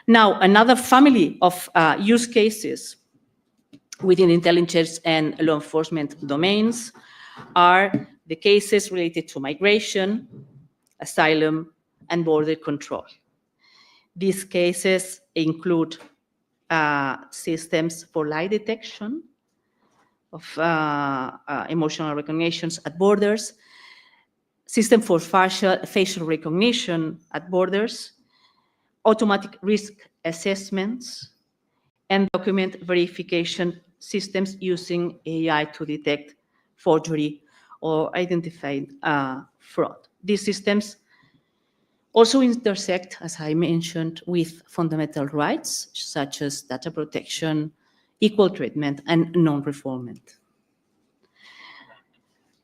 Now, another family of use cases within intelligence and law enforcement domains are the cases related to migration, asylum, and border control. These cases include systems for lie detection, of emotional recognitions at borders, system for facial recognition at borders, automatic risk assessments, and document verification systems using AI to detect forgery or identify fraud. These systems also intersect, as I mentioned, with fundamental rights, such as data protection, equal treatment, and non-refoulement.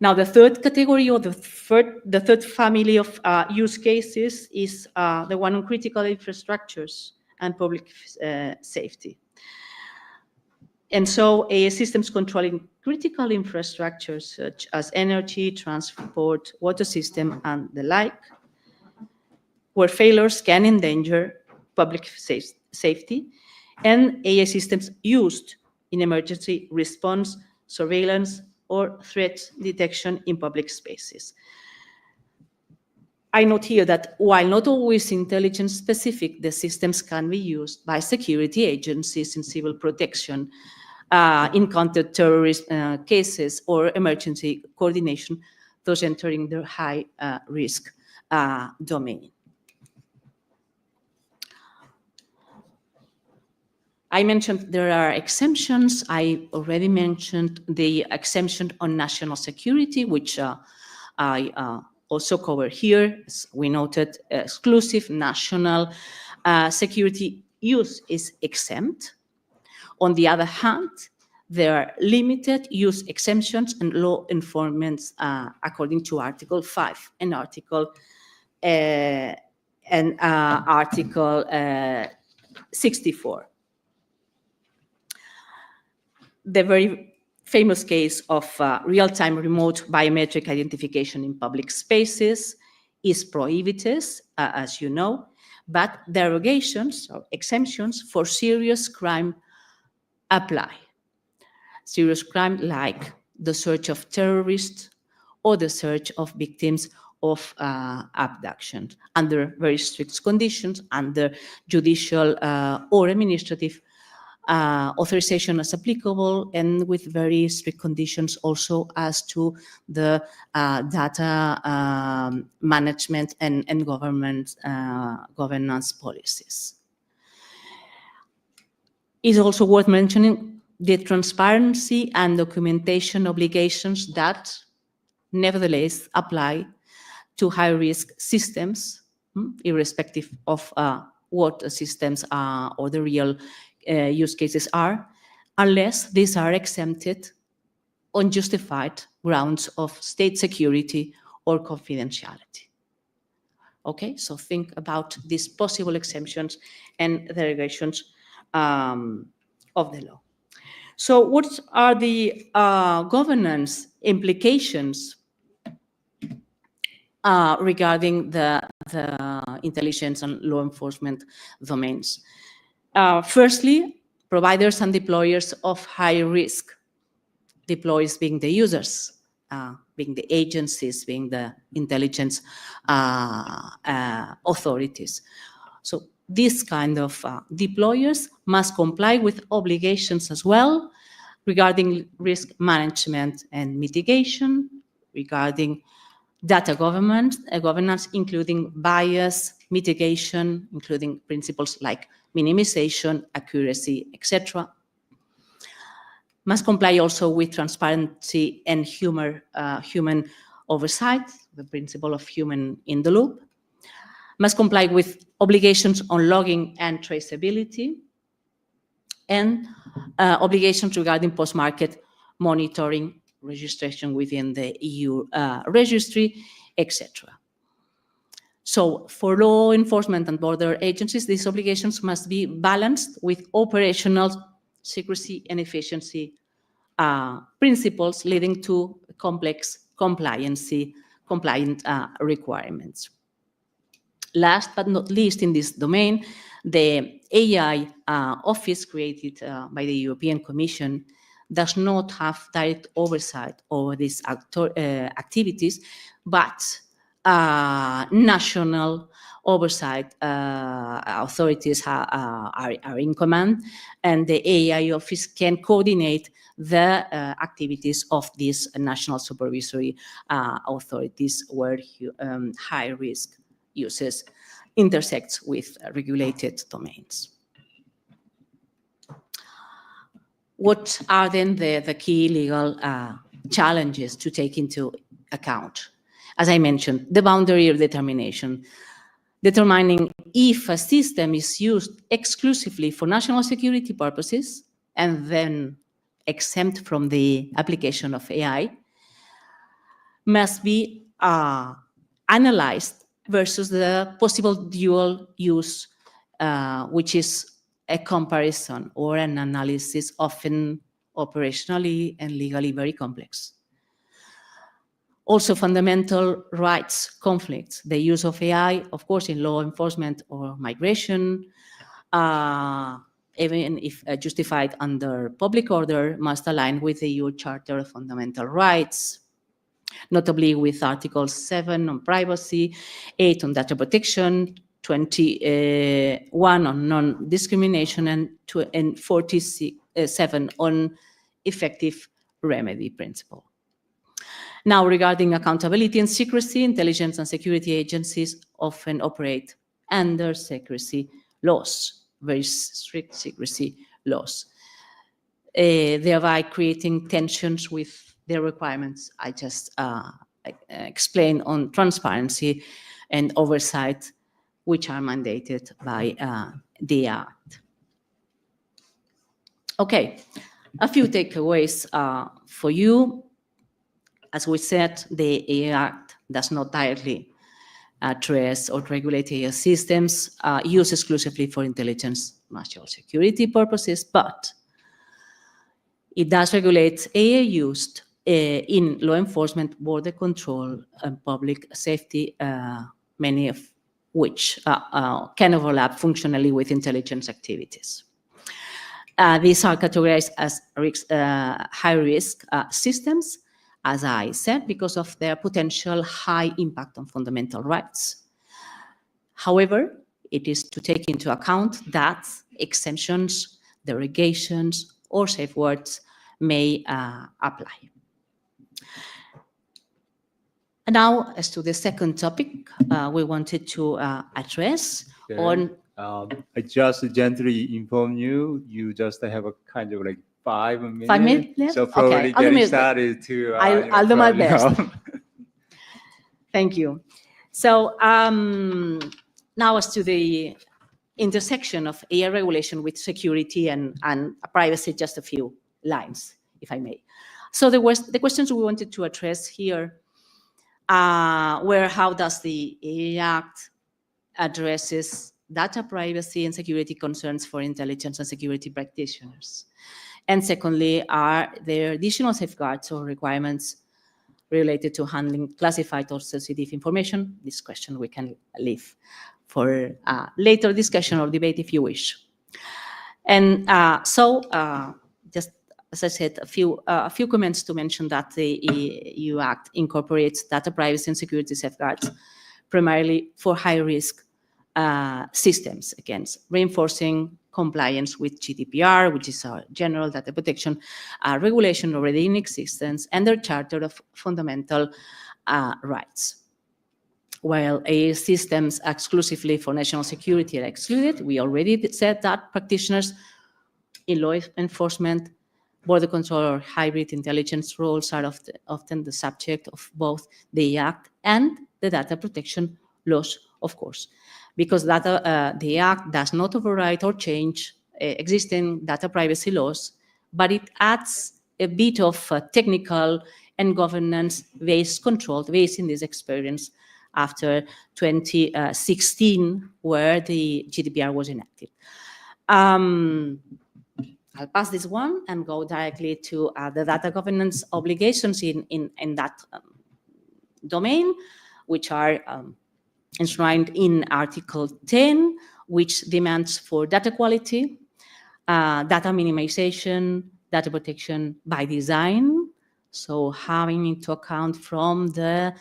Now, the third category or the third family of use cases is the one on critical infrastructures and public safety. And so AI systems controlling critical infrastructures such as energy, transport, water system, and the like, where failures can endanger public safety, and AI systems used in emergency response, surveillance, or threat detection in public spaces. I note here that while not always intelligence specific, the systems can be used by security agencies in civil protection, in counter-terrorist cases, or emergency coordination, thus entering the high risk domain. I mentioned there are exemptions. I already mentioned the exemption on national security, which I also cover here. As we noted, exclusive national security use is exempt. On the other hand, there are limited use exemptions and law enforcement according to Article 5 and Article 64. The very famous case of real-time remote biometric identification in public spaces is prohibited, as you know, but derogations or exemptions for serious crime apply. Serious crime like the search of terrorists or the search of victims of abduction under very strict conditions, under judicial or administrative authorization as applicable, and with very strict conditions also as to the data management and governance policies. It's also worth mentioning the transparency and documentation obligations that nevertheless apply to high-risk systems, irrespective of what the systems are or the real use cases are, unless these are exempted on justified grounds of state security or confidentiality. Okay, so think about these possible exemptions and derogations of the law. So what are the governance implications regarding the intelligence and law enforcement domains? Firstly, providers and deployers of high risk, deployers being the users, being the agencies, being the intelligence authorities. So this kind of deployers must comply with obligations as well regarding risk management and mitigation, regarding data governance, including bias mitigation, including principles like minimization, accuracy, etc. Must comply also with transparency and human oversight, the principle of human in the loop. Must comply with obligations on logging and traceability, and obligations regarding post-market monitoring, registration within the EU registry, etc. So for law enforcement and border agencies, these obligations must be balanced with operational secrecy and efficiency principles, leading to complex compliant requirements. Last but not least in this domain, the AI office created by the European Commission does not have direct oversight over these activities, but national oversight authorities are in command, and the AI office can coordinate the activities of these national supervisory authorities where high risk uses intersects with regulated domains. What are then the key legal challenges to take into account? As I mentioned, the boundary of determination, determining if a system is used exclusively for national security purposes and then exempt from the application of AI, must be analyzed versus the possible dual use, which is a comparison or an analysis often operationally and legally very complex. Also, fundamental rights conflicts, the use of AI, of course, in law enforcement or migration, even if justified under public order, must align with the EU Charter of Fundamental Rights, notably with Article 7 on privacy, 8 on data protection, 21 on non-discrimination, and 47 on effective remedy principle. Now, regarding accountability and secrecy, intelligence and security agencies often operate under secrecy laws, very strict secrecy laws, thereby creating tensions with the requirements I just explained on transparency and oversight, which are mandated by the Act. Okay, a few takeaways for you. As we said, the AI Act does not directly address or regulate AI systems used exclusively for intelligence, national security purposes, but it does regulate AI used in law enforcement, border control, and public safety, many of which can overlap functionally with intelligence activities. These are categorized as high-risk systems, as I said, because of their potential high impact on fundamental rights. However, it is to take into account that exemptions, derogations, or safeguards may apply. And now, as to the second topic we wanted to address on... I just gently inform you, you just have a kind of like 5 minutes. 5 minutes left? So probably Okay, getting started to... I'll do my best. Thank you. So now as to the intersection of AI regulation with security and privacy, just a few lines, if I may. So the questions we wanted to address here were how does the AI Act addresses data privacy and security concerns for intelligence and security practitioners? And secondly, are there additional safeguards or requirements related to handling classified or sensitive information? This question we can leave for later discussion or debate if you wish. And just as I said, a few comments to mention that the EU Act incorporates data privacy and security safeguards primarily for high-risk systems, against reinforcing compliance with GDPR, which is our general data protection regulation already in existence, and their Charter of Fundamental Rights. While AI systems exclusively for national security are excluded, we already said that practitioners in law enforcement, border control, or hybrid intelligence roles are often the subject of both the Act and the data protection laws, of course, because the Act does not override or change existing data privacy laws, but it adds a bit of technical and governance-based control based in this experience after 2016, where the GDPR was enacted. I'll pass this one and go directly to the data governance obligations in that domain, which are enshrined in Article 10, which demands for data quality, data minimization, data protection by design. So having into account from the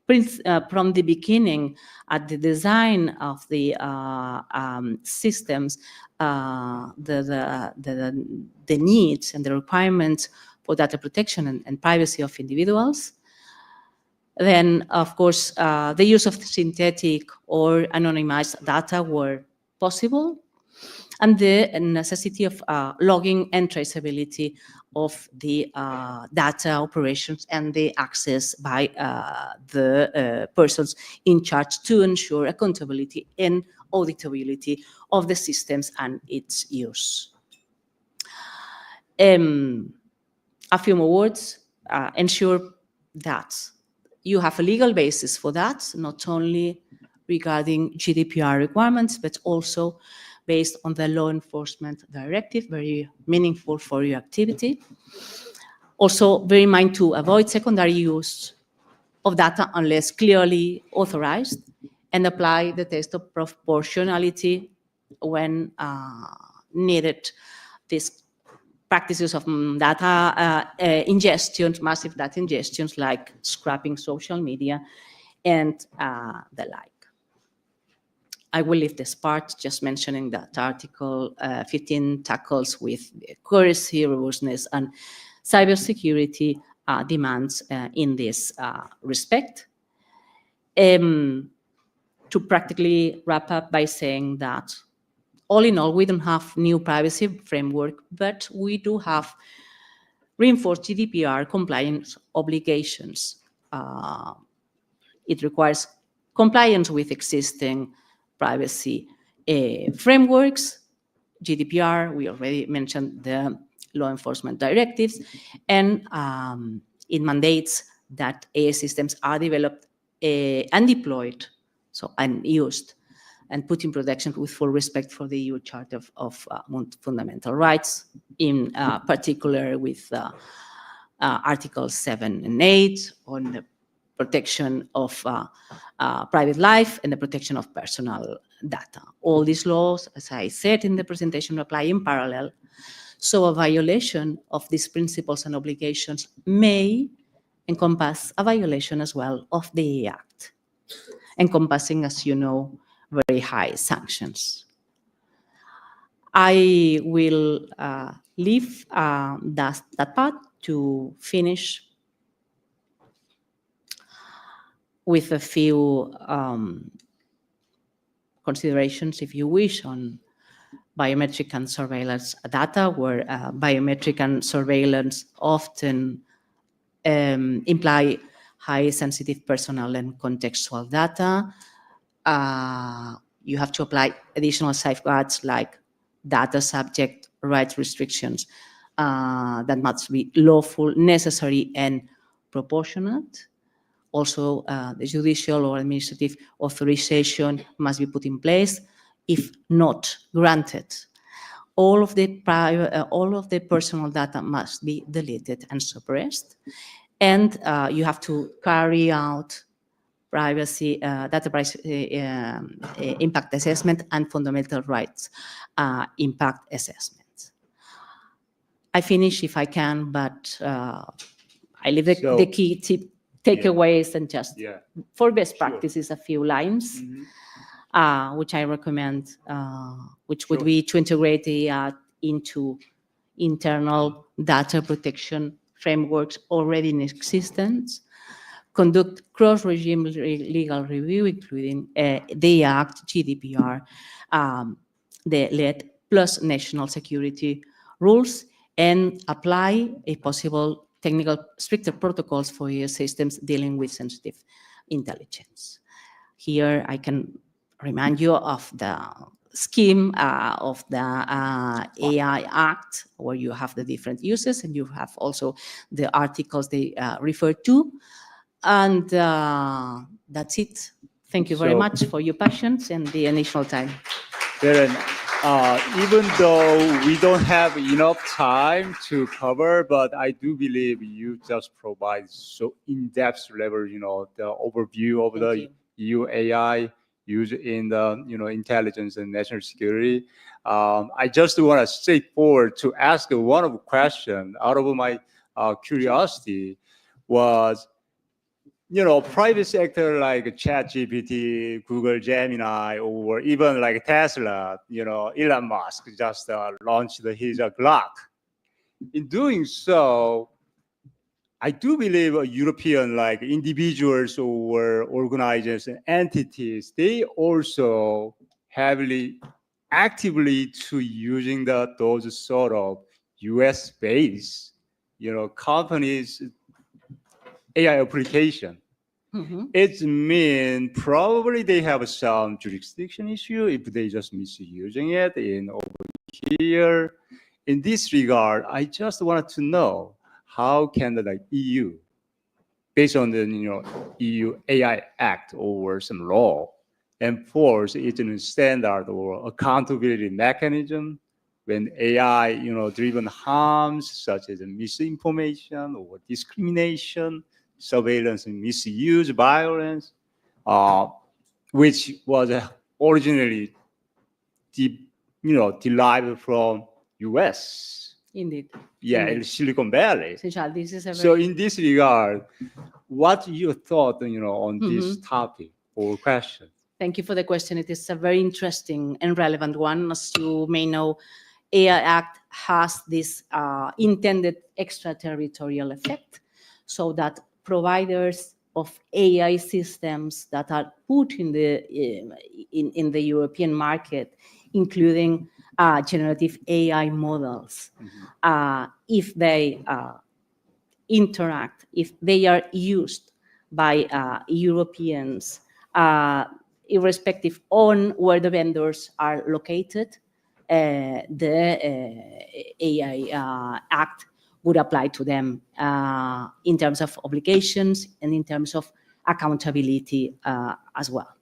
beginning at the design of the systems, the needs and the requirements for data protection and privacy of individuals. Then, of course, the use of synthetic or anonymized data were possible, and the necessity of logging and traceability of the data operations and the access by the persons in charge to ensure accountability and auditability of the systems and its use. A few more words. Ensure that you have a legal basis for that, not only regarding GDPR requirements, but also based on the law enforcement directive, very meaningful for your activity. Also, bear in mind to avoid secondary use of data unless clearly authorized, and apply the test of proportionality when needed. These practices of data ingestions, massive data ingestions, like scrapping social media and the like. I will leave this part just mentioning that Article 15 tackles with accuracy, robustness, and cybersecurity demands in this respect. To practically wrap up by saying that all in all, we don't have new privacy framework, but we do have reinforced GDPR compliance obligations. It requires compliance with existing privacy frameworks. GDPR, we already mentioned the law enforcement directives, and it mandates that AI systems are developed and deployed, and used and put in production with full respect for the EU Charter of Fundamental Rights, in particular with Articles 7 and 8 on the protection of private life and the protection of personal data. All these laws, as I said in the presentation, apply in parallel. So a violation of these principles and obligations may encompass a violation as well of the Act, encompassing, as you know, very high sanctions. I will leave that part to finish with a few considerations, if you wish, on biometric and surveillance data, where biometric and surveillance often imply high sensitive personal and contextual data. You have to apply additional safeguards like data subject rights restrictions that must be lawful, necessary, and proportionate. Also, the judicial or administrative authorization must be put in place. If not granted, all of the personal data must be deleted and suppressed. And you have to carry out data privacy impact assessment and fundamental rights impact assessment. I finish if I can, but I leave the key takeaways and just for best practices, a few lines, which I recommend, which would be to integrate the into internal data protection frameworks already in existence, conduct cross-regime legal review, including the Act, GDPR, the LED, plus national security rules, and apply a possible technical stricter protocols for your systems dealing with sensitive intelligence. Here I can remind you of the scheme of the AI Act, where you have the different uses, and you have also the articles they refer to. And that's it. Thank you very much for your patience and the initial time. Darren, even though we don't have enough time to cover, but I do believe you just provide so in-depth level, the overview of the EU AI used in the, intelligence and national security. I just want to straightforward to ask one of the question out of my curiosity was, private sector like ChatGPT, Google Gemini, or even like Tesla, Elon Musk just launched his Grok. In doing so, I do believe European like individuals or organizations and entities, they also heavily, actively to using those sort of US-based, companies AI application. It means probably they have some jurisdiction issue if they just misusing it in over here. In this regard, I just wanted to know how can the EU based on the EU AI Act or some law, enforce its standard or accountability mechanism when AI driven harms such as misinformation or discrimination, surveillance and misuse, violence, which was originally derived from US. Indeed. Yeah, Indeed. in Silicon Valley. This is a So very- in this regard, what your thought, on this topic or question? Thank you for the question. It is a very interesting and relevant one. As you may know, AI Act has this intended extraterritorial effect, so that providers of AI systems that are put in the European market, including generative AI models, if they interact, if they are used by Europeans, irrespective on where the vendors are located, the AI Act would apply to them in terms of obligations and in terms of accountability as well.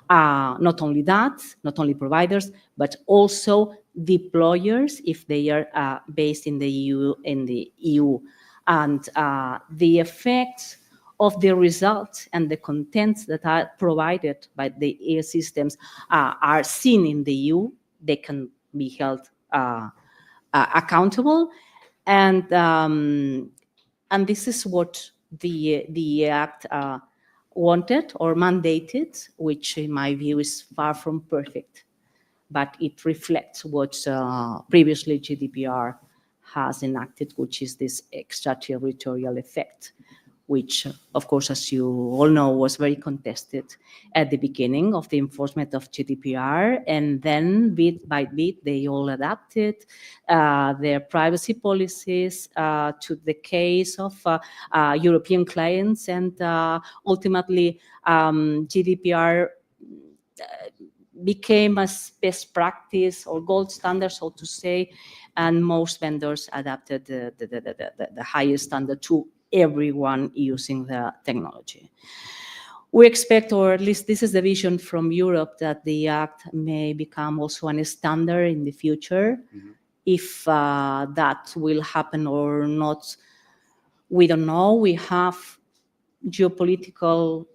Not only that, not only providers, but also deployers if they are based in the EU. And the effects of the results and the contents that are provided by the AI systems are seen in the EU. They can be held accountable, and this is what the Act wanted or mandated, which in my view is far from perfect, but it reflects what previously GDPR has enacted, which is this extraterritorial effect, which, of course, as you all know, was very contested at the beginning of the enforcement of GDPR. And then bit by bit, they all adapted their privacy policies to the case of European clients. And ultimately, GDPR became a best practice or gold standard, so to say, and most vendors adapted the highest standard to everyone using the technology. We expect, or at least this is the vision from Europe, that the Act may become also a standard in the future. If that will happen or not, we don't know. We have geopolitical,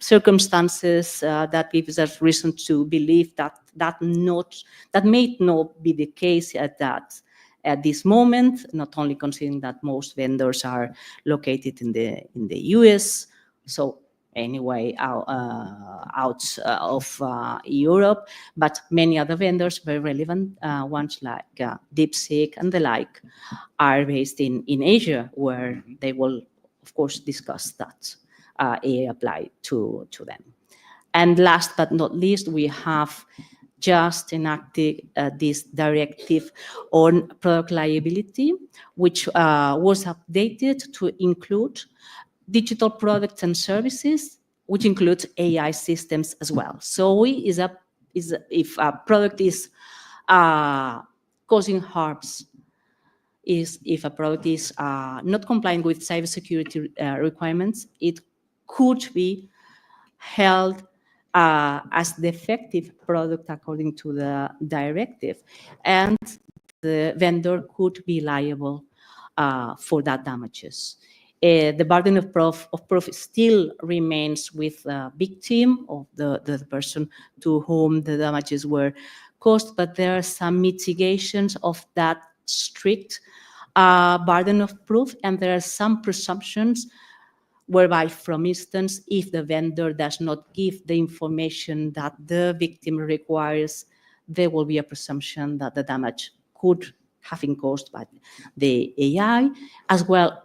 circumstances that gives us reason to believe that may not be the case at this moment, not only considering that most vendors are located in the US, so anyway out of Europe, but many other vendors, very relevant ones like DeepSeek and the like, are based in Asia, where they will, of course, discuss that AI apply to them. And last but not least, we have just enacted this directive on product liability, which was updated to include digital products and services, which includes AI systems as well. So if a product is causing harms, if a product is not complying with cybersecurity requirements, it could be held as defective product according to the directive, and the vendor could be liable for that damages. The burden of proof still remains with the victim of the person to whom the damages were caused, but there are some mitigations of that strict burden of proof, and there are some presumptions whereby, for instance, if the vendor does not give the information that the victim requires, there will be a presumption that the damage could have been caused by the AI, as well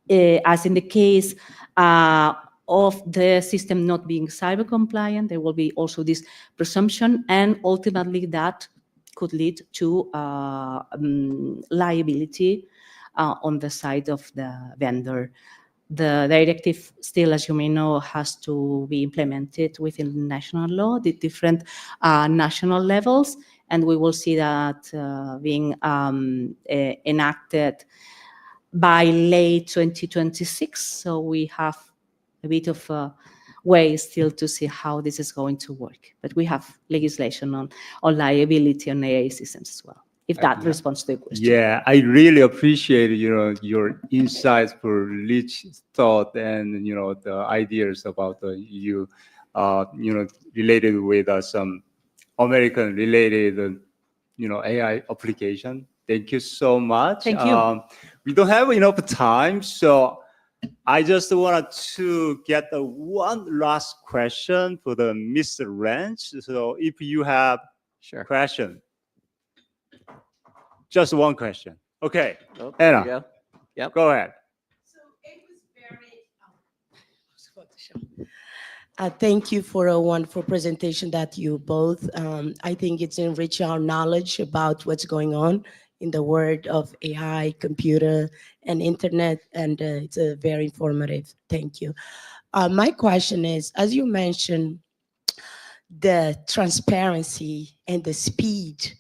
as in the case of the system not being cyber compliant. There will be also this presumption, and ultimately that could lead to liability on the side of the vendor. The directive still, as you may know, has to be implemented within national law, the different national levels, and we will see that being enacted by late 2026. So we have a bit of a way still to see how this is going to work. But we have legislation on liability on AI systems as well, if that responds to the question. Yeah, I really appreciate, your insights for rich thought and, the ideas about you related with some American related, AI application. Thank you so much. Thank you. We don't have enough time, so I just wanted to get one last question for the Mr. Ranch. So if you have question, just one question. Okay, Oh, there you Anna, go. Yep. go ahead. Thank you for a wonderful presentation that you both, I think it's enriched our knowledge about what's going on in the world of AI, computer, and internet, and it's very informative. Thank you. My question is, as you mentioned, the transparency and the speed,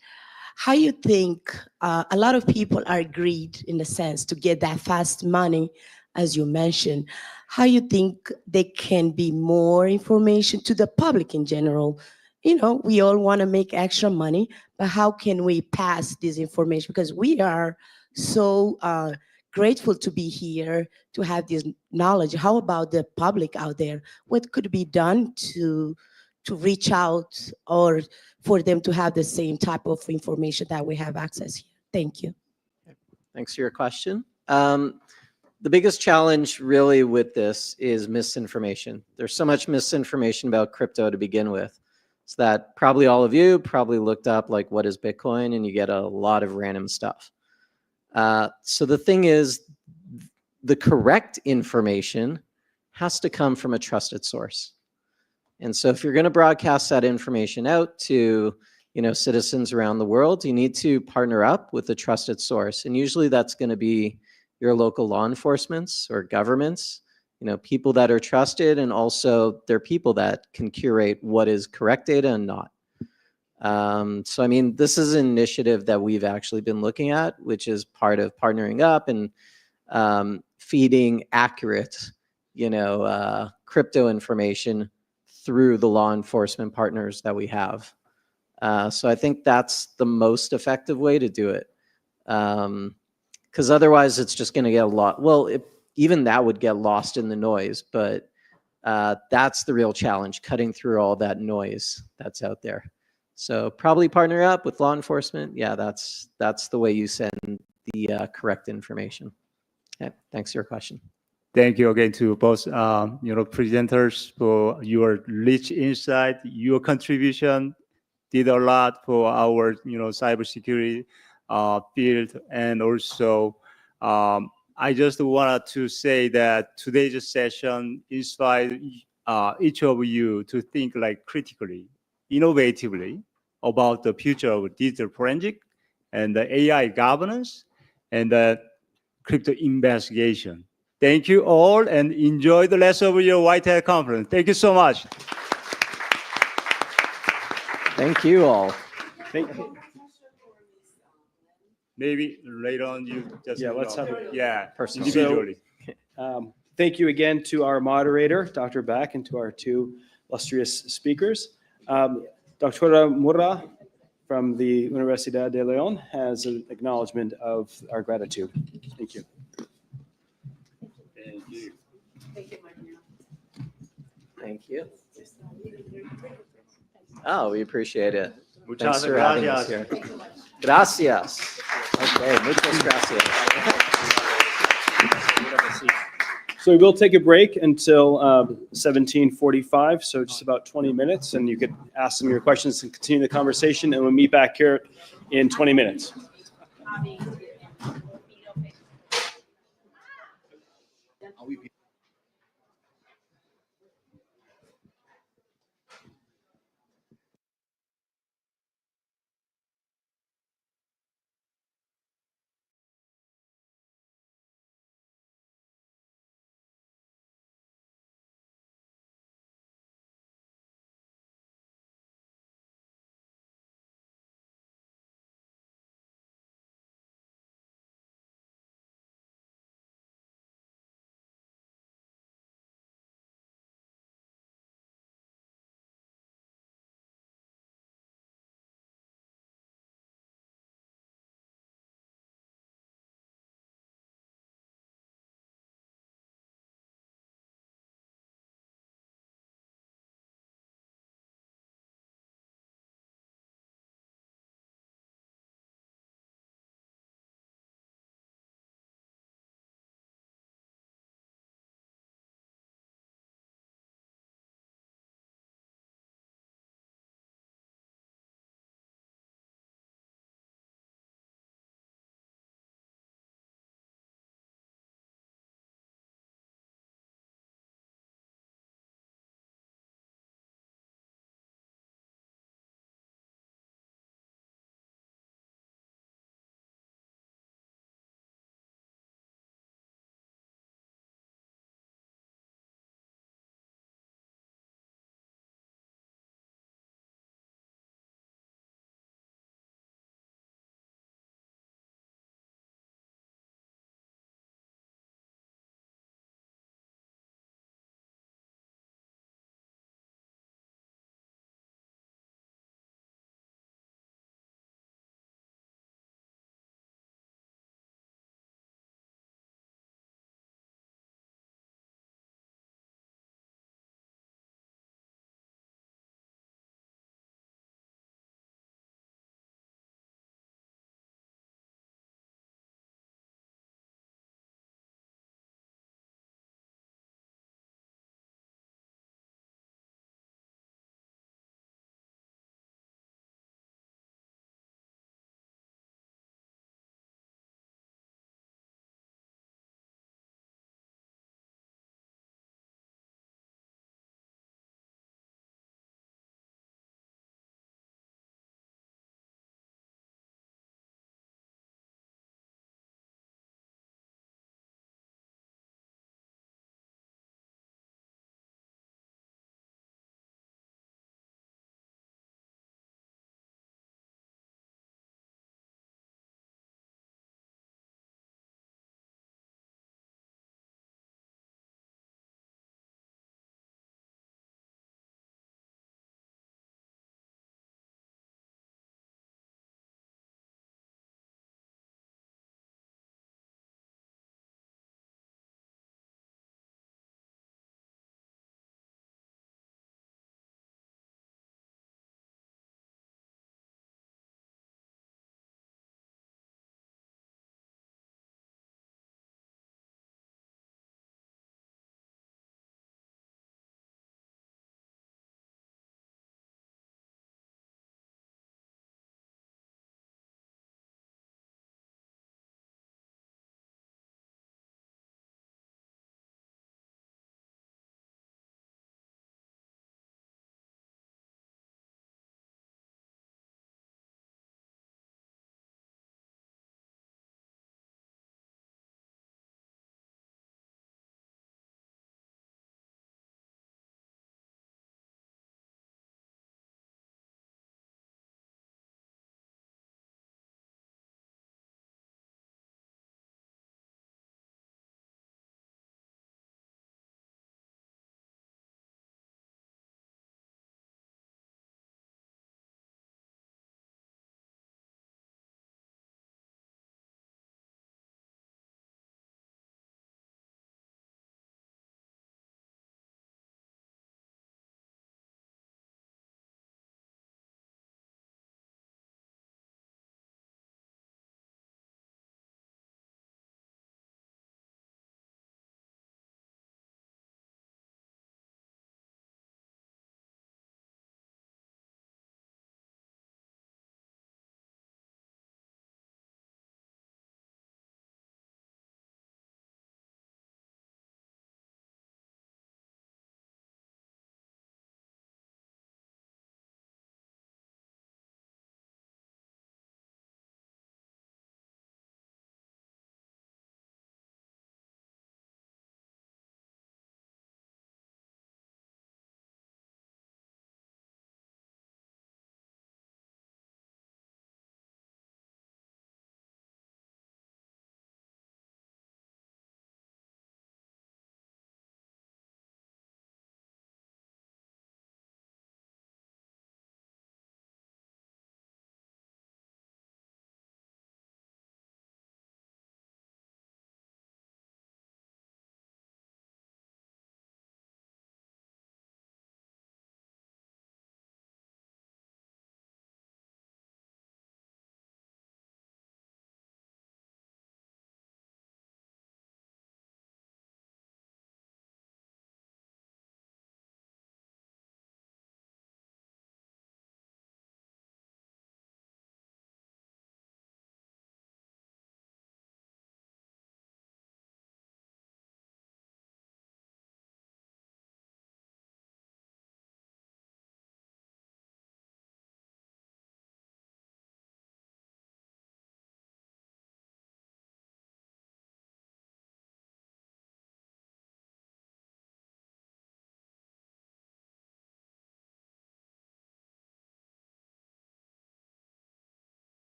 how you think a lot of people are greed in the sense to get that fast money, as you mentioned, how you think they can be more information to the public in general? We all want to make extra money, but how can we pass this information? Because we are so grateful to be here, to have this knowledge. How about the public out there? What could be done to reach out or for them to have the same type of information that we have access here? Thank you. Thanks for your question. The biggest challenge really with this is misinformation. There's so much misinformation about crypto to begin with. So that probably all of you probably looked up like what is Bitcoin, and you get a lot of random stuff. So the thing is, the correct information has to come from a trusted source. And so if you're going to broadcast that information out to citizens around the world, you need to partner up with a trusted source. And usually that's going to be your local law enforcements or governments, people that are trusted, and also they're people that can curate what is correct data and not. So, I mean, this is an initiative that we've actually been looking at, which is part of partnering up and feeding accurate, crypto information through the law enforcement partners that we have. So I think that's the most effective way to do it. Because otherwise it's just going to get a lot. Well, even that would get lost in the noise, but that's the real challenge, cutting through all that noise that's out there. So probably partner up with law enforcement. Yeah, that's the way you send the correct information. Okay, thanks for your question. Thank you again to both presenters for your rich insight. Your contribution did a lot for our cybersecurity field, and also I just wanted to say that today's session inspired each of you to think critically, innovatively about the future of digital forensic and the AI governance and the crypto investigation. Thank you all, and enjoy the rest of your White Hat conference. Thank you so much. Thank you all. Thank you. Maybe later on you just let's have individually. Thank you again to our moderator, Dr. Beck, and to our two illustrious speakers. Dr. Murra from the Universidad de León has an acknowledgement of our gratitude. Thank you. Thank you. Thank you. Oh, we appreciate it. Muchas Thanks for having us gracias. here. Gracias. Okay, muchas gracias. So we will take a break until 17:45, so just about 20 minutes, and you could ask them your questions and continue the conversation, and we'll meet back here in 20 minutes.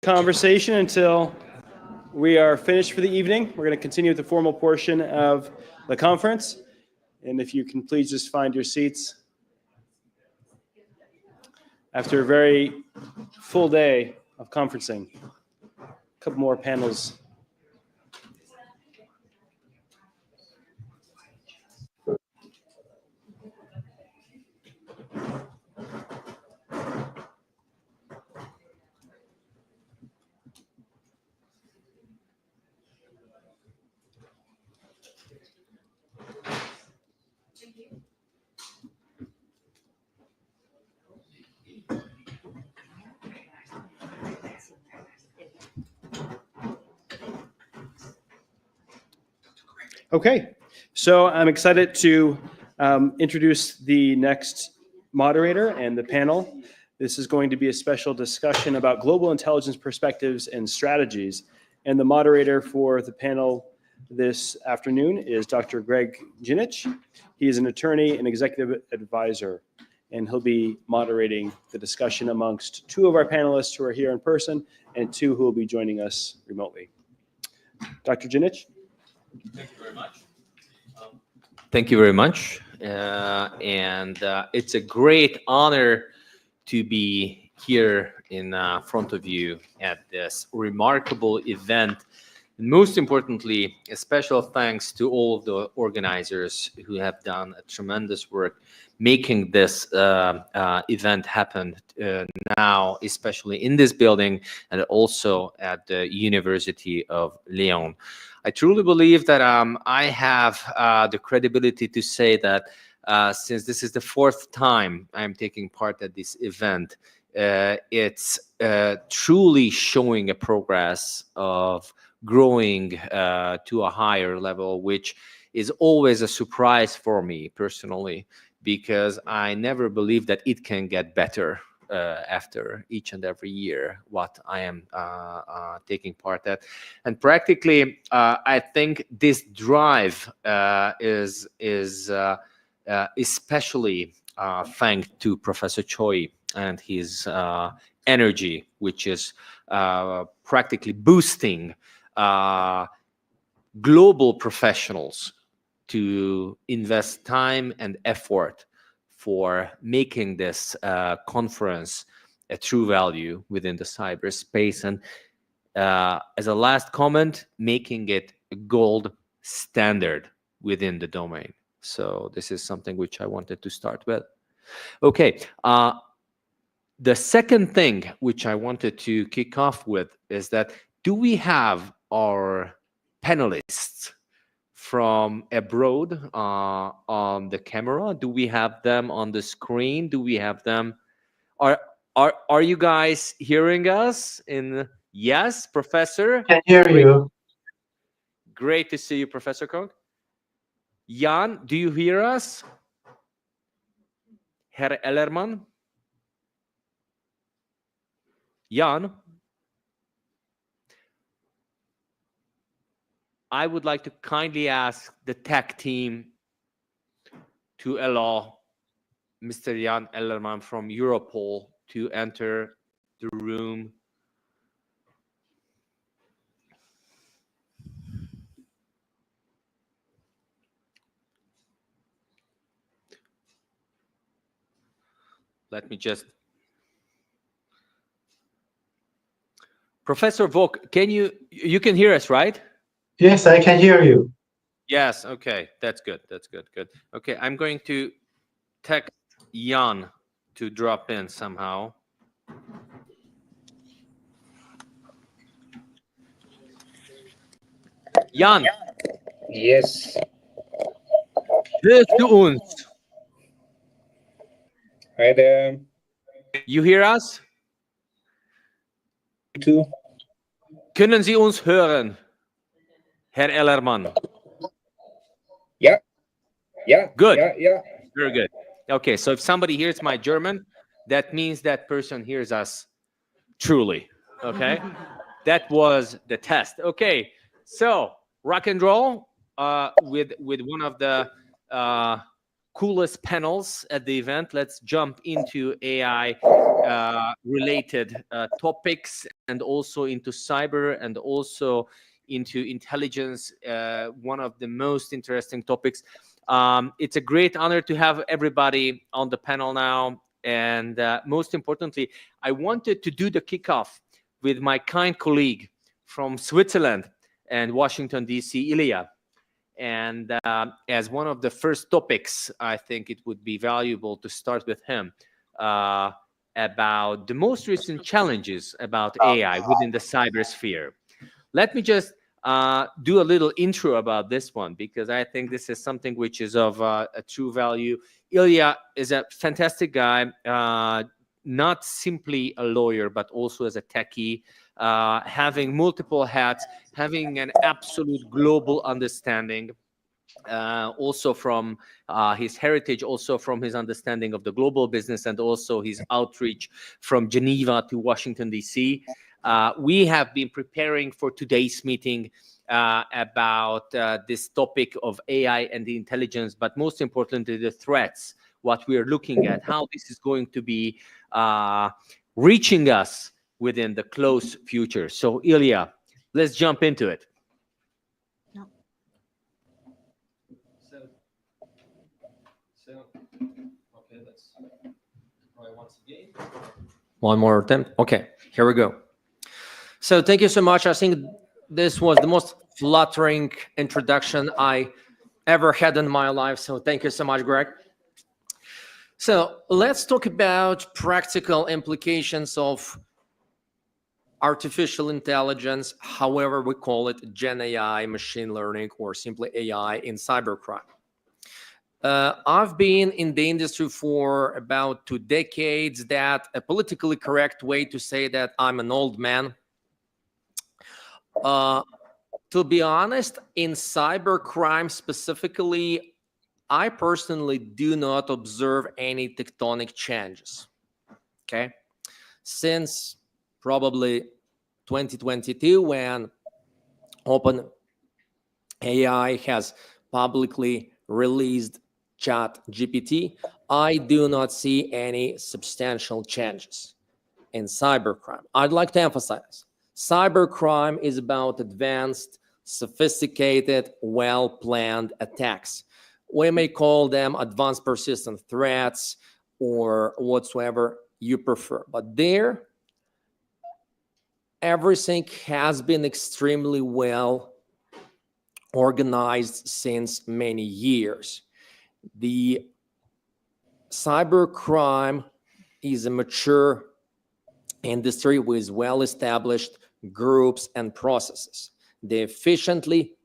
conversation until we are finished for the evening. We're going to continue with the formal portion of the conference. And if you can please just find your seats. After a very full day of conferencing, a couple more panels. Okay, so I'm excited to introduce the next moderator and the panel. This is going to be a special discussion about global intelligence perspectives and strategies. And the moderator for the panel this afternoon is Dr. Greg Ginich. He is an attorney and executive advisor, and he'll be moderating the discussion amongst two of our panelists who are here in person and two who will be joining us remotely. Dr. Ginich? Thank you very much. Thank you very much. It's a great honor to be here in front of you at this remarkable event. And most importantly, a special thanks to all of the organizers who have done a tremendous work making this event happen now, especially in this building and also at the University of León. I truly believe that I have the credibility to say that since this is the fourth time I'm taking part at this event, it's truly showing a progress of growing to a higher level, which is always a surprise for me personally, because I never believed that it can get better after each and every year what I am taking part at. And practically, I think this drive is especially thanks to Professor Choi and his energy, which is practically boosting global professionals to invest time and effort for making this conference a true value within the cyberspace. And as a last comment, making it a gold standard within the domain. So this is something which I wanted to start with. Okay. The second thing which I wanted to kick off with is that, do we have our panelists from abroad on the camera? Do we have them on the screen? Do we have them? Are you guys hearing us? Yes, Professor? Can hear you. Great to see you, Professor Koch. Jan, do you hear us? Herr Ellermann? Jan? I would like to kindly ask the tech team to allow Mr. Jan Ellermann from Europol to enter the room. Let me just... Professor Vogt, can you can hear us, right? Yes, I can hear you. Yes, okay, that's good, good. Okay, I'm going to text Jan to drop in somehow. Jan. Yes. Hörst du uns? Hi there. You hear us? Too. Können Sie uns hören, Herr Ellermann? Yeah. Good. Yeah. Very good. Okay, so if somebody hears my German, that means that person hears us truly. Okay, that was the test. Okay, so rock and roll with one of the coolest panels at the event. Let's jump into AI related topics, and also into cyber, and also into intelligence, one of the most interesting topics. It's a great honor to have everybody on the panel now. And most importantly, I wanted to do the kickoff with my kind colleague from Switzerland and Washington, D.C., Ilya. And as one of the first topics, I think it would be valuable to start with him about the most recent challenges about AI within the cybersphere. Let me just do a little intro about this one, because I think this is something which is of a true value. Ilya is a fantastic guy, not simply a lawyer, but also as a techie, having multiple hats, having an absolute global understanding, also from his heritage, also from his understanding of the global business, and also his outreach from Geneva to Washington, D.C. We have been preparing for today's meeting about this topic of AI and the intelligence, but most importantly, the threats, what we are looking at, how this is going to be reaching us within the close future. So, Ilya, let's jump into it. Okay, let's try once again. One more attempt. Okay, here we go. So thank you so much. I think this was the most flattering introduction I ever had in my life. So thank you so much, Greg. So let's talk about practical implications of artificial intelligence, however we call it, Gen AI, machine learning, or simply AI in cybercrime. I've been in the industry for about 2 decades. That a politically correct way to say that I'm an old man. To be honest, in cybercrime specifically, I personally do not observe any tectonic changes. Okay, since probably 2022, when OpenAI has publicly released ChatGPT, I do not see any substantial changes in cybercrime. I'd like to emphasize, cybercrime is about advanced, sophisticated, well-planned attacks. We may call them advanced persistent threats or whatsoever you prefer, but there, everything has been extremely well organized since many years. The cybercrime is a mature industry with well-established groups and processes. They efficiently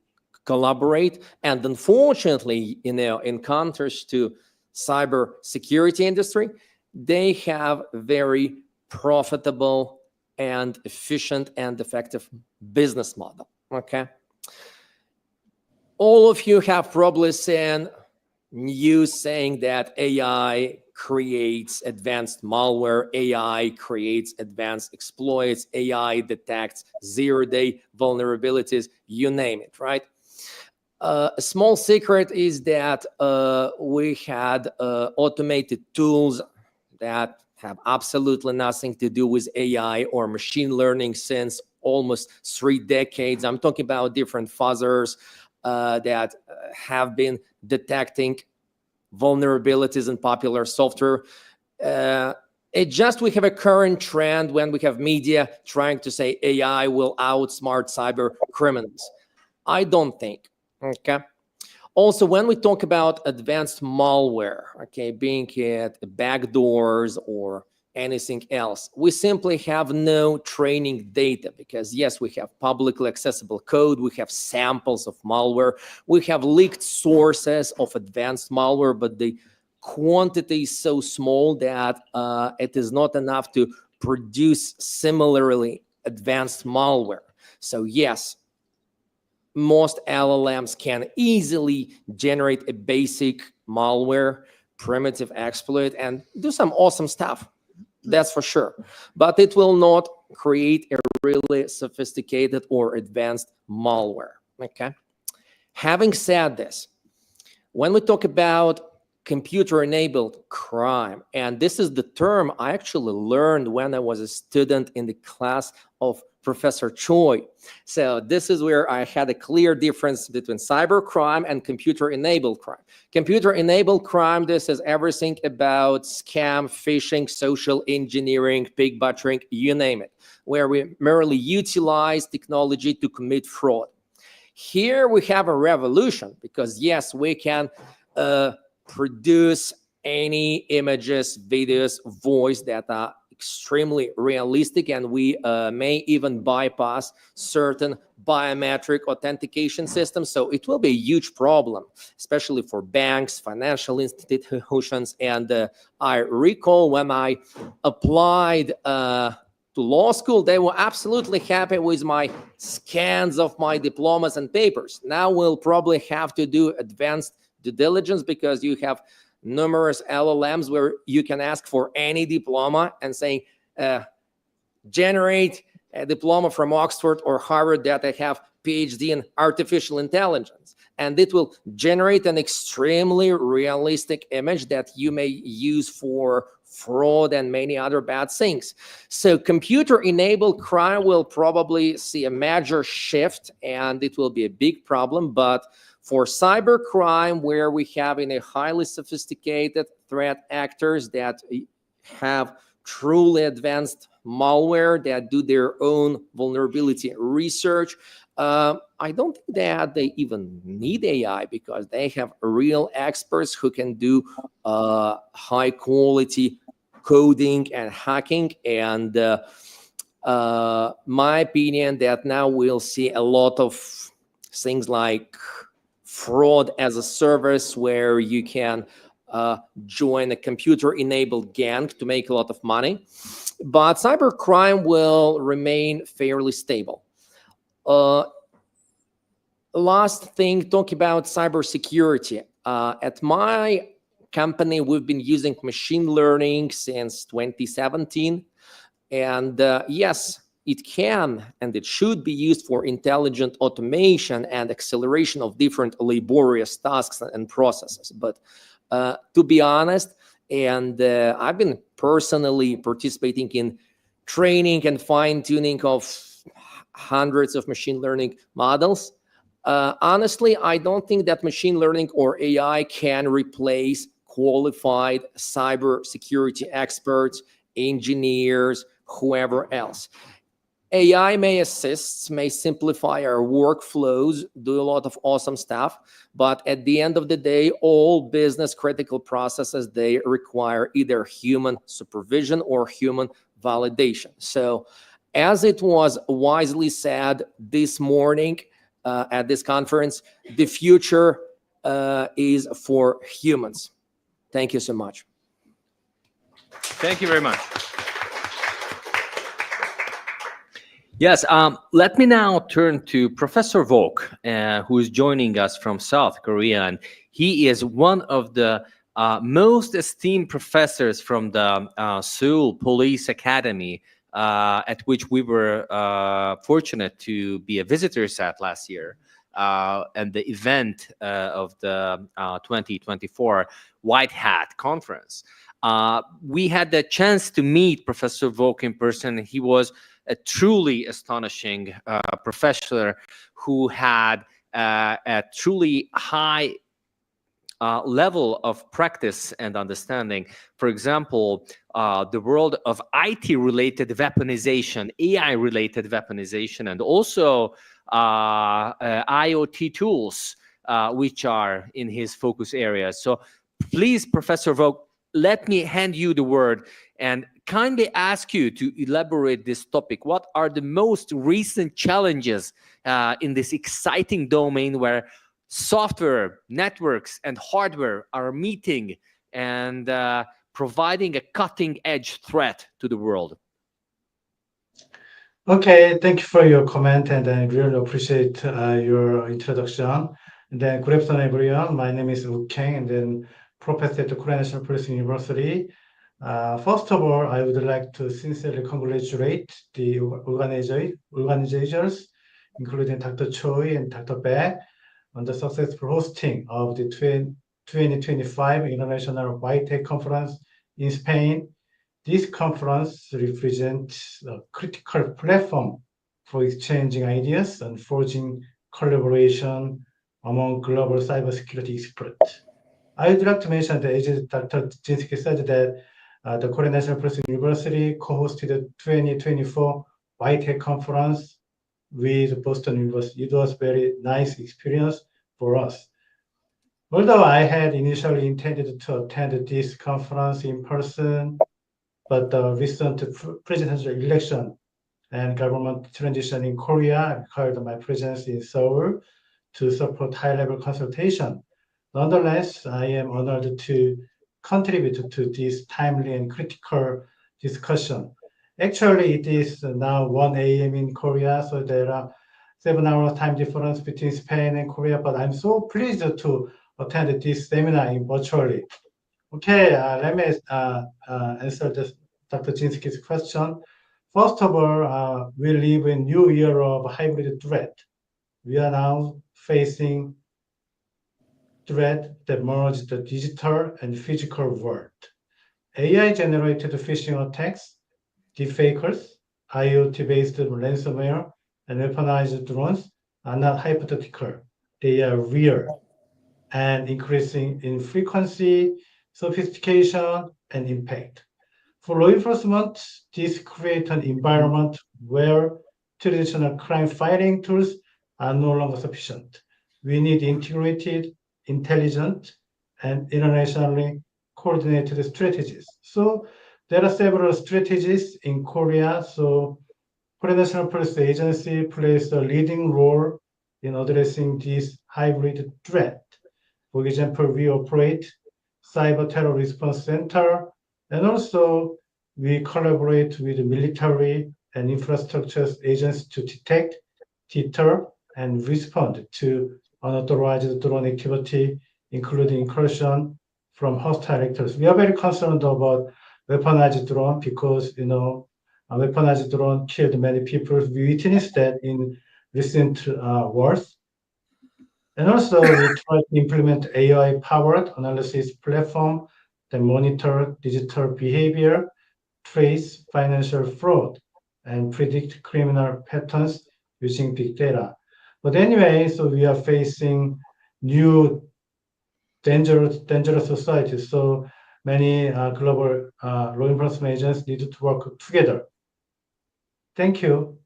collaborate, and unfortunately, in contrast to cybersecurity industry, they have very profitable and efficient and effective business model. Okay. All of you have probably seen news saying that AI creates advanced malware, AI creates advanced exploits, AI detects zero-day vulnerabilities, you name it, right? A small secret is that we had automated tools that have absolutely nothing to do with AI or machine learning since almost 3 decades. I'm talking about different fuzzers that have been detecting vulnerabilities in popular software. We have a current trend when we have media trying to say AI will outsmart cyber criminals. I don't think. Okay. Also, when we talk about advanced malware, okay, being it backdoors or anything else, we simply have no training data because, yes, we have publicly accessible code, we have samples of malware, we have leaked sources of advanced malware, but the quantity is so small that it is not enough to produce similarly advanced malware. So, yes, most LLMs can easily generate a basic malware, primitive exploit, and do some awesome stuff. That's for sure. But it will not create a really sophisticated or advanced malware. Okay. Having said this, when we talk about computer-enabled crime. And this is the term I actually learned when I was a student in the class of Professor Choi. So this is where I had a clear difference between cybercrime and computer-enabled crime. Computer-enabled crime, this is everything about scam, phishing, social engineering, pig butchering, you name it, where we merely utilize technology to commit fraud. Here we have a revolution because yes, we can produce any images, videos, voice that are extremely realistic, and we may even bypass certain biometric authentication systems. So it will be a huge problem, especially for banks, financial institutions. And I recall when I applied to law school, they were absolutely happy with my scans of my diplomas and papers. Now we'll probably have to do advanced due diligence because you have numerous LLMs where you can ask for any diploma and say, generate a diploma from Oxford or Harvard that I have PhD in artificial intelligence. And it will generate an extremely realistic image that you may use for fraud and many other bad things. So computer-enabled crime will probably see a major shift, and it will be a big problem. But for cybercrime, where we have in a highly sophisticated threat actors that have truly advanced malware that do their own vulnerability research, I don't think that they even need AI because they have real experts who can do high quality coding and hacking. And my opinion that now we'll see a lot of things like fraud as a service where you can join a computer-enabled gang to make a lot of money. But cybercrime will remain fairly stable. Last thing, talk about cybersecurity. At my company, we've been using machine learning since 2017. And yes, it can and it should be used for intelligent automation and acceleration of different laborious tasks and processes. But to be honest, and I've been personally participating in training and fine-tuning of hundreds of machine learning models. Honestly, I don't think that machine learning or AI can replace qualified cybersecurity experts, engineers, whoever else. AI may assist, may simplify our workflows, do a lot of awesome stuff, but at the end of the day, all business critical processes, they require either human supervision or human validation. So as it was wisely said this morning at this conference, the future is for humans. Thank you so much. Thank you very much. Yes, let me now turn to Professor Volk, who is joining us from South Korea. And he is one of the most esteemed professors from the Seoul Police Academy, at which we were fortunate to be a visitors at last year, and the event of the 2024 White Hat Conference. We had the chance to meet Professor Volk in person. He was a truly astonishing professor who had a truly high level of practice and understanding. For example, the world of IT-related weaponization, AI-related weaponization, and also IoT tools, which are in his focus areas. So please, Professor Volk, let me hand you the word and kindly ask you to elaborate this topic. What are the most recent challenges in this exciting domain where software, networks, and hardware are meeting and providing a cutting-edge threat to the world? Okay, thank you for your comment, and I really appreciate your introduction. And then good afternoon, everyone. My name is Woo Kang, and then professor at the Korea National Police University. First of all, I would like to sincerely congratulate the organizers, including Dr. Choi and Dr. Beck, on the successful hosting of the 2025 International White Hat Conference in Spain. This conference represents a critical platform for exchanging ideas and forging collaboration among global cybersecurity experts. I would like to mention that, as Dr. Jinsky said, that the Korean National Press University co-hosted the 2024 White Hat Conference with Boston University. It was very nice experience for us. Although I had initially intended to attend this conference in person, but the recent presidential election and government transition in Korea required my presence in Seoul to support high-level consultation. Nonetheless, I am honored to contribute to this timely and critical discussion. Actually, it is now 1 a.m. in Korea, so there are 7 hours time difference between Spain and Korea, but I'm so pleased to attend this seminar virtually. Okay, let me answer Dr. Jinsky's question. First of all, we live in a new era of hybrid threat. We are now facing threat that merge the digital and physical world. AI-generated phishing attacks, deepfakers, IoT-based ransomware, and weaponized drones are not hypothetical. They are real and increasing in frequency, sophistication, and impact. For law enforcement, this creates an environment where traditional crime fighting tools are no longer sufficient. We need integrated, intelligent, and internationally coordinated strategies. So there are several strategies in Korea. So Korean National Police Agency plays a leading role in addressing this hybrid threat. For example, we operate Cyber Terror Response Center, and also we collaborate with military and infrastructure agencies to detect, deter, and respond to unauthorized drone activity, including incursion from hostile actors. We are very concerned about weaponized drone because, a weaponized drone killed many people. We witnessed that in recent wars. And also, we try to implement AI-powered analysis platform that monitor digital behavior, trace financial fraud, and predict criminal patterns using big data. But anyway, so we are facing new dangerous societies. So many global law enforcement agents need to work together. Thank you.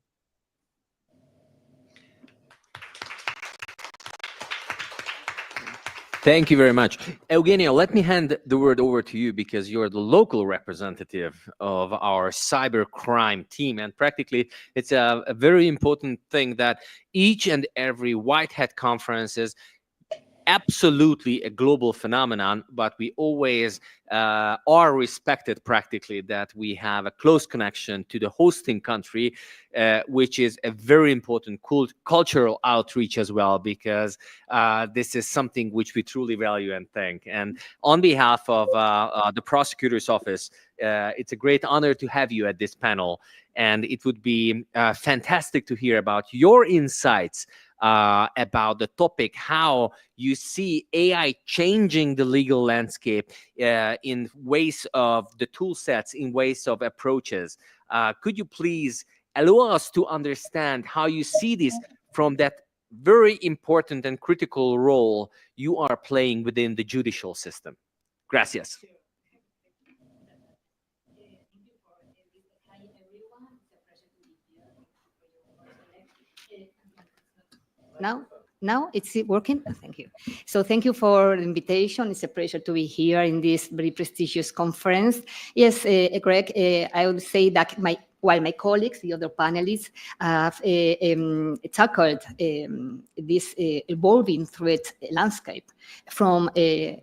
Thank you very much. Eugenio, let me hand the word over to you because you're the local representative of our cybercrime team. And practically, it's a very important thing that each and every White Hat conference is absolutely a global phenomenon, but we always are respected practically that we have a close connection to the hosting country, which is a very important cultural outreach as well, because this is something which we truly value and thank. And on behalf of the prosecutor's office, it's a great honor to have you at this panel. And it would be fantastic to hear about your insights about the topic, how you see AI changing the legal landscape in ways of the tool sets, in ways of approaches. Could you please allow us to understand how you see this from that very important and critical role you are playing within the judicial system? Gracias. Now it's working? Oh, thank you. So thank you for the invitation. It's a pleasure to be here in this very prestigious conference. Yes, Greg, I would say that while my colleagues, the other panelists, have tackled this evolving threat landscape. From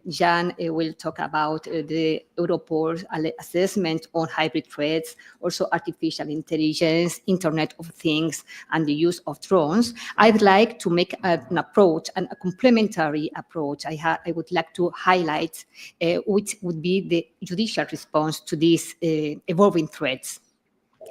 Jan will talk about the Europol's assessment on hybrid threats, also artificial intelligence, Internet of Things, and the use of drones. I'd like to make an approach, and a complementary approach. I would like to highlight which would be the judicial response to these evolving threats.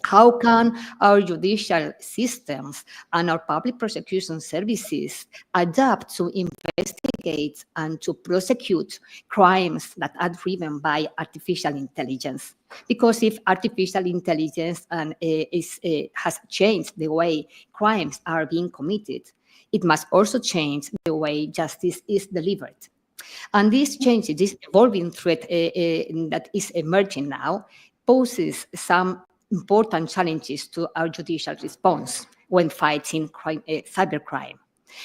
How can our judicial systems and our public prosecution services adapt to investigate and to prosecute crimes that are driven by artificial intelligence? Because if artificial intelligence has changed the way crimes are being committed, it must also change the way justice is delivered. And this change, this evolving threat that is emerging now, poses some important challenges to our judicial response when fighting cybercrime.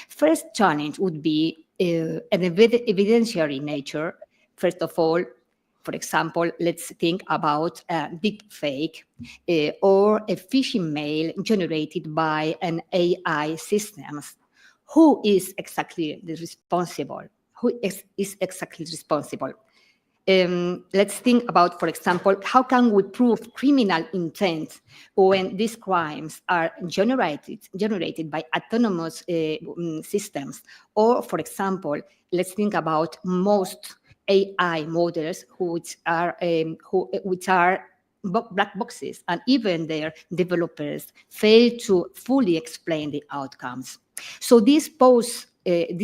First challenge would be an evidentiary nature. First of all, for example, let's think about a deep fake or a phishing mail generated by an AI system. Who is exactly responsible? Who is exactly responsible? Let's think about, for example, how can we prove criminal intent when these crimes are generated by autonomous systems? Or, for example, let's think about most AI models which are black boxes, and even their developers fail to fully explain the outcomes. So this poses a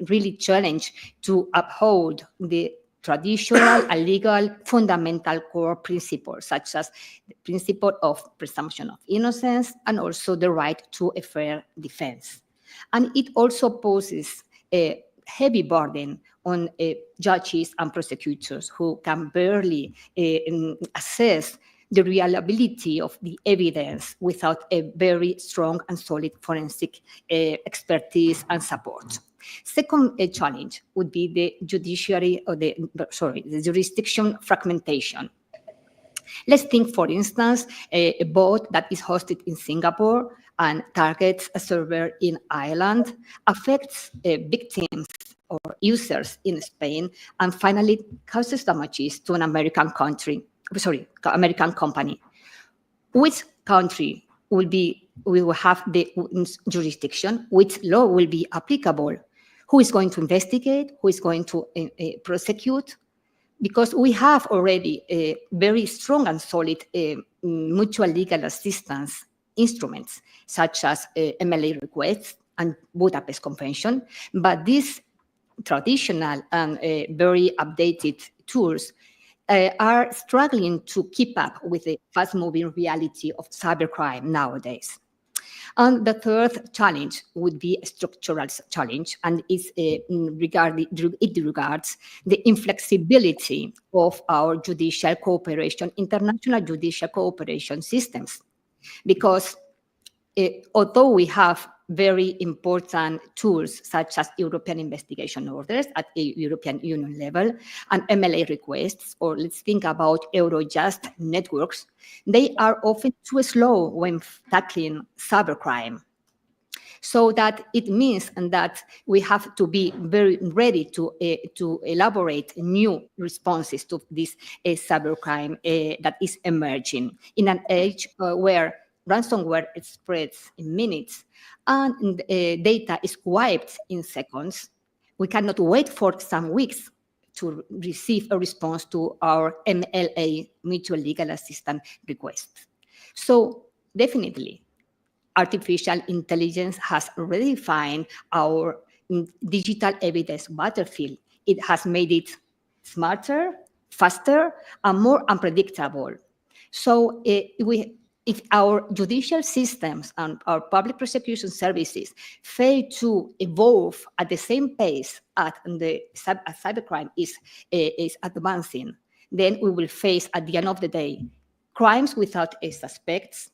really challenge to uphold the traditional and legal fundamental core principles, such as the principle of presumption of innocence and also the right to a fair defense. And it also poses a heavy burden on judges and prosecutors who can barely assess the reliability of the evidence without a very strong and solid forensic expertise and support. Second challenge would be the the jurisdiction fragmentation. Let's think, for instance, a bot that is hosted in Singapore and targets a server in Ireland, affects victims or users in Spain, and finally causes damages to an American company. Which country will have the jurisdiction? Which law will be applicable? Who is going to investigate? Who is going to prosecute? Because we have already a very strong and solid mutual legal assistance instruments, such as MLA requests and Budapest Convention, but these traditional and very updated tools are struggling to keep up with the fast-moving reality of cybercrime nowadays. And the third challenge would be a structural challenge, and it regards the inflexibility of our judicial cooperation, international judicial cooperation systems. Because although we have very important tools such as European investigation orders at a European Union level and MLA requests, or let's think about Eurojust networks, they are often too slow when tackling cybercrime. So that it means that we have to be very ready to elaborate new responses to this cybercrime that is emerging in an age where ransomware spreads in minutes and data is wiped in seconds. We cannot wait for some weeks to receive a response to our MLA, mutual legal assistance request. So definitely, artificial intelligence has redefined our digital evidence battlefield. It has made it smarter, faster, and more unpredictable. So if our judicial systems and our public prosecution services fail to evolve at the same pace as cybercrime is advancing, then we will face, at the end of the day, crimes without suspects,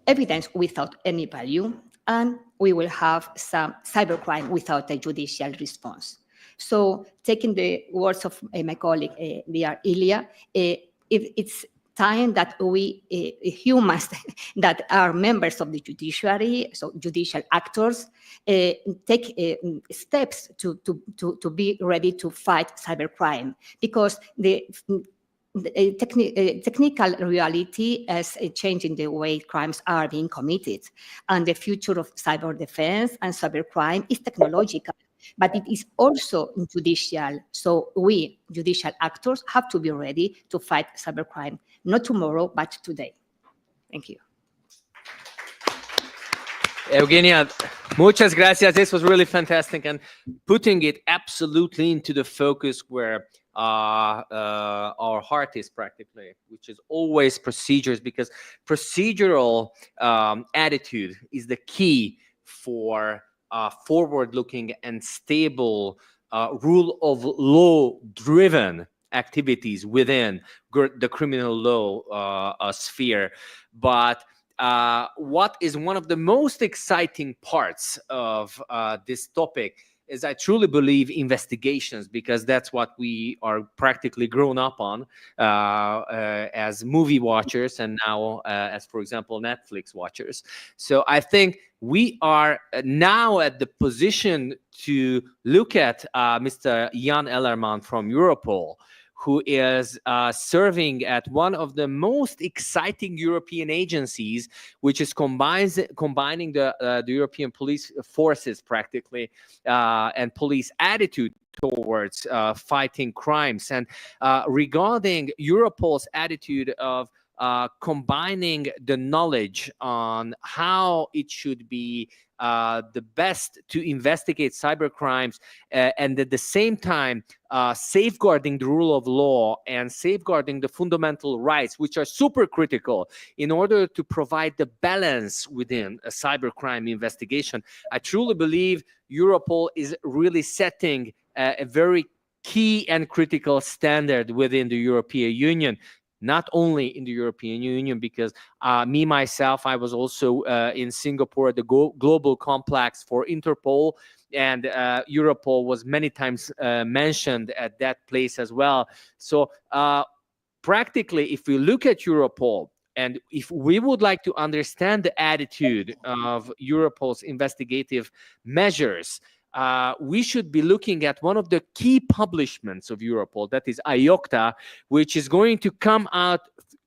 evidence without any value, and we will have some cybercrime without a judicial response. So, taking the words of my colleague, Ilya, it's time that we humans that are members of the judiciary, so judicial actors, take steps to be ready to fight cybercrime, because the technical reality is changing the way crimes are being committed, and the future of cyber defense and cybercrime is technological but it is also judicial. So we, judicial actors, have to be ready to fight cybercrime, not tomorrow, but today. Thank you. Eugenia, muchas gracias. This was really fantastic, and putting it absolutely into the focus where our heart is practically, which is always procedures, because procedural attitude is the key for forward-looking and stable rule of law-driven activities within the criminal law sphere. But what is one of the most exciting parts of this topic is, I truly believe, investigations, because that's what we are practically grown up on as movie watchers, and now as, for example, Netflix watchers. So I think we are now at the position to look at Mr. Jan Ellerman from Europol, who is serving at one of the most exciting European agencies, which is combining the European police forces practically and police attitude towards fighting crimes. And regarding Europol's attitude of combining the knowledge on how it should be the best to investigate cybercrimes, and at the same time safeguarding the rule of law and safeguarding the fundamental rights, which are super critical in order to provide the balance within a cybercrime investigation. I truly believe Europol is really setting a very key and critical standard within the European Union. Not only in the European Union, because me, myself, I was also in Singapore at the Global Complex for Interpol, and Europol was many times mentioned at that place as well. So practically, if we look at Europol, and if we would like to understand the attitude of Europol's investigative measures, we should be looking at one of the key publishments of Europol, that is IOCTA, which is going to come out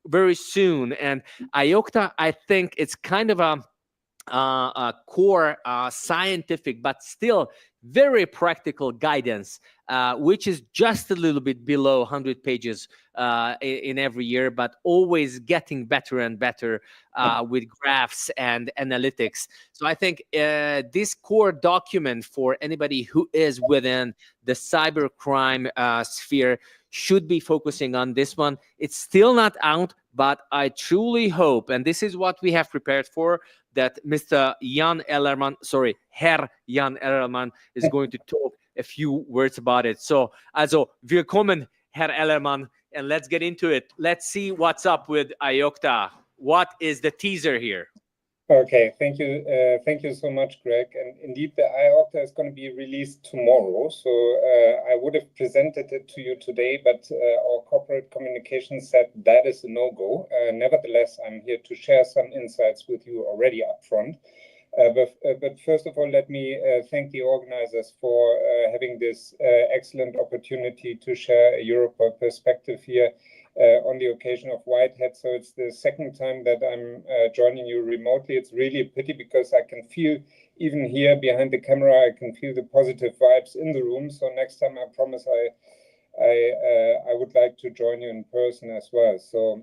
very soon. And IOCTA, I think it's kind of a core scientific, but still very practical guidance, which is just a little bit below 100 pages in every year, but always getting better and better with graphs and analytics. So I think this core document for anybody who is within the cybercrime sphere should be focusing on this one. It's still not out, but I truly hope, and this is what we have prepared for, that Mr. Jan Ellerman, sorry, Herr Jan Ellerman is going to talk a few words about it. So, also, willkommen, Herr Ellerman, and let's get into it. Let's see what's up with IOCTA. What is the teaser here? Okay, thank you so much, Greg. And indeed, the IOCTA is going to be released tomorrow. So I would have presented it to you today, but our corporate communication said that is a no-go. Nevertheless, I'm here to share some insights with you already up front. But first of all, let me thank the organizers for having this excellent opportunity to share a Europol perspective here on the occasion of Whitehead. So it's the second time that I'm joining you remotely. It's really a pity because I can feel, even here behind the camera, I can feel the positive vibes in the room. So next time I promise I would like to join you in person as well. So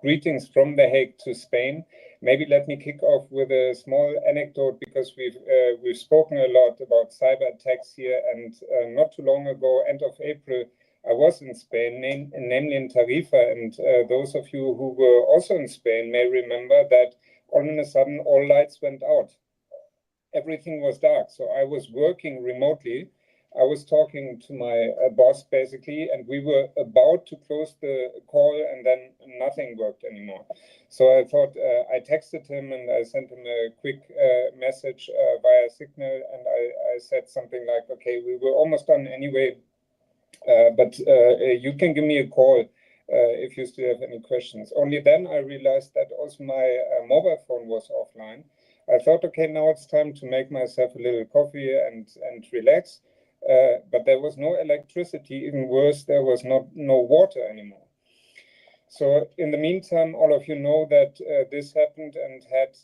greetings from The Hague to Spain. Maybe let me kick off with a small anecdote, because we've spoken a lot about cyber attacks here, and not too long ago, end of April, I was in Spain, namely in Tarifa, and those of you who were also in Spain may remember that all of a sudden all lights went out. Everything was dark, so I was working remotely. I was talking to my boss, basically, and we were about to close the call, and then nothing worked anymore. So I thought, I texted him, and I sent him a quick message via Signal, and I said something like, okay, we were almost done anyway, but you can give me a call if you still have any questions. Only then I realized that also my mobile phone was offline. I thought, okay, now it's time to make myself a little coffee and relax. But there was no electricity. Even worse, there was no water anymore. So in the meantime, all of you know that this happened and had,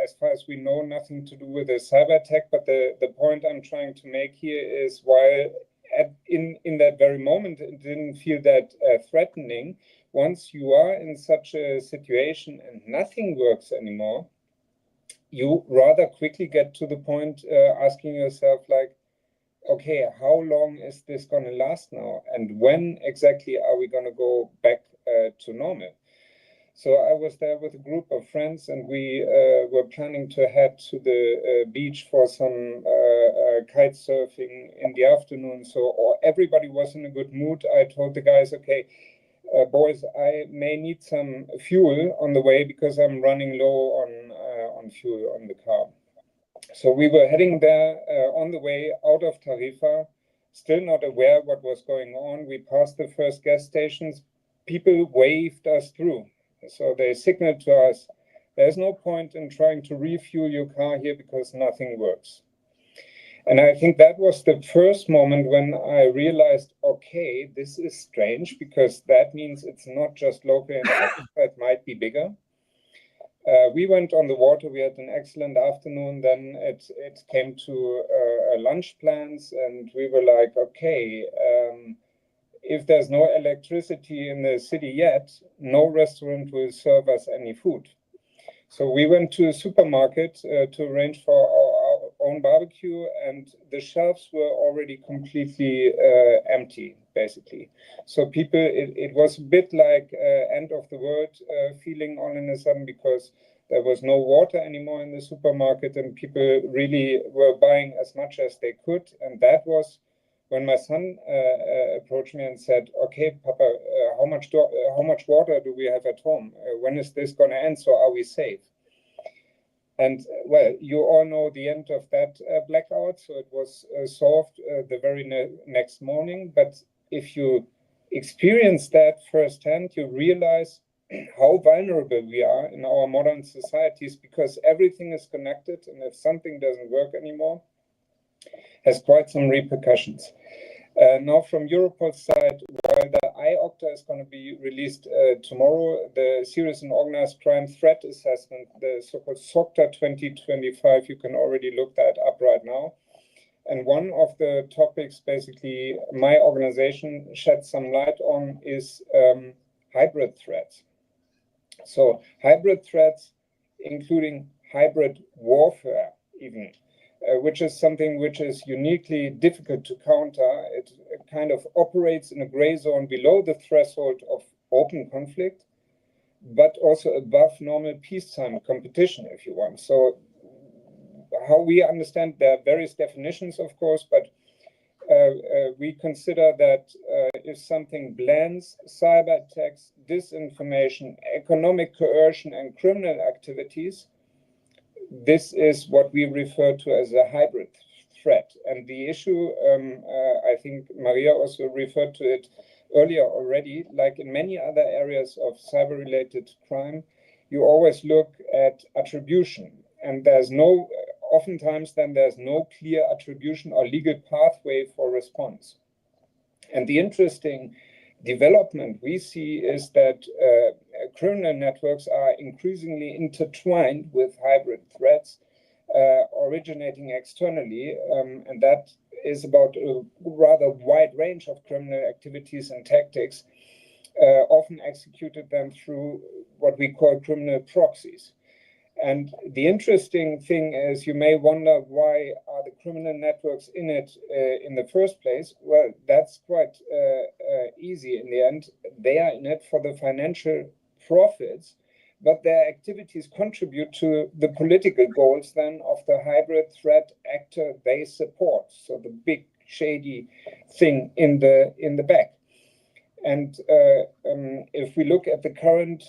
as far as we know, nothing to do with a cyber attack. But the point I'm trying to make here is while in that very moment, it didn't feel that threatening. Once you are in such a situation and nothing works anymore, you rather quickly get to the point asking yourself, like, okay, how long is this going to last now? And when exactly are we going to go back to normal? So I was there with a group of friends, and we were planning to head to the beach for some kite surfing in the afternoon. So everybody was in a good mood. I told the guys, okay, boys, I may need some fuel on the way because I'm running low on fuel on the car. So we were heading there on the way out of Tarifa, still not aware what was going on. We passed the first gas stations. People waved us through. So they signaled to us, there's no point in trying to refuel your car here because nothing works. And I think that was the first moment when I realized, okay, this is strange because that means it's not just local in Africa, it might be bigger. We went on the water. We had an excellent afternoon. Then it came to lunch plans, and we were like, okay, if there's no electricity in the city yet, no restaurant will serve us any food. So we went to a supermarket to arrange for our own barbecue, and the shelves were already completely empty, basically. So people, it was a bit like end of the world feeling all in a sudden, because there was no water anymore in the supermarket, and people really were buying as much as they could. And that was when my son approached me and said, okay, Papa, how much water do we have at home? When is this going to end? So are we safe? And well, you all know the end of that blackout. So it was solved the very next morning. But if you experience that firsthand, you realize how vulnerable we are in our modern societies, because everything is connected. And if something doesn't work anymore, has quite some repercussions. Now, from Europol's side, while the IOCTA is going to be released tomorrow, the Serious and Organized Crime Threat Assessment, the so-called SOCTA 2025, you can already look that up right now. And one of the topics, basically, my organization sheds some light on is hybrid threats. So hybrid threats, including hybrid warfare, even. Which is something which is uniquely difficult to counter. It kind of operates in a gray zone below the threshold of open conflict, but also above normal peacetime competition, if you want. So how we understand, there are various definitions, of course, but we consider that if something blends cyber attacks, disinformation, economic coercion, and criminal activities, this is what we refer to as a hybrid threat. And the issue, I think Maria also referred to it earlier already, like in many other areas of cyber-related crime, you always look at attribution. And oftentimes then there's no clear attribution or legal pathway for response. And the interesting development we see is that criminal networks are increasingly intertwined with hybrid threats originating externally, and that is about a rather wide range of criminal activities and tactics, often executed then through what we call criminal proxies. And the interesting thing is, you may wonder, why are the criminal networks in it in the first place? Well, that's quite easy in the end. They are in it for the financial profits, but their activities contribute to the political goals then of the hybrid threat actor they support. So the big shady thing in the back. And if we look at the current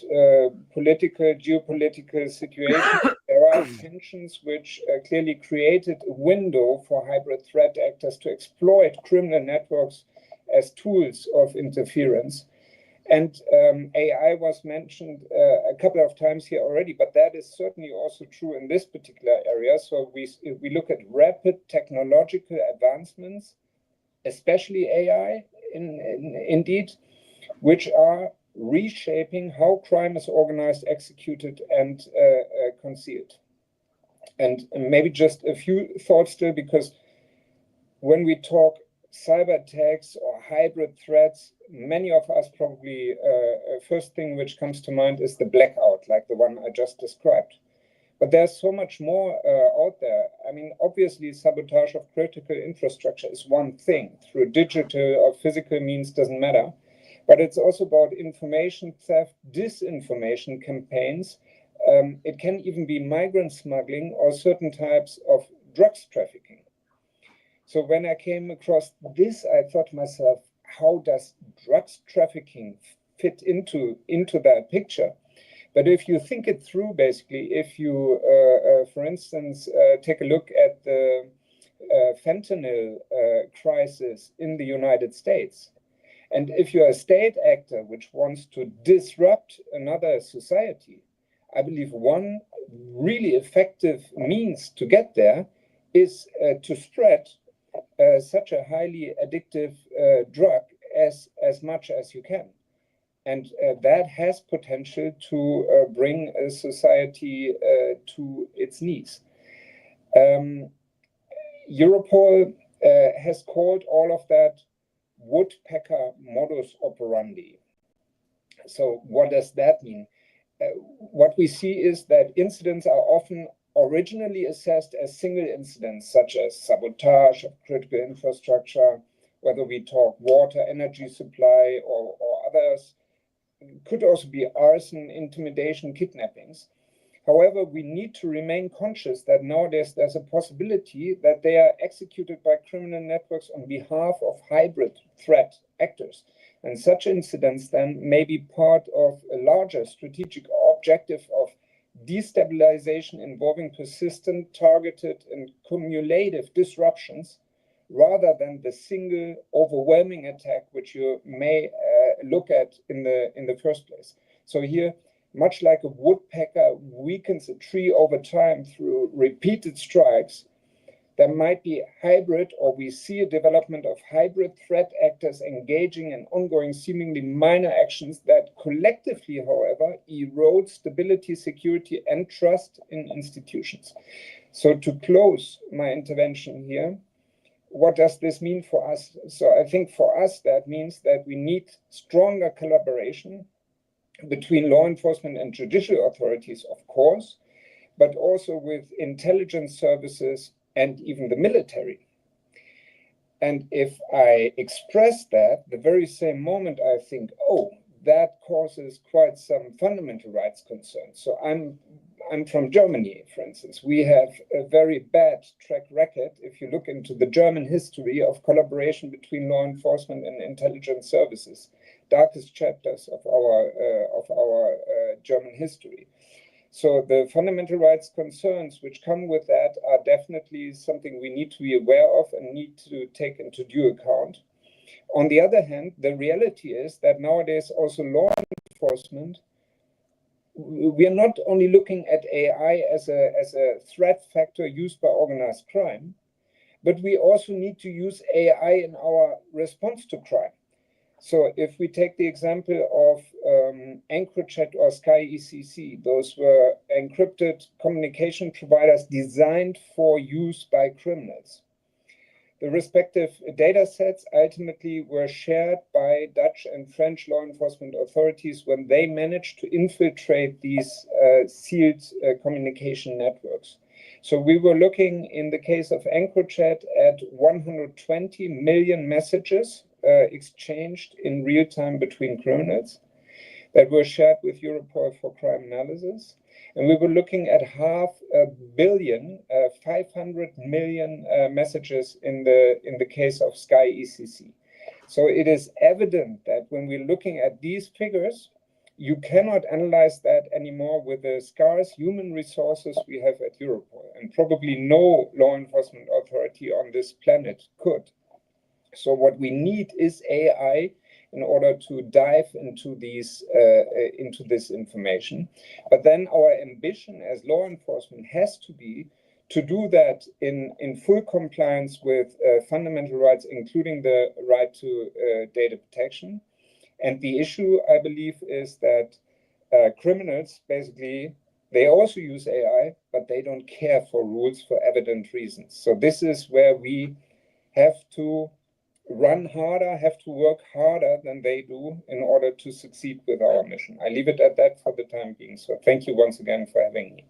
geopolitical situation, there are tensions which clearly created a window for hybrid threat actors to exploit criminal networks as tools of interference. And AI was mentioned a couple of times here already, but that is certainly also true in this particular area. So we look at rapid technological advancements, especially AI, indeed, which are reshaping how crime is organized, executed, and concealed. And maybe just a few thoughts still, because when we talk cyber attacks or hybrid threats, many of us probably, first thing which comes to mind is the blackout, like the one I just described. But there's so much more out there. I mean, obviously, sabotage of critical infrastructure is one thing. Through digital or physical means, doesn't matter. But it's also about information theft, disinformation campaigns. It can even be migrant smuggling or certain types of drugs trafficking. So when I came across this, I thought to myself, how does drugs trafficking fit into that picture? But if you think it through, basically, if you, for instance, take a look at the fentanyl crisis in the United States, and if you're a state actor which wants to disrupt another society, I believe one really effective means to get there is to spread such a highly addictive drug as much as you can. And that has potential to bring a society to its knees. Europol has called all of that woodpecker modus operandi. So what does that mean? What we see is that incidents are often originally assessed as single incidents, such as sabotage of critical infrastructure, whether we talk water, energy supply, or others. It could also be arson, intimidation, kidnappings. However, we need to remain conscious that nowadays there's a possibility that they are executed by criminal networks on behalf of hybrid threat actors. And such incidents then may be part of a larger strategic objective of destabilization involving persistent, targeted, and cumulative disruptions, rather than the single overwhelming attack which you may look at in the first place. So here, much like a woodpecker weakens a tree over time through repeated strikes, there might be hybrid, or we see a development of hybrid threat actors engaging in ongoing seemingly minor actions that collectively, however, erode stability, security, and trust in institutions. So to close my intervention here, what does this mean for us? So I think for us, that means that we need stronger collaboration between law enforcement and judicial authorities, of course, but also with intelligence services and even the military. And if I express that, the very same moment I think, oh, that causes quite some fundamental rights concerns. So I'm from Germany, for instance. We have a very bad track record, if you look into the German history, of collaboration between law enforcement and intelligence services, darkest chapters of our German history. So the fundamental rights concerns which come with that are definitely something we need to be aware of and need to take into due account. On the other hand, the reality is that nowadays also law enforcement, we are not only looking at AI as a threat factor used by organized crime, but we also need to use AI in our response to crime. So if we take the example of EncroChat or SkyECC, those were encrypted communication providers designed for use by criminals. The respective data sets ultimately were shared by Dutch and French law enforcement authorities when they managed to infiltrate these sealed communication networks. So we were looking in the case of EncroChat at 120 million messages exchanged in real time between criminals that were shared with Europol for crime analysis. And we were looking at 500 million, 500 million messages in the case of SkyECC. So it is evident that when we're looking at these figures, you cannot analyze that anymore with the scarce human resources we have at Europol, and probably no law enforcement authority on this planet could. So what we need is AI in order to dive into this information. But then our ambition as law enforcement has to be to do that in full compliance with fundamental rights, including the right to data protection, And the issue, I believe, is that criminals, basically, they also use AI, but they don't care for rules for evident reasons. So this is where we have to run harder, have to work harder than they do in order to succeed with our mission. I leave it at that for the time being. So thank you once again for having me.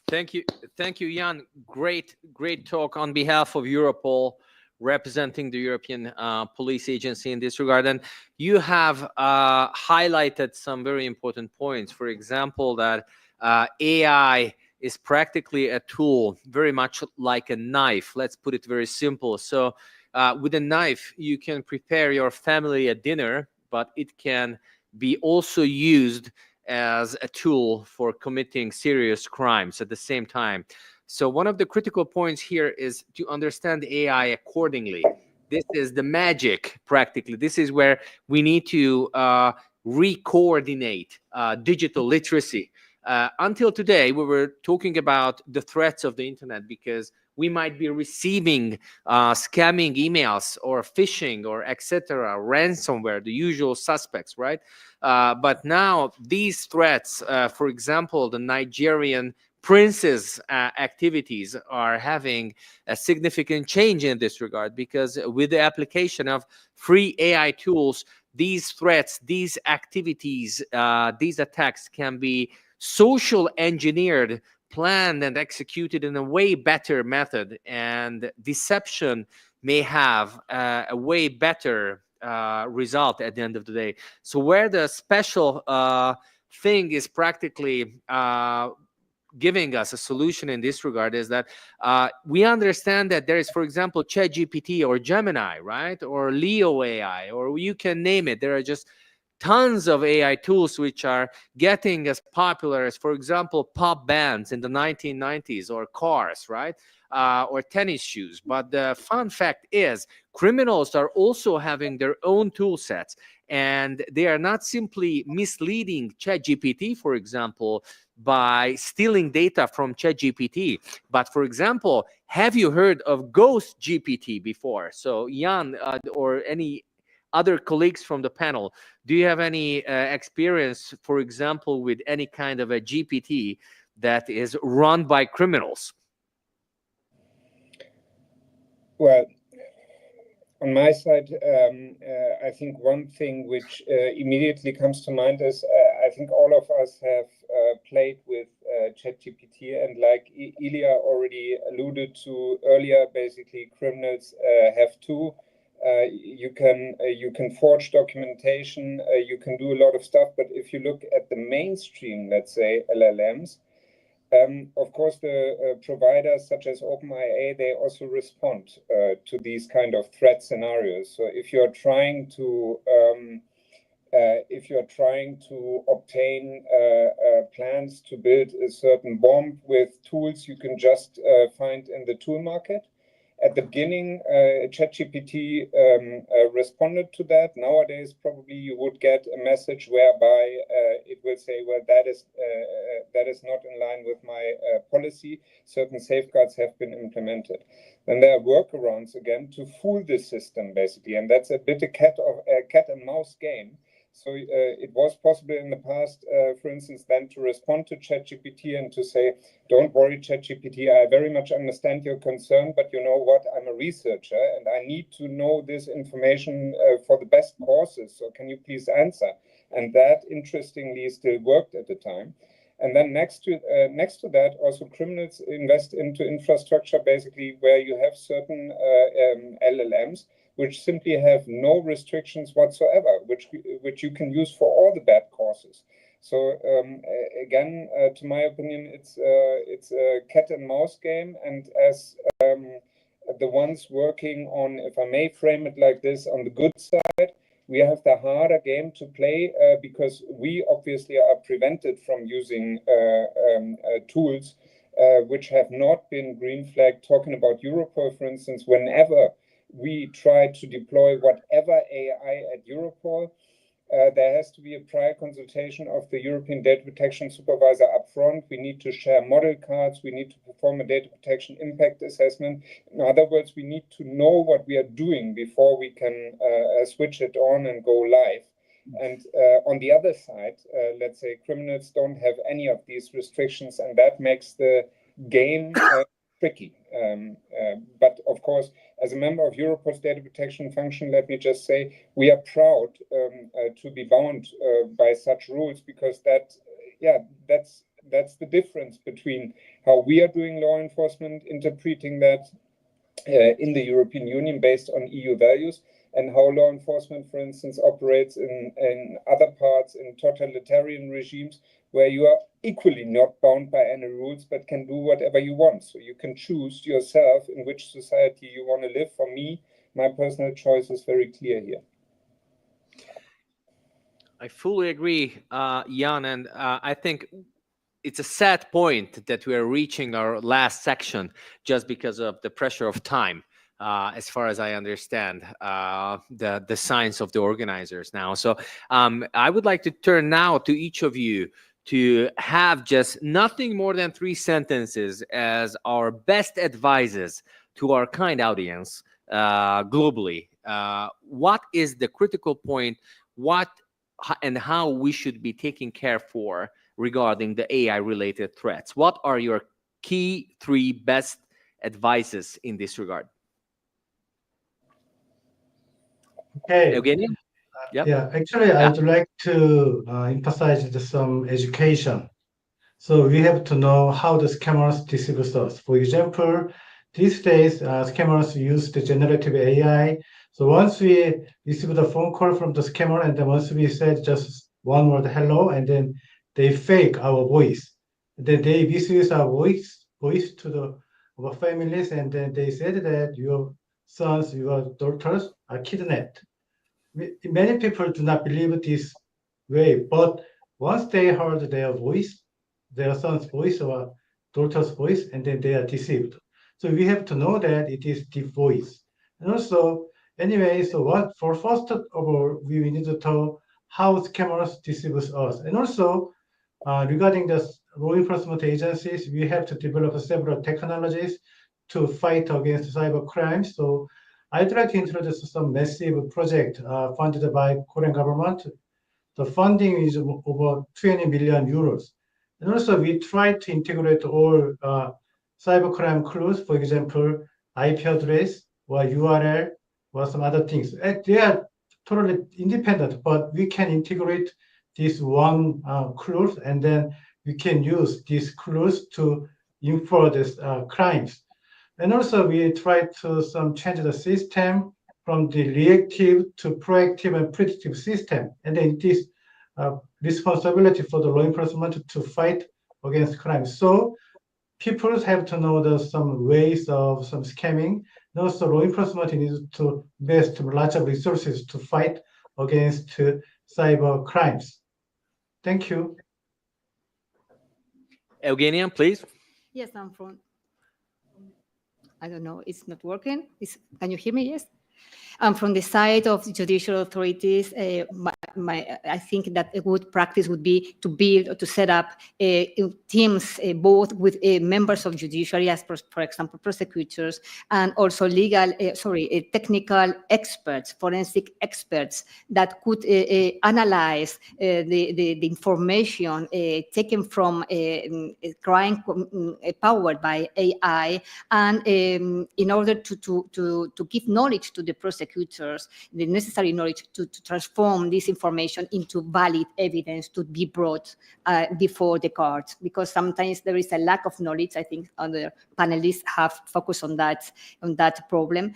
Thank you, Jan. Great talk on behalf of Europol, representing the European Police Agency in this regard. And you have highlighted some very important points. For example, that AI is practically a tool, very much like a knife. Let's put it very simple. So with a knife, you can prepare your family a dinner, but it can be also used as a tool for committing serious crimes at the same time. So one of the critical points here is to understand AI accordingly. This is the magic, practically. This is where we need to re-coordinate digital literacy. Until today, we were talking about the threats of the internet because we might be receiving scamming emails or phishing or etc., ransomware, the usual suspects, right? But now these threats, for example, the Nigerian prince's activities are having a significant change in this regard, because with the application of free AI tools, these threats, these activities, these attacks can be social engineered, planned and executed in a way better method, and deception may have a way better result at the end of the day. So where the special thing is practically giving us a solution in this regard is that we understand that there is, for example, ChatGPT or Gemini, right? Or Leo AI, or you can name it. There are just tons of AI tools which are getting as popular as, for example, pop bands in the 1990s, or cars, right? Or tennis shoes. But the fun fact is, criminals are also having their own tool sets, and they are not simply misleading ChatGPT, for example, by stealing data from ChatGPT. But for example, have you heard of Ghost GPT before? So Jan or any other colleagues from the panel, do you have any experience, for example, with any kind of a GPT that is run by criminals? Well, on my side, I think one thing which immediately comes to mind is I think all of us have played with ChatGPT, and like Ilya already alluded to earlier, basically criminals have too. You can forge documentation, you can do a lot of stuff, but if you look at the mainstream, let's say LLMs, of course, the providers such as OpenAI, they also respond to these kind of threat scenarios. So if you're trying to obtain plans to build a certain bomb with tools you can just find in the tool market, at the beginning, ChatGPT responded to that. Nowadays, probably you would get a message whereby it will say, well, that is not in line with my policy. Certain safeguards have been implemented. Then there are workarounds, again, to fool the system, basically. And that's a bit a cat and mouse game. So it was possible in the past, for instance, then to respond to ChatGPT and to say, don't worry, ChatGPT, I very much understand your concern, but you know what, I'm a researcher and I need to know this information for the best courses. So can you please answer? And that, interestingly, still worked at the time. And then next to that, also criminals invest into infrastructure, basically, where you have certain LLMs which simply have no restrictions whatsoever, which you can use for all the bad causes. So again, to my opinion, it's a cat and mouse game, and as the ones working on, if I may frame it like this, on the good side, we have the harder game to play because we obviously are prevented from using tools which have not been green flagged. Talking about Europol, for instance, whenever we try to deploy whatever AI at Europol, there has to be a prior consultation of the European Data Protection Supervisor upfront. We need to share model cards. We need to perform a data protection impact assessment. In other words, we need to know what we are doing before we can switch it on and go live. And on the other side, let's say criminals don't have any of these restrictions, and that makes the game tricky. But of course, as a member of Europol's data protection function, let me just say we are proud to be bound by such rules, because that's the difference between how we are doing law enforcement, interpreting that in the European Union based on EU values, and how law enforcement, for instance, operates in other parts, in totalitarian regimes, where you are equally not bound by any rules, but can do whatever you want. So you can choose yourself in which society you want to live. For me, my personal choice is very clear here. I fully agree, Jan, and I think it's a sad point that we are reaching our last section just because of the pressure of time. As far as I understand, the science of the organizers now. So I would like to turn now to each of you to have just nothing more than 3 sentences as our best advices to our kind audience globally. What is the critical point? What and how we should be taking care for regarding the AI-related threats? What are your key 3 best advices in this regard? Okay. Eugenia? Yep. Yeah, actually, I'd like to emphasize some education. So we have to know how the scammers deceive us. For example, these days, scammers use the generative AI. So once we receive the phone call from the scammer, and then once we said just one word, hello, and then they fake our voice. Then they misuse our voice to our families, and then they said that your sons, your daughters are kidnapped. Many people do not believe this way, but once they heard their voice, their son's voice or daughter's voice, and then they are deceived. So we have to know that it is the voice. And also, anyway, so what for first of all, we need to know how scammers deceive us. And also, regarding the law enforcement agencies, we have to develop several technologies to fight against cyber crimes. So I'd like to introduce some massive project funded by Korean government. The funding is over 20 million euros. And also we try to integrate all cybercrime clues, for example, IP address or URL or some other things. And they are totally independent, but we can integrate this one clues, and then we can use these clues to infer these crimes. And also we try to change the system from the reactive to proactive and predictive system. And then it is responsibility for the law enforcement to fight against crime. So people have to know some ways of some scamming. And also law enforcement needs to invest lots of resources to fight against cyber crimes. Thank you. Eugenia, please. Yes, I'm from. I don't know, it's not working. Can you hear me? Yes. From the side of judicial authorities, I think that a good practice would be to build or to set up teams both with members of judiciary, as for example, prosecutors, and also technical experts, forensic experts that could analyze the information taken from crime powered by AI, and in order to give knowledge to the prosecutors, the necessary knowledge to transform this information into valid evidence to be brought before the court. Because sometimes there is a lack of knowledge. I think other panelists have focused on that problem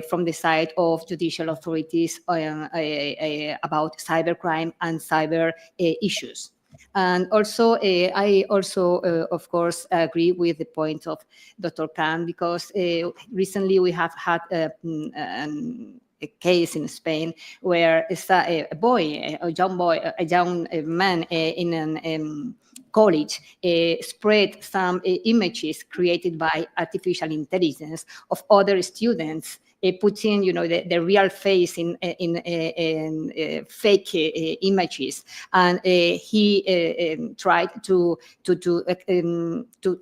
from the side of judicial authorities about cybercrime and cyber issues. And also, I also, of course, agree with the point of Dr. Khan, because recently we have had a case in Spain where a young man in a college spread some images created by artificial intelligence of other students putting, the real face in fake images, and he tried to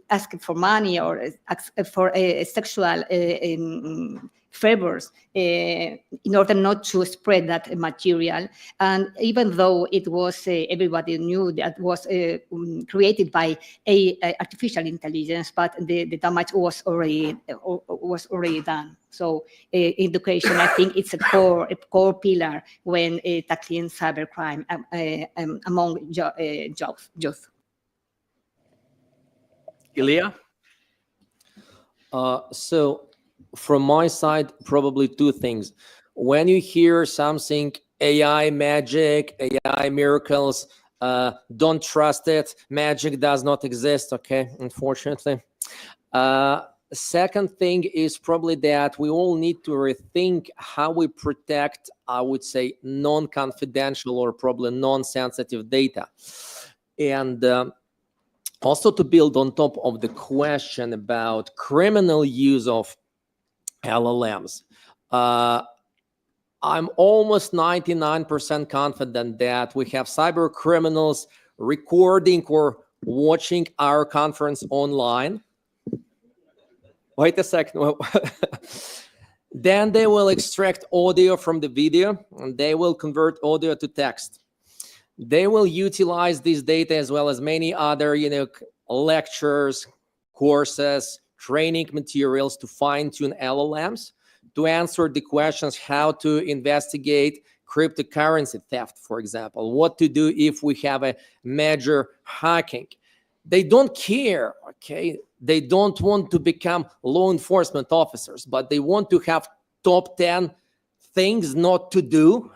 ask for money or ask for sexual favors in order not to spread that material. And even though it was, everybody knew that was created by artificial intelligence, but the damage was already done. So education, I think it's a core pillar when tackling cybercrime among youth. Ilya? So from my side, probably two things. When you hear something AI magic, AI miracles, don't trust it. Magic does not exist, okay, unfortunately. Second thing is probably that we all need to rethink how we protect, I would say, non-confidential or probably non-sensitive data. And also to build on top of the question about criminal use of LLMs, I'm almost 99% confident that we have cyber criminals recording or watching our conference online. Wait a second. Then they will extract audio from the video and they will convert audio to text. They will utilize this data as well as many other, lectures, courses, training materials to fine-tune LLMs to answer the questions how to investigate cryptocurrency theft, for example, what to do if we have a major hacking. They don't care, okay? They don't want to become law enforcement officers, but they want to have top 10 things not to do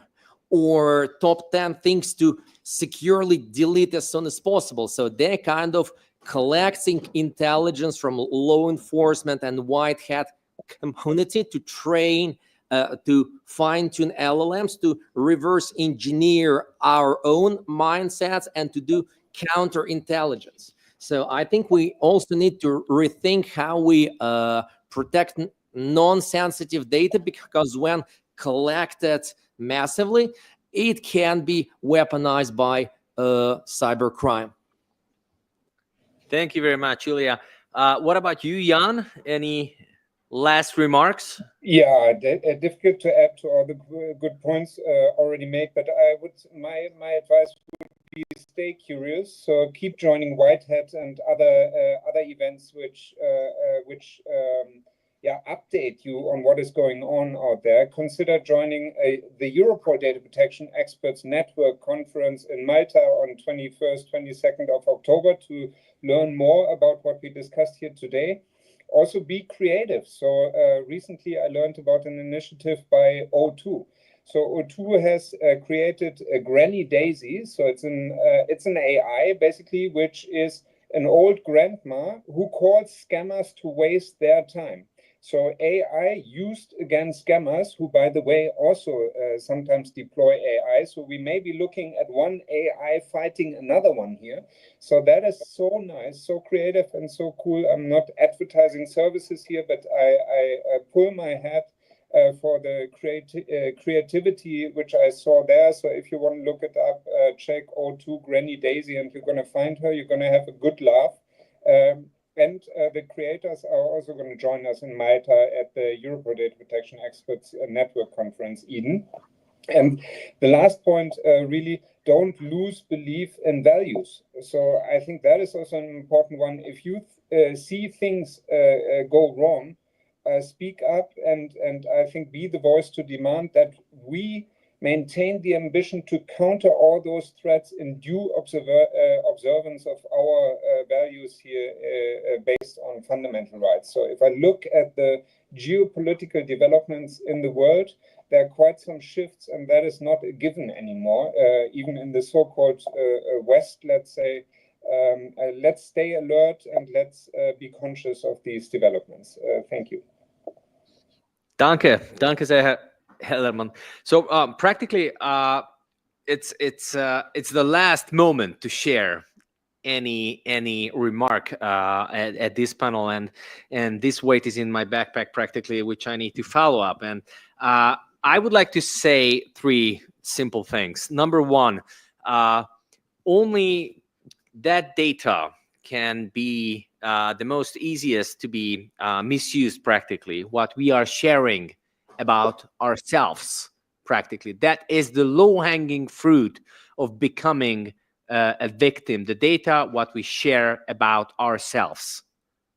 or top 10 things to securely delete as soon as possible. So they're kind of collecting intelligence from law enforcement and white hat community to train, to fine-tune LLMs, to reverse engineer our own mindsets and to do counterintelligence. So I think we also need to rethink how we protect non-sensitive data, because when collected massively, it can be weaponized by cybercrime. Thank you very much, Ilya. What about you, Jan? Any last remarks? Yeah, difficult to add to all the good points already made, but my advice would be stay curious. So keep joining White Hat and other events which update you on what is going on out there. Consider joining the Europol Data Protection Experts Network Conference in Malta on 21st, 22nd of October to learn more about what we discussed here today. Also be creative. So recently I learned about an initiative by O2. So O2 has created a Granny Daisy. So it's an AI basically, which is an old grandma who calls scammers to waste their time. So AI used against scammers, who, by the way, also sometimes deploy AI. So we may be looking at one AI fighting another one here. So that is so nice, so creative, and so cool. I'm not advertising services here, but I pull my hat for the creativity which I saw there. So if you want to look it up, check O2 Granny Daisy, and you're going to find her. You're going to have a good laugh. And the creators are also going to join us in Malta at the Europol Data Protection Experts Network Conference, Eden. And the last point, really don't lose belief in values. So I think that is also an important one. If you see things go wrong, speak up and I think be the voice to demand that we maintain the ambition to counter all those threats in due observance of our values here based on fundamental rights. So if I look at the geopolitical developments in the world, there are quite some shifts, and that is not a given anymore. Even in the so-called West, let's say, let's stay alert and let's be conscious of these developments. Thank you. Danke sehr, Hellermann. So practically, it's the last moment to share any remark at this panel, and this weight is in my backpack practically, which I need to follow up. And I would like to say three simple things. Number one, only that data can be the most easiest to be misused practically. What we are sharing about ourselves practically, that is the low-hanging fruit of becoming a victim. The data, what we share about ourselves.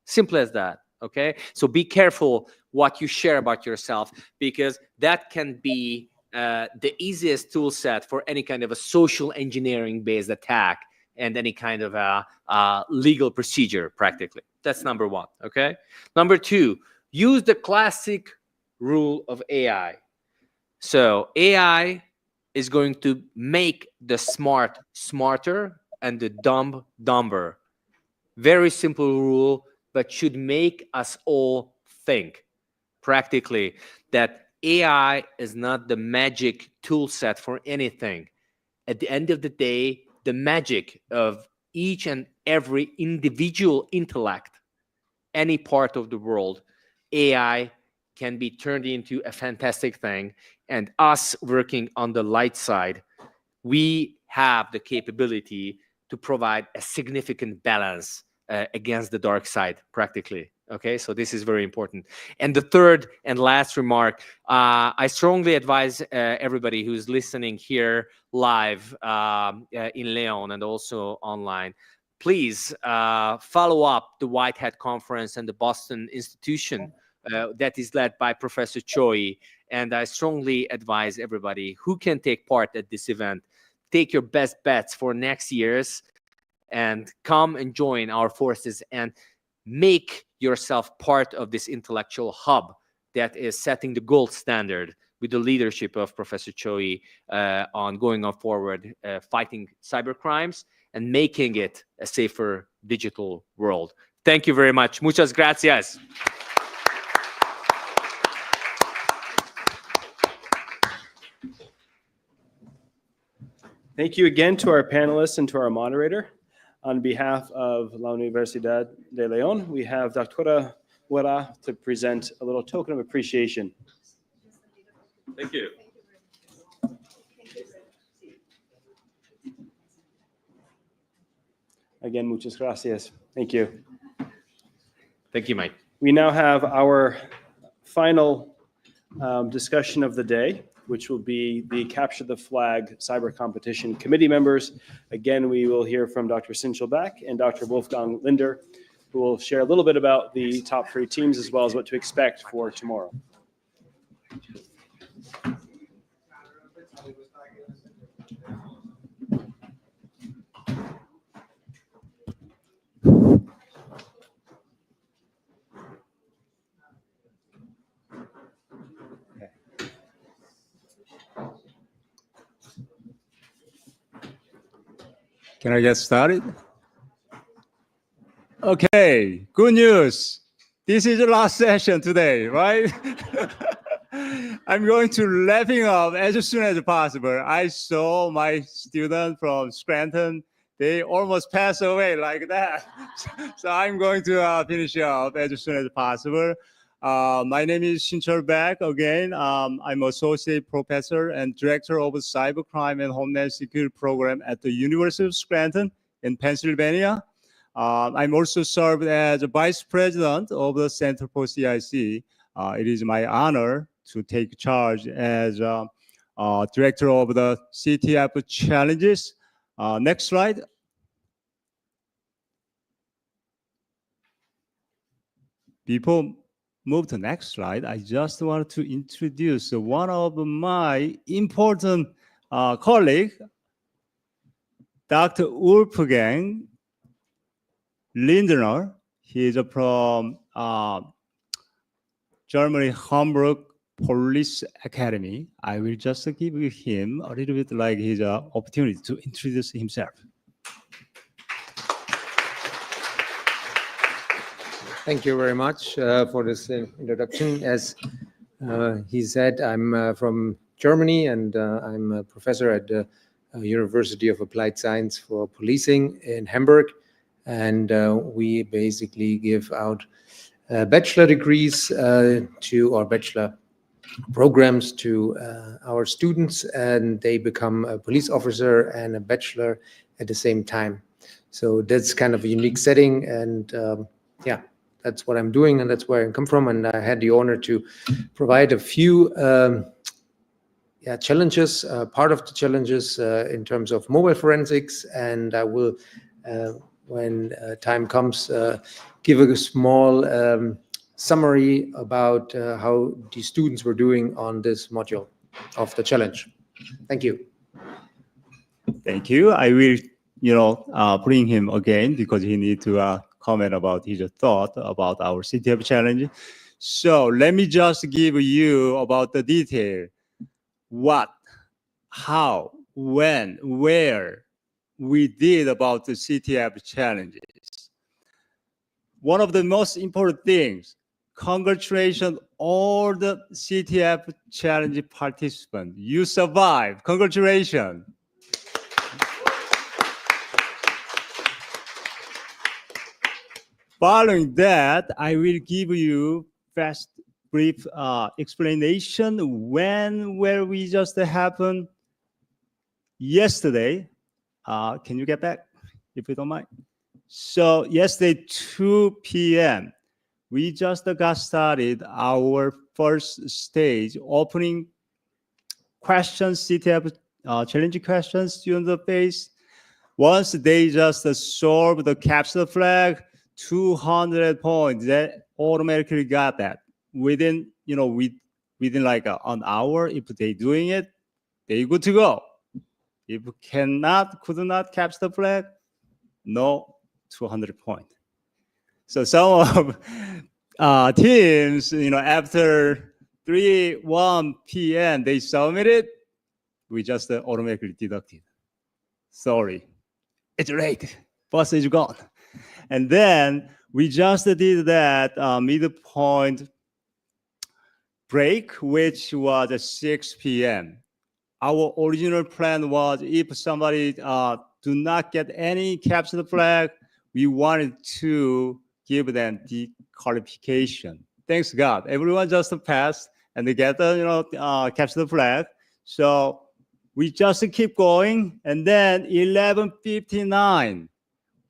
Simple as that, okay? So be careful what you share about yourself, because that can be the easiest tool set for any kind of a social engineering-based attack and any kind of a legal procedure, practically. That's number one, okay? Number two, use the classic rule of AI. So AI is going to make the smart smarter and the dumb dumber. Very simple rule, but should make us all think practically that AI is not the magic tool set for anything. At the end of the day, the magic of each and every individual intellect, any part of the world, AI can be turned into a fantastic thing. And us working on the light side, we have the capability to provide a significant balance against the dark side, practically. Okay, so this is very important. And the third and last remark, I strongly advise everybody who's listening here live in León and also online, please follow up the White Hat Conference and the Boston Institution that is led by Professor Choi. And I strongly advise everybody who can take part at this event, take your best bets for next year's and come and join our forces and make yourself part of this intellectual hub that is setting the gold standard with the leadership of Professor Choi on going on forward, fighting cyber crimes and making it a safer digital world. Thank you very much. Muchas gracias. Thank you again to our panelists and to our moderator. On behalf of La Universidad de León, we have Dra. Wera to present a little token of appreciation. Thank you. Again, muchas gracias. Thank you. Thank you, Mike. We now have our final discussion of the day, which will be the Capture the Flag Cyber Competition Committee members. Again, we will hear from Dr. Sinchel-Back and Dr. Wolfgang Linder, who will share a little bit about the top three teams as well as what to expect for tomorrow. Can I get started? Okay, good news. This is the last session today, right? I'm going to wrapping up as soon as possible. I saw my student from Scranton. They almost passed away like that. So I'm going to finish up as soon as possible. My name is Sinchel-Back again. I'm associate professor and director of cybercrime and homeland security program at the University of Scranton in Pennsylvania. I'm also served as a vice president of the Center for CIC. It is my honor to take charge as director of the CTF challenges. Next slide. Before move to next slide, I just want to introduce one of my important colleague, Dr. Wolfgang Lindner. He is from Germany, Hamburg Police Academy. I will just give him a little bit like his opportunity to introduce himself. Thank you very much for this introduction. As he said, I'm from Germany, and I'm a professor at the University of Applied Science for Policing in Hamburg. And we basically give out bachelor degrees or bachelor programs to our students, and they become a police officer and a bachelor at the same time. So that's kind of a unique setting, and yeah, that's what I'm doing, and that's where I come from. And I had the honor to provide a few challenges, part of the challenges in terms of mobile forensics, and I will, when time comes, give a small summary about how the students were doing on this module of the challenge. Thank you. Thank you. I will, bring him again because he needs to comment about his thought about our CTF challenge. So let me just give you about the detail. What, how, when, where we did about the CTF challenges. One of the most important things, congratulations all the CTF challenge participants. You survived. Congratulations. Following that, I will give you fast, brief explanation where we just happened yesterday. Can you get back, if you don't mind? So yesterday, 2 p.m., we just got started our first stage, opening questions, CTF challenge questions, student face. Once they just solve the capture flag, 200 points, that automatically got that. Within, within like an hour, if they doing it, they good to go. If could not capture the flag, no 200 points. So some of teams, after 1 p.m., they submitted, we just automatically deducted. Sorry, it's late, bus is gone. And then we just did that midpoint break, which was at 6 p.m. Our original plan was if somebody do not get any capture flag, we wanted to give them the qualification. Thanks God, everyone just passed and they get the capture the flag. So we just keep going, and then 11:59,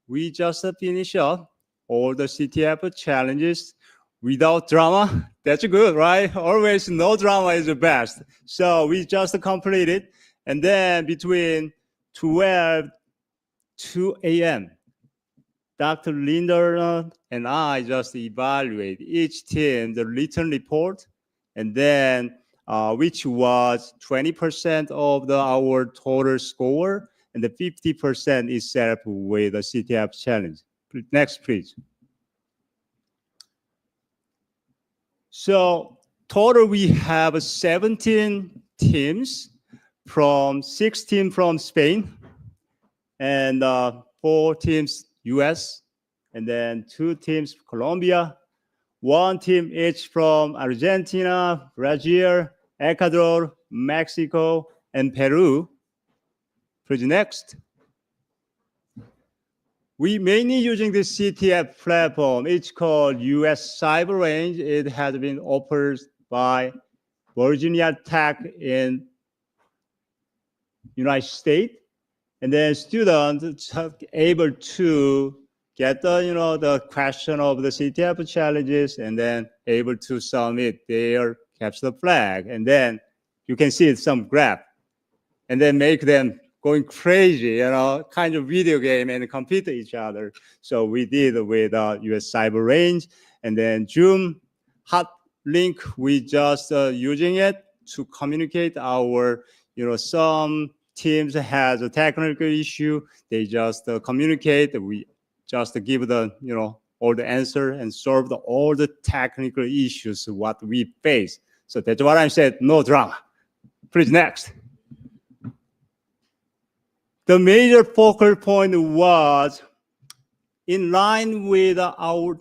we just finish up all the CTF challenges without drama. That's good, right? Always no drama is the best. So we just completed, and then between 2 a.m., Dr. Linder and I just evaluate each team, the written report, and then which was 20% of our total score, and the 50% is set up with the CTF challenge. Next, please. So total, we have 17 teams, from 16 from Spain, and 4 teams US, and then 2 teams Colombia, 1 team each from Argentina, Brazil, Ecuador, Mexico, and Peru. Please next. We mainly using the CTF platform. It's called US Cyber Range. It has been offered by Virginia Tech in United States. And then students are able to get the, the question of the CTF challenges, and then able to submit their capture flag. And then you can see some graph, and then make them going crazy, kind of video game and compete each other. So we did with US Cyber Range, and then Zoom hot link, we just using it to communicate our, some teams has a technical issue, they just communicate, we just give the, all the answer and solve all the technical issues what we face. So that's what I said, no drama. Please next. The major focal point was in line with our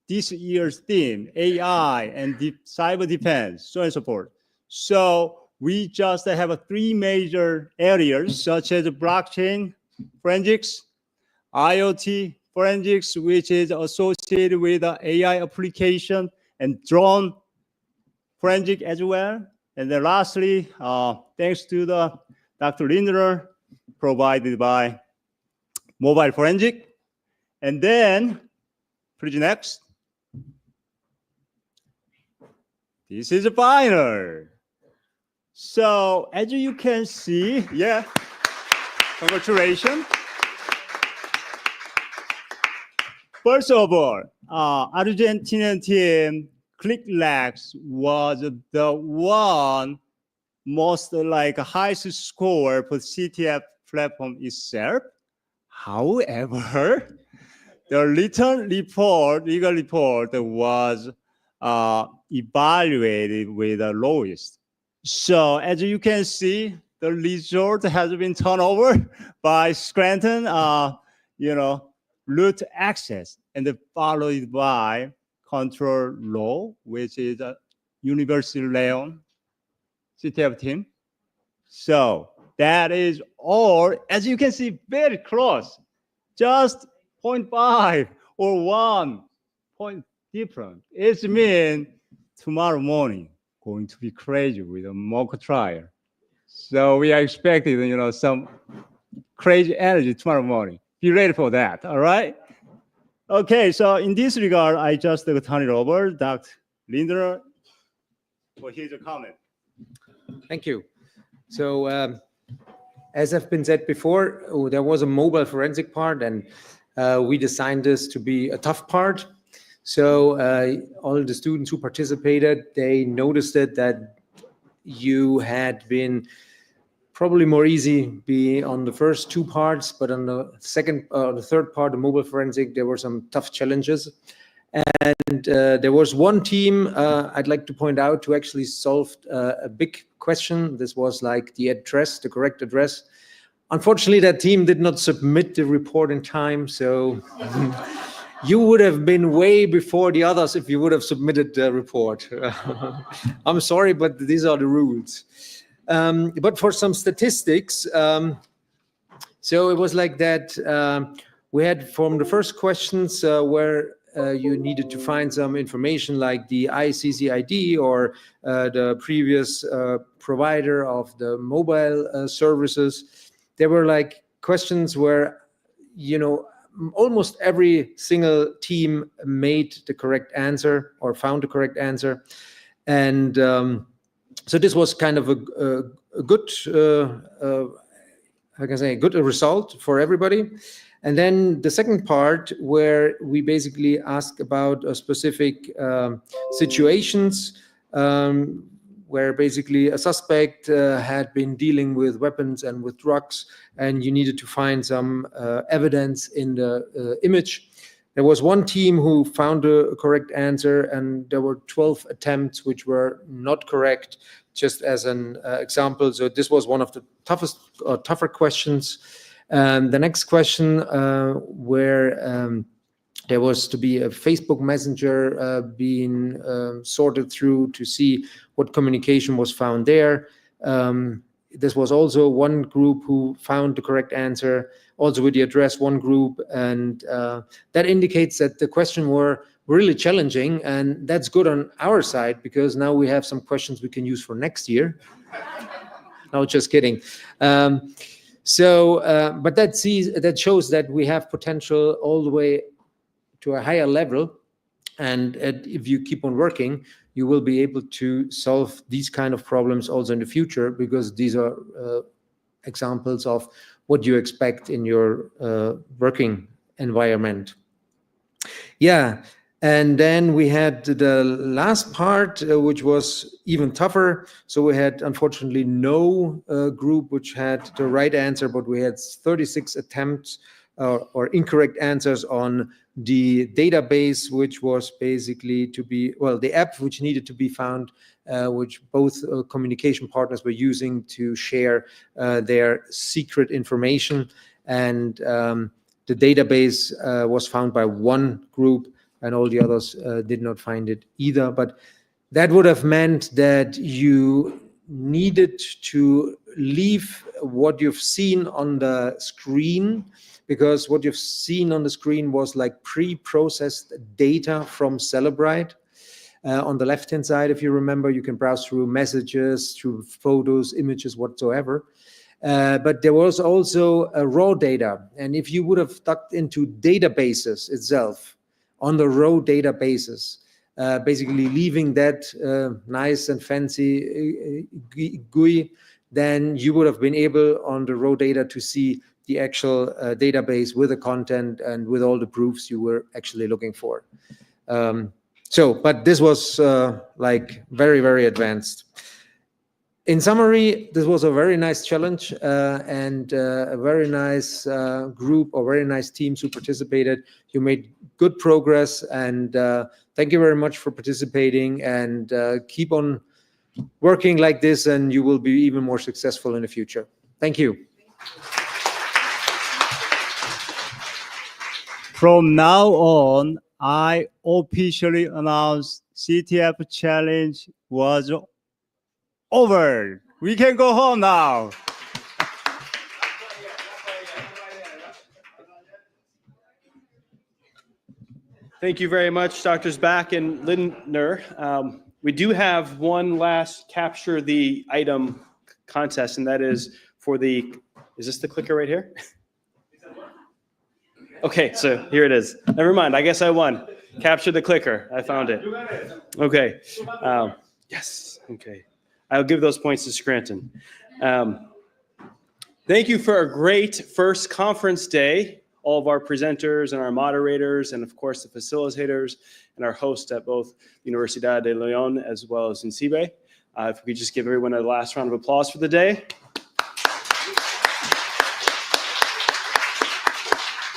this year's theme, AI and cyber defense, so on and so forth. So we just have 3 major areas, such as blockchain forensics, IoT forensics, which is associated with AI application, and drone forensic as well. And then lastly, thanks to the Dr. Lindner, provided by mobile forensic. And then, please next. This is the final. So as you can see, yeah, congratulations. First of all, Argentinian team ClickLex was the one most like highest score for CTF platform itself. However, the written report, legal report, was evaluated with the lowest. So as you can see, the result has been turned over by Scranton, root access, and followed by control law, which is a University of León CTF team. So that is all, as you can see, very close, just 0.5 or 1 point different. It means tomorrow morning going to be crazy with a mock trial. So we are expecting, some crazy energy tomorrow morning. Be ready for that, all right? Okay, so in this regard, I just turn it over, Dr. Lindner, for his comment. Thank you. So as have been said before, there was a mobile forensic part, and we designed this to be a tough part. So all the students who participated, they noticed that you had been probably more easy be on the first 2 parts, but on the the third part, the mobile forensic, there were some tough challenges. And there was one team I'd like to point out who actually solved a big question. This was like the address, the correct address. Unfortunately, that team did not submit the report in time, so you would have been way before the others if you would have submitted the report. I'm sorry, but these are the rules. But for some statistics, so it was like that. We had from the first questions where you needed to find some information like the ICCID or the previous provider of the mobile services. There were like questions where, almost every single team made the correct answer or found the correct answer. And so this was kind of a good, how can I say, a good result for everybody. And then the second part, where we basically ask about specific situations where basically a suspect had been dealing with weapons and with drugs, and you needed to find some evidence in the image. There was one team who found a correct answer, and there were 12 attempts which were not correct, just as an example. So this was one of the tougher questions. The next question, where there was to be a Facebook Messenger being sorted through to see what communication was found there. This was also one group who found the correct answer, also with the address, one group. And that indicates that the questions were really challenging. And that's good on our side, because now we have some questions we can use for next year. No, just kidding. But that shows that we have potential all the way to a higher level. And if you keep on working, you will be able to solve these kind of problems also in the future, because these are examples of what you expect in your working environment. Yeah. And then we had the last part, which was even tougher. So we had, unfortunately, no group which had the right answer, but we had 36 attempts or incorrect answers on the database, which was basically to be, the app which needed to be found, which both communication partners were using to share their secret information. And the database was found by one group, and all the others did not find it either. But that would have meant that you needed to leave what you've seen on the screen, because what you've seen on the screen was like pre-processed data from Celebrite. On the left-hand side, if you remember, you can browse through messages, through photos, images, whatsoever. But there was also raw data. And if you would have dug into databases itself, on the raw databases, basically leaving that nice and fancy GUI, then you would have been able on the raw data to see the actual database with the content and with all the proofs you were actually looking for. But this was like very, very advanced. In summary, this was a very nice challenge and a very nice group or very nice teams who participated. You made good progress, and thank you very much for participating, and keep on working like this, and you will be even more successful in the future. Thank you. From now on, I officially announce CTF challenge was over. We can go home now. Thank you very much, Drs. Back and Lindner. We do have one last capture the item contest, and that is for the, is this the clicker right here? Okay, so here it is. Never mind, I guess I won. Capture the clicker, I found it. Okay, yes, okay. I'll give those points to Scranton. Thank you for a great first conference day, all of our presenters and our moderators, and of course the facilitators and our host at both Universidad de León as well as INCIBE. If we could just give everyone a last round of applause for the day.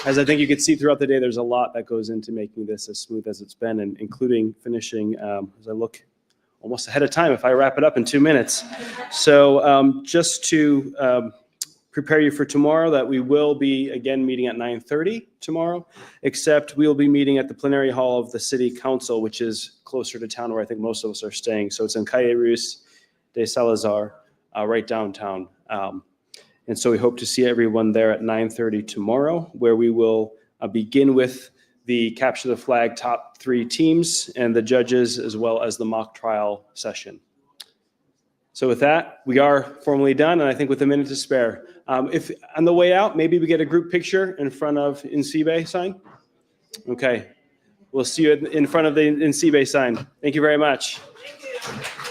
As I think you can see throughout the day, there's a lot that goes into making this as smooth as it's been, and including finishing, as I look almost ahead of time if I wrap it up in 2 minutes. So just to prepare you for tomorrow, that we will be again meeting at 9:30 tomorrow, except we will be meeting at the plenary hall of the City Council, which is closer to town where I think most of us are staying. So it's in Calle Ruiz de Salazar, right downtown. And so we hope to see everyone there at 9:30 tomorrow, where we will begin with the Capture the Flag top 3 teams and the judges, as well as the mock trial session. So with that, we are formally done, and I think with a minute to spare. If on the way out, maybe we get a group picture in front of INCIBE sign. Okay, we'll see you in front of the INCIBE sign. Thank you very much. Thank you.